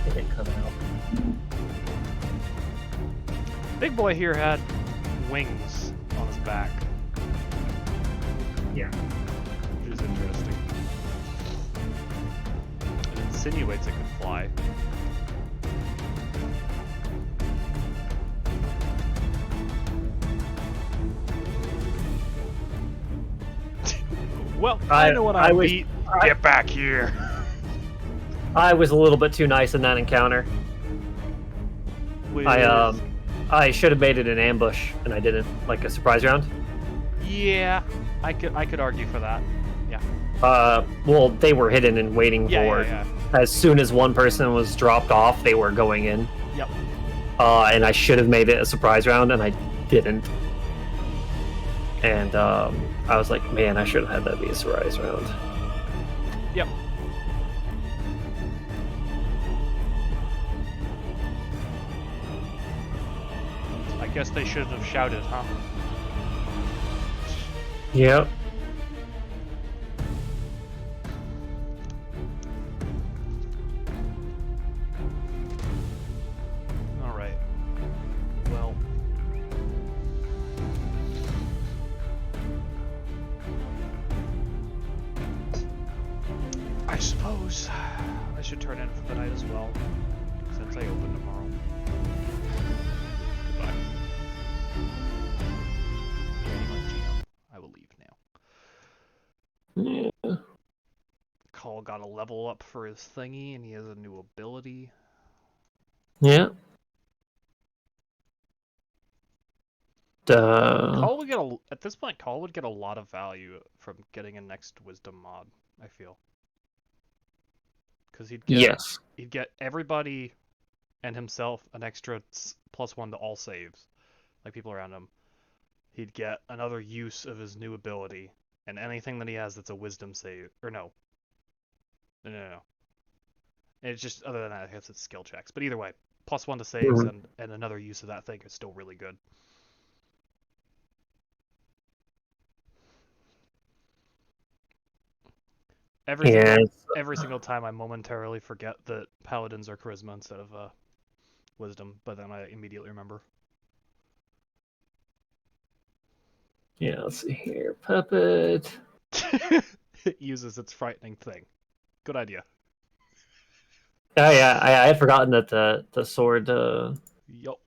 S2: It didn't come out.
S4: Big boy here had wings on his back.
S2: Yeah.
S4: Which is interesting. It insinuates it could fly. Well, I know what I beat. Get back here.
S2: I was a little bit too nice in that encounter. I should have made it an ambush, and I didn't, like a surprise round.
S4: Yeah, I could argue for that. Yeah.
S2: Well, they were hidden and waiting for.
S4: Yeah.
S2: As soon as one person was dropped off, they were going in.
S4: Yep.
S2: And I should have made it a surprise round, and I didn't. And I was like, man, I should have had that be a surprise round.
S4: Yep. I guess they should have shouted, huh?
S2: Yep.
S4: Alright. Well. I suppose I should turn in for the night as well, since I open tomorrow. Goodbye. Waiting on GM. I will leave now.
S2: Yeah.
S4: Call got a level up for his thingy, and he has a new ability.
S2: Yeah.
S4: Call would get at this point. Call would get a lot of value from getting a next Wisdom mod. I feel, because he'd get everybody and himself an extra +1 to all saves, like people around him, he'd get another use of his new ability, and anything that he has that's a wisdom save, or no. No. It's just, other than that, I guess it's skill checks. But either way, +1 to saves and another use of that thing is still really good. Every single time I momentarily forget that paladins are charisma instead of wisdom, but then I immediately remember.
S2: Yeah, let's see here. Puppet.
S4: It uses its frightening thing. Good idea.
S2: Oh yeah, I had forgotten that the sword
S4: Yup.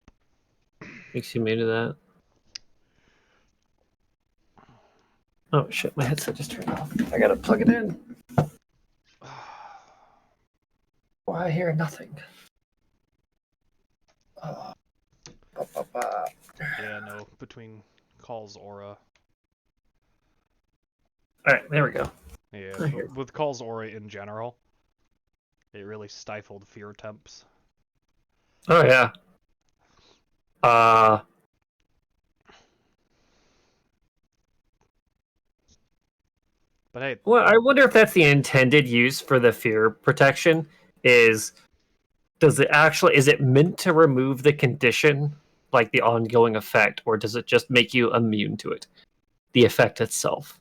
S2: makes you immune to that. Oh shit, my headset just turned off. I gotta plug it in. Why I hear nothing?
S4: Yeah, no, between Call's aura.
S2: Alright, there we go.
S4: Yeah, with Call's aura in general, it really stifled fear temps.
S2: Oh yeah.
S4: But hey,
S2: well, I wonder if that's the intended use for the fear protection. Is it meant to remove the condition, like the ongoing effect, or does it just make you immune to it, the effect itself?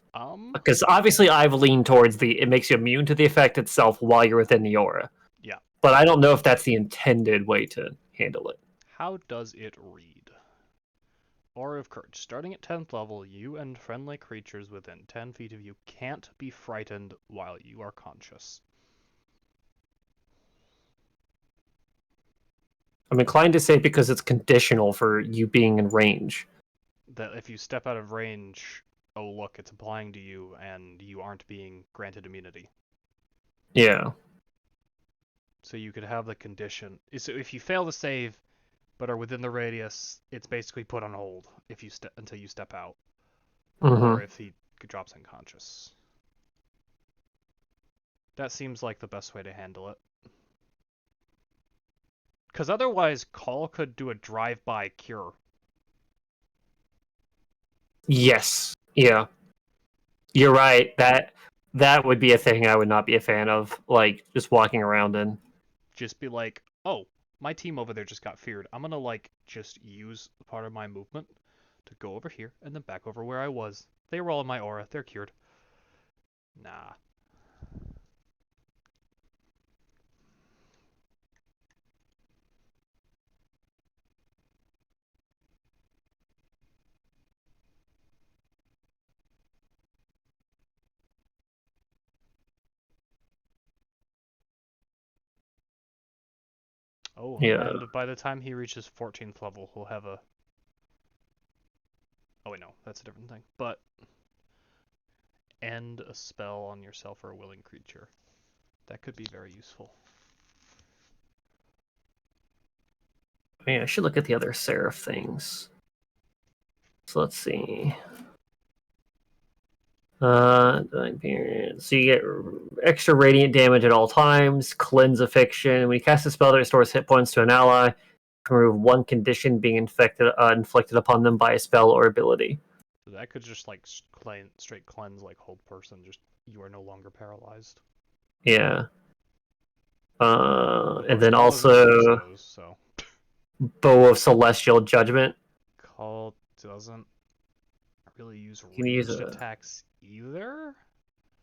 S2: Because obviously I've leaned towards it makes you immune to the effect itself while you're within the aura.
S4: Yeah.
S2: But I don't know if that's the intended way to handle it.
S4: How does it read? Aura of Courage. Starting at 10th level, you and friendly creatures within 10 feet of you can't be frightened while you are conscious.
S2: I'm inclined to say because it's conditional for you being in range.
S4: That if you step out of range, oh look, it's applying to you and you aren't being granted immunity.
S2: Yeah.
S4: So you could have the condition. So if you fail to save, but are within the radius, it's basically put on hold if you until you step out, or if he drops unconscious. That seems like the best way to handle it. Because otherwise, Call could do a drive-by cure.
S2: Yes. Yeah. You're right. That would be a thing I would not be a fan of, like just walking around in.
S4: Just be like, oh, my team over there just got feared. I'm gonna just use part of my movement to go over here and then back over where I was. They were all in my aura. They're cured. Nah. Oh,
S2: yeah.
S4: And by the time he reaches 14th level, he'll have a... Oh wait, no, that's a different thing. But end a spell on yourself or a willing creature. That could be very useful.
S2: I should look at the other Seraph things. So let's see. So you get extra radiant damage at all times, cleanse affliction. When you cast a spell that restores hit points to an ally, you can remove one condition being inflicted upon them by a spell or ability.
S4: So that could just straight cleanse hold person. Just you are no longer paralyzed.
S2: Yeah. And then also
S4: those, so.
S2: Bow of Celestial Judgment.
S4: Call doesn't really use ranged attacks either.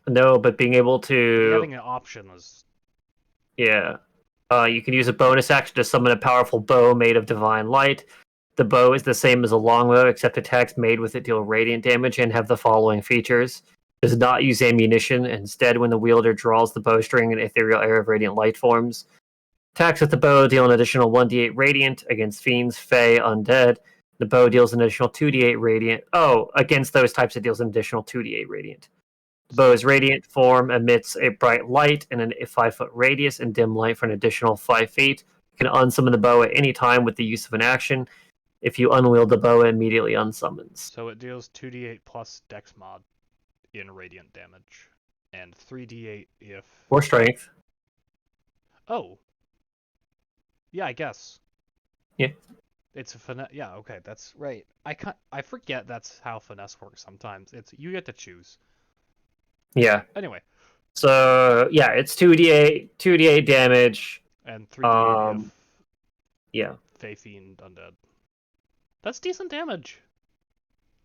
S2: No, but being able to
S4: having an option is.
S2: Yeah. You can use a bonus action to summon a powerful bow made of divine light. The bow is the same as a longbow, except attacks made with it deal radiant damage and have the following features. Does not use ammunition. Instead, when the wielder draws the bowstring, an ethereal air of radiant light forms. Attacks with the bow deal an additional 1d8 radiant against fiends, fae, undead. The bow deals an additional 2d8 radiant. Oh, against those types, it deals an additional 2d8 radiant. The bow's radiant form emits a bright light in a 5-foot radius and dim light for an additional 5 feet. You can unsummon the bow at any time with the use of an action. If you unwield the bow, it immediately unsummons.
S4: So it deals 2d8 plus dex mod in radiant damage, and 3d8 if...
S2: Or strength.
S4: Oh. Yeah, I guess.
S2: Yeah.
S4: It's a finesse. Yeah, okay, that's right. I forget that's how finesse works sometimes. It's you get to choose.
S2: Yeah.
S4: Anyway,
S2: So yeah, it's 2d8 damage.
S4: and 3d8 if
S2: Yeah.
S4: Fey Fiend Undead. That's decent damage.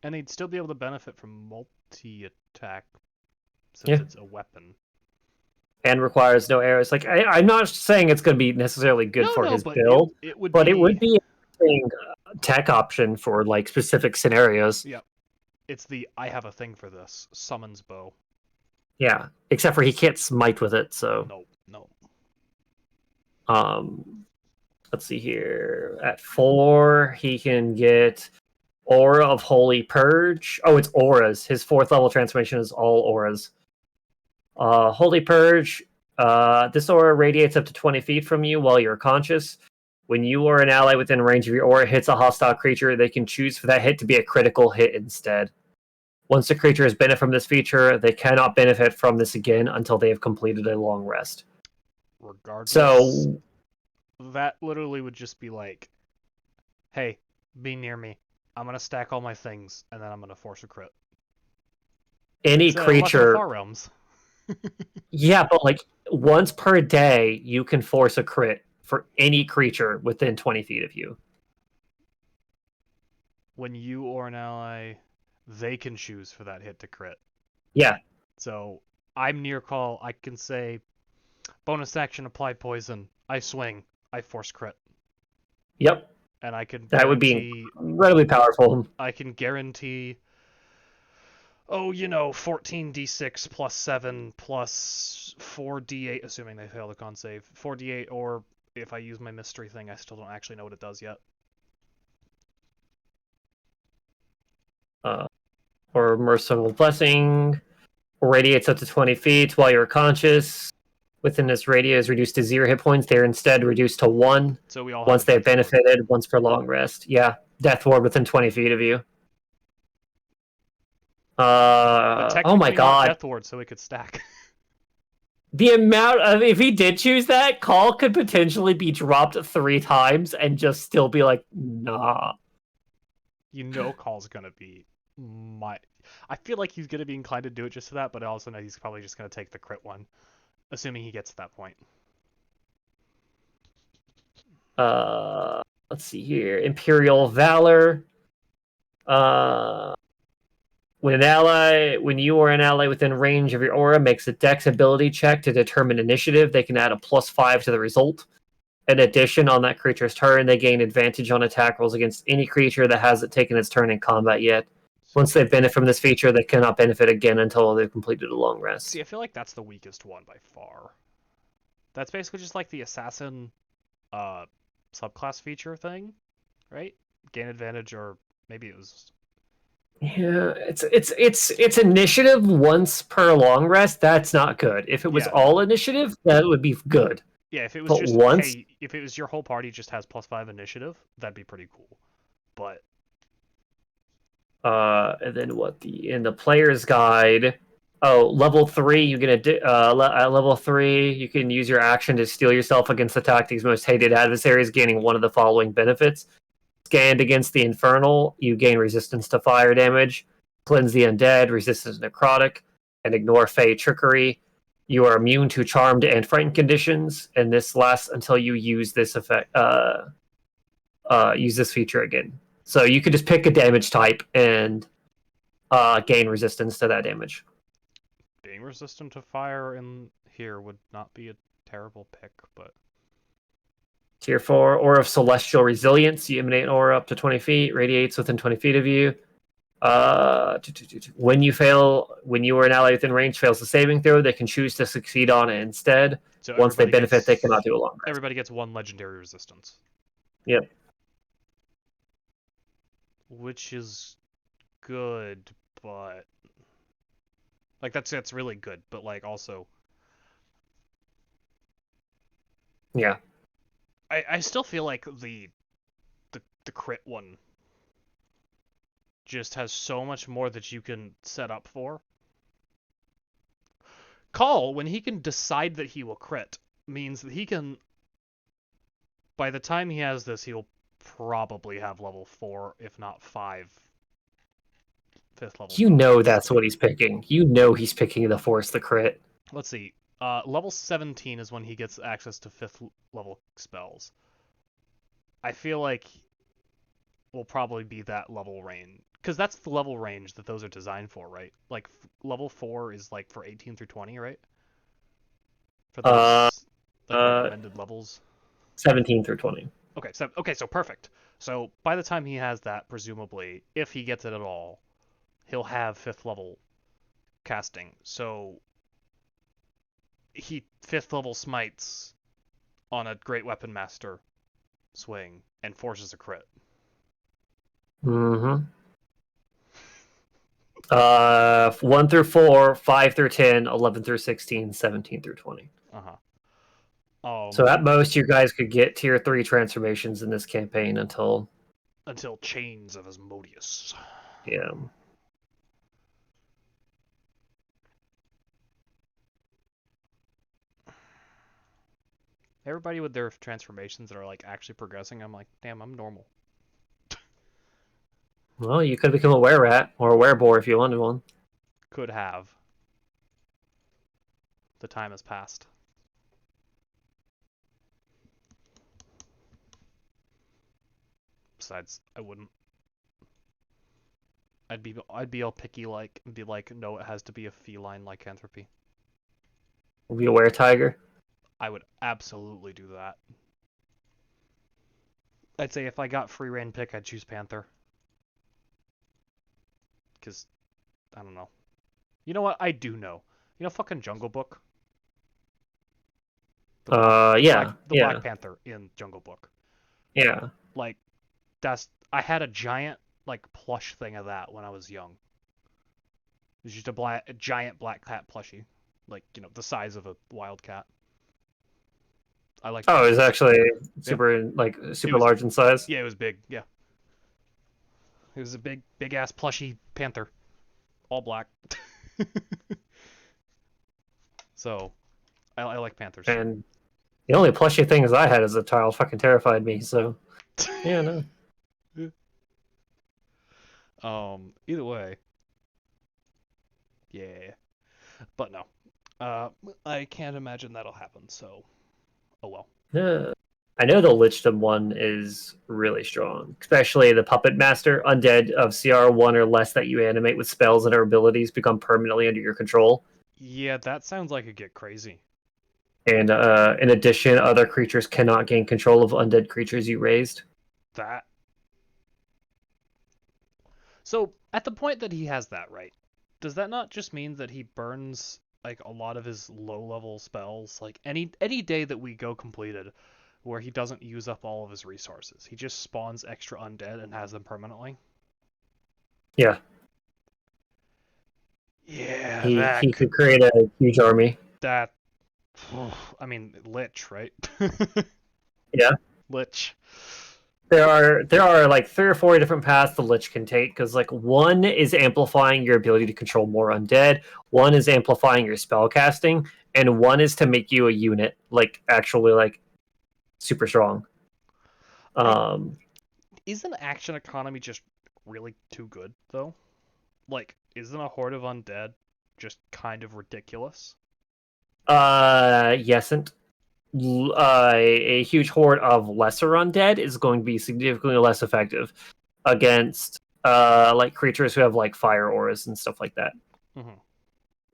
S4: And he'd still be able to benefit from multi-attack since
S2: Yeah.
S4: it's a weapon.
S2: And requires no arrows. Like I'm not saying it's going to be necessarily good for his
S4: but
S2: build,
S4: it would
S2: but
S4: be...
S2: it would be an interesting tech option for like specific scenarios.
S4: Yep. It's the I have a thing for this summons bow.
S2: Yeah, except for he can't smite with it. So
S4: No.
S2: Let's see here. At 4, he can get Aura of Holy Purge. Oh, it's auras. His 4th level transformation is all auras. Holy Purge. This aura radiates up to 20 feet from you while you're conscious. When you or an ally within range of your aura hits a hostile creature, they can choose for that hit to be a critical hit instead. Once the creature has benefited from this feature, they cannot benefit from this again until they have completed a long rest.
S4: Regardless,
S2: So
S4: that literally would just be like, hey, be near me. I'm gonna stack all my things, and then I'm gonna force a crit.
S2: any
S4: It's, Lesson of
S2: creature,
S4: Far Realms.
S2: yeah, but like once per day, you can force a crit for any creature within 20 feet of you.
S4: When you or an ally, they can choose for that hit to crit.
S2: Yeah.
S4: So I'm near call. I can say, bonus action, apply poison. I swing. I force crit.
S2: Yep.
S4: And I can
S2: That would be incredibly powerful.
S4: I can guarantee, 14d6 plus 7 plus 4d8, assuming they fail the con save. 4d8, or if I use my mystery thing, I still don't actually know what it does yet.
S2: Or Merciful Blessing. Radiates up to 20 feet while you're conscious. Within this radius, reduced to 0 hit points. They're instead reduced to 1.
S4: So we all
S2: once
S4: have
S2: they've benefited, once per long rest. Yeah. Death ward within 20 feet of you.
S4: But
S2: Oh my
S4: technically not
S2: god.
S4: Death ward, so we could stack.
S2: The amount of, if he did choose that, Call could potentially be dropped 3 times and just still be like, nah.
S4: Call's gonna be I feel like he's gonna be inclined to do it just for that, but I also know he's probably just gonna take the crit one, assuming he gets to that point.
S2: Let's see here. Imperial Valor. When you or an ally within range of your aura makes a dex ability check to determine initiative, they can add a +5 to the result. In addition, on that creature's turn, they gain advantage on attack rolls against any creature that hasn't taken its turn in combat yet. Once they benefit from this feature, they cannot benefit again until they've completed a long rest.
S4: See, I feel like that's the weakest one by far. That's basically just like the assassin subclass feature thing, right? Gain advantage, or maybe it was...
S2: Yeah, it's initiative once per long rest. That's not good. If it was all initiative, that would be good.
S4: Yeah, if it was just once, hey, if it was your whole party just has +5 initiative, that'd be pretty cool. But
S2: and then in the player's guide, level 3, you get at level 3, you can use your action to steel yourself against the tactic's most hated adversaries, gaining one of the following benefits. Scanned against the Infernal, you gain resistance to fire damage, cleanse the undead, resistance to necrotic, and ignore Fey trickery. You are immune to charmed and frightened conditions, and this lasts until you use this effect. Use this feature again. So you could just pick a damage type and gain resistance to that damage.
S4: Being resistant to fire in here would not be a terrible pick, but...
S2: Tier 4, Aura of Celestial Resilience. You emanate an aura up to 20 feet, radiates within 20 feet of you. When you or an ally within range fails the saving throw, they can choose to succeed on it instead.
S4: So
S2: once they benefit, they cannot do a long rest.
S4: Everybody gets 1 legendary resistance.
S2: Yep.
S4: Which is good, but... Like, that's really good, but, like, also...
S2: Yeah.
S4: I still feel like the crit one just has so much more that you can set up for. Call, when he can decide that he will crit, means that he can... By the time he has this, he'll probably have level 4, if not 5, 5th level.
S2: You know
S4: spells.
S2: that's what he's picking. You know he's picking the Force the Crit.
S4: Let's see. Level 17 is when he gets access to 5th level spells. I feel like will probably be that level range, because that's the level range that those are designed for, right? Like level 4 is like for 18 through 20, right? For those recommended levels.
S2: 17 through 20.
S4: Okay, so perfect. So by the time he has that, presumably, if he gets it at all, he'll have 5th level casting. So he 5th level smites on a Great Weapon Master swing and forces a crit.
S2: Mm-hmm. 1 through 4, 5 through 10, 11 through 16, 17 through 20. So at most, you guys could get tier 3 transformations in this campaign until
S4: Chains of Asmodeus.
S2: Yeah.
S4: Everybody with their transformations that are like actually progressing, I'm like, damn, I'm normal.
S2: Well, you could become a were-rat or a were-boar if you wanted one.
S4: Could have. The time has passed. Besides, I wouldn't. I'd be all picky, like, and be like, no, it has to be a feline lycanthropy.
S2: Will be a were-tiger.
S4: I would absolutely do that. I'd say if I got free reign pick, I'd choose panther. Because, I don't know. You know what? I do know. You know fucking Jungle Book?
S2: Yeah.
S4: The Black Panther in Jungle Book.
S2: Yeah.
S4: Like, I had a giant, like, plush thing of that when I was young. It was just a giant black cat plushie. Like, you know, the size of a wild cat. I like.
S2: Oh, it was actually super
S4: was,
S2: large in size.
S4: Yeah, it was big. Yeah, it was a big ass plushy panther, all black. So, I like panthers.
S2: And the only plushy things I had as a child fucking terrified me. So, yeah, no.
S4: Either way. Yeah, but no. I can't imagine that'll happen. So, oh well.
S2: Yeah. I know the Lichdom one is really strong, especially the Puppet Master. Undead of CR1 or less that you animate with spells and or abilities become permanently under your control.
S4: Yeah, that sounds like it'd get crazy.
S2: And in addition, other creatures cannot gain control of undead creatures you raised.
S4: That. So, at the point that he has that, right, does that not just mean that he burns like a lot of his low-level spells? Like any day that we go completed where he doesn't use up all of his resources, he just spawns extra undead and has them permanently?
S2: Yeah.
S4: Yeah,
S2: he could create a huge army.
S4: That, I mean, Lich, right?
S2: Yeah.
S4: Lich.
S2: There are like 3 or 4 different paths the Lich can take, because like one is amplifying your ability to control more undead, one is amplifying your spell casting, and one is to make you a unit, like actually like super strong.
S4: Isn't action economy just really too good though? Like, isn't a horde of undead just kind of ridiculous?
S2: Yesn't. A huge horde of lesser undead is going to be significantly less effective against like creatures who have like fire auras and stuff like that.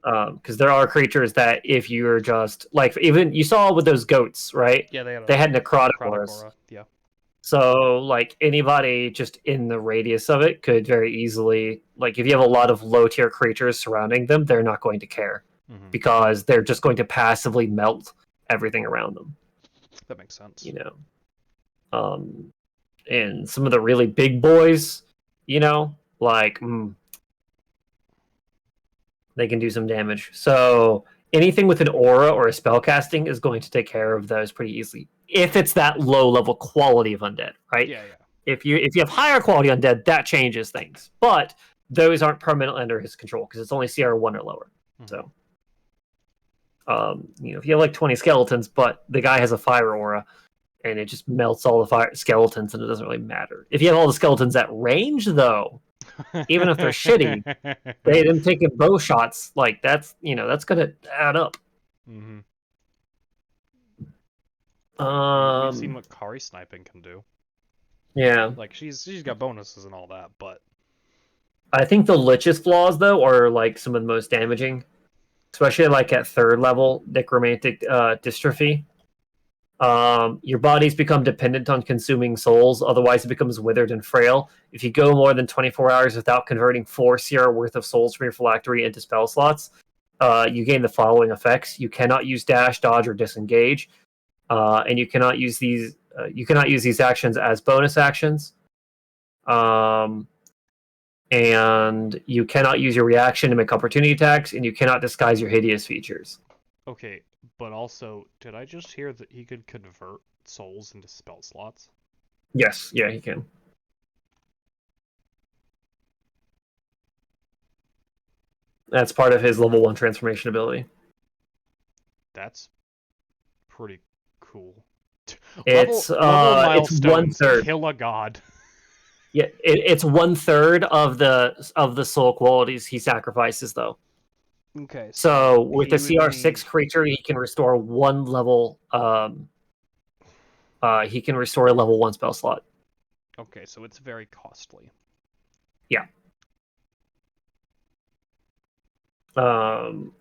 S2: Because there are creatures that if you're just like, even you saw with those goats, right?
S4: Yeah,
S2: they had necrotic auras.
S4: Aura. Yeah.
S2: So like anybody just in the radius of it could very easily, like if you have a lot of low tier creatures surrounding them, they're not going to care because they're just going to passively melt everything around them.
S4: That makes sense.
S2: You know, and some of the really big boys, you know, like they can do some damage. So anything with an aura or a spell casting is going to take care of those pretty easily. If it's that low level quality of undead, right?
S4: Yeah.
S2: If you have higher quality undead, that changes things. But those aren't permanently under his control because it's only CR1 or lower. So you know, if you have like 20 skeletons, but the guy has a fire aura and it just melts all the fire skeletons, and it doesn't really matter. If you have all the skeletons at range, though, even if they're shitty, them taking bow shots, like that's that's gonna add up.
S4: Mm-hmm. We've seen what Kari sniping can do.
S2: Yeah,
S4: Like she's got bonuses and all that, but
S2: I think the Lich's flaws though are like some of the most damaging, especially like at 3rd level necromantic dystrophy. Your bodies become dependent on consuming souls, otherwise it becomes withered and frail. If you go more than 24 hours without converting 4 CR worth of souls from your phylactery into spell slots, you gain the following effects. You cannot use dash, dodge, or disengage, and you cannot use these actions as bonus actions. And you cannot use your reaction to make opportunity attacks, and you cannot disguise your hideous features.
S4: okay. But also, did I just hear that he could convert souls into spell slots?
S2: Yes, yeah, he can. That's part of his level 1 transformation ability.
S4: That's pretty cool.
S2: It's
S4: level milestones.
S2: it's 1/3.
S4: Kill a god.
S2: Yeah, it's 1/3 of the soul qualities he sacrifices, though.
S4: Okay.
S2: So with the
S4: he would
S2: CR6 creature, he can restore 1 level. He can restore a level 1 spell slot.
S4: Okay, so it's very costly.
S2: Yeah. And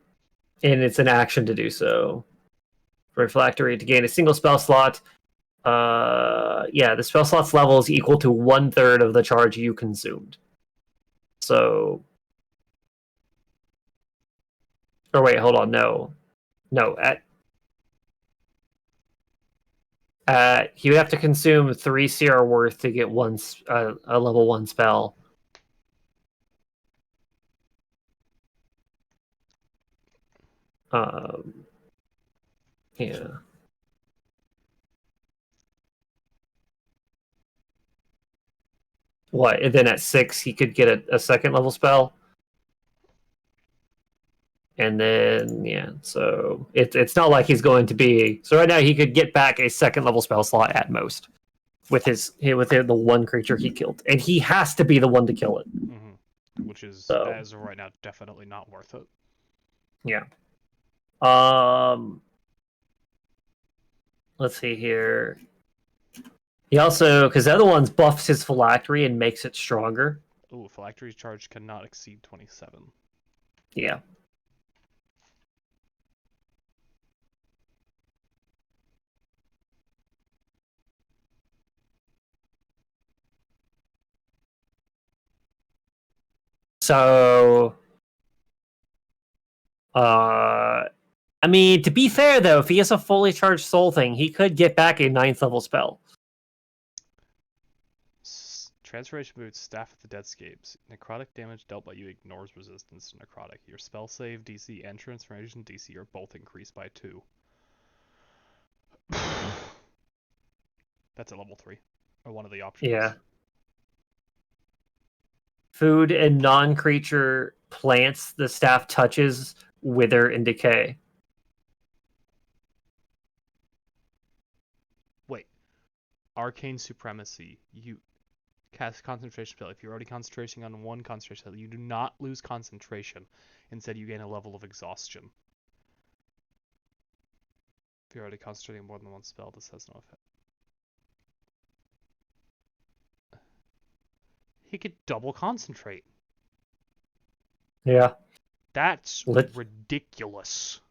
S2: it's an action to do so. For Phylactery to gain a single spell slot. The spell slot's level is equal to 1/3 of the charge you consumed. So. Or wait, hold on. No. He would have to consume 3 CR worth to get a level 1 spell. Yeah. What? And then at 6, he could get a 2nd level spell. And then so it's not like he's going to be. So right now he could get back a 2nd level spell slot at most with the 1 creature he killed, and he has to be the one to kill it.
S4: Mm-hmm. Which is as of right now definitely not worth it.
S2: Yeah. Let's see here. He also, because the other ones buffs his phylactery and makes it stronger.
S4: Ooh, phylactery's charge cannot exceed 27.
S2: Yeah. So, I mean, to be fair though, if he has a fully charged soul thing, he could get back a 9th level spell.
S4: Transformation boots, Staff of the Deadscapes. Necrotic damage dealt by you ignores resistance to necrotic. Your spell save DC and transformation DC are both increased by 2. That's at level 3. Or one of the options.
S2: Yeah. Food and non-creature plants the staff touches wither and decay.
S4: Wait. Arcane Supremacy. You cast concentration spell. If you're already concentrating on 1 concentration spell, you do not lose concentration. Instead, you gain a level of exhaustion. If you're already concentrating on more than 1 spell, this has no effect. He could double concentrate.
S2: Yeah.
S4: That's ridiculous.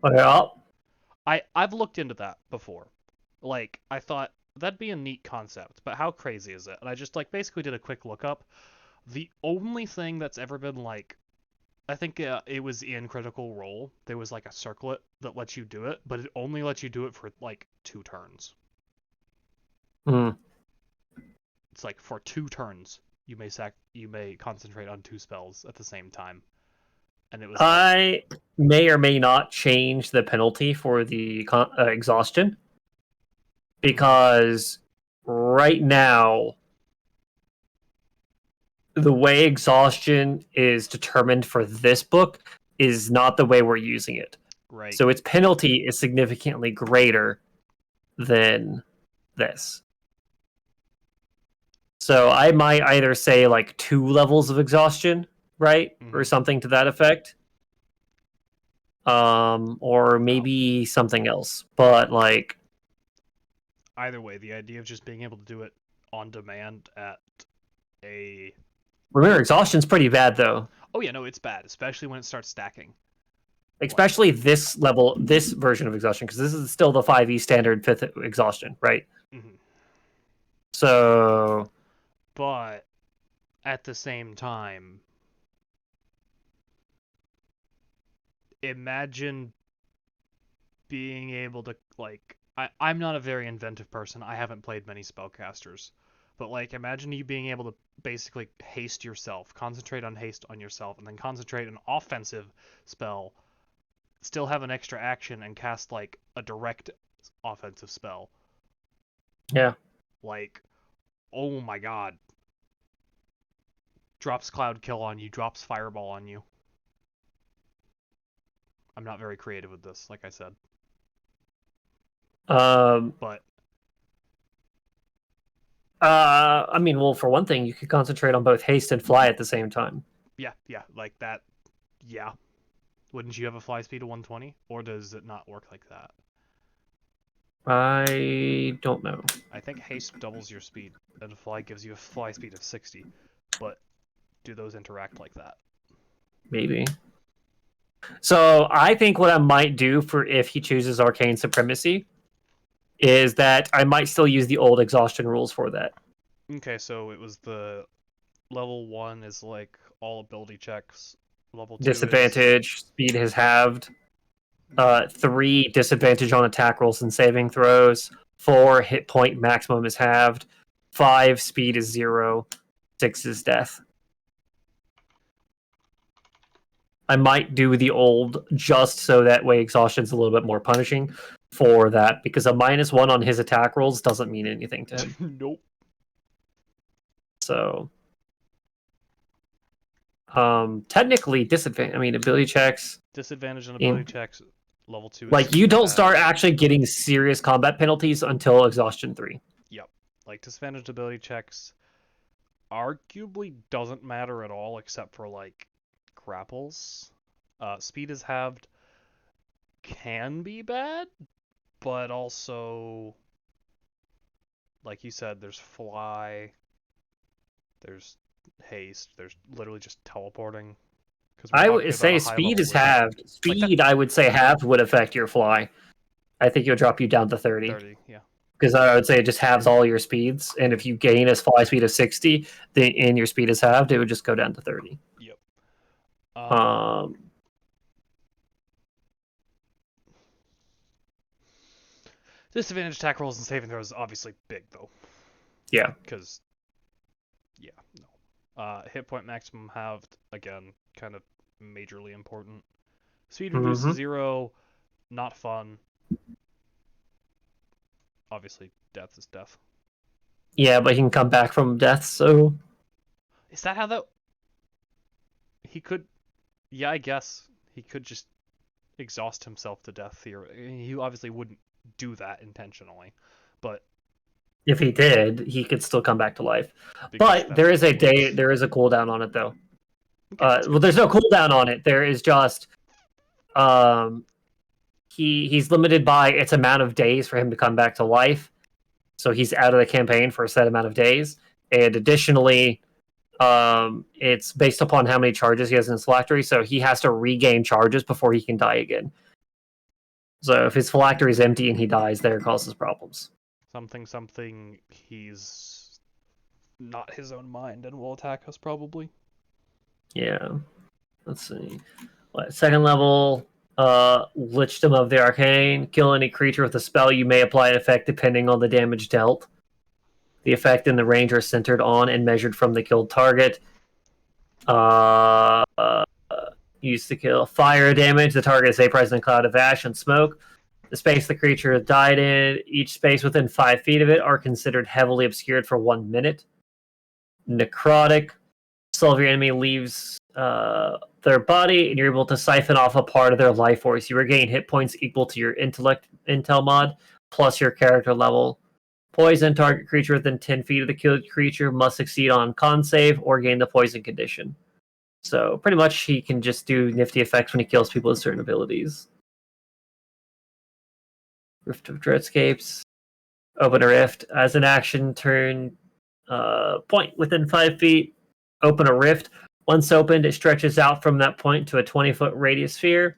S2: Yeah.
S4: I've looked into that before. Like, I thought that'd be a neat concept, but how crazy is it? And I just basically did a quick lookup. The only thing that's ever been I think it was in Critical Role. There was a circlet that lets you do it, but it only lets you do it for 2 turns. It's for 2 turns you may concentrate on 2 spells at the same time. And it was
S2: I may or may not change the penalty for the exhaustion, because right now the way exhaustion is determined for this book is not the way we're using it.
S4: Right.
S2: So its penalty is significantly greater than this. So I might either say like 2 levels of exhaustion, right? Or
S1: Mhm.
S2: something to that effect. Or maybe something else. But like
S1: Either way, the idea of just being able to do it on demand at a
S2: remember exhaustion's pretty bad though.
S1: oh yeah, no, it's bad, especially when it starts stacking.
S2: Especially this level, this version of exhaustion, because this is still the 5e standard 5th exhaustion, right?
S1: Mhm.
S2: So
S1: But at the same time, imagine being able to like I'm not a very inventive person. I haven't played many spellcasters. But like imagine you being able to basically haste yourself, concentrate on haste on yourself, and then concentrate an offensive spell, still have an extra action and cast like a direct offensive spell.
S2: yeah.
S1: Like, oh my god. Drops Cloud Kill on you, drops Fireball on you. I'm not very creative with this, like I said. But
S2: I mean, well, for one thing, you could concentrate on both haste and fly at the same time.
S1: yeah, like that. Yeah. Wouldn't you have a fly speed of 120? Or does it not work like that?
S2: I don't know.
S1: I think haste doubles your speed, and fly gives you a fly speed of 60. But do those interact like that?
S2: Maybe. So I think what I might do for if he chooses Arcane Supremacy is that I might still use the old exhaustion rules for that.
S1: Okay, so it was the level 1 is like all ability checks. Level 2 is
S2: Disadvantage, speed is halved. 3, disadvantage on attack rolls and saving throws. 4, hit point maximum is halved. 5, speed is 0. 6 is death. I might do the old just so that way exhaustion's a little bit more punishing for that, because a -1 on his attack rolls doesn't mean anything to him.
S1: Nope.
S2: So technically disadvantage, I mean ability checks.
S1: Disadvantage on ability checks. Level 2 is
S2: Like you don't
S1: bad.
S2: start actually getting serious combat penalties until exhaustion 3.
S1: Yep. Like disadvantaged ability checks arguably doesn't matter at all except for like grapples. Speed is halved can be bad, but also like you said, there's fly, there's haste, there's literally just teleporting.
S2: I would say speed is halved. Speed, I would say halved would affect your fly. I think it would drop you down to 30.
S1: 30, yeah.
S2: Because I would say it just halves all your speeds, and if you gain a fly speed of 60, and your speed is halved, it would just go down to 30.
S1: Yep. Disadvantage attack rolls and saving throws is obviously big though.
S2: Yeah.
S1: Because yeah, no. Hit point maximum halved, again, kind of majorly important. Speed reduced to 0, not fun. Obviously, death is death.
S2: Yeah, but he can come back from death, so...
S1: Is that how that... He could... Yeah, I guess. He could just exhaust himself to death here. He obviously wouldn't do that intentionally, but...
S2: If he did, he could still come back to life. But there is a cooldown on it, though.
S1: Okay,
S2: well, there's no cooldown on it. There is just... He's limited by its amount of days for him to come back to life. So he's out of the campaign for a set amount of days. And additionally, it's based upon how many charges he has in his phylactery. So he has to regain charges before he can die again. So if his phylactery is empty and he dies, there causes problems.
S1: Something, he's not his own mind and will attack us probably.
S2: Yeah. Let's see. Second level... Lichdom of the Arcane. Kill any creature with a spell. You may apply an effect depending on the damage dealt. The effect and the range are centered on and measured from the killed target. Used to kill fire damage. The target is vaporized in a cloud of ash and smoke. The space the creature died in, each space within 5 feet of it, are considered heavily obscured for 1 minute. Necrotic. Soul of your enemy leaves their body, and you're able to siphon off a part of their life force. You regain hit points equal to your intel mod plus your character level Poison target creature within 10 feet of the killed creature must succeed on con save or gain the poison condition. So pretty much he can just do nifty effects when he kills people with certain abilities. Rift of Dreadscapes. Open a rift. As an action, turn point within 5 feet. Open a rift. Once opened, it stretches out from that point to a 20-foot radius sphere.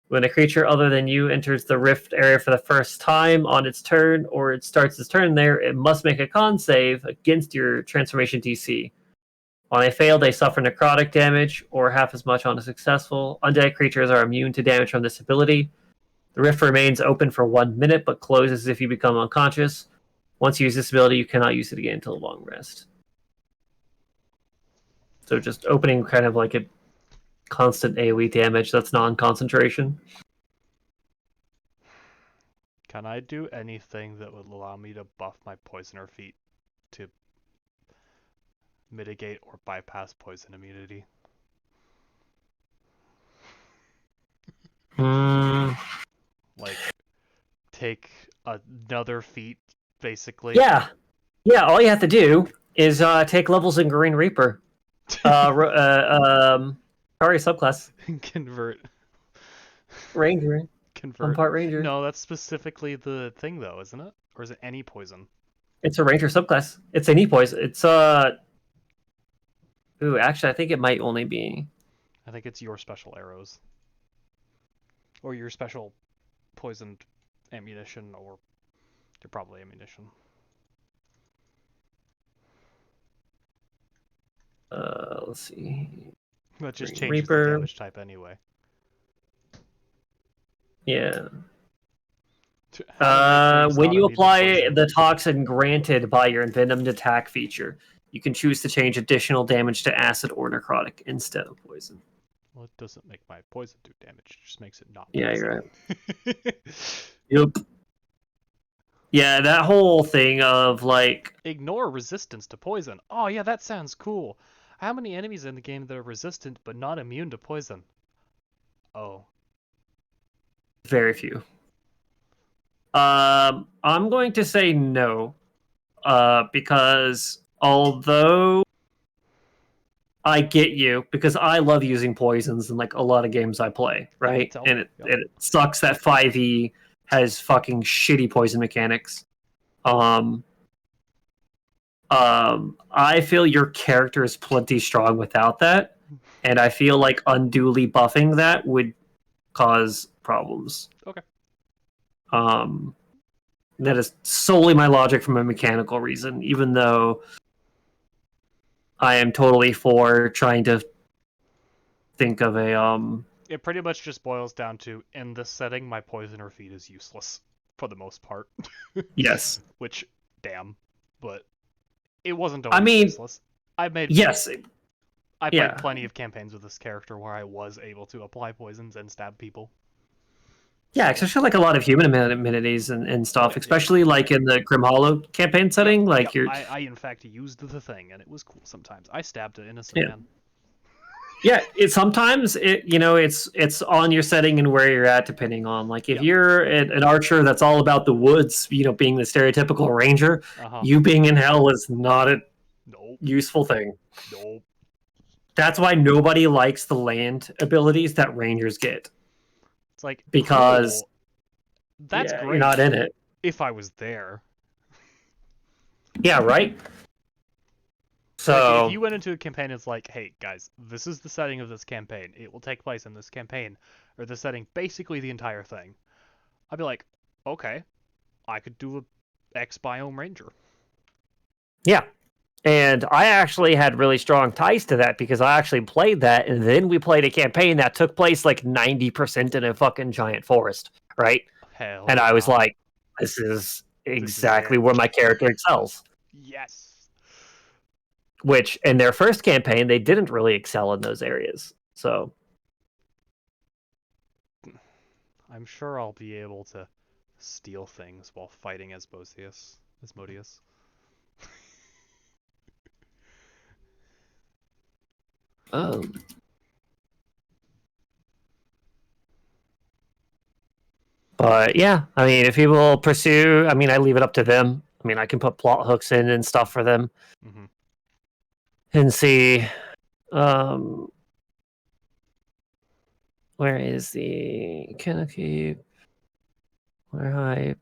S2: When a creature other than you enters the rift area for the first time on its turn, or it starts its turn there, it must make a con save against your transformation DC. On a fail, they suffer necrotic damage, or half as much on a successful. Undead creatures are immune to damage from this ability. The rift remains open for 1 minute, but closes if you become unconscious. Once you use this ability, you cannot use it again until a long rest. So just opening kind of like a constant AoE damage that's non-concentration.
S4: Can I do anything that would allow me to buff my poisoner feat to mitigate or bypass poison immunity? Like, take another feat, basically?
S2: Yeah. Yeah, all you have to do is take levels in Green Reaper. Sorry, subclass.
S4: Convert.
S2: Ranger. I'm
S4: Convert.
S2: part Ranger.
S4: No, that's specifically the thing, though, isn't it? Or is it any poison?
S2: It's a Ranger subclass. It's any poison. It's Ooh, actually, I think it might only be.
S4: I think it's your special arrows. Or your special poisoned ammunition, or they're probably ammunition.
S2: Let's see.
S4: That just
S2: Green
S4: changes
S2: Reaper.
S4: the damage type anyway.
S2: Yeah.
S4: How to make
S2: When
S4: things
S2: you
S4: not immune to
S2: apply
S4: poison.
S2: the toxin granted by your envenomed attack feature, you can choose to change additional damage to acid or necrotic instead of poison.
S4: Well, it doesn't make my poison do damage. It just makes it not
S2: Yeah,
S4: poison.
S2: you're right. Yep. Yeah, that whole thing of like
S4: Ignore resistance to poison. Oh yeah, that sounds cool. How many enemies in the game that are resistant but not immune to poison? Oh.
S2: very few. I'm going to say no, because although I get you, because I love using poisons in like a lot of games I play, right?
S4: tell
S2: And
S4: me, yep.
S2: it sucks that 5e has fucking shitty poison mechanics. I feel your character is plenty strong without that, and I feel like unduly buffing that would cause problems.
S4: Okay.
S2: That is solely my logic from a mechanical reason, even though I am totally for trying to think of a
S4: It pretty much just boils down to, in this setting, my poisoner feat is useless for the most part.
S2: yes.
S4: Which, damn, but it wasn't always useless. I played plenty of campaigns with this character where I was able to apply poisons and stab people.
S2: Yeah, especially like a lot of human amenities and stuff, especially like in the Grim Hollow campaign setting.
S4: I in fact used the thing, and it was cool sometimes. I stabbed an innocent man.
S2: Yeah, sometimes it's on your setting and where you're at, depending on like if you're an archer that's all about the woods, being the stereotypical ranger, you being in hell is not a useful thing.
S4: Nope.
S2: That's why nobody likes the land abilities that rangers get.
S4: It's like,
S2: because
S4: cool. That's great.
S2: You're not in it.
S4: If I was there.
S2: Yeah, right? So
S4: like, if you went into a campaign, it's like, hey guys, this is the setting of this campaign. It will take place in this campaign, or the setting, basically the entire thing. I'd be like, okay, I could do a X biome ranger.
S2: Yeah. And I actually had really strong ties to that because I actually played that, and then we played a campaign that took place like 90% in a fucking giant forest, right?
S4: Hell
S2: and
S4: yeah.
S2: I was like, this is exactly where my character excels.
S4: Yes.
S2: Which, in their first campaign, they didn't really excel in those areas. So
S4: I'm sure I'll be able to steal things while fighting Asmodeus.
S2: But yeah, I mean, if people pursue, I mean, I leave it up to them. I mean, I can put plot hooks in and stuff for them
S1: Mm-hmm.
S2: and see. Where is the can I keep? Where hype?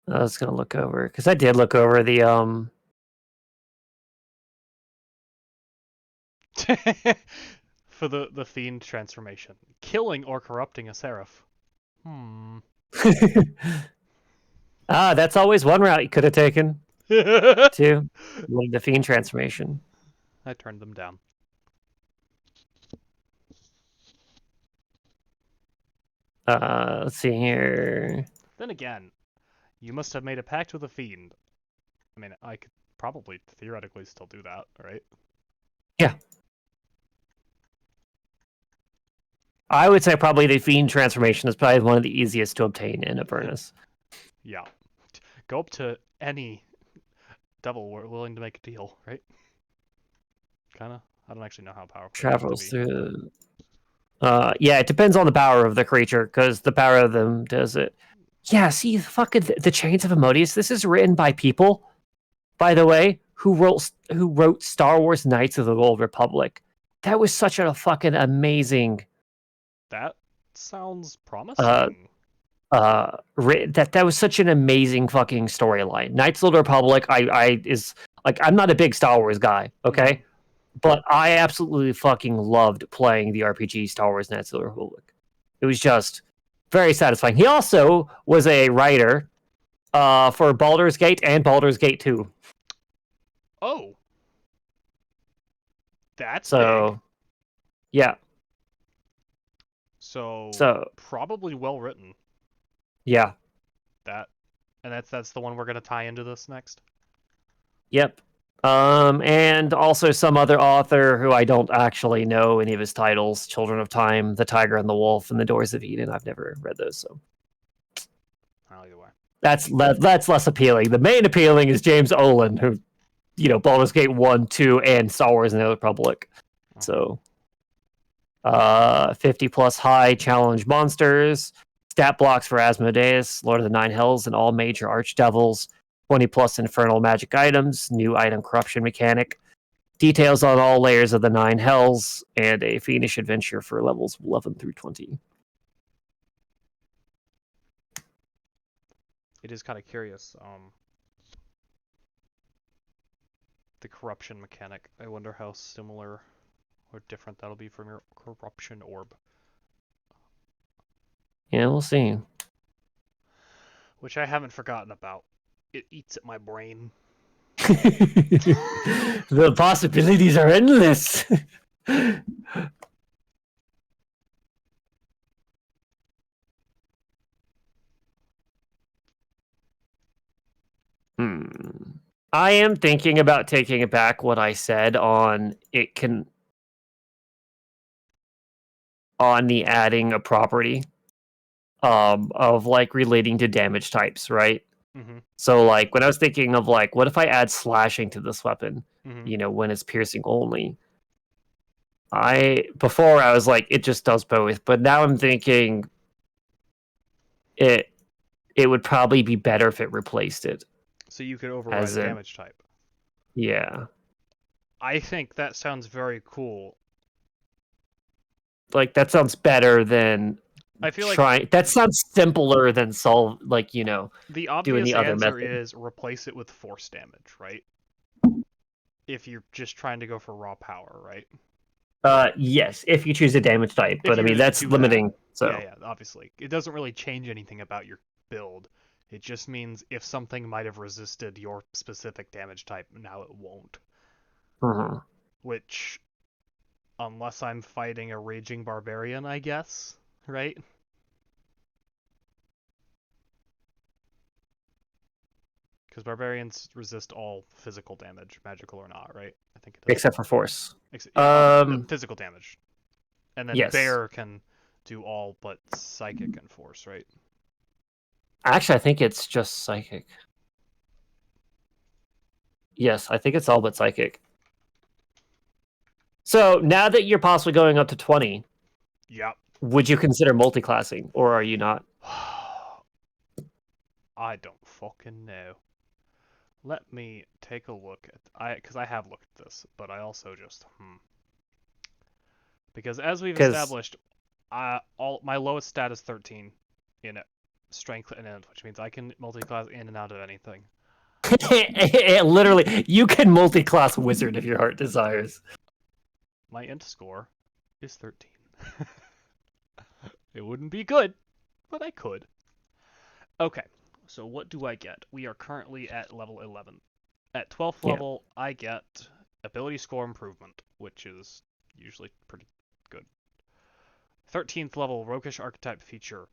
S2: I was gonna look over because I did look over the
S1: For the fiend transformation, killing or corrupting a seraph.
S2: that's always one route you could have taken too. The fiend transformation.
S1: I turned them down.
S2: Let's see here.
S1: Then again, you must have made a pact with a fiend. I mean, I could probably theoretically still do that, right?
S2: Yeah. I would say probably the fiend transformation is probably one of the easiest to obtain in Avernus.
S1: Yeah. Go up to any devil willing to make a deal, right? Kinda. I don't actually know how powerful
S2: Travels
S1: they have to be.
S2: through. Yeah, it depends on the power of the creature because the power of them does it. Yeah, see, fucking the Chains of Ammonius. This is written by people, by the way, who wrote Star Wars: Knights of the Old Republic. That was such a fucking amazing.
S1: That sounds promising.
S2: That was such an amazing fucking storyline. Knights of the Old Republic. I is like I'm not a big Star Wars guy, okay, but I absolutely fucking loved playing the RPG Star Wars: Knights of the Republic. It was just very satisfying. He also was a writer for Baldur's Gate and Baldur's Gate 2.
S1: Oh. That's
S2: So,
S1: big.
S2: yeah.
S1: So probably well written.
S2: Yeah.
S1: That's the one we're gonna tie into this next.
S2: Yep. And also some other author who I don't actually know any of his titles: Children of Time, The Tiger and the Wolf, and The Doors of Eden. I've never read those, so
S1: Either way.
S2: that's less appealing. The main appealing is James Olin, who, Baldur's Gate 1, 2, and Star Wars and the Republic. So 50 plus high challenge monsters, stat blocks for Asmodeus, Lord of the Nine Hells, and all major archdevils, 20 plus infernal magic items, new item corruption mechanic, details on all layers of the Nine Hells, and a fiendish adventure for levels 11 through 20.
S1: It is kind of curious. The corruption mechanic. I wonder how similar or different that'll be from your corruption orb.
S2: Yeah, we'll see.
S1: Which I haven't forgotten about. It eats at my brain.
S2: The possibilities are endless. I am thinking about taking back what I said on the adding a property of like relating to damage types, right?
S1: Mm-hmm.
S2: So like when I was thinking of like, what if I add slashing to this weapon?
S1: Mm-hmm.
S2: When it's piercing only. Before I was like, it just does both, but now I'm thinking it would probably be better if it replaced it.
S1: So you could override a damage type.
S2: Yeah.
S1: I think that sounds very cool.
S2: Like that sounds better than
S1: I feel
S2: like that sounds simpler than
S1: the obvious
S2: doing the other
S1: answer
S2: method.
S1: is replace it with force damage, right? If you're just trying to go for raw power, right?
S2: Yes, if you choose a damage type, but I mean that's limiting.
S1: That.
S2: So
S1: yeah, obviously it doesn't really change anything about your build. It just means if something might have resisted your specific damage type, now it won't. Which, unless I'm fighting a raging barbarian, I guess, right? Because barbarians resist all physical damage, magical or not, right? I think it does.
S2: Except for force.
S1: Physical damage. And then
S2: yes.
S1: bear can do all but psychic and force, right?
S2: Actually, I think it's just psychic. Yes, I think it's all but psychic. So now that you're possibly going up to 20,
S1: Yep.
S2: Would you consider multi-classing, or are you not?
S1: I don't fucking know. Let me take a look at because I have looked at this, but I also just because as we've
S2: 'Cause-
S1: established, all my lowest stat is 13 in strength and int, which means I can multi-class in and out of anything.
S2: Literally, you can multi-class wizard if your heart desires.
S1: My int score is 13. It wouldn't be good, but I could. Okay, so what do I get? We are currently at level 11. At 12th
S2: Yeah.
S1: level, I get ability score improvement, which is usually pretty good. 13th level, roguish archetype feature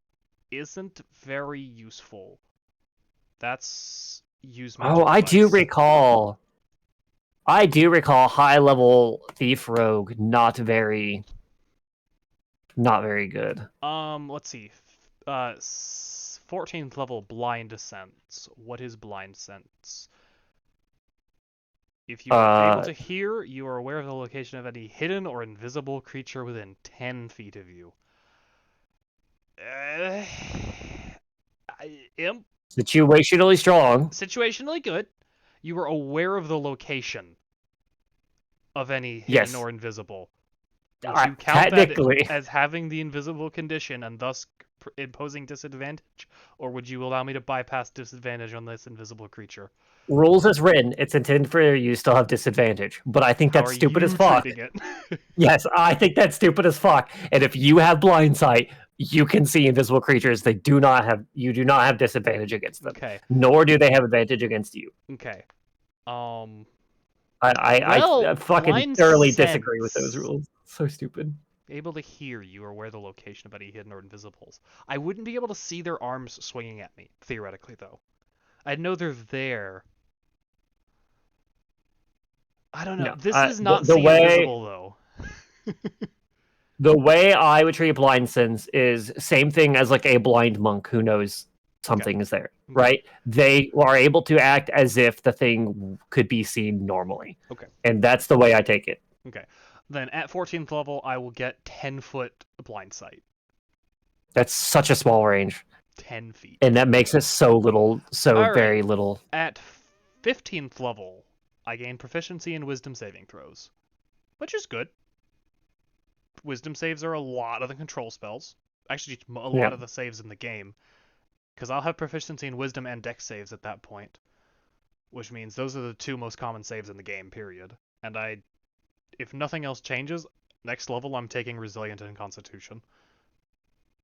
S1: isn't very useful. That's use magic
S2: Oh, I do
S1: device.
S2: recall. I do recall high-level thief rogue not very good.
S1: Let's see. 14th level blind sense. What is blind sense? If you are able to hear, you are aware of the location of any hidden or invisible creature within 10 feet of you.
S2: Situationally strong.
S1: Situationally good. You are aware of the location of any hidden
S2: Yes.
S1: or invisible. Would you count
S2: technically.
S1: that as having the invisible condition and thus imposing disadvantage? Or would you allow me to bypass disadvantage on this invisible creature?
S2: Rules as written, it's intended for you to still have disadvantage, but I think
S1: How
S2: that's
S1: are
S2: stupid
S1: you
S2: as fuck.
S1: treating it?
S2: Yes, I think that's stupid as fuck. And if you have blind sight, you can see invisible creatures. You do not have disadvantage against them.
S1: Okay.
S2: Nor do they have advantage against you.
S1: Okay.
S2: I fucking
S1: blind
S2: thoroughly disagree with
S1: sense.
S2: those rules. So stupid.
S1: Able to hear you or where the location of any hidden or invisibles. I wouldn't be able to see their arms swinging at me, theoretically, though. I'd know they're there. I don't know.
S2: No,
S1: This is not
S2: the
S1: see
S2: way
S1: invisible, though.
S2: the way I would treat blind sense is same thing as like a blind monk who knows something is there, right? They are able to act as if the thing could be seen normally.
S1: Okay.
S2: And that's the way I take it.
S1: Okay. Then at 14th level, I will get 10-foot blind sight.
S2: That's such a small range.
S1: 10 feet.
S2: And that makes it so little, very little.
S1: At 15th level, I gain proficiency in wisdom saving throws, which is good. Wisdom saves are a lot of the control spells. Actually, a lot of the saves in the game. Because I'll have proficiency in wisdom and dex saves at that point. Which means those are the two most common saves in the game, period. And if nothing else changes, next level I'm taking resilient and constitution.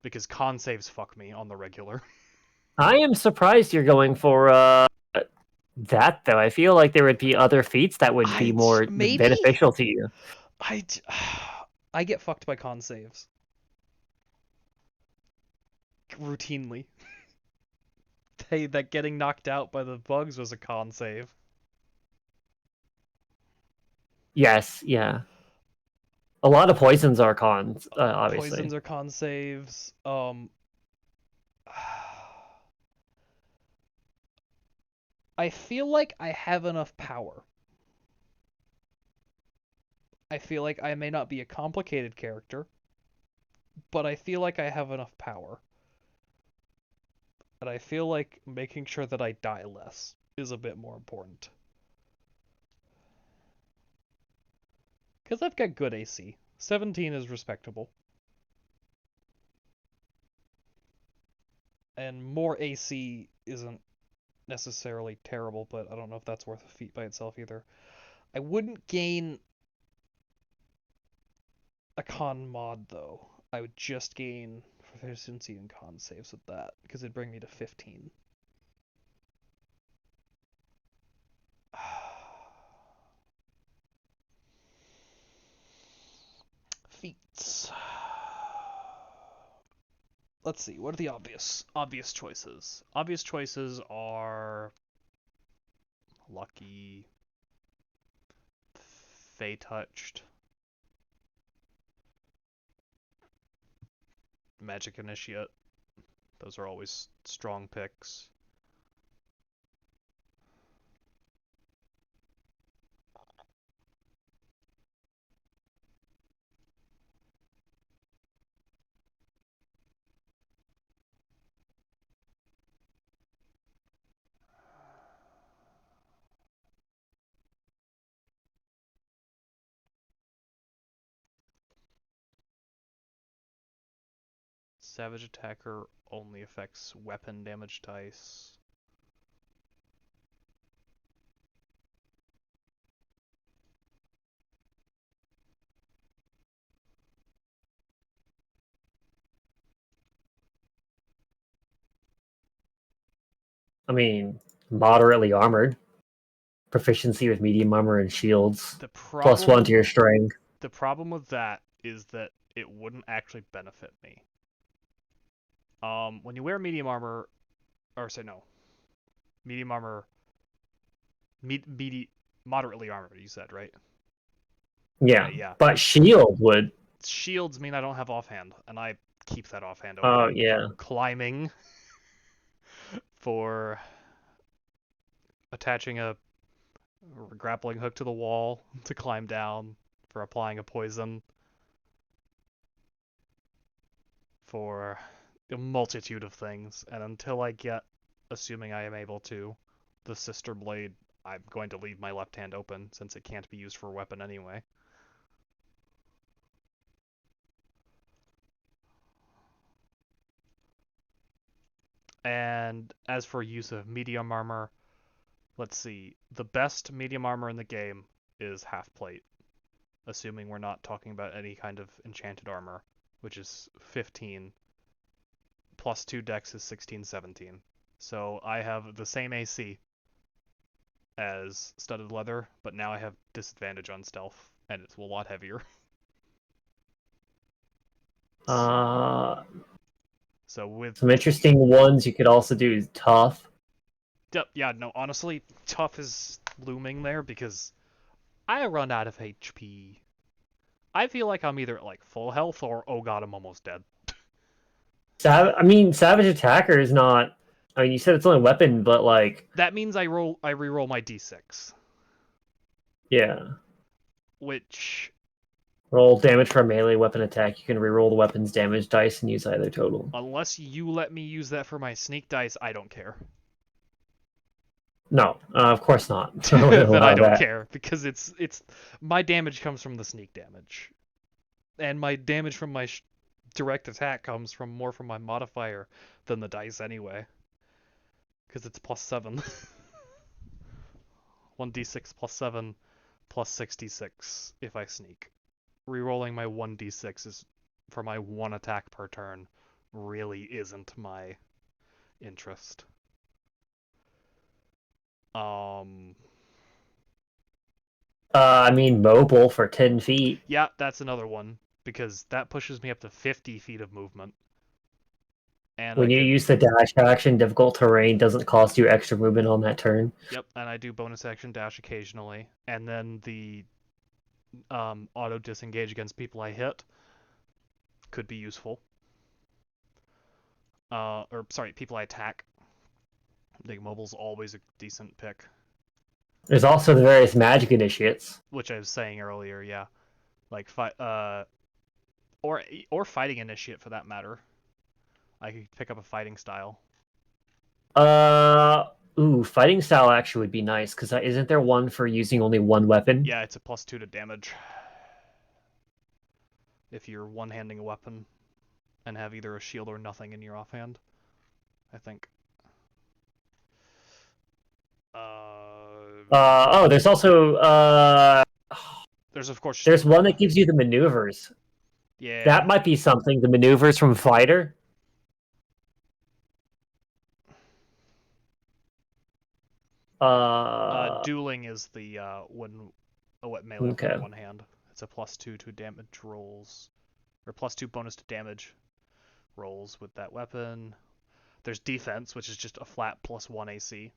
S1: Because con saves fuck me on the regular.
S2: I am surprised you're going for that, though. I feel like there would be other feats that would be more beneficial to you.
S1: I get fucked by con saves. Routinely. That getting knocked out by the bugs was a con save.
S2: Yes, yeah. A lot of poisons are cons, obviously.
S1: Poisons are con saves. I feel like I have enough power. I feel like I may not be a complicated character, but I feel like I have enough power. And I feel like making sure that I die less is a bit more important. Because I've got good AC. 17 is respectable. And more AC isn't necessarily terrible, but I don't know if that's worth a feat by itself either. I wouldn't gain a con mod, though. I would just gain proficiency in con saves with that, because it'd bring me to 15. Feats. Let's see, what are the obvious choices? Obvious choices are Lucky, Fey Touched, Magic Initiate. Those are always strong picks.
S4: Savage Attacker only affects weapon damage dice.
S2: I mean, moderately armored. Proficiency with medium armor and shields.
S4: The
S2: Plus
S4: problem
S2: 1 to your strength.
S4: The problem with that is that it wouldn't actually benefit me. When you wear medium armor, or say no, medium armor, moderately armored. You said right?
S2: Yeah,
S4: Okay, yeah.
S2: but shield would.
S4: Shields mean I don't have offhand, and I keep that offhand open.
S2: Oh yeah.
S4: Climbing for attaching a grappling hook to the wall to climb down, for applying a poison, for a multitude of things, and until I get, assuming I am able to, the Sister Blade, I'm going to leave my left hand open, since it can't be used for a weapon anyway. And as for use of medium armor, let's see, the best medium armor in the game is half plate, assuming we're not talking about any kind of enchanted armor, which is 15, plus 2 dex is 16, 17. So I have the same AC as studded leather, but now I have disadvantage on stealth, and it's a lot heavier. So with
S2: Some interesting ones you could also do is tough.
S4: yeah, no, honestly, tough is looming there because I run out of HP. I feel like I'm either at like full health or oh god, I'm almost dead.
S2: Savage Attacker is not. I mean, you said it's only a weapon, but like
S4: that means I reroll my d6.
S2: Yeah.
S4: Which
S2: roll damage for a melee weapon attack. You can reroll the weapon's damage dice and use either total.
S4: Unless you let me use that for my sneak dice, I don't care.
S2: No, of course not.
S4: Then I don't care because it's my damage comes from the sneak damage, and my damage from my direct attack comes more from my modifier than the dice anyway, because it's +7. 1d6 +7 plus 66 if I sneak. Rerolling my 1d6 is for my one attack per turn really isn't my interest.
S2: Mobile for 10 feet.
S4: Yeah, that's another one, because that pushes me up to 50 feet of movement. And
S2: when you use the dash action, difficult terrain doesn't cost you extra movement on that turn.
S4: Yep, and I do bonus action dash occasionally. And then the auto disengage against people I hit could be useful. People I attack. I think mobile's always a decent pick.
S2: There's also the various magic initiates,
S4: which I was saying earlier, yeah, like or fighting initiate for that matter. I could pick up a fighting style.
S2: Fighting style actually would be nice, because isn't there one for using only one weapon?
S4: Yeah, it's a +2 to damage. If you're one-handing a weapon and have either a shield or nothing in your offhand, I think.
S2: There's also
S4: there's
S2: one that gives you the maneuvers.
S4: Yeah.
S2: That might be something. The maneuvers from fighter.
S4: Dueling is the melee with one hand. It's a +2 to damage rolls, or +2 bonus to damage rolls with that weapon. There's defense, which is just a flat +1 AC.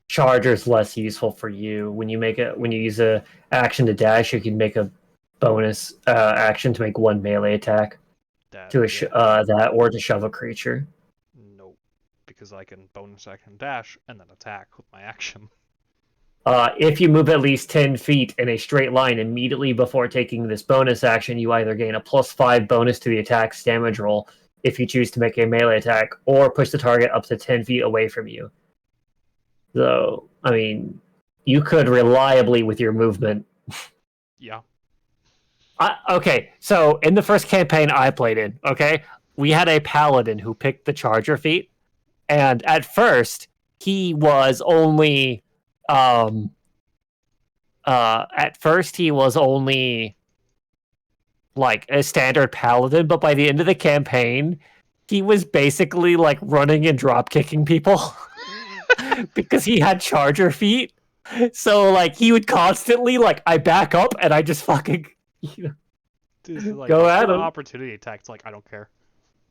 S2: Charger's less useful for you. When you use a action to dash, you can make a bonus action to make one melee attack that or to shove a creature.
S4: Nope, because I can bonus action dash and then attack with my action.
S2: If you move at least 10 feet in a straight line immediately before taking this bonus action, you either gain a +5 bonus to the attack's damage roll if you choose to make a melee attack, or push the target up to 10 feet away from you. So, I mean, you could reliably with your movement.
S4: Yeah.
S2: Okay, so in the first campaign I played in, okay, we had a paladin who picked the charger feat, and at first he was only, like a standard paladin, but by the end of the campaign, he was basically like running and drop kicking people because he had charger feet. So like he would constantly like I back up and I just fucking
S4: This is like,
S2: go
S4: it's
S2: at
S4: an
S2: him.
S4: opportunity attack. It's like, I don't care.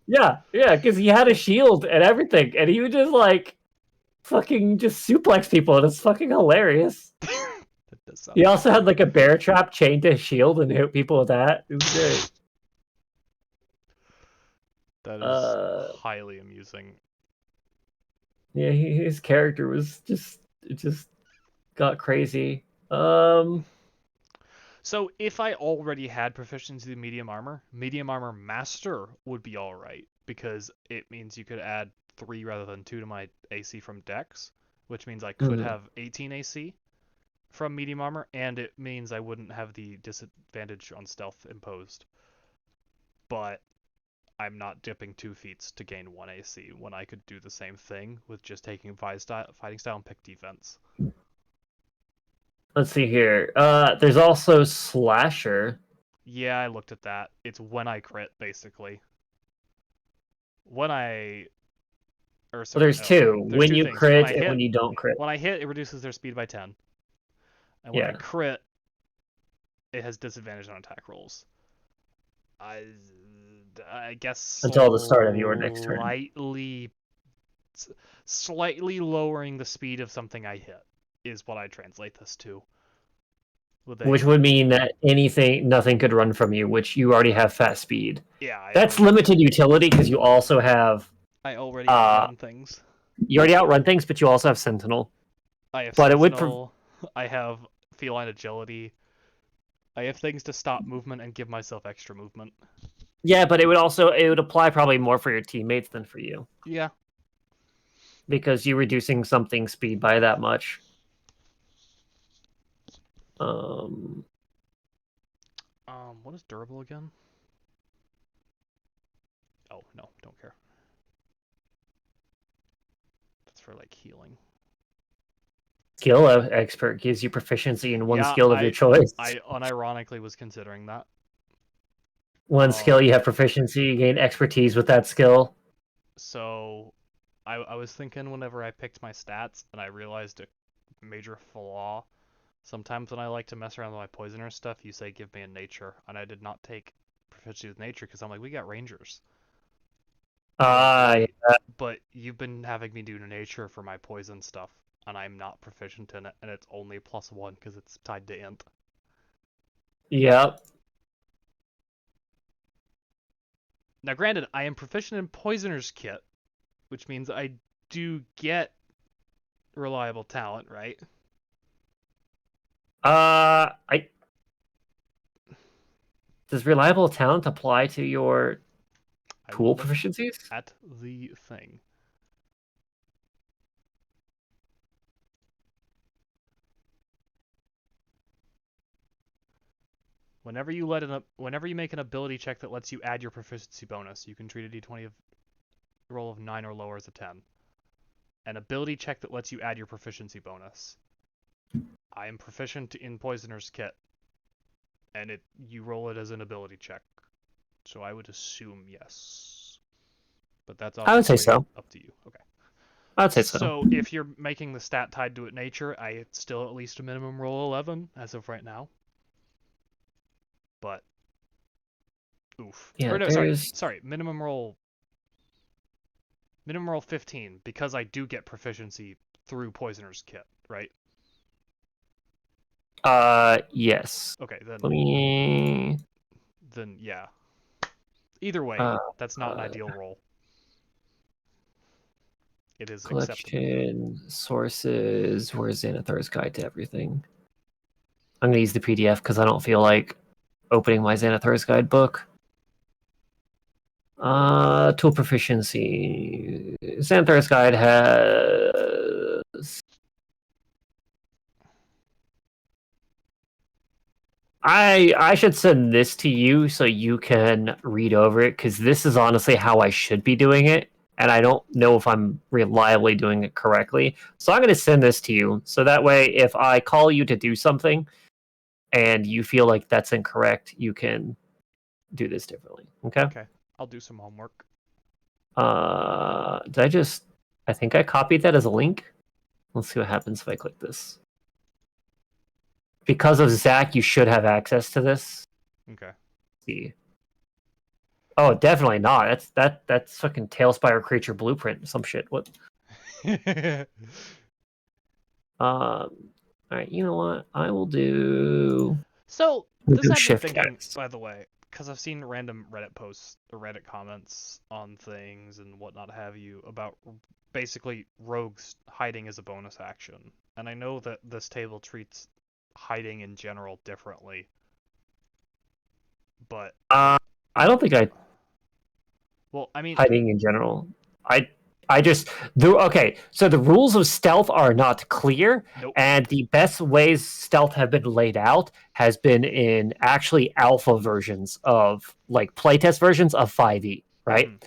S2: Yeah, because he had a shield and everything, and he would just like fucking just suplex people, and it's fucking hilarious.
S4: That does sound
S2: He also
S4: fun.
S2: had like a bear trap chained to his shield and hit people with that. It was great.
S4: That is highly amusing.
S2: Yeah, his character was just got crazy.
S4: So if I already had proficiency in medium armor master would be all right because it means you could add 3 rather than 2 to my AC from Dex, which means I could have 18 AC from medium armor, and it means I wouldn't have the disadvantage on stealth imposed. But I'm not dipping 2 feats to gain 1 AC when I could do the same thing with just taking fighting style and pick defense.
S2: Let's see here. There's also Slasher.
S4: Yeah, I looked at that. It's when I crit, basically. When I... Or, sorry,
S2: There's two.
S4: There's
S2: When
S4: 2
S2: you
S4: things.
S2: crit and when you don't crit.
S4: When I hit, it reduces their speed by 10. And when I crit, it has disadvantage on attack rolls. I guess
S2: until the start of your next turn.
S4: Slightly lowering the speed of something I hit is what I translate this to.
S2: Which would mean that nothing could run from you, which you already have fast speed.
S4: Yeah.
S2: That's limited utility because you also have...
S4: I already outrun things.
S2: You already outrun things, but you also have Sentinel.
S4: I have Sentinel, I have Feline Agility. I have things to stop movement and give myself extra movement.
S2: Yeah, but it would apply probably more for your teammates than for you.
S4: Yeah.
S2: Because you're reducing something's speed by that much.
S4: What is durable again? Oh, no, don't care. That's for, like, healing.
S2: Skill expert gives you proficiency in one skill of your choice.
S4: I unironically was considering that.
S2: One skill you have proficiency, you gain expertise with that skill.
S4: So, I was thinking whenever I picked my stats, and I realized a major flaw. Sometimes when I like to mess around with my poisoner stuff, you say give me a nature, and I did not take proficiency with nature because I'm like, we got rangers.
S2: Yeah.
S4: But you've been having me do nature for my poison stuff, and I'm not proficient in it, and it's only +1 because it's tied to int.
S2: Yep.
S4: Now, granted, I am proficient in Poisoner's Kit, which means I do get reliable talent, right?
S2: Does reliable talent apply to your tool proficiencies?
S4: At the thing. Whenever you make an ability check that lets you add your proficiency bonus, you can treat a d20 roll of 9 or lower as a 10. An ability check that lets you add your proficiency bonus. I am proficient in Poisoner's Kit, and you roll it as an ability check. So I would assume yes. But that's obviously
S2: I would say so.
S4: Up to you. Okay.
S2: I'd say so.
S4: So if you're making the stat tied to it nature, I still at least a minimum roll 11 as of right now. But oof.
S2: Yeah,
S4: Or no, sorry. Minimum roll 15 because I do get proficiency through Poisoner's Kit, right?
S2: Yes.
S4: Okay, then.
S2: Let me.
S4: Then yeah. Either way, that's not an ideal roll. It is
S2: collection sources. Where's Xanathar's Guide to Everything? I'm gonna use the PDF because I don't feel like opening my Xanathar's Guide book. Tool proficiency. Xanthar's Guide has. I should send this to you so you can read over it, because this is honestly how I should be doing it, and I don't know if I'm reliably doing it correctly. So I'm going to send this to you, so that way if I call you to do something and you feel like that's incorrect, you can do this differently. Okay?
S4: Okay, I'll do some homework.
S2: I think I copied that as a link. Let's see what happens if I click this. Because of Zach, you should have access to this.
S4: Okay.
S2: Let's see. Oh, definitely not. That's fucking Tailspire Creature Blueprint. Some shit. What? All right. You know what? I will do.
S4: So
S2: We'll
S4: this
S2: do
S4: had me
S2: shift
S4: thinking,
S2: X.
S4: by the way, because I've seen random Reddit posts or Reddit comments on things and whatnot have you about basically rogues hiding as a bonus action, and I know that this table treats hiding in general differently, but
S2: I don't think I
S4: well, I mean,
S2: hiding in general. I just okay. So the rules of stealth are not clear,
S4: nope.
S2: and the best ways stealth have been laid out has been in actually alpha versions of like playtest versions of 5e, right?
S4: Mhm.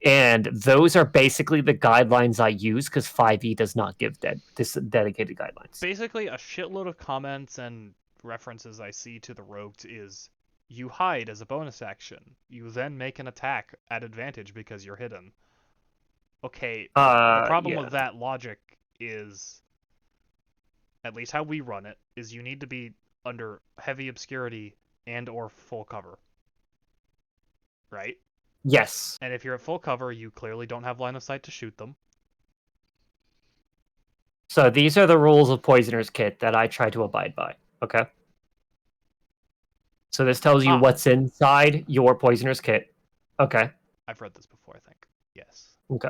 S2: And those are basically the guidelines I use because 5e does not give dedicated guidelines.
S4: Basically, a shitload of comments and references I see to the rogues is you hide as a bonus action. You then make an attack at advantage because you're hidden. Okay, the problem
S2: Yeah.
S4: with that logic is, at least how we run it, is you need to be under heavy obscurity and or full cover. Right?
S2: Yes.
S4: And if you're at full cover, you clearly don't have line of sight to shoot them.
S2: So these are the rules of Poisoner's Kit that I try to abide by. Okay. So this tells you what's inside your Poisoner's Kit. Okay.
S4: I've read this before, I think. Yes.
S2: Okay.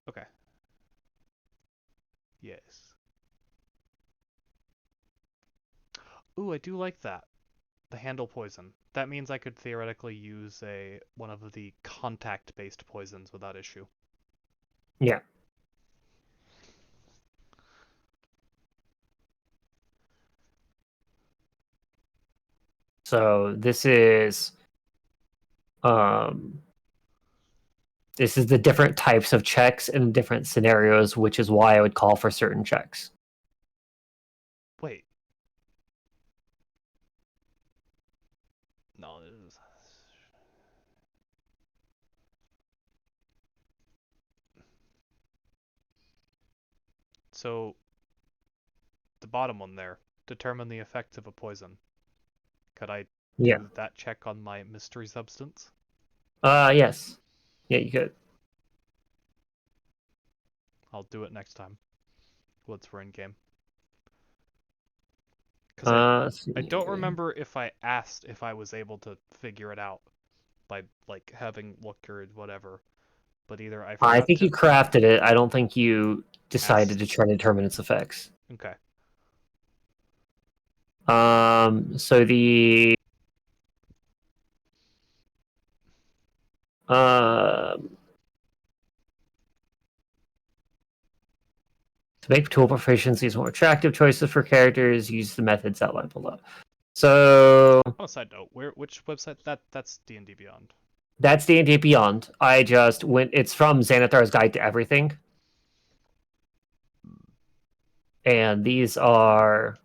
S4: Okay. Yes. Ooh, I do like that. The handle poison. That means I could theoretically use one of the contact-based poisons without issue.
S2: Yeah. So this is the different types of checks in different scenarios, which is why I would call for certain checks.
S4: Wait. No, this is... So, the bottom one there. Determine the effect of a poison. Could I do that check on my mystery substance?
S2: Yes. Yeah, you could.
S4: I'll do it next time. Once we're in game. Because I don't remember if I asked if I was able to figure it out by like having looked or whatever. But either
S2: I think you crafted it. I don't think you decided to try to determine its effects.
S4: Okay.
S2: So the to make tool proficiencies more attractive choices for characters, use the methods outlined below. So
S4: on a side note, which website that's D&D Beyond?
S2: That's D&D Beyond. I just went. It's from Xanathar's Guide to Everything, and these are.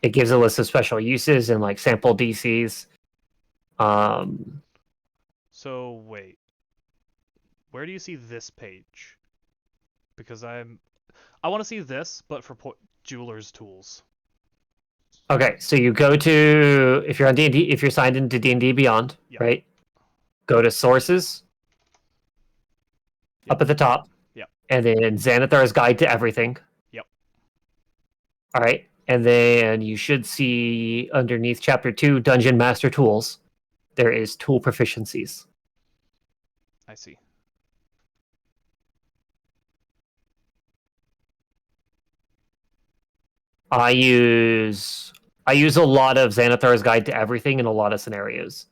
S2: It gives a list of special uses and like sample DCs.
S4: So wait, where do you see this page? Because I want to see this, but for jeweler's tools.
S2: Okay, so you go to if you're on D&D, if you're signed into D&D Beyond, right? Go to sources. Up at the top.
S4: Yep.
S2: And then Xanathar's Guide to Everything.
S4: Yep.
S2: All right. And then you should see underneath Chapter 2, Dungeon Master Tools, there is tool proficiencies.
S4: I see.
S2: I use a lot of Xanathar's Guide to Everything in a lot of scenarios.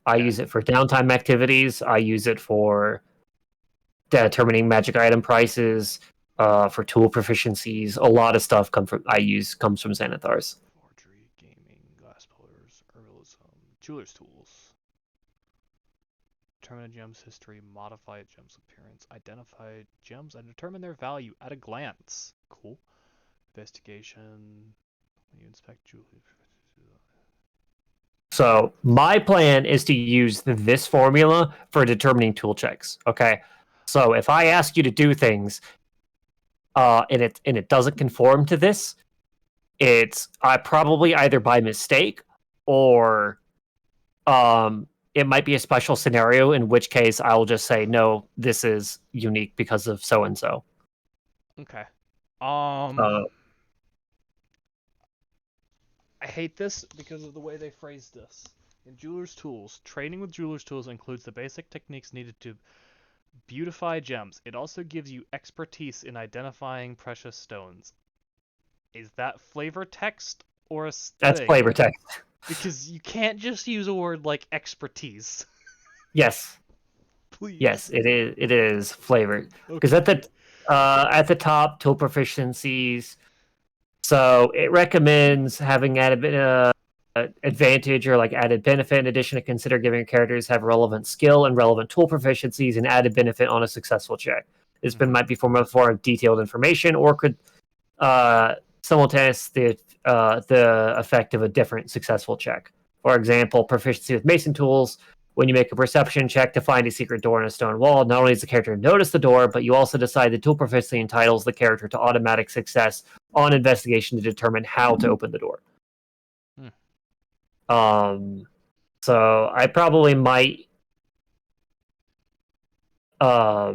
S2: I
S4: Okay.
S2: use it for downtime activities. I use it for determining magic item prices, for tool proficiencies. A lot of stuff comes from Xanathar's.
S4: Forgery, gaming, glass pillars, herbalism, jeweler's tools. Determine a gem's history, modify a gem's appearance, identify gems, and determine their value at a glance. Cool. Investigation. When you inspect jewelry.
S2: So my plan is to use this formula for determining tool checks. Okay, so if I ask you to do things, and it doesn't conform to this, it's probably either by mistake or it might be a special scenario, in which case I'll just say no, this is unique because of so and so.
S4: Okay. I hate this because of the way they phrase this. In Jeweler's Tools, training with Jeweler's Tools includes the basic techniques needed to beautify gems. It also gives you expertise in identifying precious stones. Is that flavor text or a
S2: That's
S4: thing?
S2: flavor text.
S4: Because you can't just use a word like expertise.
S2: Yes.
S4: Please.
S2: Yes, it is. It is flavored because at the top, tool proficiencies. So it recommends having added advantage or like added benefit. In addition, to consider giving your characters have relevant skill and relevant tool proficiencies and added benefit on a successful check. This might be form of detailed information, or could simultaneous the effect of a different successful check. For example, proficiency with mason tools. When you make a perception check to find a secret door in a stone wall, not only does the character notice the door, but you also decide the tool proficiency entitles the character to automatic success on investigation to determine how to open the door. So I probably might I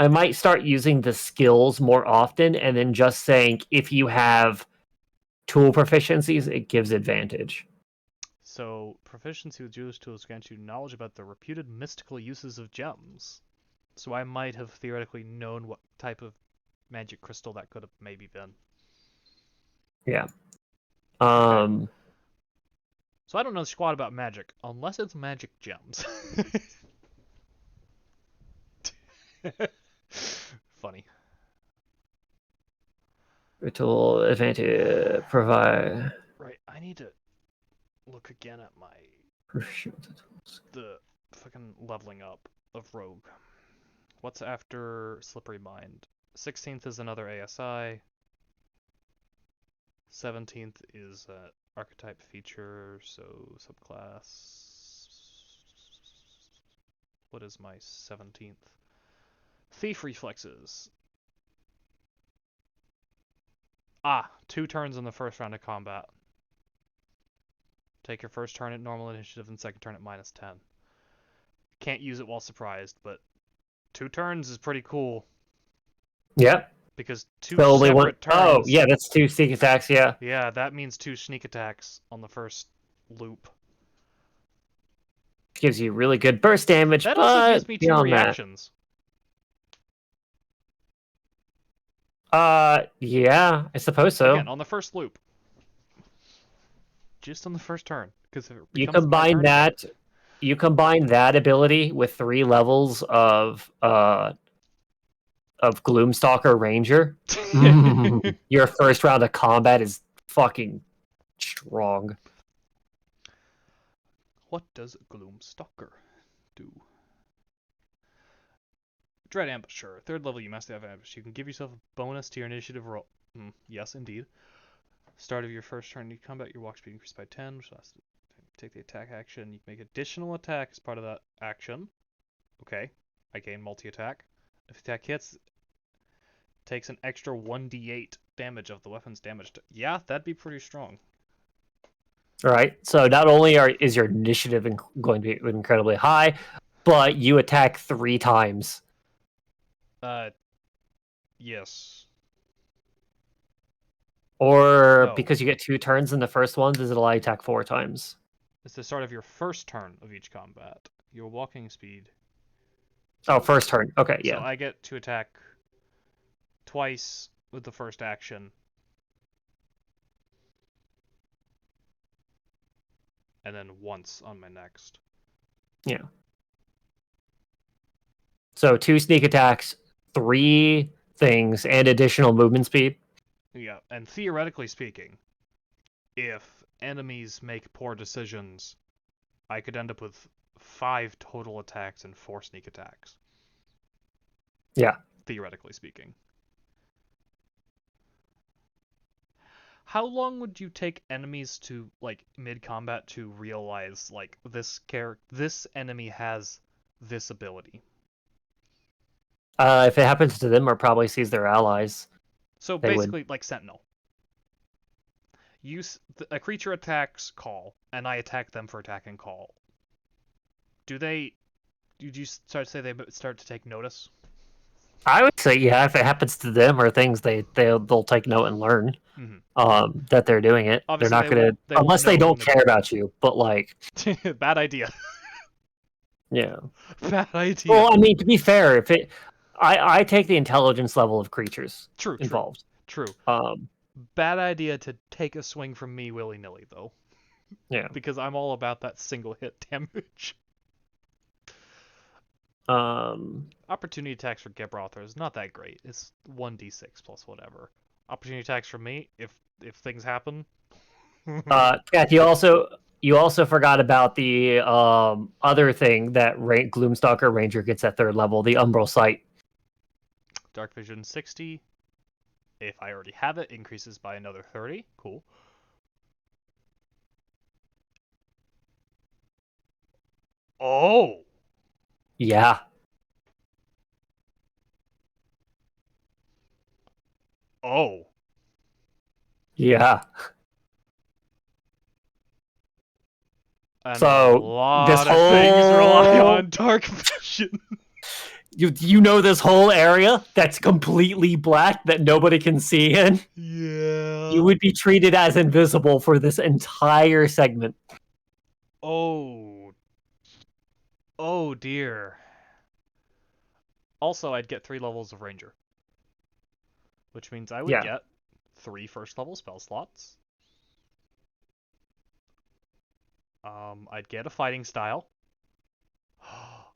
S2: might start using the skills more often, and then just saying if you have tool proficiencies, it gives advantage.
S4: So, proficiency with Jeweler's Tools grants you knowledge about the reputed mystical uses of gems. So I might have theoretically known what type of magic crystal that could have maybe been.
S2: Yeah.
S4: Okay. So I don't know squat about magic, unless it's magic gems. Funny.
S2: Tool advantage provide.
S4: Right, I need to look again at my the fucking leveling up of Rogue. What's after Slippery Mind? 16th is another ASI. 17th is archetype feature, so subclass. What is my 17th? Thief reflexes. 2 turns in the first round of combat. Take your first turn at normal initiative and second turn at -10. Can't use it while surprised, but 2 turns is pretty cool.
S2: Yep.
S4: Because 2
S2: so
S4: separate turns.
S2: Oh, yeah, that's 2 sneak attacks, yeah.
S4: Yeah, that means 2 sneak attacks on the first loop.
S2: Gives you really good burst damage,
S4: that
S2: but
S4: also gives me 2 reactions.
S2: Yeah, I suppose so.
S4: Again, on the first loop. Just on the first turn. Because
S2: you combine that ability with 3 levels of Gloomstalker Ranger. Your first round of combat is fucking strong.
S4: What does Gloomstalker do? Dread Ambusher. 3rd level, you must have ambush. You can give yourself a bonus to your initiative roll. Yes, indeed. Start of your first turn in combat, your walk speed increased by 10, which allows you to take the attack action. You can make additional attack as part of that action. Okay. I gain multi-attack. If the attack hits, takes an extra 1d8 damage of the weapon's damage. Yeah, that'd be pretty strong.
S2: All right. So not only is your initiative going to be incredibly high, but you attack 3 times.
S4: Yes.
S2: Or because you get 2 turns in the first one, does it allow you to attack 4 times?
S4: It's the start of your first turn of each combat. your walking speed.
S2: Oh, first turn. Okay,
S4: So
S2: yeah.
S4: I get to attack twice with the first action. And then once on my next.
S2: Yeah. So 2 sneak attacks, 3 things, and additional movement speed.
S4: Yeah, and theoretically speaking, if enemies make poor decisions, I could end up with 5 total attacks and 4 sneak attacks.
S2: Yeah.
S4: Theoretically speaking. How long would you take enemies to, like, mid-combat to realize, like, this enemy has this ability?
S2: If it happens to them or probably sees their allies.
S4: So
S2: They would.
S4: basically, like Sentinel. A creature attacks call, and I attack them for attacking call. Did you start to say they start to take notice?
S2: I would say, yeah, if it happens to them or things, they'll take note and learn that they're doing it.
S4: Obviously,
S2: they're not going to, unless they don't care about you. But like,
S4: bad idea.
S2: Yeah,
S4: bad idea.
S2: Well, I mean, to be fair, if I take the intelligence level of creatures involved.
S4: True. Bad idea to take a swing from me willy nilly though.
S2: Yeah.
S4: Because I'm all about that single hit damage. Opportunity attacks for Gebrothar is not that great. It's 1d6 plus whatever. Opportunity attacks from me, if things happen.
S2: Kath, you also forgot about the other thing that Gloomstalker Ranger gets at 3rd level, the Umbral Sight.
S4: Dark Vision 60. If I already have it, increases by another 30. Cool. Oh!
S2: Yeah.
S4: Oh.
S2: Yeah.
S4: And
S2: so
S4: a lot
S2: this
S4: of
S2: whole
S4: things rely on dark vision.
S2: You know this whole area that's completely black that nobody can see in?
S4: Yeah.
S2: You would be treated as invisible for this entire segment.
S4: Oh. Oh dear. Also, I'd get 3 levels of Ranger. Which means I would get 3 first level spell slots. I'd get a fighting style.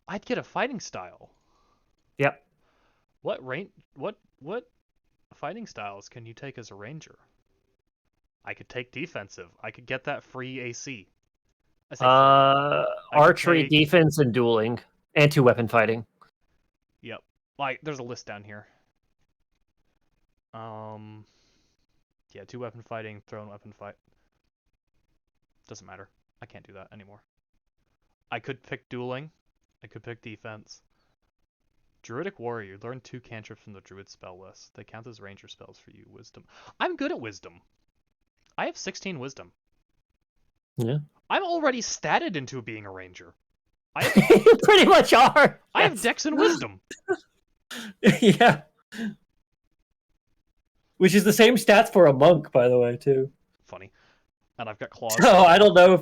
S4: I'd get a fighting style.
S2: Yep.
S4: What fighting styles can you take as a ranger? I could take defensive. I could get that free AC.
S2: Archery, defense, and dueling, and 2-weapon fighting.
S4: Yep. Like, there's a list down here. Yeah, 2-weapon fighting, thrown weapon fight. Doesn't matter. I can't do that anymore. I could pick dueling. I could pick defense. Druidic Warrior. Learn 2 cantrips from the Druid spell list. They count as ranger spells for you. Wisdom. I'm good at wisdom. I have 16 wisdom.
S2: Yeah.
S4: I'm already statted into being a ranger.
S2: You pretty much are.
S4: I have dex and wisdom.
S2: Yeah. Which is the same stats for a monk, by the way, too.
S4: Funny. And I've got claws.
S2: So I don't know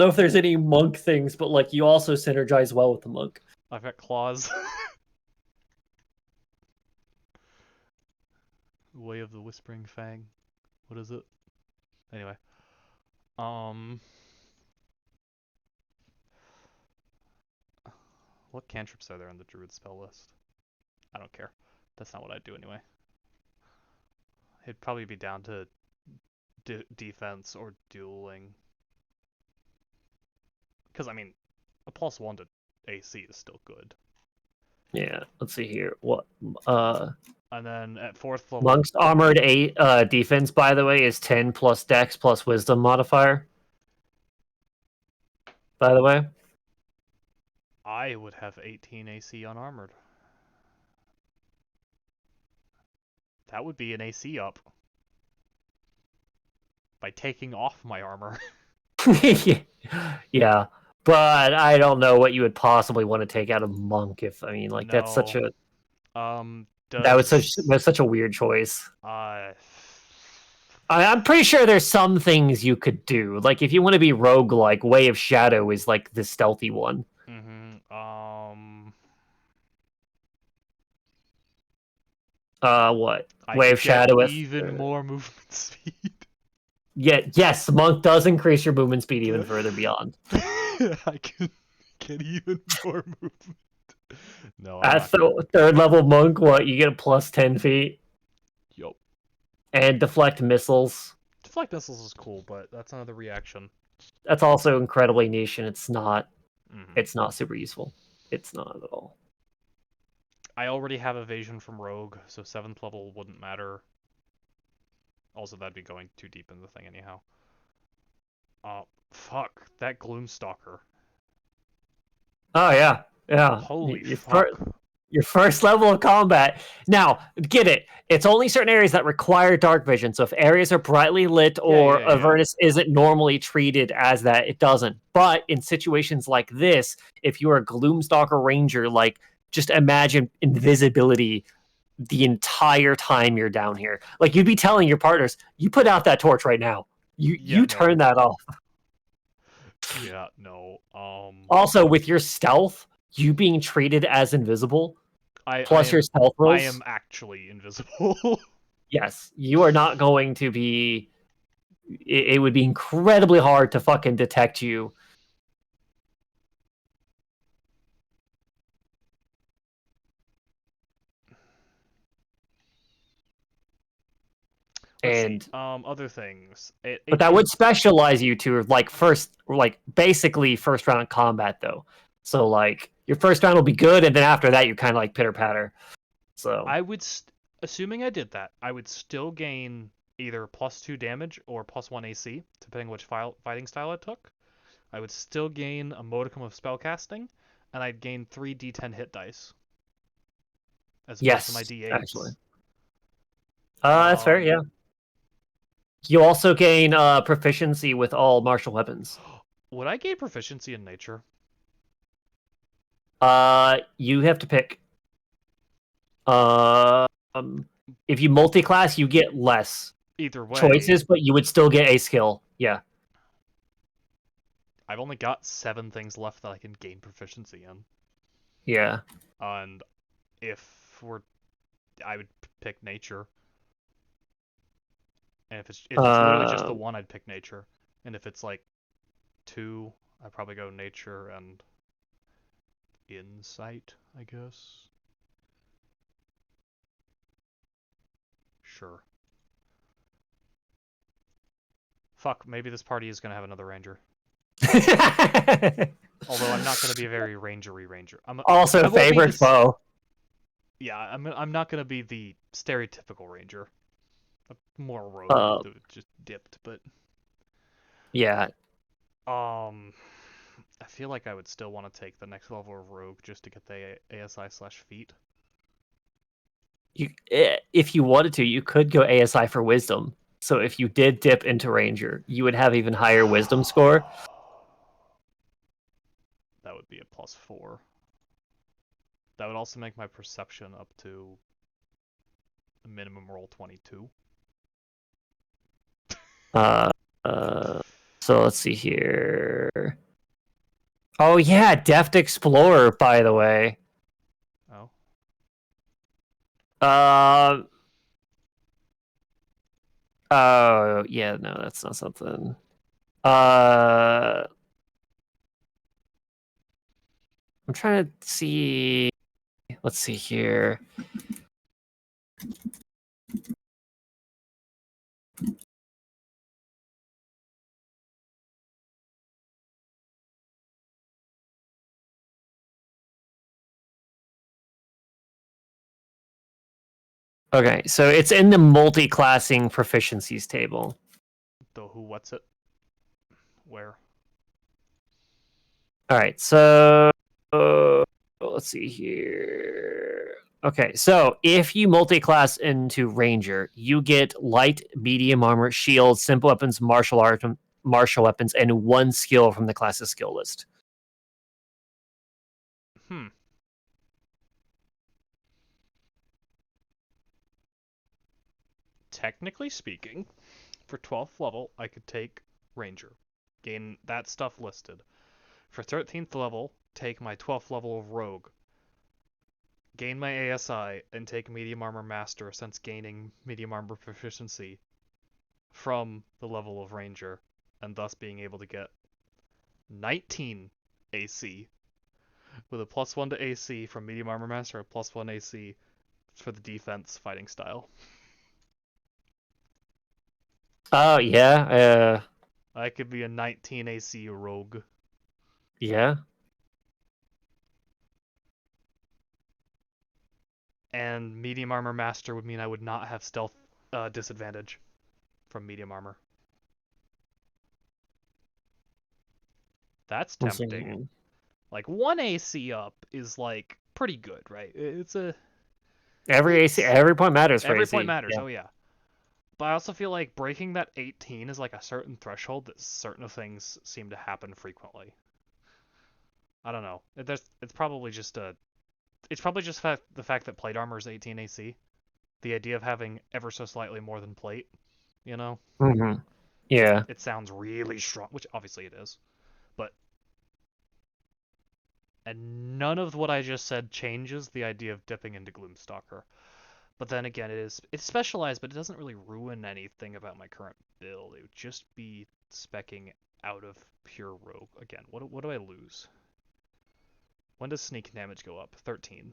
S2: if there's any monk things, but like you also synergize well with the monk.
S4: I've got claws. Way of the Whispering Fang. What is it? Anyway. What cantrips are there on the Druid spell list? I don't care. That's not what I'd do anyway. It'd probably be down to defense or dueling. Because, I mean, a +1 to AC is still good.
S2: Yeah, let's see here. What?
S4: And then at 4th level...
S2: Monk's Armored 8 defense, by the way, is 10 plus dex plus wisdom modifier. By the way.
S4: I would have 18 AC on armored. That would be an AC up. By taking off my armor.
S2: Yeah, but I don't know what you would possibly want to take out of monk. If I mean, like
S4: No.
S2: that's such a
S4: That
S2: was such a weird choice.
S4: I'm
S2: pretty sure there's some things you could do. Like if you want to be roguelike, Way of Shadow is like the stealthy one.
S4: Mm-hmm.
S2: What?
S4: I
S2: Wave
S4: could get
S2: Shadow with
S4: even more movement speed.
S2: Yeah, yes, Monk does increase your movement speed even further beyond.
S4: I could get even more movement. No, I'm
S2: At
S4: not gonna.
S2: third level Monk, what, you get a plus 10 feet?
S4: Yup.
S2: And deflect missiles.
S4: Deflect missiles is cool, but that's another reaction.
S2: That's also incredibly niche, and it's not
S4: Mm-hmm.
S2: super useful. It's not at all.
S4: I already have evasion from Rogue, so 7th level wouldn't matter. Also, that'd be going too deep in the thing anyhow. Fuck. That Gloomstalker.
S2: Oh, yeah. Yeah.
S4: Holy fuck.
S2: Your first level of combat. Now, get it. It's only certain areas that require dark vision. So if areas are brightly lit or
S4: yeah.
S2: Avernus isn't normally treated as that, it doesn't. But in situations like this, if you're a Gloomstalker Ranger, like, just imagine invisibility the entire time you're down here. Like, you'd be telling your partners, you put out that torch right now. You turn that off.
S4: Yeah, no.
S2: Also, with your stealth, you being treated as invisible, plus your stealth rolls.
S4: I am actually invisible.
S2: Yes, you are not going to be. It would be incredibly hard to fucking detect you.
S4: Let's see. Other things.
S2: But that would specialize you to basically first round combat though. So like your first round will be good, and then after that you kind of like pitter patter. So
S4: I would, assuming I did that, I would still gain either +2 damage or +1 AC, depending which fighting style I took. I would still gain a modicum of spellcasting, and I'd gain 3 D10 hit dice. As opposed to my D8s.
S2: Actually. That's fair, yeah. You also gain proficiency with all martial weapons.
S4: Would I gain proficiency in nature?
S2: You have to pick. If you multi-class, you get less
S4: either way
S2: choices, but you would still get a skill. Yeah.
S4: I've only got 7 things left that I can gain proficiency in.
S2: Yeah.
S4: And I would pick nature. And if it's literally just the one, I'd pick nature. And if it's like 2, I'd probably go nature and insight, I guess. Sure. Fuck, maybe this party is gonna have another ranger. Although I'm not gonna be a very rangery ranger.
S2: Also, favorite foe.
S4: Yeah, I'm not gonna be the stereotypical ranger. More rogue, just dipped, but
S2: yeah.
S4: I feel like I would still want to take the next level of rogue just to get the ASI/feat.
S2: If you wanted to, you could go ASI for wisdom. So if you did dip into ranger, you would have even higher wisdom score.
S4: That would be a +4. That would also make my perception up to a minimum roll 22.
S2: So let's see here. Oh yeah, Deft Explorer, by the way.
S4: Oh.
S2: Oh yeah, no, that's not something. I'm trying to see. Let's see here. Okay, so it's in the multi-classing proficiencies table.
S4: The what's it? Where?
S2: All right, so let's see here. Okay, so if you multi-class into Ranger, you get light, medium armor, shield, simple weapons, martial weapons, and 1 skill from the class's skill list.
S4: Technically speaking, for 12th level, I could take Ranger, gain that stuff listed. For 13th level, take my 12th level of Rogue, gain my ASI and take medium armor master, since gaining medium armor proficiency from the level of ranger, and thus being able to get 19 AC with a +1 to AC from medium armor master, a +1 AC for the defense fighting style.
S2: Oh yeah,
S4: I could be a 19 AC rogue.
S2: yeah.
S4: And medium armor master would mean I would not have stealth disadvantage from medium armor. That's
S2: Let's see.
S4: tempting. Like 1 AC up is like pretty good, right? It's a
S2: Every AC, every point matters for
S4: every
S2: AC.
S4: point matters.
S2: Yeah.
S4: Oh yeah. But I also feel like breaking that 18 is like a certain threshold that certain things seem to happen frequently. I don't know. It's probably just the fact that plate armor is 18 AC. The idea of having ever so slightly more than plate, you know?
S2: Mm-hmm. Yeah.
S4: It sounds really strong, which obviously it is. But and none of what I just said changes the idea of dipping into Gloomstalker. But then again, it's specialized, but it doesn't really ruin anything about my current build. It would just be specking out of pure rogue. Again, what do I lose? When does sneak damage go up? 13.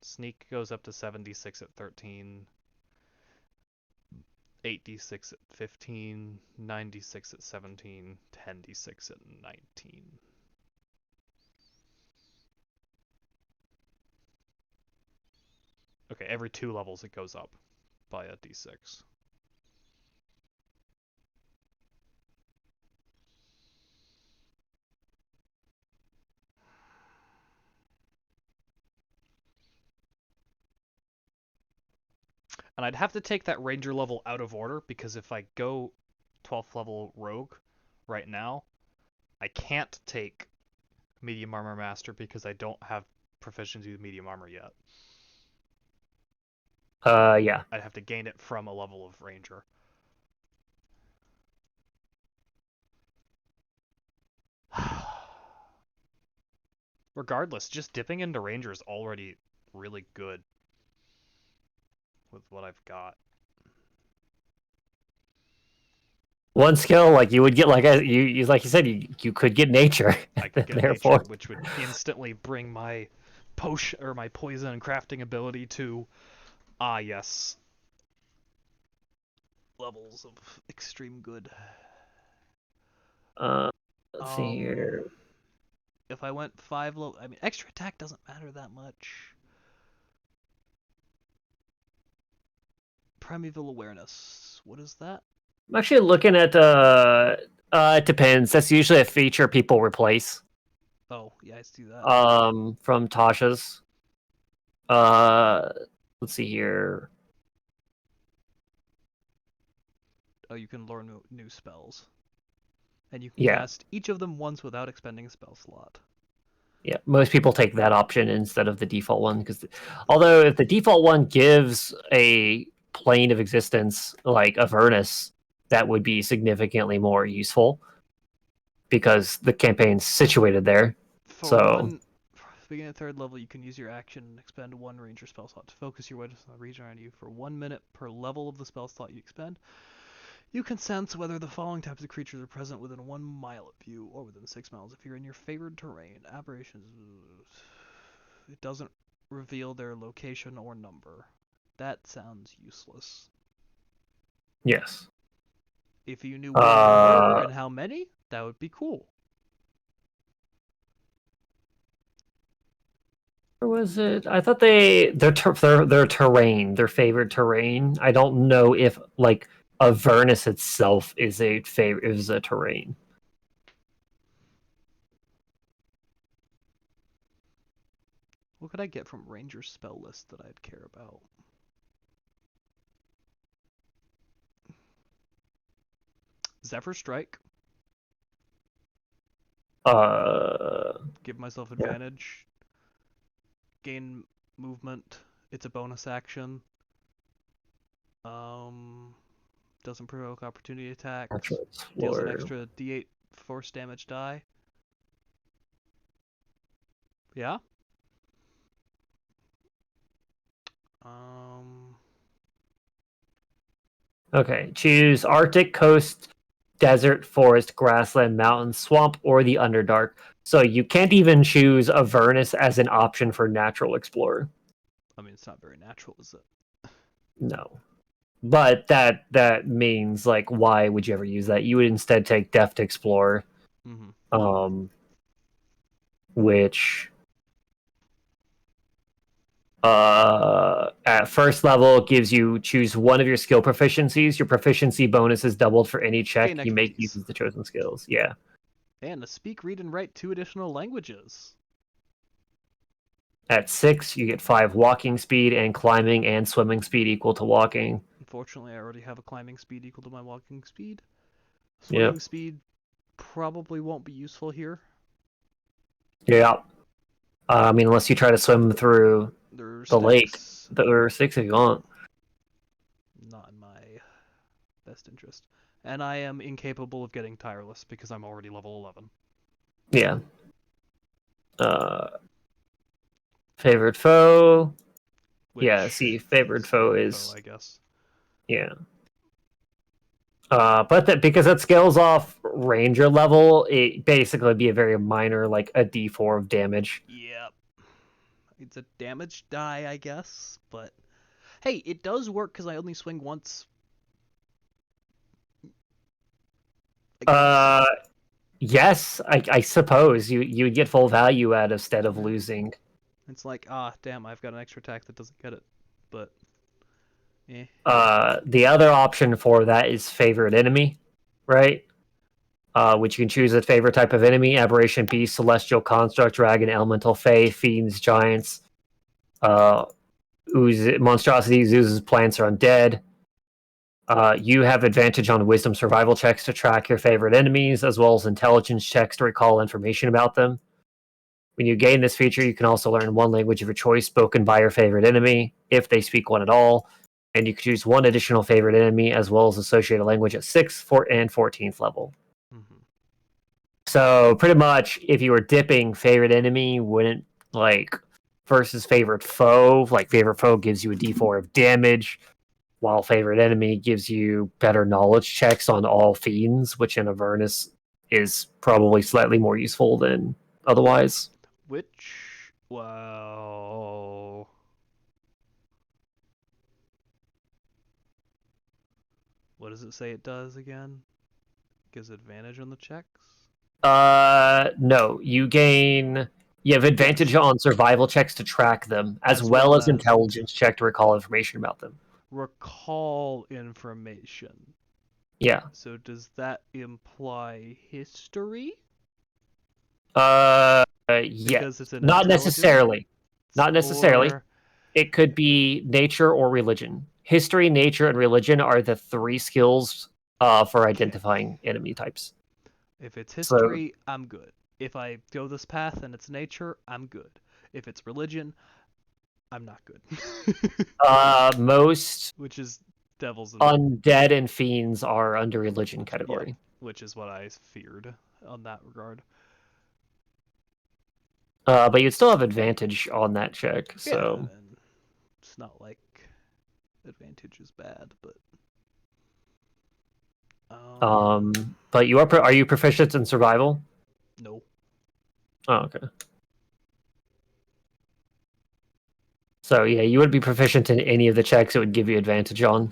S4: Sneak goes up to 76 at 13. 8d6 at 15, 9d6 at 17, 10d6 at 19. Okay, every 2 levels it goes up by a d6. And I'd have to take that ranger level out of order, because if I go 12th level rogue right now, I can't take medium armor master because I don't have proficiency with medium armor yet.
S2: Yeah.
S4: I'd have to gain it from a level of ranger. Regardless, just dipping into ranger is already really good with what I've got.
S2: One skill, like you would get, like you like you said, you could get nature.
S4: I could get
S2: Therefore,
S4: nature, which would instantly bring my potion or my poison and crafting ability to yes, levels of extreme good.
S2: let's see here.
S4: If I went 5 low, I mean extra attack doesn't matter that much. Primeval awareness. What is that?
S2: I'm actually looking at it depends. That's usually a feature people replace.
S4: Oh, yeah, I see that.
S2: From Tasha's. Let's see here.
S4: Oh, you can learn new spells. And you can
S2: Yeah.
S4: cast each of them once without expending a spell slot.
S2: Yeah, most people take that option instead of the default one, because although if the default one gives a plane of existence like Avernus, that would be significantly more useful because the campaign's situated there.
S4: Beginning at 3rd level, you can use your action and expend 1 ranger spell slot to focus your witness on the region around you for 1 minute per level of the spell slot you expend. You can sense whether the following types of creatures are present within 1 mile of you or within 6 miles if you're in your favored terrain. Aberrations. It doesn't reveal their location or number. That sounds useless.
S2: Yes.
S4: If you knew where they were and how many, that would be cool.
S2: Or was it? I thought their terrain, their favorite terrain. I don't know if like Avernus itself is a terrain.
S4: What could I get from Ranger spell list that I'd care about? Zephyr Strike. Give myself advantage. Gain movement. It's a bonus action. Doesn't provoke opportunity attacks. Deals an extra D8 force damage die. Yeah?
S2: Okay, choose Arctic coast, desert, forest, grassland, mountain, swamp, or the Underdark. So you can't even choose Avernus as an option for natural explorer.
S4: I mean, it's not very natural, is it?
S2: No. But that means, like, why would you ever use that? You would instead take Deft Explorer, which at first level gives you choose one of your skill proficiencies. Your proficiency bonus is doubled for any check
S4: Gain
S2: you make
S4: expertise.
S2: using the chosen skills. Yeah.
S4: And to speak, read, and write 2 additional languages.
S2: At 6, you get 5 walking speed, and climbing and swimming speed equal to walking.
S4: Unfortunately, I already have a climbing speed equal to my walking speed.
S2: Yep.
S4: Swimming speed probably won't be useful here.
S2: Yeah. I mean, unless you try to swim through
S4: There's
S2: the lake.
S4: Styx.
S2: There are 6 if you want.
S4: Not in my best interest. And I am incapable of getting tireless because I'm already level 11.
S2: Yeah. Favorite foe. Yeah,
S4: Which
S2: see, favored
S4: is
S2: foe
S4: favorite
S2: is...
S4: foe, I guess.
S2: Yeah. But that because that scales off ranger level, it basically be a very minor, like a D4 of damage.
S4: Yep. It's a damage die, I guess, but hey, it does work because I only swing once.
S2: Yes, I suppose you would get full value out instead of losing.
S4: It's like, damn, I've got an extra attack that doesn't get it, but eh.
S2: The other option for that is favorite enemy, right? Which you can choose a favorite type of enemy: aberration, beast, celestial, construct, dragon, elemental, fey, fiends, giants, monstrosities, oozes, plants, or undead. You have advantage on wisdom survival checks to track your favorite enemies, as well as intelligence checks to recall information about them. When you gain this feature, you can also learn one language of your choice spoken by your favorite enemy, if they speak one at all. And you can choose one additional favorite enemy, as well as associated language at 6th, 4th, and 14th level.
S4: Mm-hmm.
S2: So pretty much, if you were dipping favorite enemy, wouldn't like versus favorite foe. Like favorite foe gives you a D4 of damage, while favorite enemy gives you better knowledge checks on all fiends, which in Avernus is probably slightly more useful than otherwise.
S4: Which, wow. What does it say it does again? Gives advantage on the checks?
S2: No, you have advantage on survival checks to track them, as well as intelligence check to recall information about them.
S4: Recall information.
S2: Yeah.
S4: So does that imply history?
S2: Yeah.
S4: Because it's an
S2: Not necessarily. Not necessarily.
S4: Or...
S2: It could be nature or religion. History, nature, and religion are the 3 skills for identifying enemy types.
S4: If it's history, I'm good. If I go this path and it's nature, I'm good. If it's religion, I'm not good.
S2: Most
S4: which is devils and
S2: undead and fiends are under religion category.
S4: Yeah, which is what I feared on that regard.
S2: But you'd still have advantage on that check, so
S4: yeah, and it's not like advantage is bad, but
S2: but you are you proficient in survival?
S4: No.
S2: Oh, okay. So yeah, you would be proficient in any of the checks it would give you advantage on.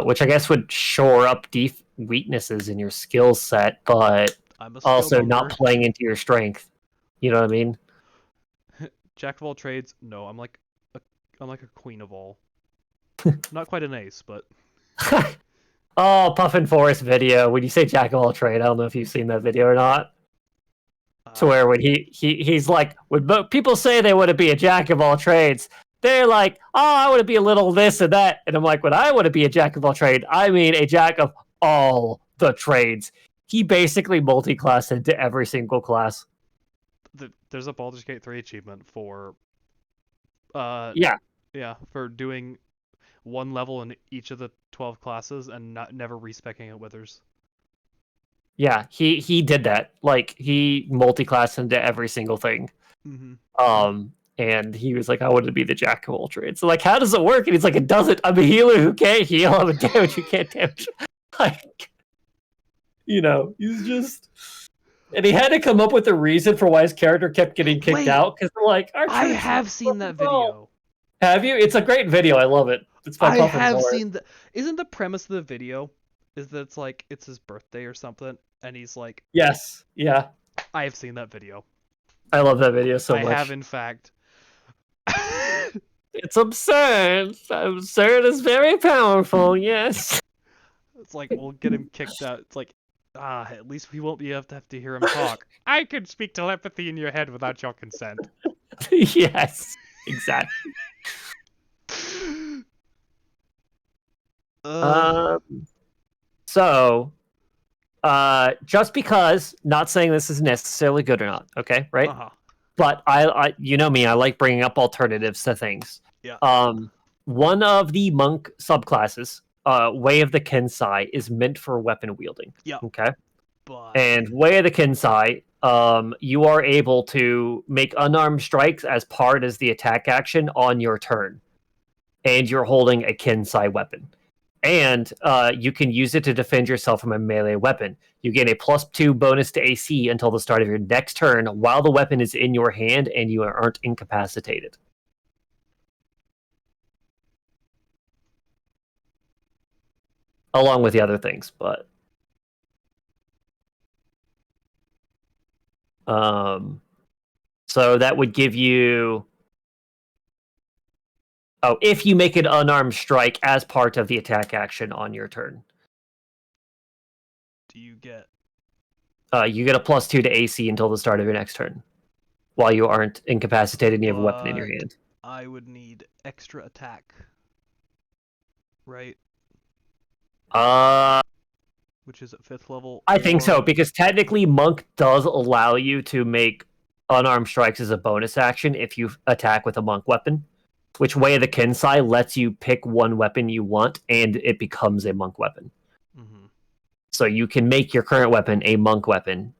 S2: Which I guess would shore up weaknesses in your skill set, but also not playing into your strength. You know what I mean?
S4: Jack of all trades. No, I'm like a queen of all. Not quite an ace, but.
S2: Oh, Puffin Forest video. When you say jack of all trade, I don't know if you've seen that video or not. To where when he's like, when people say they want to be a jack of all trades, they're like, oh, I want to be a little this and that. And I'm like, when I want to be a jack of all trade, I mean a jack of all the trades. He basically multi-classed into every single class.
S4: There's a Baldur's Gate 3 achievement for for doing one level in each of the 12 classes and never respecking it withers.
S2: Yeah, he did that. Like he multi-classed into every single thing.
S4: Mm-hmm.
S2: And he was like, I wanted to be the Jack of all trades. So like, how does it work? And he's like, it doesn't. I'm a healer who can't heal. I'm a damage who can't damage. Like, he's just... And he had to come up with a reason for why his character kept getting kicked
S4: Wait,
S2: out, because like, our
S4: I
S2: church
S4: have seen that video.
S2: Have you? It's a great video. I love it. It's by
S4: I
S2: Puffin
S4: have
S2: Lord.
S4: seen the. Isn't the premise of the video is that it's like it's his birthday or something, and he's like,
S2: Yes. Yeah.
S4: I have seen that video.
S2: I love that video so
S4: I
S2: much.
S4: have, in fact.
S2: It's absurd. Absurd is very powerful. Yes.
S4: It's like we'll get him kicked out. It's like, at least we won't be able to have to hear him talk. I can speak telepathy in your head without your consent.
S2: Yes. Exactly. So, just because, not saying this is necessarily good or not, okay, right?
S4: Uh-huh.
S2: But I, you know me, I like bringing up alternatives to things.
S4: Yeah.
S2: One of the monk subclasses, Way of the Kensai, is meant for weapon wielding.
S4: Yeah.
S2: Okay.
S4: But
S2: And Way of the Kensai, you are able to make unarmed strikes as part as the attack action on your turn, and you're holding a Kensai weapon. And you can use it to defend yourself from a melee weapon. You gain a +2 bonus to AC until the start of your next turn while the weapon is in your hand and you aren't incapacitated. Along with the other things, but... so that would give you... Oh, if you make an unarmed strike as part of the attack action on your turn.
S4: do you get...
S2: You get a +2 to AC until the start of your next turn, while you aren't incapacitated and you have a weapon in your hand.
S4: I would need extra attack. Right? Which is at 5th level.
S2: I think
S4: or-
S2: so, because technically Monk does allow you to make unarmed strikes as a bonus action if you attack with a monk weapon, which Way of the Kensai lets you pick one weapon you want, and it becomes a monk weapon.
S4: Mhm.
S2: So you can make your current weapon a monk weapon.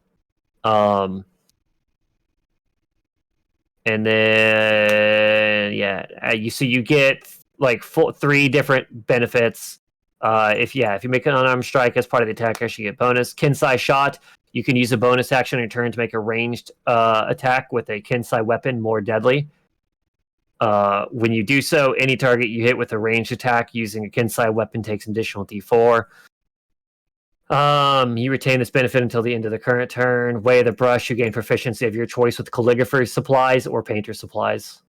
S2: And then, you get like 3 different benefits. If you make an unarmed strike as part of the attack action, you get bonus. Kensai shot, you can use a bonus action on your turn to make a ranged attack with a Kensai weapon more deadly. When you do so, any target you hit with a ranged attack using a Kensai weapon takes an additional D4. You retain this benefit until the end of the current turn. Way of the Brush, you gain proficiency of your choice with calligraphy supplies or painter supplies.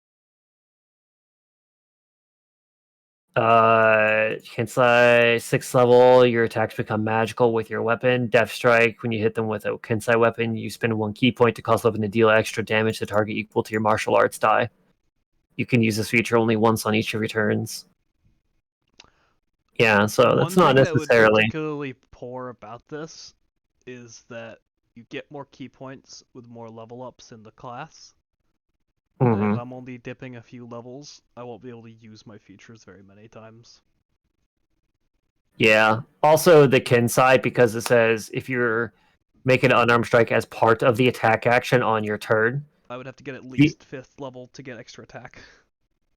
S2: Kensai 6th level, your attacks become magical with your weapon. Death Strike, when you hit them with a Kensai weapon, you spend 1 key point to cause the weapon to deal extra damage to target equal to your martial arts die. You can use this feature only once on each of your turns. Yeah, so that's not
S4: One thing that would
S2: necessarily...
S4: particularly poor about this is that you get more key points with more level ups in the class. But
S2: Mhm.
S4: if I'm only dipping a few levels, I won't be able to use my features very many times.
S2: Yeah. Also, the Kensai, because it says if you're making an unarmed strike as part of the attack action on your turn.
S4: I would have to get at least 5th level to get extra attack.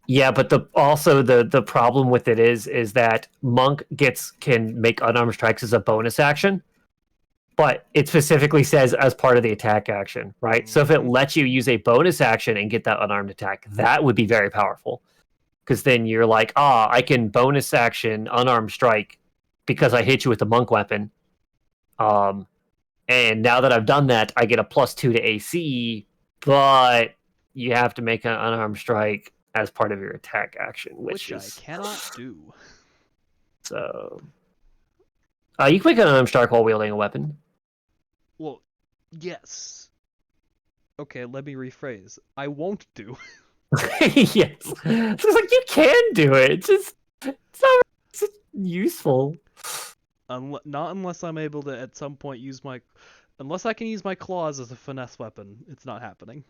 S2: Yeah, but the problem with it is that Monk can make unarmed strikes as a bonus action, but it specifically says as part of the attack action, right? So if it lets you use a bonus action and get that unarmed attack, that would be very powerful. Because then you're like, I can bonus action unarmed strike because I hit you with the monk weapon. And now that I've done that, I get a +2 to AC, but you have to make an unarmed strike as part of your attack action, which is...
S4: I cannot do.
S2: So... you can make an unarmed strike while wielding a weapon.
S4: Well, yes. Okay, let me rephrase. I won't do.
S2: Yes. It's like, you can do it. It's not useful.
S4: Not unless I'm able to at some point use my... Unless I can use my claws as a finesse weapon, it's not happening.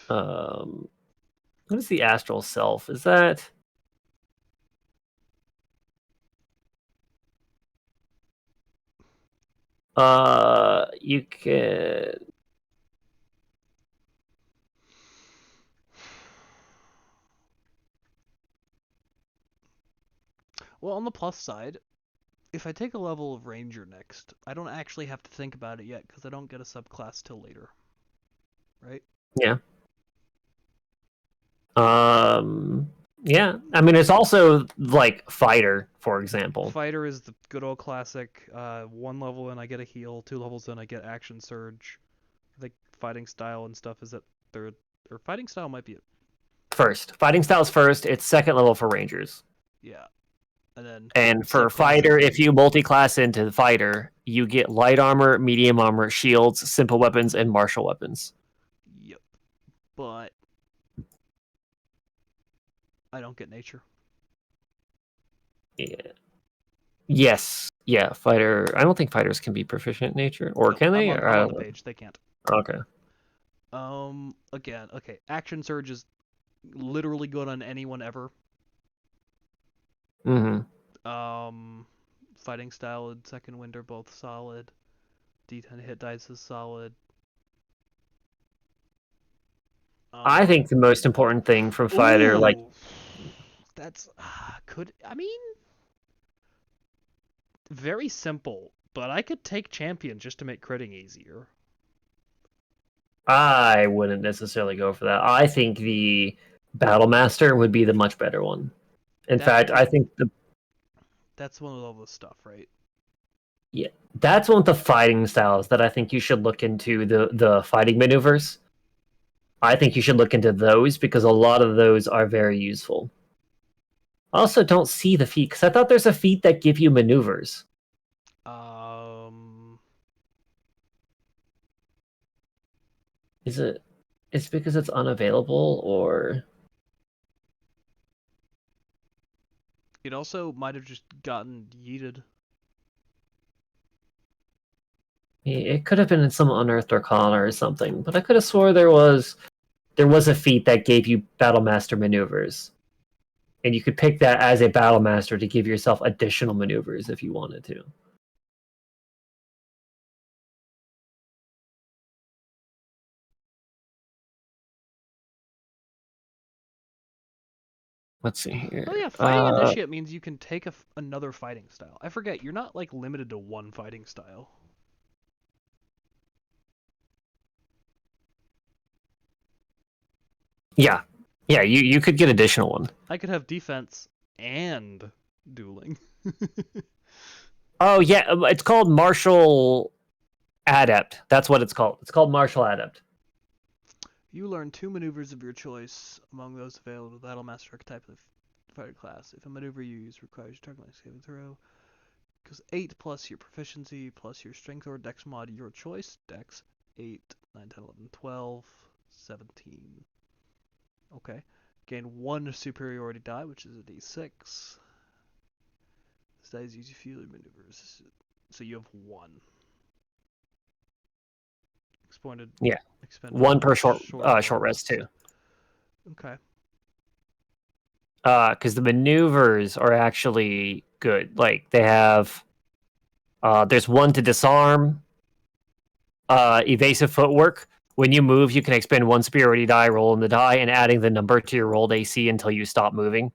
S2: What is the astral self? Is that... you can...
S1: Well, on the plus side, if I take a level of Ranger next, I don't actually have to think about it yet because I don't get a subclass till later. Right?
S2: Yeah. Yeah. I mean, it's also like fighter, for example.
S1: Fighter is the good old classic. 1 level in I get a heal, 2 levels in I get action surge. I think fighting style and stuff is at third, or fighting style might be at,
S2: First, fighting styles first. It's second level for rangers.
S1: yeah. And then
S2: And for
S1: subclasses
S2: fighter,
S1: and-
S2: if you multi-class into the fighter, you get light armor, medium armor, shields, simple weapons, and martial weapons.
S1: Yep. But I don't get nature.
S2: Yeah. Yes. Yeah, fighter. I don't think fighters can be proficient in nature, or
S1: No,
S2: can they?
S1: I'm on the page. They can't.
S2: Okay.
S1: Again, okay. Action surge is literally good on anyone ever. Fighting style and second wind are both solid. D10 hit dice is solid.
S2: I think the most important thing from fighter, like,
S1: that's I mean, very simple, but I could take champion just to make critting easier.
S2: I wouldn't necessarily go for that. I think the battle master would be the much better one. In fact, I think
S1: that's one of all the stuff, right?
S2: Yeah, that's one of the fighting styles that I think you should look into, the fighting maneuvers. I think you should look into those because a lot of those are very useful. I also don't see the feat because I thought there's a feat that give you maneuvers. Is it? It's because it's unavailable, or
S1: it also might have just gotten yeeted.
S2: It could have been in some Unearthed Arcana or something, but I could have swore there was a feat that gave you Battle Master maneuvers. And you could pick that as a Battle Master to give yourself additional maneuvers if you wanted to. Let's see here.
S1: Oh yeah, fighting initiate means you can take another fighting style. I forget, you're not like limited to one fighting style.
S2: Yeah. Yeah, you could get additional one.
S1: I could have defense and dueling.
S2: Oh yeah, it's called Martial Adept. That's what it's called. It's called Martial Adept.
S1: You learn 2 maneuvers of your choice among those available to Battle Master archetype of fighter class. If a maneuver you use requires your target saving throw, because 8 plus your proficiency plus your strength or dex mod, your choice. Dex 8, 9, 10, 11, 12, 17. Okay. Gain 1 superiority die, which is a d6. This die is used to fuel maneuvers. So you have 1. Expended.
S2: Yeah.
S1: 1
S2: per short rest too.
S1: Okay.
S2: Because the maneuvers are actually good. Like they have, there's 1 to disarm, evasive footwork. When you move, you can expend 1 superiority die, roll in the die, and adding the number to your rolled AC until you stop moving.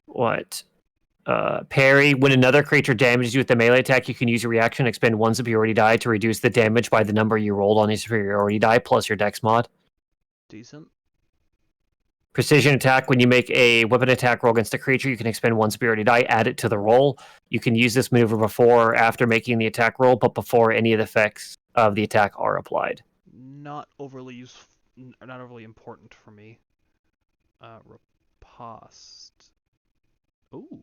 S2: What? Parry. When another creature damages you with a melee attack, you can use your reaction, expend 1 superiority die to reduce the damage by the number you rolled on your superiority die plus your dex mod.
S1: Decent.
S2: Precision attack. When you make a weapon attack roll against a creature, you can expend 1 superiority die, add it to the roll. You can use this maneuver before or after making the attack roll, but before any of the effects of the attack are applied.
S1: Not overly useful, not overly important for me. Riposte. Ooh.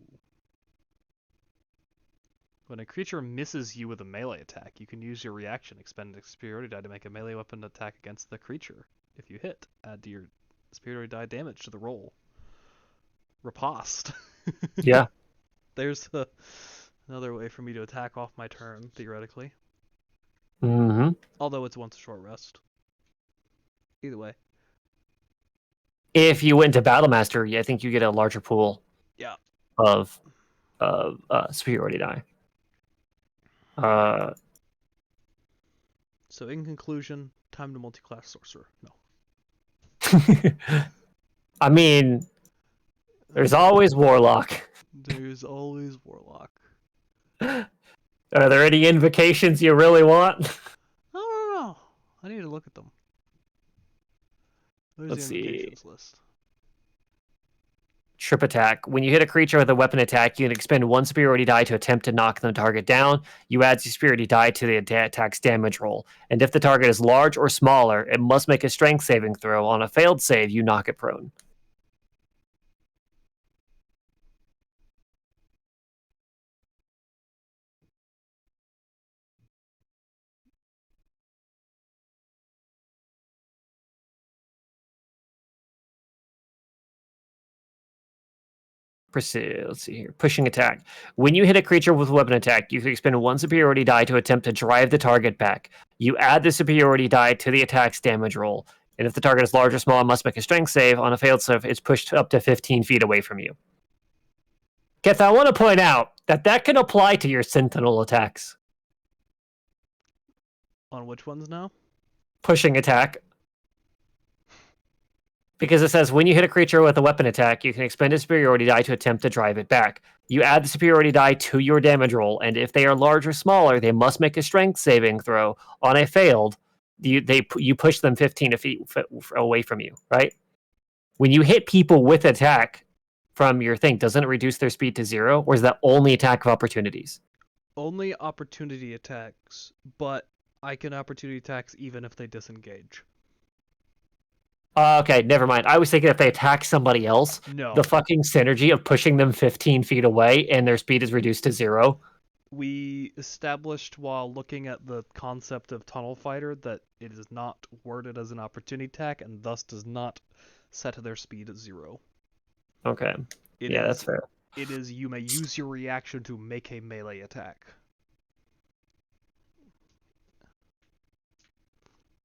S1: When a creature misses you with a melee attack, you can use your reaction, expend a superiority die to make a melee weapon attack against the creature. If you hit, add to your superiority die damage to the roll. Riposte.
S2: Yeah.
S1: There's another way for me to attack off my turn, theoretically.
S2: Mm-hmm.
S1: Although it's once a short rest. Either way.
S2: If you went to Battle Master, I think you get a larger pool.
S1: Yeah.
S2: Of superiority die.
S1: So in conclusion, time to multi-class sorcerer. No.
S2: I mean, there's always Warlock.
S1: There's always Warlock.
S2: Are there any invocations you really want?
S1: I don't know. I need to look at them. Where's
S2: Let's
S1: the
S2: see.
S1: invocations list?
S2: Trip attack. When you hit a creature with a weapon attack, you can expend 1 superiority die to attempt to knock the target down. You add superiority die to the attack's damage roll. And if the target is large or smaller, it must make a strength saving throw. On a failed save, you knock it prone. Let's see here. Pushing attack. When you hit a creature with a weapon attack, you can expend 1 superiority die to attempt to drive the target back. You add the superiority die to the attack's damage roll. And if the target is large or small, it must make a strength save. On a failed save, it's pushed up to 15 feet away from you. Keth, I want to point out that can apply to your sentinel attacks.
S1: On which ones now?
S2: Pushing attack. Because it says when you hit a creature with a weapon attack, you can expend a superiority die to attempt to drive it back. You add the superiority die to your damage roll, and if they are large or smaller, they must make a strength saving throw. On a failed, you push them 15 feet away from you, right? When you hit people with attack from your thing, doesn't it reduce their speed to 0, or is that only attack of opportunities?
S1: Only opportunity attacks, but I can opportunity attacks even if they disengage.
S2: Okay, never mind. I was thinking if they attack somebody else,
S1: No.
S2: the fucking synergy of pushing them 15 feet away and their speed is reduced to 0.
S1: We established while looking at the concept of Tunnel Fighter that it is not worded as an opportunity attack and thus does not set their speed at 0.
S2: Okay. That's fair.
S1: It is you may use your reaction to make a melee attack.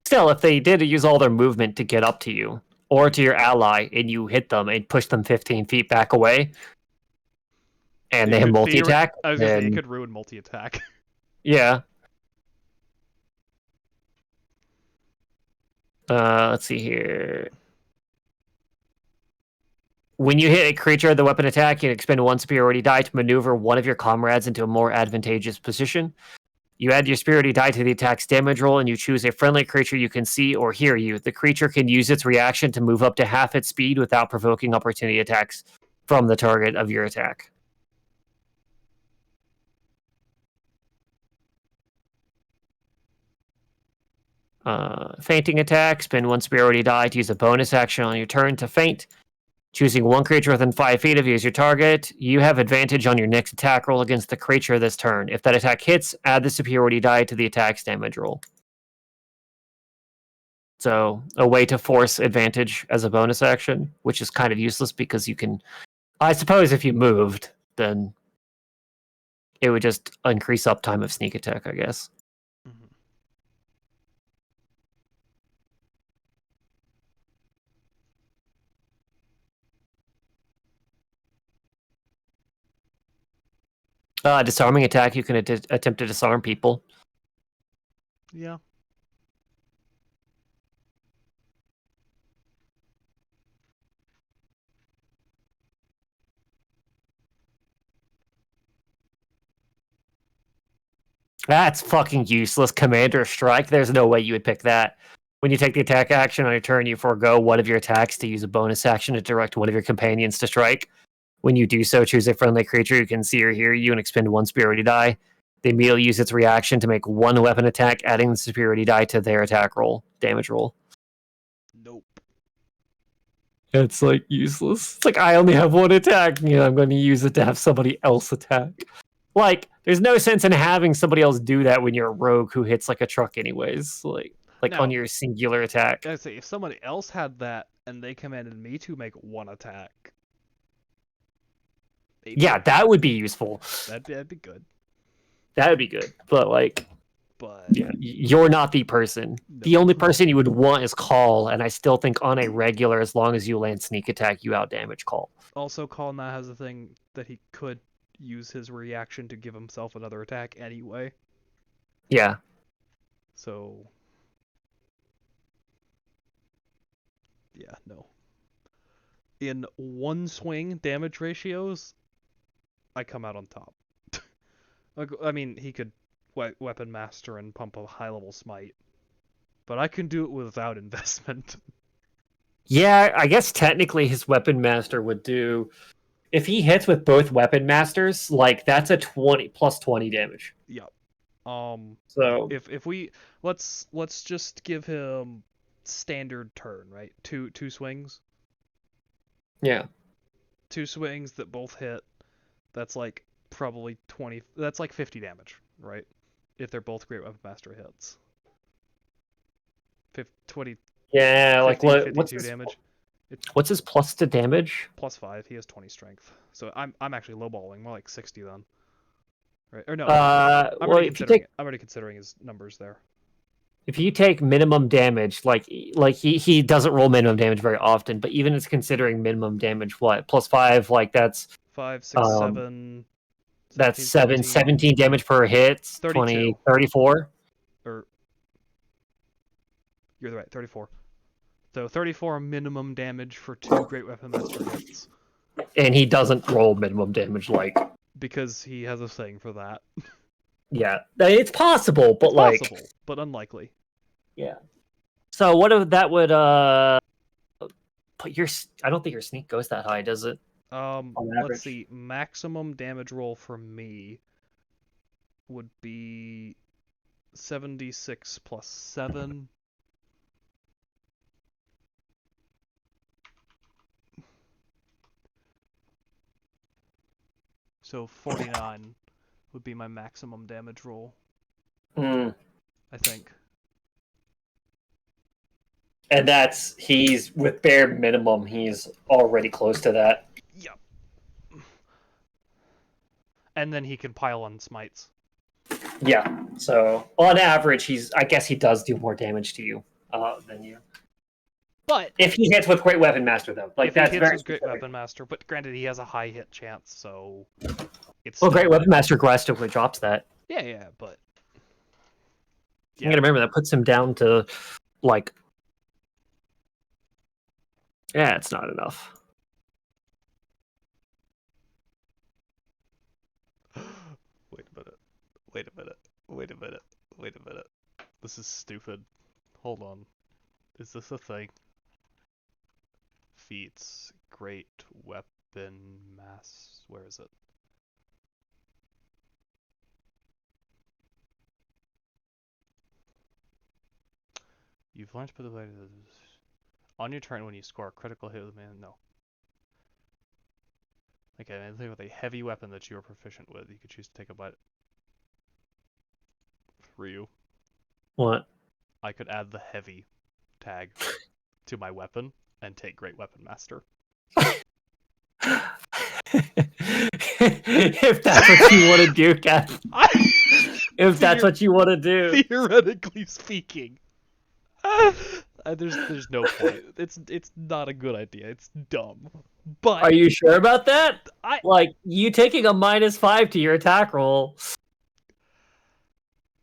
S2: Still, if they did use all their movement to get up to you or to your ally and you hit them and push them 15 feet back away and they have multi-attack,
S1: I was gonna say, it could ruin multi-attack.
S2: Yeah. Let's see here. When you hit a creature with a weapon attack, you can expend 1 superiority die to maneuver one of your comrades into a more advantageous position. You add your superiority die to the attack's damage roll, and you choose a friendly creature you can see or hear you. The creature can use its reaction to move up to half its speed without provoking opportunity attacks from the target of your attack. Fainting attack. Spend 1 superiority die to use a bonus action on your turn to faint. Choosing 1 creature within 5 feet of you as your target, you have advantage on your next attack roll against the creature this turn. If that attack hits, add the superiority die to the attack's damage roll. So, a way to force advantage as a bonus action, which is kind of useless because you can... I suppose if you moved, then it would just increase uptime of sneak attack, I guess. Disarming attack, you can attempt to disarm people.
S1: Yeah.
S2: That's fucking useless. Commander Strike, there's no way you would pick that. When you take the attack action on your turn, you forego one of your attacks to use a bonus action to direct one of your companions to strike. When you do so, choose a friendly creature who can see or hear you and expend 1 superiority die. They immediately use its reaction to make 1 weapon attack, adding the superiority die to their attack roll, damage roll.
S1: Nope.
S2: It's like useless. It's like I only have 1 attack, and I'm going to use it to have somebody else attack. Like, there's no sense in having somebody else do that when you're a rogue who hits like a truck anyways. Like
S1: Now,
S2: on your singular attack.
S1: I say if somebody else had that and they commanded me to make 1 attack.
S2: Yeah, that would be useful.
S1: That'd be good.
S2: That would be good. But like, yeah, you're not the person.
S1: No.
S2: The only person you would want is Call, and I still think on a regular, as long as you land sneak attack, you outdamage Call.
S1: Also, Call now has a thing that he could use his reaction to give himself another attack anyway.
S2: Yeah.
S1: So Yeah, no. In one swing damage ratios, I come out on top. Like, I mean, he could weapon master and pump a high level smite, but I can do it without investment.
S2: Yeah, I guess technically his weapon master would do. If he hits with both weapon masters, like that's a 20 plus 20 damage.
S1: Yep.
S2: So
S1: if we let's just give him standard turn, right? Two swings.
S2: yeah,
S1: Two swings that both hit. That's like probably 20. That's like 50 damage, right? If they're both great weapon master hits. 20.
S2: yeah.
S1: 50,
S2: Like what?
S1: 52 damage.
S2: What's his plus to damage?
S1: +5. He has 20 strength. So I'm actually lowballing, more like 60 then. Right? Or no. I'm
S2: Well,
S1: already considering his numbers there.
S2: if you take minimum damage, like he doesn't roll minimum damage very often, but even it's considering minimum damage, what +5? Like that's
S1: 5, 6, 7.
S2: that's
S1: 17,
S2: 17 damage per hit.
S1: 32.
S2: 20, 34.
S1: Or you're right, 34. So 34 minimum damage for 2 great weapon master hits.
S2: And he doesn't roll minimum damage, like
S1: Because he has a thing for that.
S2: yeah, it's possible, but
S1: It's possible, but unlikely.
S2: yeah. So what if that would put your? I don't think your sneak goes that high, does it? On average.
S1: Let's see. Maximum damage roll for me would be 76 plus 7. So 49 would be my maximum damage roll. I think.
S2: And he's with bare minimum, he's already close to that.
S1: Yep. And then he can pile on smites.
S2: Yeah. So on average, I guess he does do more damage to you than you.
S1: But
S2: if he hits with Great Weapon Master, though, like that's
S1: he hits
S2: very
S1: with Great
S2: specific.
S1: Weapon Master. But granted, he has a high hit chance, so it's.
S2: Well, Great Weapon Master aggressively drops that.
S1: Yeah, but
S2: You gotta remember that puts him down to like. Yeah, it's not enough.
S1: Wait a minute. This is stupid. Hold on. Is this a thing? Feats. Great weapon mass. Where is it? You've launched by the way on your turn when you score a critical hit with man. No. Okay, anything with a heavy weapon that you are proficient with, you could choose to take a bite. For you.
S2: What?
S1: I could add the heavy tag to my weapon and take Great Weapon Master.
S2: If that's what you want to do, Kat. If that's what you want to do.
S1: Theoretically speaking. There's no point. It's not a good idea. It's dumb. But
S2: are you sure about that? Like you taking a -5 to your attack roll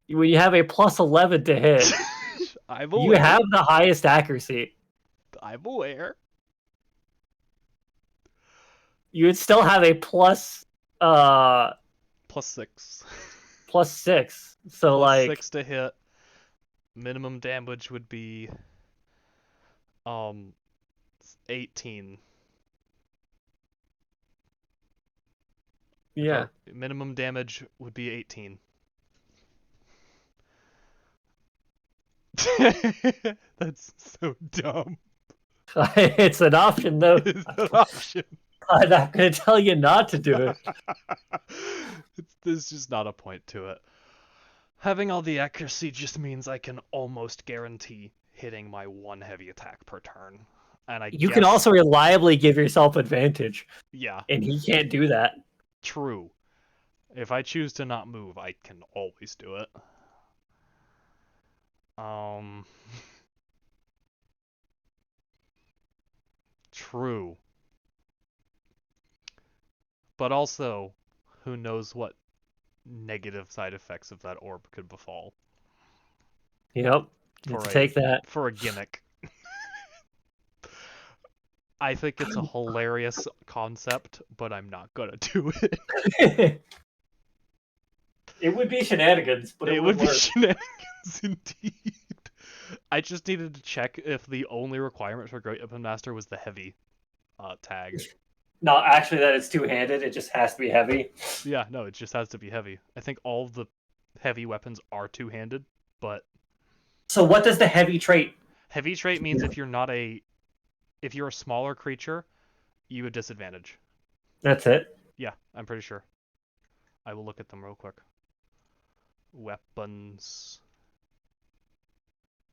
S2: when you have a +11 to hit.
S1: I'm aware.
S2: You have the highest accuracy.
S1: I'm aware.
S2: You would still have a +6.
S1: +6.
S2: +6. So like
S1: +6 to hit. Minimum damage would be 18.
S2: Yeah.
S1: Minimum damage would be 18. That's so dumb.
S2: It's an option though.
S1: It's an option.
S2: I'm not gonna tell you not to do it.
S1: There's just not a point to it. Having all the accuracy just means I can almost guarantee hitting my one heavy attack per turn. And
S2: You can also reliably give yourself advantage.
S1: Yeah.
S2: And he can't do that.
S1: True. If I choose to not move, I can always do it. True. But also, who knows what negative side effects of that orb could befall.
S2: Yep. Take that.
S1: For a gimmick.
S4: I think it's a hilarious concept, but I'm not gonna do it.
S2: It would be shenanigans, but
S4: It
S2: it
S4: would
S2: would
S4: be
S2: work.
S4: shenanigans indeed. I just needed to check if the only requirement for Great Weapon Master was the heavy tag.
S2: No, actually, that it's two-handed. It just has to be heavy.
S4: Yeah, no, it just has to be heavy. I think all of the heavy weapons are two-handed, but
S2: So what does the heavy trait?
S4: heavy trait means if you're a smaller creature, you have disadvantage.
S2: That's it.
S4: Yeah, I'm pretty sure. I will look at them real quick. Weapons.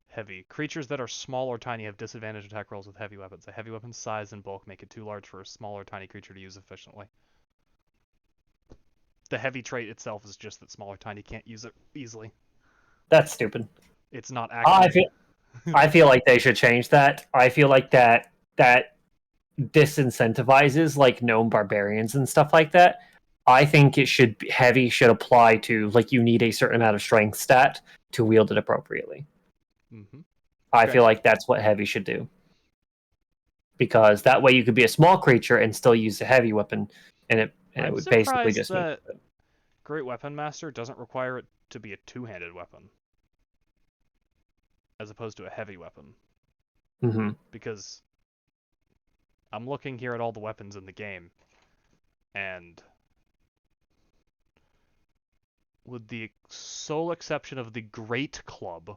S4: Heavy. Creatures that are small or tiny have disadvantage attack rolls with heavy weapons. A heavy weapon's size and bulk make it too large for a small or tiny creature to use efficiently. The heavy trait itself is just that small or tiny can't use it easily.
S2: That's stupid.
S4: It's not actually.
S2: I feel like they should change that. I feel like that disincentivizes like gnome barbarians and stuff like that. I think heavy should apply to like you need a certain amount of strength stat to wield it appropriately.
S4: Mm-hmm.
S2: I feel like that's what heavy should do. Because that way you could be a small creature and still use a heavy weapon, and it would basically just
S4: that Great Weapon Master doesn't require it to be a two-handed weapon, as opposed to a heavy weapon.
S2: Mm-hmm.
S4: Because I'm looking here at all the weapons in the game, and with the sole exception of the Great Club,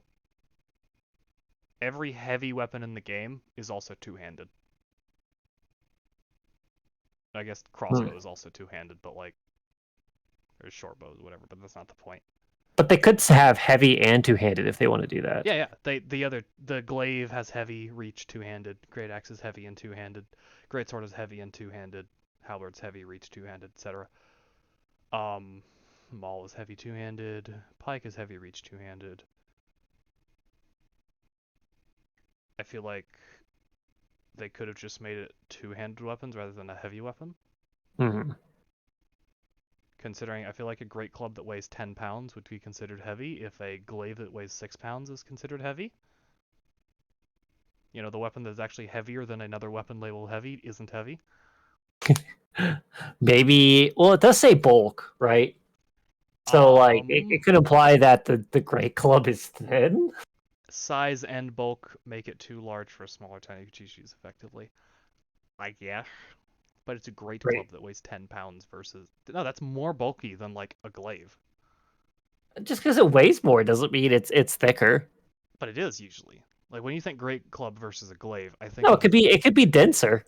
S4: every heavy weapon in the game is also two-handed. I guess crossbow is also two-handed, but like there's short bows, whatever. But that's not the point.
S2: But they could have heavy and two-handed if they want to do that.
S4: Yeah. The glaive has heavy, reach two-handed. Great axe is heavy and two-handed. Great sword is heavy and two-handed. Halberd's heavy, reach two-handed, etc. Maul is heavy two-handed. Pike is heavy, reach two-handed. I feel like they could have just made it two-handed weapons rather than a heavy weapon.
S2: Mm-hmm.
S4: Considering I feel like a great club that weighs 10 pounds would be considered heavy if a glaive that weighs 6 pounds is considered heavy. You know, the weapon that's actually heavier than another weapon labeled heavy isn't heavy.
S2: Maybe, well, it does say bulk, right? So, like, it could imply that the great club is thin.
S4: Size and bulk make it too large for a smaller tiny creature to use effectively. I guess. But it's a great club that weighs 10 pounds versus... No, that's more bulky than, like, a glaive.
S2: Just because it weighs more doesn't mean it's thicker.
S4: But it is, usually. Like, when you think great club versus a glaive, I think...
S2: No, it could be denser.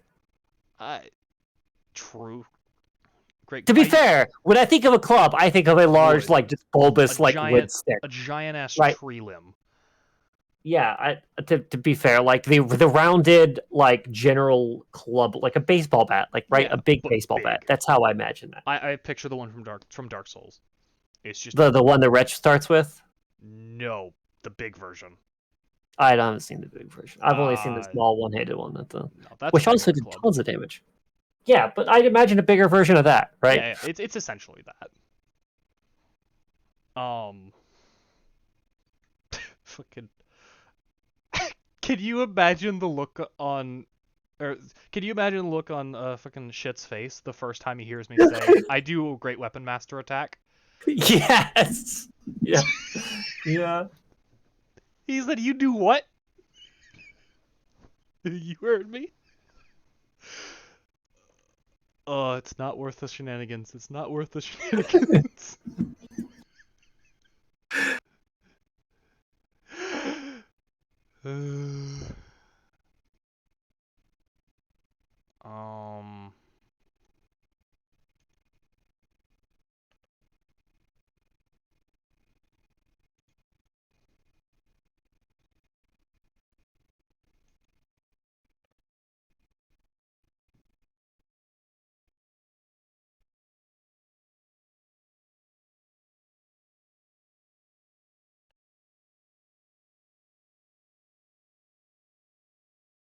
S4: True. Great.
S2: To be fair, when I think of a club, I think of a large, like, just bulbous, like, wood stick.
S4: A giant-ass tree limb.
S2: Yeah, to be fair, like the rounded, like general club, like a baseball bat, like a big baseball bat. That's how I imagine that.
S4: I picture the one from Dark Souls. It's just
S2: the one the Wretch starts with.
S4: No, the big version.
S2: I haven't seen the big version. I've only seen the small one-handed one
S4: that's
S2: which also did tons of damage. Yeah, but I'd imagine a bigger version of that, right?
S4: Yeah. It's essentially that. Fucking. Can you imagine the look on fucking Shit's face the first time he hears me say, I do a Great Weapon Master attack?
S2: Yes! Yeah. Yeah.
S4: He said, you do what? You heard me? Oh, it's not worth the shenanigans. It's not worth the shenanigans.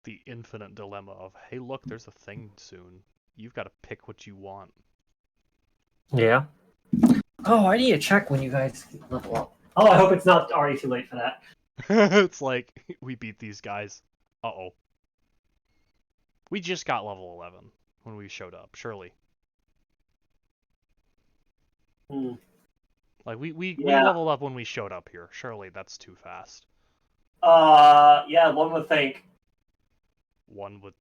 S4: The infinite dilemma of, hey, look, there's a thing soon. You've got to pick what you want.
S2: Yeah. Oh, I need to check when you guys level up. Oh, I hope it's not already too late for that.
S4: It's like, we beat these guys. Uh-oh. We just got level 11 when we showed up, surely. Like, we
S2: Yeah.
S4: leveled up when we showed up here. Surely that's too fast.
S2: Yeah, one would think.
S4: One would...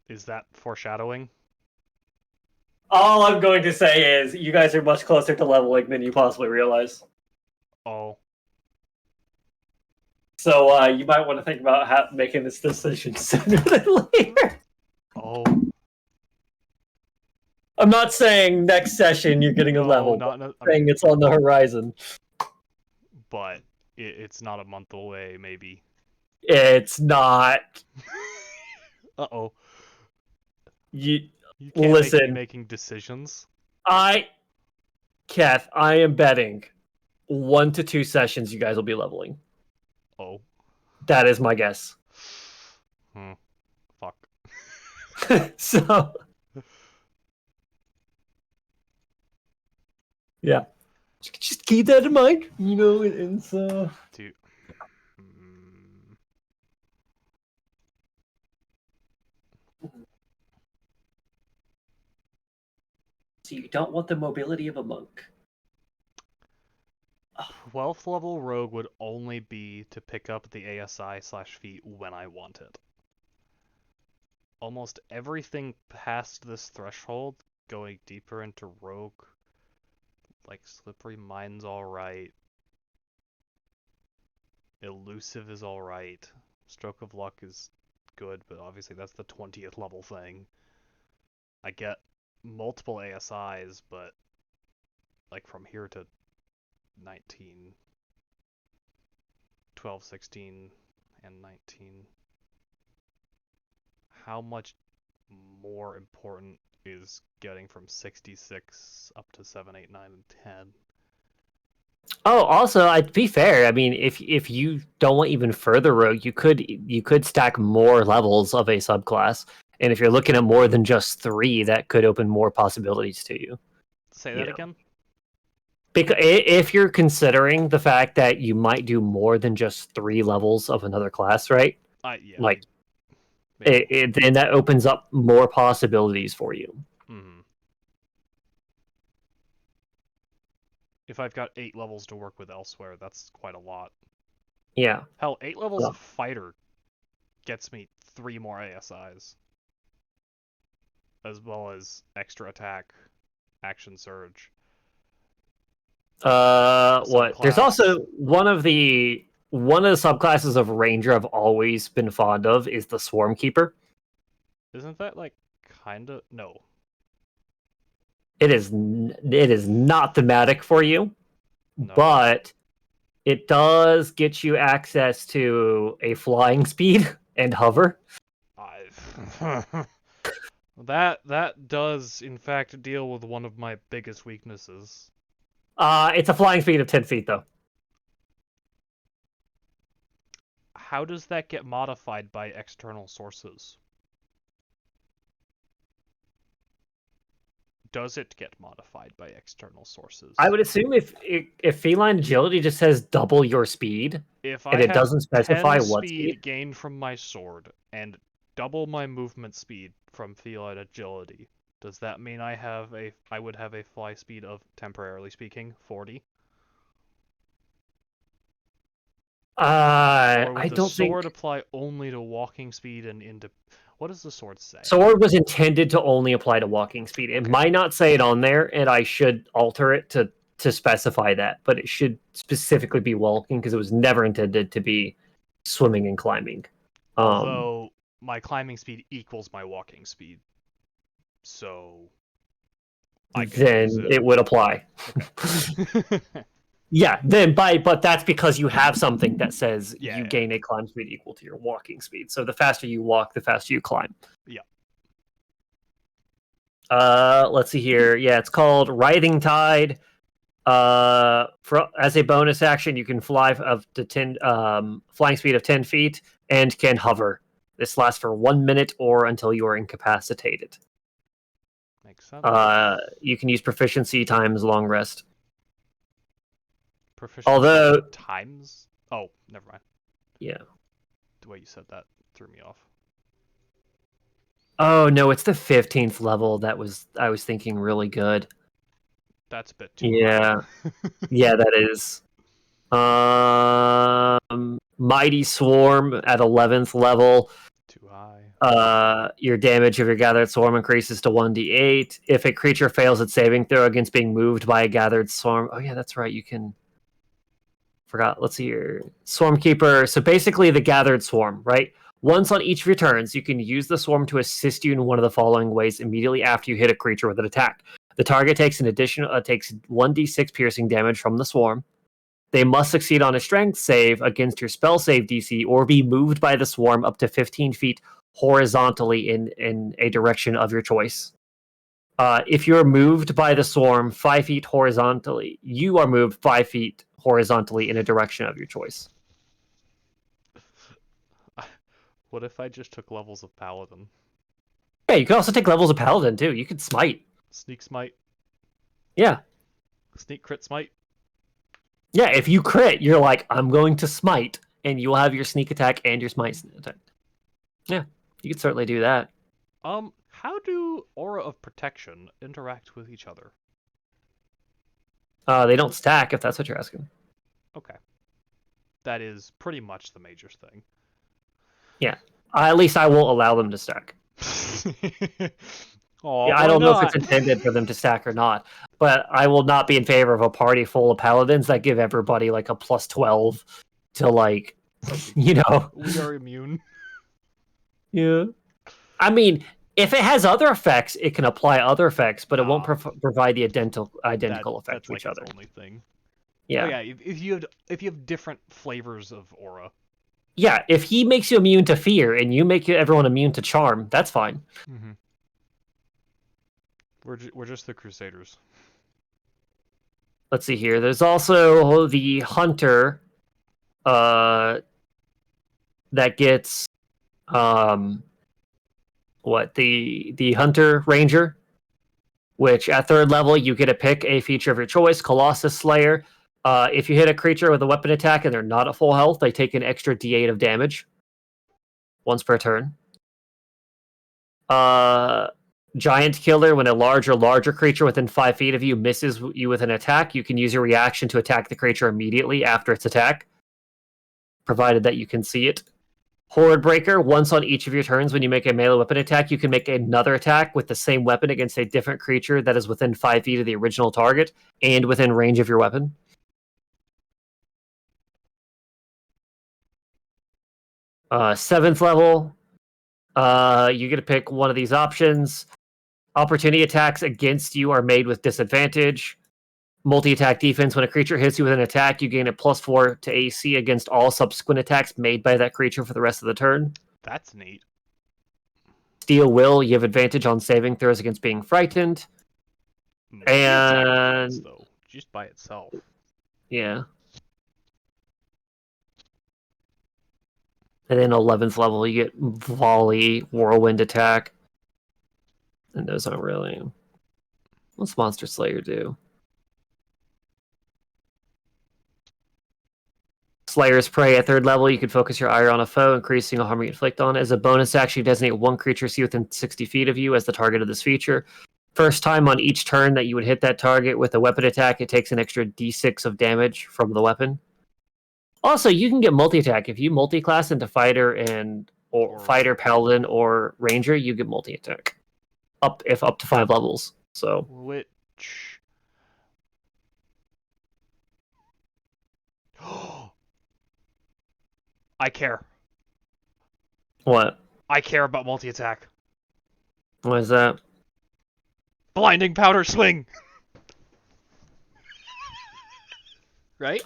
S4: Is that foreshadowing?
S2: All I'm going to say is you guys are much closer to leveling than you possibly realize.
S4: Oh.
S2: So you might want to think about making this decision sooner than later.
S4: Oh.
S2: I'm not saying next session you're getting a
S4: No,
S2: level.
S4: not,
S2: I'm
S4: I
S2: saying
S4: mean,
S2: it's on the horizon.
S4: but it's not a month away, maybe.
S2: It's not.
S4: Uh-oh.
S2: You
S4: can't make me
S2: listen.
S4: making decisions.
S2: Kath, I am betting 1 to 2 sessions you guys will be leveling.
S4: Oh.
S2: That is my guess.
S4: Fuck.
S2: So. Yeah. Just keep that in mind, you know, and so.
S4: Dude.
S2: So you don't want the mobility of a monk.
S4: 12th level rogue would only be to pick up the ASI/feat when I want it. Almost everything past this threshold, going deeper into rogue, like Slippery Mind's alright. Elusive is alright. Stroke of Luck is good, but obviously that's the 20th level thing. I get multiple ASIs, but like from here to 19, 12, 16, and 19. How much more important is getting from 66 up to 7, 8, 9, and 10?
S2: Oh, also, to be fair, I mean, if you don't want even further rogue, you could stack more levels of a subclass, and if you're looking at more than just 3, that could open more possibilities to you.
S4: Say that again?
S2: Because if you're considering the fact that you might do more than just 3 levels of another class, right?
S4: Yeah.
S2: Like, then that opens up more possibilities for you.
S4: Mm-hmm. If I've got 8 levels to work with elsewhere, that's quite a lot.
S2: Yeah.
S4: Hell, 8 levels of fighter gets me 3 more ASIs. As well as extra attack, action surge.
S2: What? There's also one of the subclasses of Ranger I've always been fond of is the Swarm Keeper.
S4: Isn't that like kinda no?
S2: It is not thematic for you, but it does get you access to a flying speed and hover.
S4: That does in fact deal with one of my biggest weaknesses.
S2: It's a flying speed of 10 feet though.
S4: How does that get modified by external sources? Does it get modified by external sources?
S2: I would assume if feline agility just says double your speed, and it doesn't specify
S4: 10
S2: what
S4: speed
S2: speed
S4: gained from my sword and double my movement speed from feline agility, does that mean I would have a fly speed of, temporarily speaking, 40? Or would the sword apply only to walking speed and into... What does the sword say?
S2: Sword was intended to only apply to walking speed. It might not say it on there, and I should alter it to specify that, but it should specifically be walking because it was never intended to be swimming and climbing.
S4: Although my climbing speed equals my walking speed, so
S2: then it would apply.
S4: Okay.
S2: Yeah, but that's because you have something that says you gain a climb speed equal to your walking speed. So the faster you walk, the faster you climb.
S4: Yeah.
S2: Let's see here. Yeah, it's called Writhing Tide. As a bonus action, you can fly up to 10 flying speed of 10 feet and can hover. This lasts for 1 minute or until you are incapacitated.
S4: Makes sense.
S2: You can use proficiency times long rest.
S4: Proficiency
S2: Although
S4: times? Oh, never mind.
S2: Yeah.
S4: The way you said that. threw me off.
S2: Oh no, it's the 15th level I was thinking really good.
S4: That's a bit too
S2: Yeah.
S4: high.
S2: Yeah, that is. Mighty Swarm at 11th level.
S4: Too high.
S2: Your damage of your gathered swarm increases to 1d8. If a creature fails its saving throw against being moved by a gathered swarm, oh yeah, that's right. You can. Forgot. Let's see your Swarm Keeper. So basically, the gathered swarm, right? Once on each of your turns, you can use the swarm to assist you in one of the following ways immediately after you hit a creature with an attack. The target takes takes 1d6 piercing damage from the swarm. They must succeed on a strength save against your spell save DC or be moved by the swarm up to 15 feet horizontally in a direction of your choice. If you're moved by the swarm 5 feet horizontally, you are moved 5 feet horizontally in a direction of your choice.
S4: What if I just took levels of Paladin?
S2: Yeah, you can also take levels of Paladin too. You could smite.
S4: Sneak smite.
S2: Yeah.
S4: Sneak crit smite.
S2: Yeah, if you crit, you're like, I'm going to smite, and you will have your sneak attack and your smite attack. Yeah, you could certainly do that.
S4: How do Aura of Protection interact with each other?
S2: They don't stack, if that's what you're asking.
S4: Okay. That is pretty much the major thing.
S2: Yeah. At least I won't allow them to stack.
S4: Oh,
S2: Yeah, I don't know if it's intended for them to stack or not, but I will not be in favor of a party full of paladins that give everybody like a plus 12 to like, you know.
S4: We are immune.
S2: Yeah. I mean, if it has other effects, it can apply other effects, but it won't provide the identical effect
S4: that's
S2: to
S4: like
S2: each other.
S4: its only thing.
S2: Yeah.
S4: Oh, yeah. If you have different flavors of aura.
S2: Yeah, if he makes you immune to fear and you make everyone immune to charm, that's fine.
S4: Mm-hmm. We're just the Crusaders.
S2: Let's see here. There's also the Hunter that gets the Hunter Ranger, which at 3rd level you get to pick a feature of your choice, Colossus Slayer. If you hit a creature with a weapon attack and they're not at full health, they take an extra d8 of damage once per turn. Giant Killer, when a larger creature within 5 feet of you misses you with an attack, you can use your reaction to attack the creature immediately after its attack, provided that you can see it. Horde Breaker, once on each of your turns when you make a melee weapon attack, you can make another attack with the same weapon against a different creature that is within 5 feet of the original target and within range of your weapon. Seventh level, you get to pick one of these options. Opportunity attacks against you are made with disadvantage. Multi-attack defense. When a creature hits you with an attack, you gain a +4 to AC against all subsequent attacks made by that creature for the rest of the turn.
S4: That's neat.
S2: Steel Will, you have advantage on saving throws against being frightened. And
S4: though, just by itself.
S2: Yeah. And then 11th level, you get Volley, Whirlwind Attack. And those aren't really... What's Monster Slayer do? Slayer's Prey at 3rd level, you can focus your ire on a foe, increasing the harm you inflict on. As a bonus action, you designate one creature see within 60 feet of you as the target of this feature. First time on each turn that you would hit that target with a weapon attack, it takes an extra d6 of damage from the weapon. Also, you can get multi-attack. If you multi-class into Fighter or Fighter, Paladin, or Ranger, you get multi-attack. Up to 5 levels. So
S4: Which... I care.
S2: What?
S4: I care about multi-attack.
S2: What is that?
S4: Blinding Powder Swing! Right?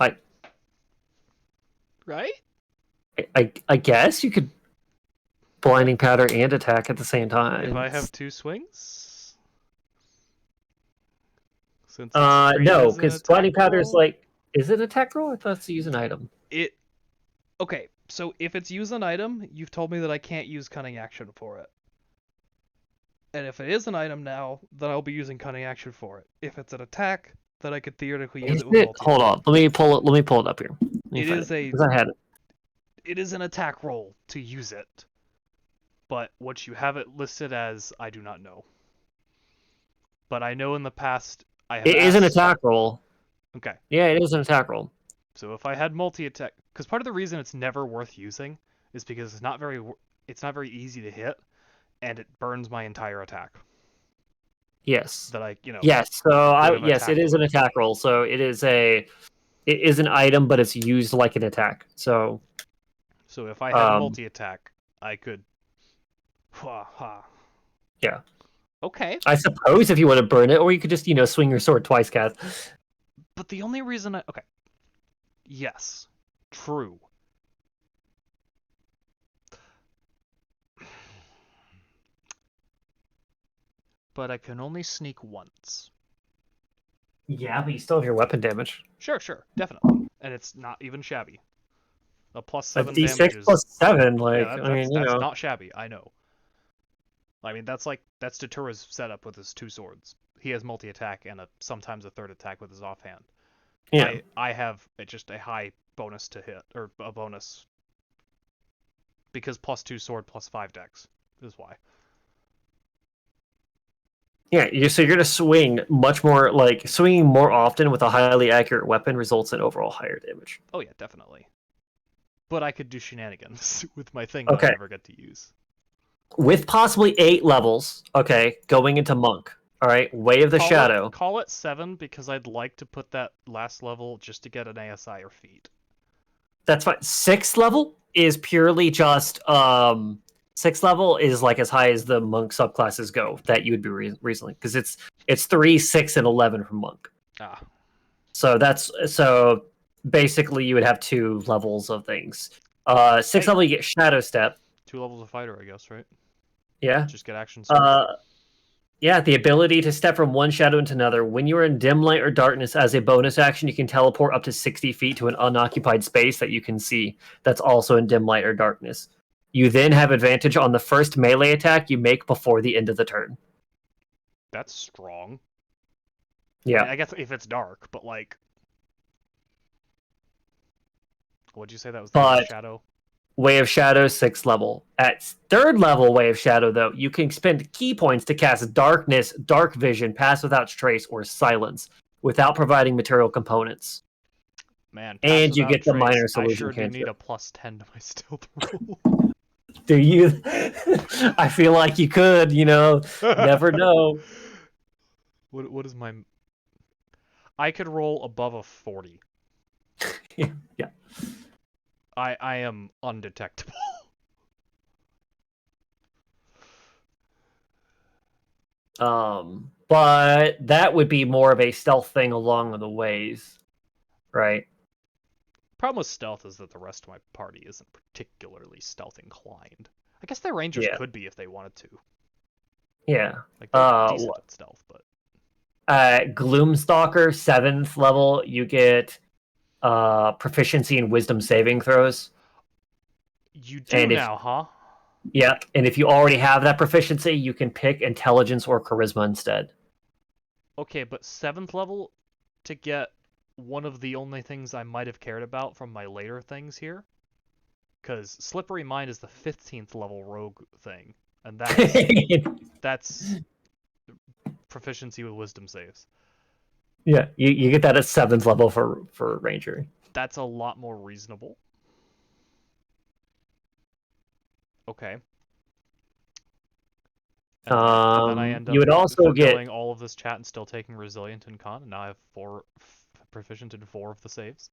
S4: Right?
S2: I guess you could Blinding Powder and attack at the same time.
S4: If I have 2 swings? Since
S2: no, because Blinding Powder is like... Is it an attack roll? I thought it's to use an item.
S4: Okay, so if it's use an item, you've told me that I can't use Cunning Action for it. And if it is an item now, then I'll be using Cunning Action for it. If it's an attack, then I could theoretically use it with multi-attack.
S2: Hold on, let me pull it up here.
S4: It is an attack roll to use it. but what you have it listed as, I do not know. But I know in the past I have
S2: It is an
S4: asked-
S2: attack roll.
S4: Okay.
S2: Yeah, it is an attack roll.
S4: So if I had multi-attack, because part of the reason it's never worth using is because it's not very easy to hit, and it burns my entire attack.
S2: Yes.
S4: That I,
S2: Yes. So yes,
S4: attack
S2: it is an attack roll. So it is an item, but it's used like an attack. So
S4: if I had multi-attack, I could.
S2: Yeah.
S4: Okay.
S2: I suppose if you want to burn it, or you could just swing your sword twice, Kath.
S4: But the only reason okay. Yes. True. But I can only sneak once.
S2: Yeah, but you still have your weapon damage.
S4: Sure, definitely. And it's not even shabby. A +7
S2: D6
S4: damage is...
S2: +7, like,
S4: yeah,
S2: that's
S4: not shabby, I know. I mean, that's Datura's setup with his 2 swords. He has multi-attack and sometimes a third attack with his offhand.
S2: Yeah.
S4: I have just a high bonus to hit, or a bonus. Because +2 sword, +5 dex is why.
S2: Yeah, so you're going to swing much more, like, swinging more often with a highly accurate weapon results in overall higher damage.
S4: Oh yeah, definitely. But I could do shenanigans with my thing
S2: Okay.
S4: that I never get to use.
S2: With possibly 8 levels, okay, going into Monk. All right, Way of the Shadow.
S4: Call it 7 because I'd like to put that last level just to get an ASI or feat.
S2: That's fine. 6th level is purely just 6th level is like as high as the Monk subclasses go that you would be recently, because it's 3, 6, and 11 from Monk.
S4: Ah.
S2: So basically you would have 2 levels of things. 6th level you get Shadow Step.
S4: 2 levels of fighter, I guess, right?
S2: Yeah.
S4: Just get action surge.
S2: Yeah, the ability to step from one shadow into another. When you are in dim light or darkness, as a bonus action, you can teleport up to 60 feet to an unoccupied space that you can see that's also in dim light or darkness. You then have advantage on the first melee attack you make before the end of the turn.
S4: That's strong.
S2: Yeah.
S4: I guess if it's dark, but like... What'd you say that was the shadow?
S2: Way of Shadow, 6th level. At 3rd level Way of Shadow, though, you can spend key points to cast Darkness, Dark Vision, Pass Without Trace, or Silence without providing material components.
S4: Man,
S2: and you get the
S4: trace,
S2: minor solution
S4: I sure do need
S2: cantrip.
S4: a +10 to my stealth roll.
S2: Do you? I feel like you could, never know.
S4: What is my... I could roll above a 40.
S2: Yeah.
S4: I am undetectable.
S2: But that would be more of a stealth thing along the ways, right?
S4: Problem with stealth is that the rest of my party isn't particularly stealth inclined. I guess their rangers could be if they wanted to.
S2: Yeah.
S4: Like they're decent at stealth, but
S2: Gloomstalker, 7th level, you get proficiency in wisdom saving throws.
S4: You do now, huh?
S2: Yeah, and if you already have that proficiency, you can pick intelligence or charisma instead.
S4: Okay, but 7th level to get one of the only things I might have cared about from my later things here, because Slippery Mind is the 15th level rogue thing, and that's proficiency with wisdom saves.
S2: Yeah, you get that at 7th level for ranger.
S4: That's a lot more reasonable. Okay. And then I end up
S2: you would also get
S4: all of this chat and still taking resilient and con, and now I have 4 proficient in 4 of the saves.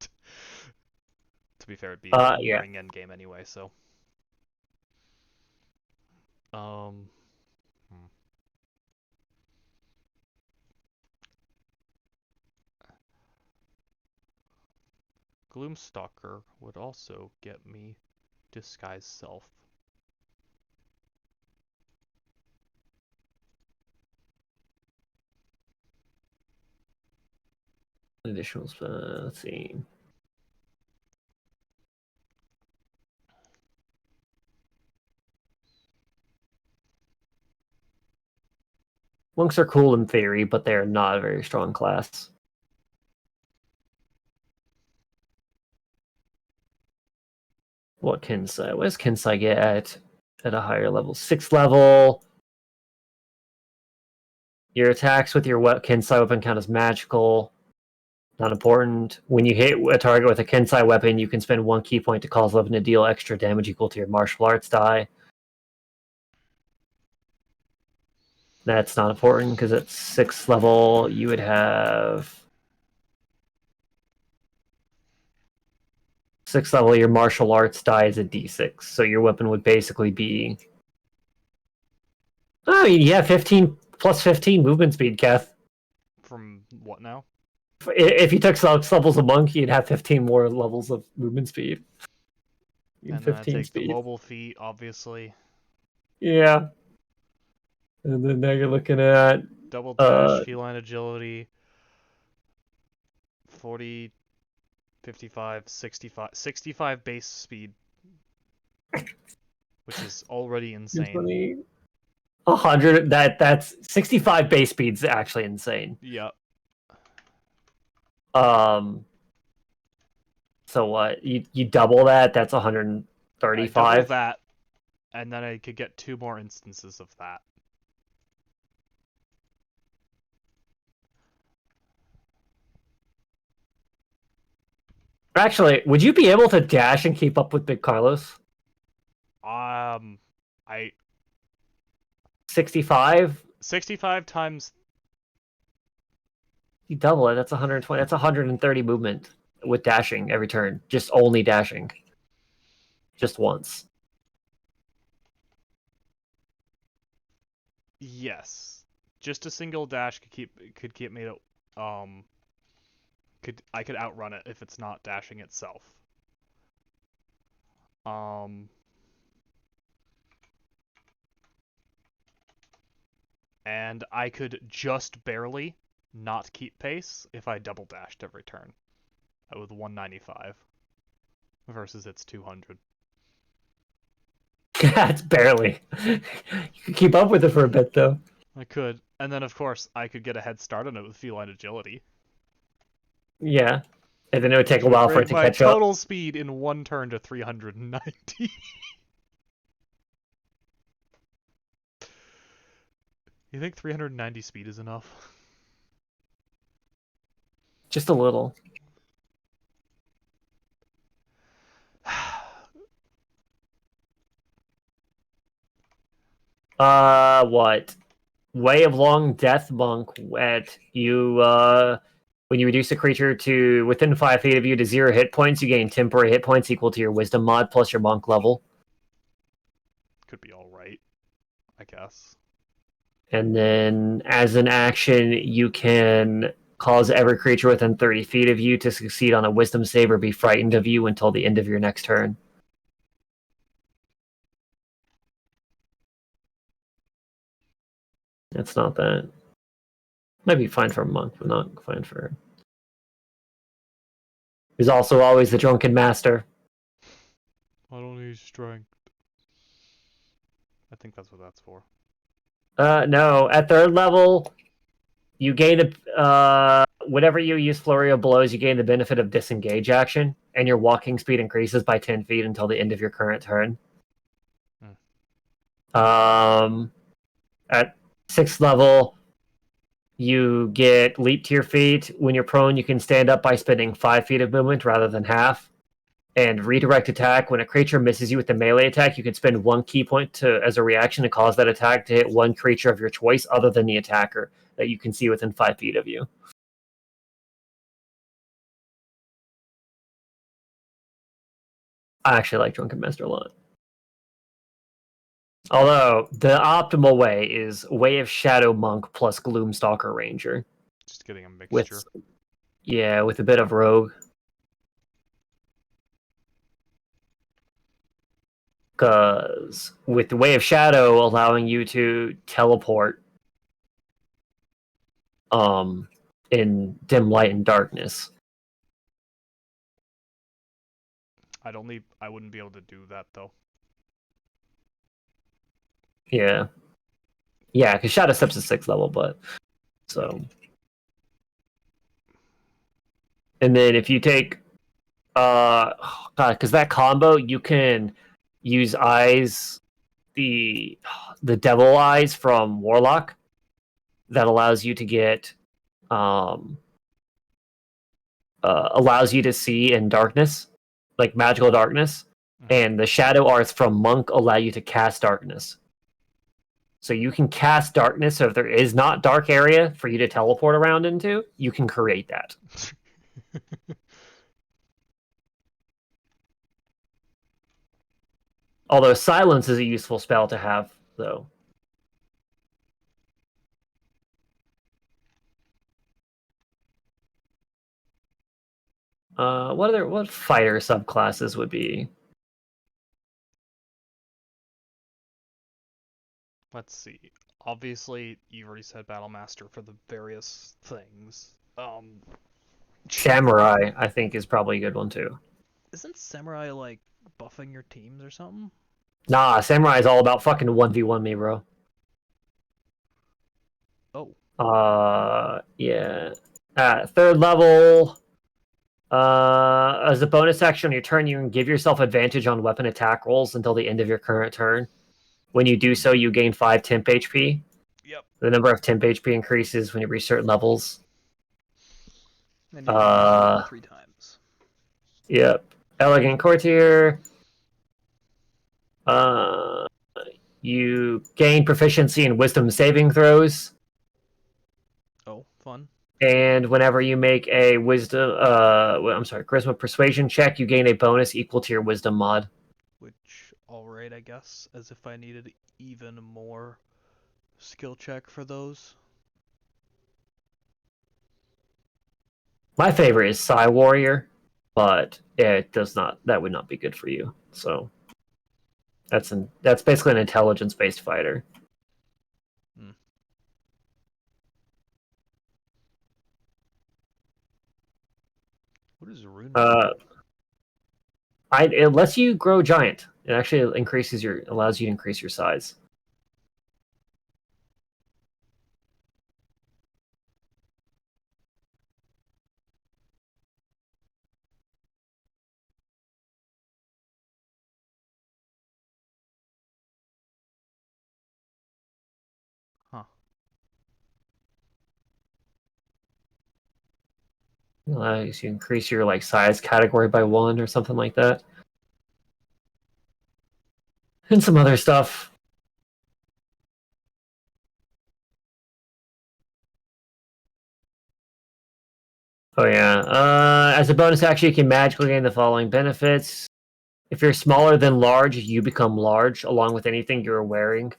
S4: To be fair, it'd be nearing end game anyway, so. Gloomstalker would also get me Disguise Self.
S2: Additional spell, let's see. Monks are cool in theory, but they're not a very strong class. what Kinsai? What does Kinsai get at a higher level? 6th level. Your attacks with your Kinsai weapon count as magical. Not important. When you hit a target with a Kinsai weapon, you can spend 1 key point to cause weapon to deal extra damage equal to your martial arts die. That's not important because at 6th level you would have 6th level. Your martial arts die is a d6, so your weapon would basically be. Oh, yeah, 15 plus 15 movement speed, Kath.
S4: From what now?
S2: If you took 6 levels of monk, you'd have 15 more levels of movement speed.
S4: And then I take the mobile feat, obviously.
S2: Yeah. And then now you're looking at
S4: double dash, feline agility, 40, 55, 65, 65 base speed, which is already insane.
S2: 100. That's 65 base speed's actually insane.
S4: Yeah.
S2: So what? You double that? That's 135.
S4: I double that, and then I could get 2 more instances of that.
S2: Actually, would you be able to dash and keep up with Big Carlos? 65?
S4: 65 times...
S2: You double it, that's 120. That's 130 movement with dashing every turn. Just only dashing. Just once.
S4: Yes. Just a single dash could keep me I could outrun it if it's not dashing itself. And I could just barely not keep pace if I double dashed every turn. With 195 versus its 200.
S2: That's barely. You can keep up with it for a bit though.
S4: I could, and then of course I could get a head start on it with feline agility.
S2: Yeah, and then it would take a while for it to catch up.
S4: My total speed in 1 turn to 390. You think 390 speed is enough?
S2: Just a little. What? Way of Long Death Monk. At you, when you reduce a creature to within 5 feet of you to 0 hit points, you gain temporary hit points equal to your Wisdom mod plus your monk level.
S4: Could be alright, I guess.
S2: And then, as an action, you can cause every creature within 30 feet of you to succeed on a Wisdom save or be frightened of you until the end of your next turn. That's not that. Might be fine for a monk, but not fine for... He's also always the Drunken Master.
S4: I don't need strength. I think that's what that's for.
S2: No. At 3rd level, you gain the... whenever you use Flurry of Blows, you gain the benefit of Disengage action, and your walking speed increases by 10 feet until the end of your current turn. At 6th level, you get Leap to your feet. When you're prone, you can stand up by spending 5 feet of movement rather than half. And Redirect Attack. When a creature misses you with a melee attack, you can spend 1 key point as a reaction to cause that attack to hit 1 creature of your choice other than the attacker that you can see within 5 feet of you. I actually like Drunken Master a lot. Although, the optimal way is Way of Shadow Monk plus Gloomstalker Ranger.
S4: Just getting a mixture.
S2: With a bit of Rogue. Because with the Way of Shadow allowing you to teleport in dim light and darkness.
S4: I wouldn't be able to do that though.
S2: Yeah. Yeah, because Shadow Step's a 6th level, but... So... And then if you take because that combo you can use eyes, the devil eyes from Warlock, that allows you to get allows you to see in darkness, like magical darkness, and the shadow arts from Monk allow you to cast darkness. So you can cast darkness. So if there is not dark area for you to teleport around into, you can create that. Although silence is a useful spell to have, though. What fighter subclasses would be?
S4: Let's see. Obviously, you already said Battle Master for the various things.
S2: Samurai, I think, is probably a good one too.
S4: Isn't Samurai like buffing your teams or something?
S2: Nah, Samurai is all about fucking 1v1 me, bro.
S4: Oh.
S2: Yeah. Third level, as a bonus action on your turn, you can give yourself advantage on weapon attack rolls until the end of your current turn. When you do so, you gain 5 temp HP.
S4: Yep.
S2: The number of temp HP increases when you reach certain levels.
S4: And you can use it 3 times.
S2: Yep. Elegant Courtier. You gain proficiency in wisdom saving throws.
S4: Oh, fun.
S2: And whenever you make a charisma persuasion check, you gain a bonus equal to your wisdom mod.
S4: Which, alright, I guess, as if I needed even more skill check for those.
S2: My favorite is Psy Warrior, but it does not. That would not be good for you. So that's basically an intelligence-based fighter.
S4: What is Rune?
S2: It lets you grow giant. It actually allows you to increase your size.
S4: Huh.
S2: It allows you to increase your size category by 1 or something like that. And some other stuff. Oh yeah. As a bonus action, you can magically gain the following benefits. If you're smaller than large, you become large, along with anything you're wearing.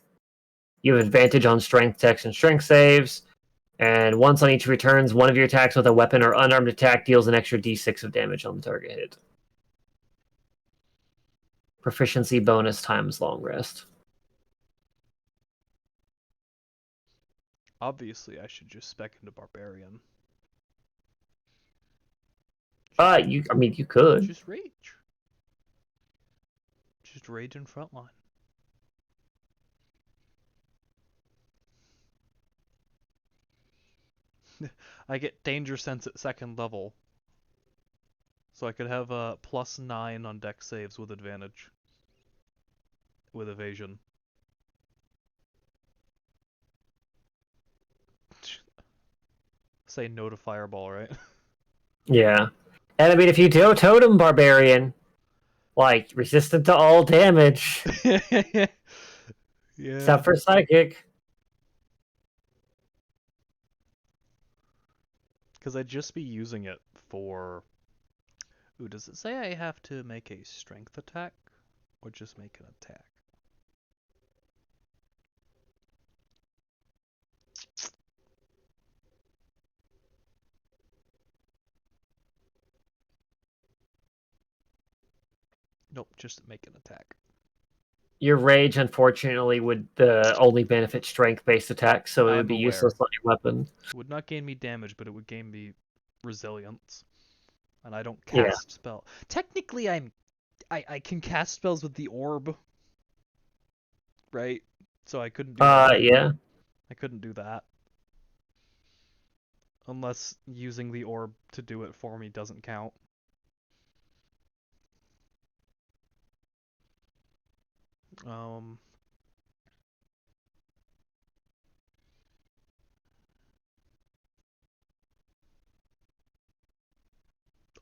S2: You have advantage on strength checks and strength saves. And once on each returns, one of your attacks with a weapon or unarmed attack deals an extra d6 of damage on the target hit. Proficiency bonus times long rest.
S4: Obviously, I should just spec into Barbarian.
S2: You could.
S4: Just rage. Just rage in frontline. I get danger sense at 2nd level. So I could have a +9 on dex saves with advantage. With evasion. Say no to fireball, right?
S2: Yeah. And I mean, if you do Totem Barbarian, resistant to all damage.
S4: Yeah.
S2: Except for Psychic.
S4: Because I'd just be using it for... Ooh, does it say I have to make a strength attack? Or just make an attack? Nope, just make an attack.
S2: Your rage, unfortunately, would only benefit strength-based attacks, so it would be useless on your weapon.
S4: It would not gain me damage, but it would gain me resilience. And I don't cast spell. Technically, I can cast spells with the orb. Right? So I couldn't do that.
S2: Yeah.
S4: I couldn't do that. Unless using the orb to do it for me doesn't count. Um.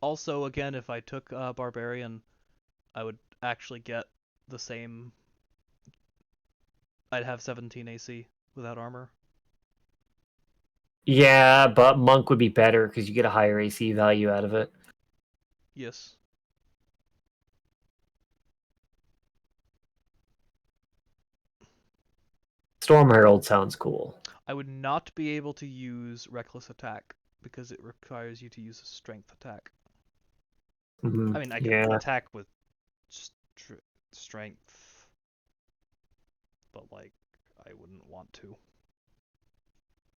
S4: Also, again, if I took Barbarian, I would actually get the same. I'd have 17 AC without armor.
S2: Yeah, but Monk would be better because you get a higher AC value out of it.
S4: Yes.
S2: Storm Herald sounds cool.
S4: I would not be able to use Reckless Attack because it requires you to use a Strength attack. I mean, I can
S2: Yeah.
S4: attack with Strength, but like, I wouldn't want to.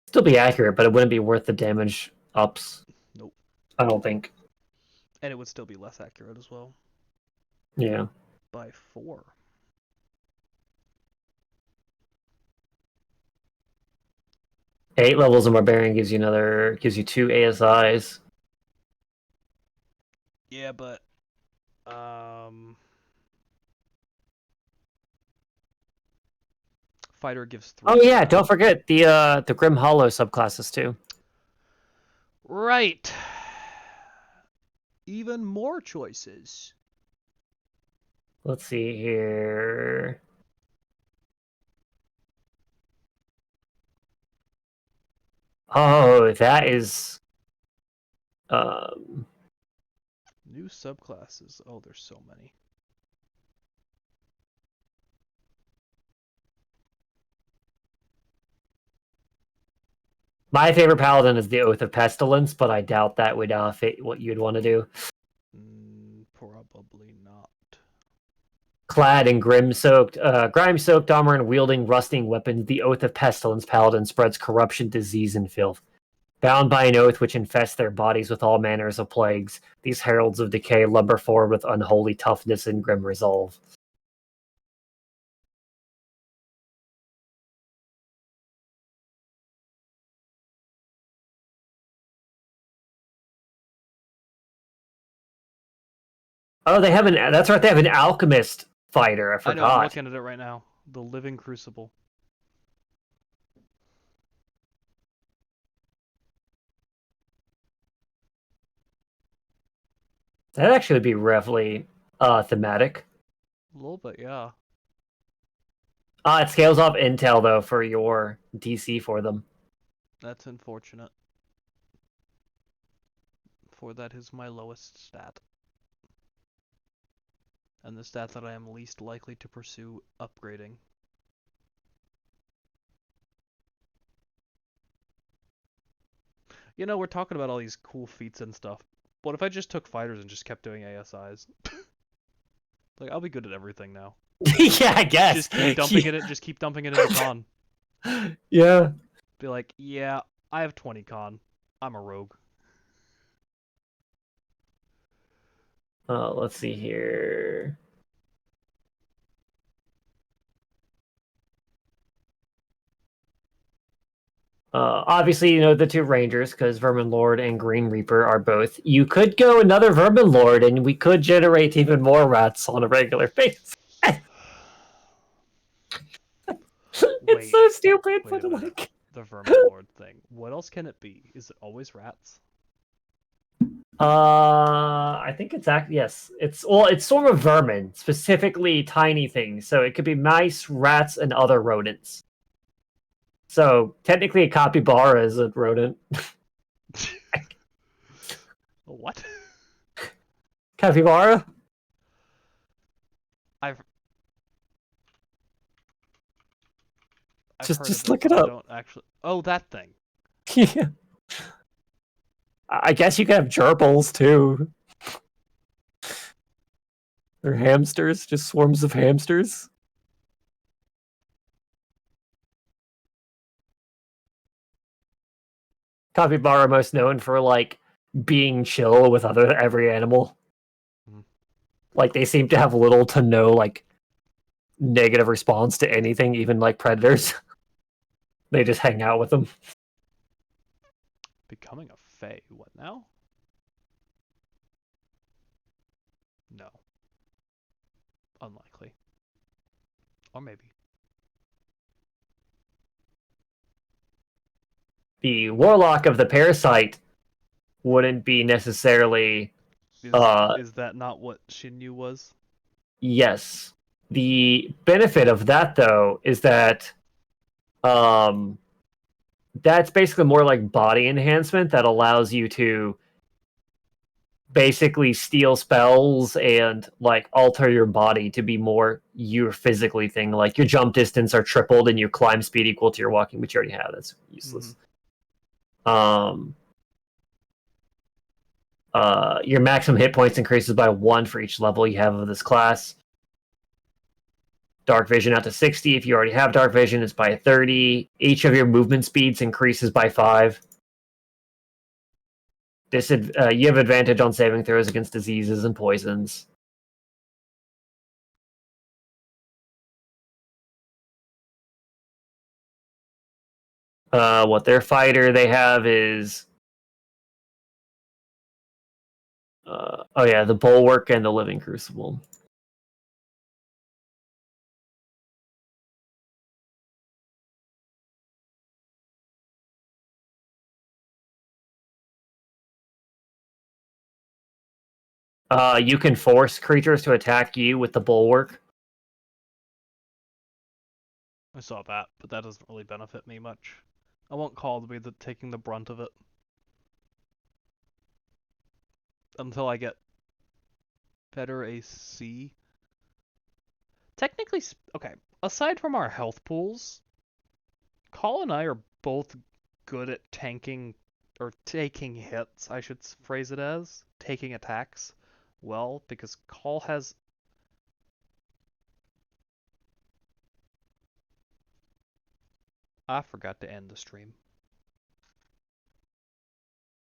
S2: Still be accurate, but it wouldn't be worth the damage ups.
S4: Nope.
S2: I don't think.
S4: And it would still be less accurate as well.
S2: Yeah.
S4: By 4.
S2: Eight levels of Barbarian gives you 2 ASIs.
S4: Yeah, but Fighter gives 3.
S2: Oh yeah, don't forget the Grim Hollow subclasses too.
S4: Right. Even more choices.
S2: Let's see here. Oh, that is
S4: New subclasses. Oh, there's so many.
S2: my favorite paladin is the Oath of Pestilence, but I doubt that would fit what you'd want to do.
S4: Probably not.
S2: Clad in grime-soaked armor and wielding rusting weapons, the Oath of Pestilence paladin spreads corruption, disease, and filth. Bound by an oath which infests their bodies with all manners of plagues, these heralds of decay lumber forward with unholy toughness and grim resolve. Oh, they have an. That's right. They have an alchemist fighter. I
S4: I know. I'm
S2: forgot.
S4: looking at it right now. The Living Crucible.
S2: That actually would be roughly thematic.
S4: A little bit, yeah.
S2: It scales off intel though for your DC for them.
S4: That's unfortunate. For that is my lowest stat. And the stat that I am least likely to pursue upgrading. You know, we're talking about all these cool feats and stuff. What if I just took fighters and just kept doing ASIs? Like, I'll be good at everything now.
S2: Yeah, I guess.
S4: Just keep dumping it. Just keep dumping it into con.
S2: Yeah.
S4: Be like, yeah, I have 20 con. I'm a rogue.
S2: Let's see here. Obviously, you know the two rangers because Vermin Lord and Green Reaper are both. You could go another Vermin Lord, and we could generate even more rats on a regular basis. It's so stupid,
S4: Wait
S2: but
S4: a minute.
S2: like
S4: The Vermin Lord thing. What else can it be? Is it always rats?
S2: I think it's yes. It's sort of vermin, specifically tiny things. So it could be mice, rats, and other rodents. So technically, a capybara is a rodent.
S4: What?
S2: Capybara?
S4: I've
S2: Just
S4: heard
S2: look
S4: of
S2: it
S4: it, but
S2: up.
S4: I don't actually. Oh, that thing.
S2: Yeah. I guess you could have gerbils too. They're hamsters, just swarms of hamsters. Capybara most known for like being chill with every animal. Like they seem to have little to no like negative response to anything, even like predators. They just hang out with them.
S4: Becoming a fae. What now? No. Unlikely.
S1: Or maybe.
S2: The warlock of the parasite wouldn't be necessarily.
S1: Is that not what Shinyu was?
S2: Yes. The benefit of that, though, is that that's basically more like body enhancement that allows you to basically steal spells and like alter your body to be more your physically thing. Like your jump distance are tripled and your climb speed equal to your walking, which you already have. That's useless. Your maximum hit points increases by 1 for each level you have of this class. Dark vision out to 60. If you already have dark vision, it's by 30. Each of your movement speeds increases by 5. You have advantage on saving throws against diseases and poisons. What their fighter they have is the Bulwark and the Living Crucible. You can force creatures to attack you with the Bulwark.
S1: I saw that, but that doesn't really benefit me much. I want Call to be taking the brunt of it. Until I get better AC. Technically, okay, aside from our health pools, Call and I are both good at tanking, or taking hits, I should phrase it as. Taking attacks well, because Call has... I forgot to end the stream.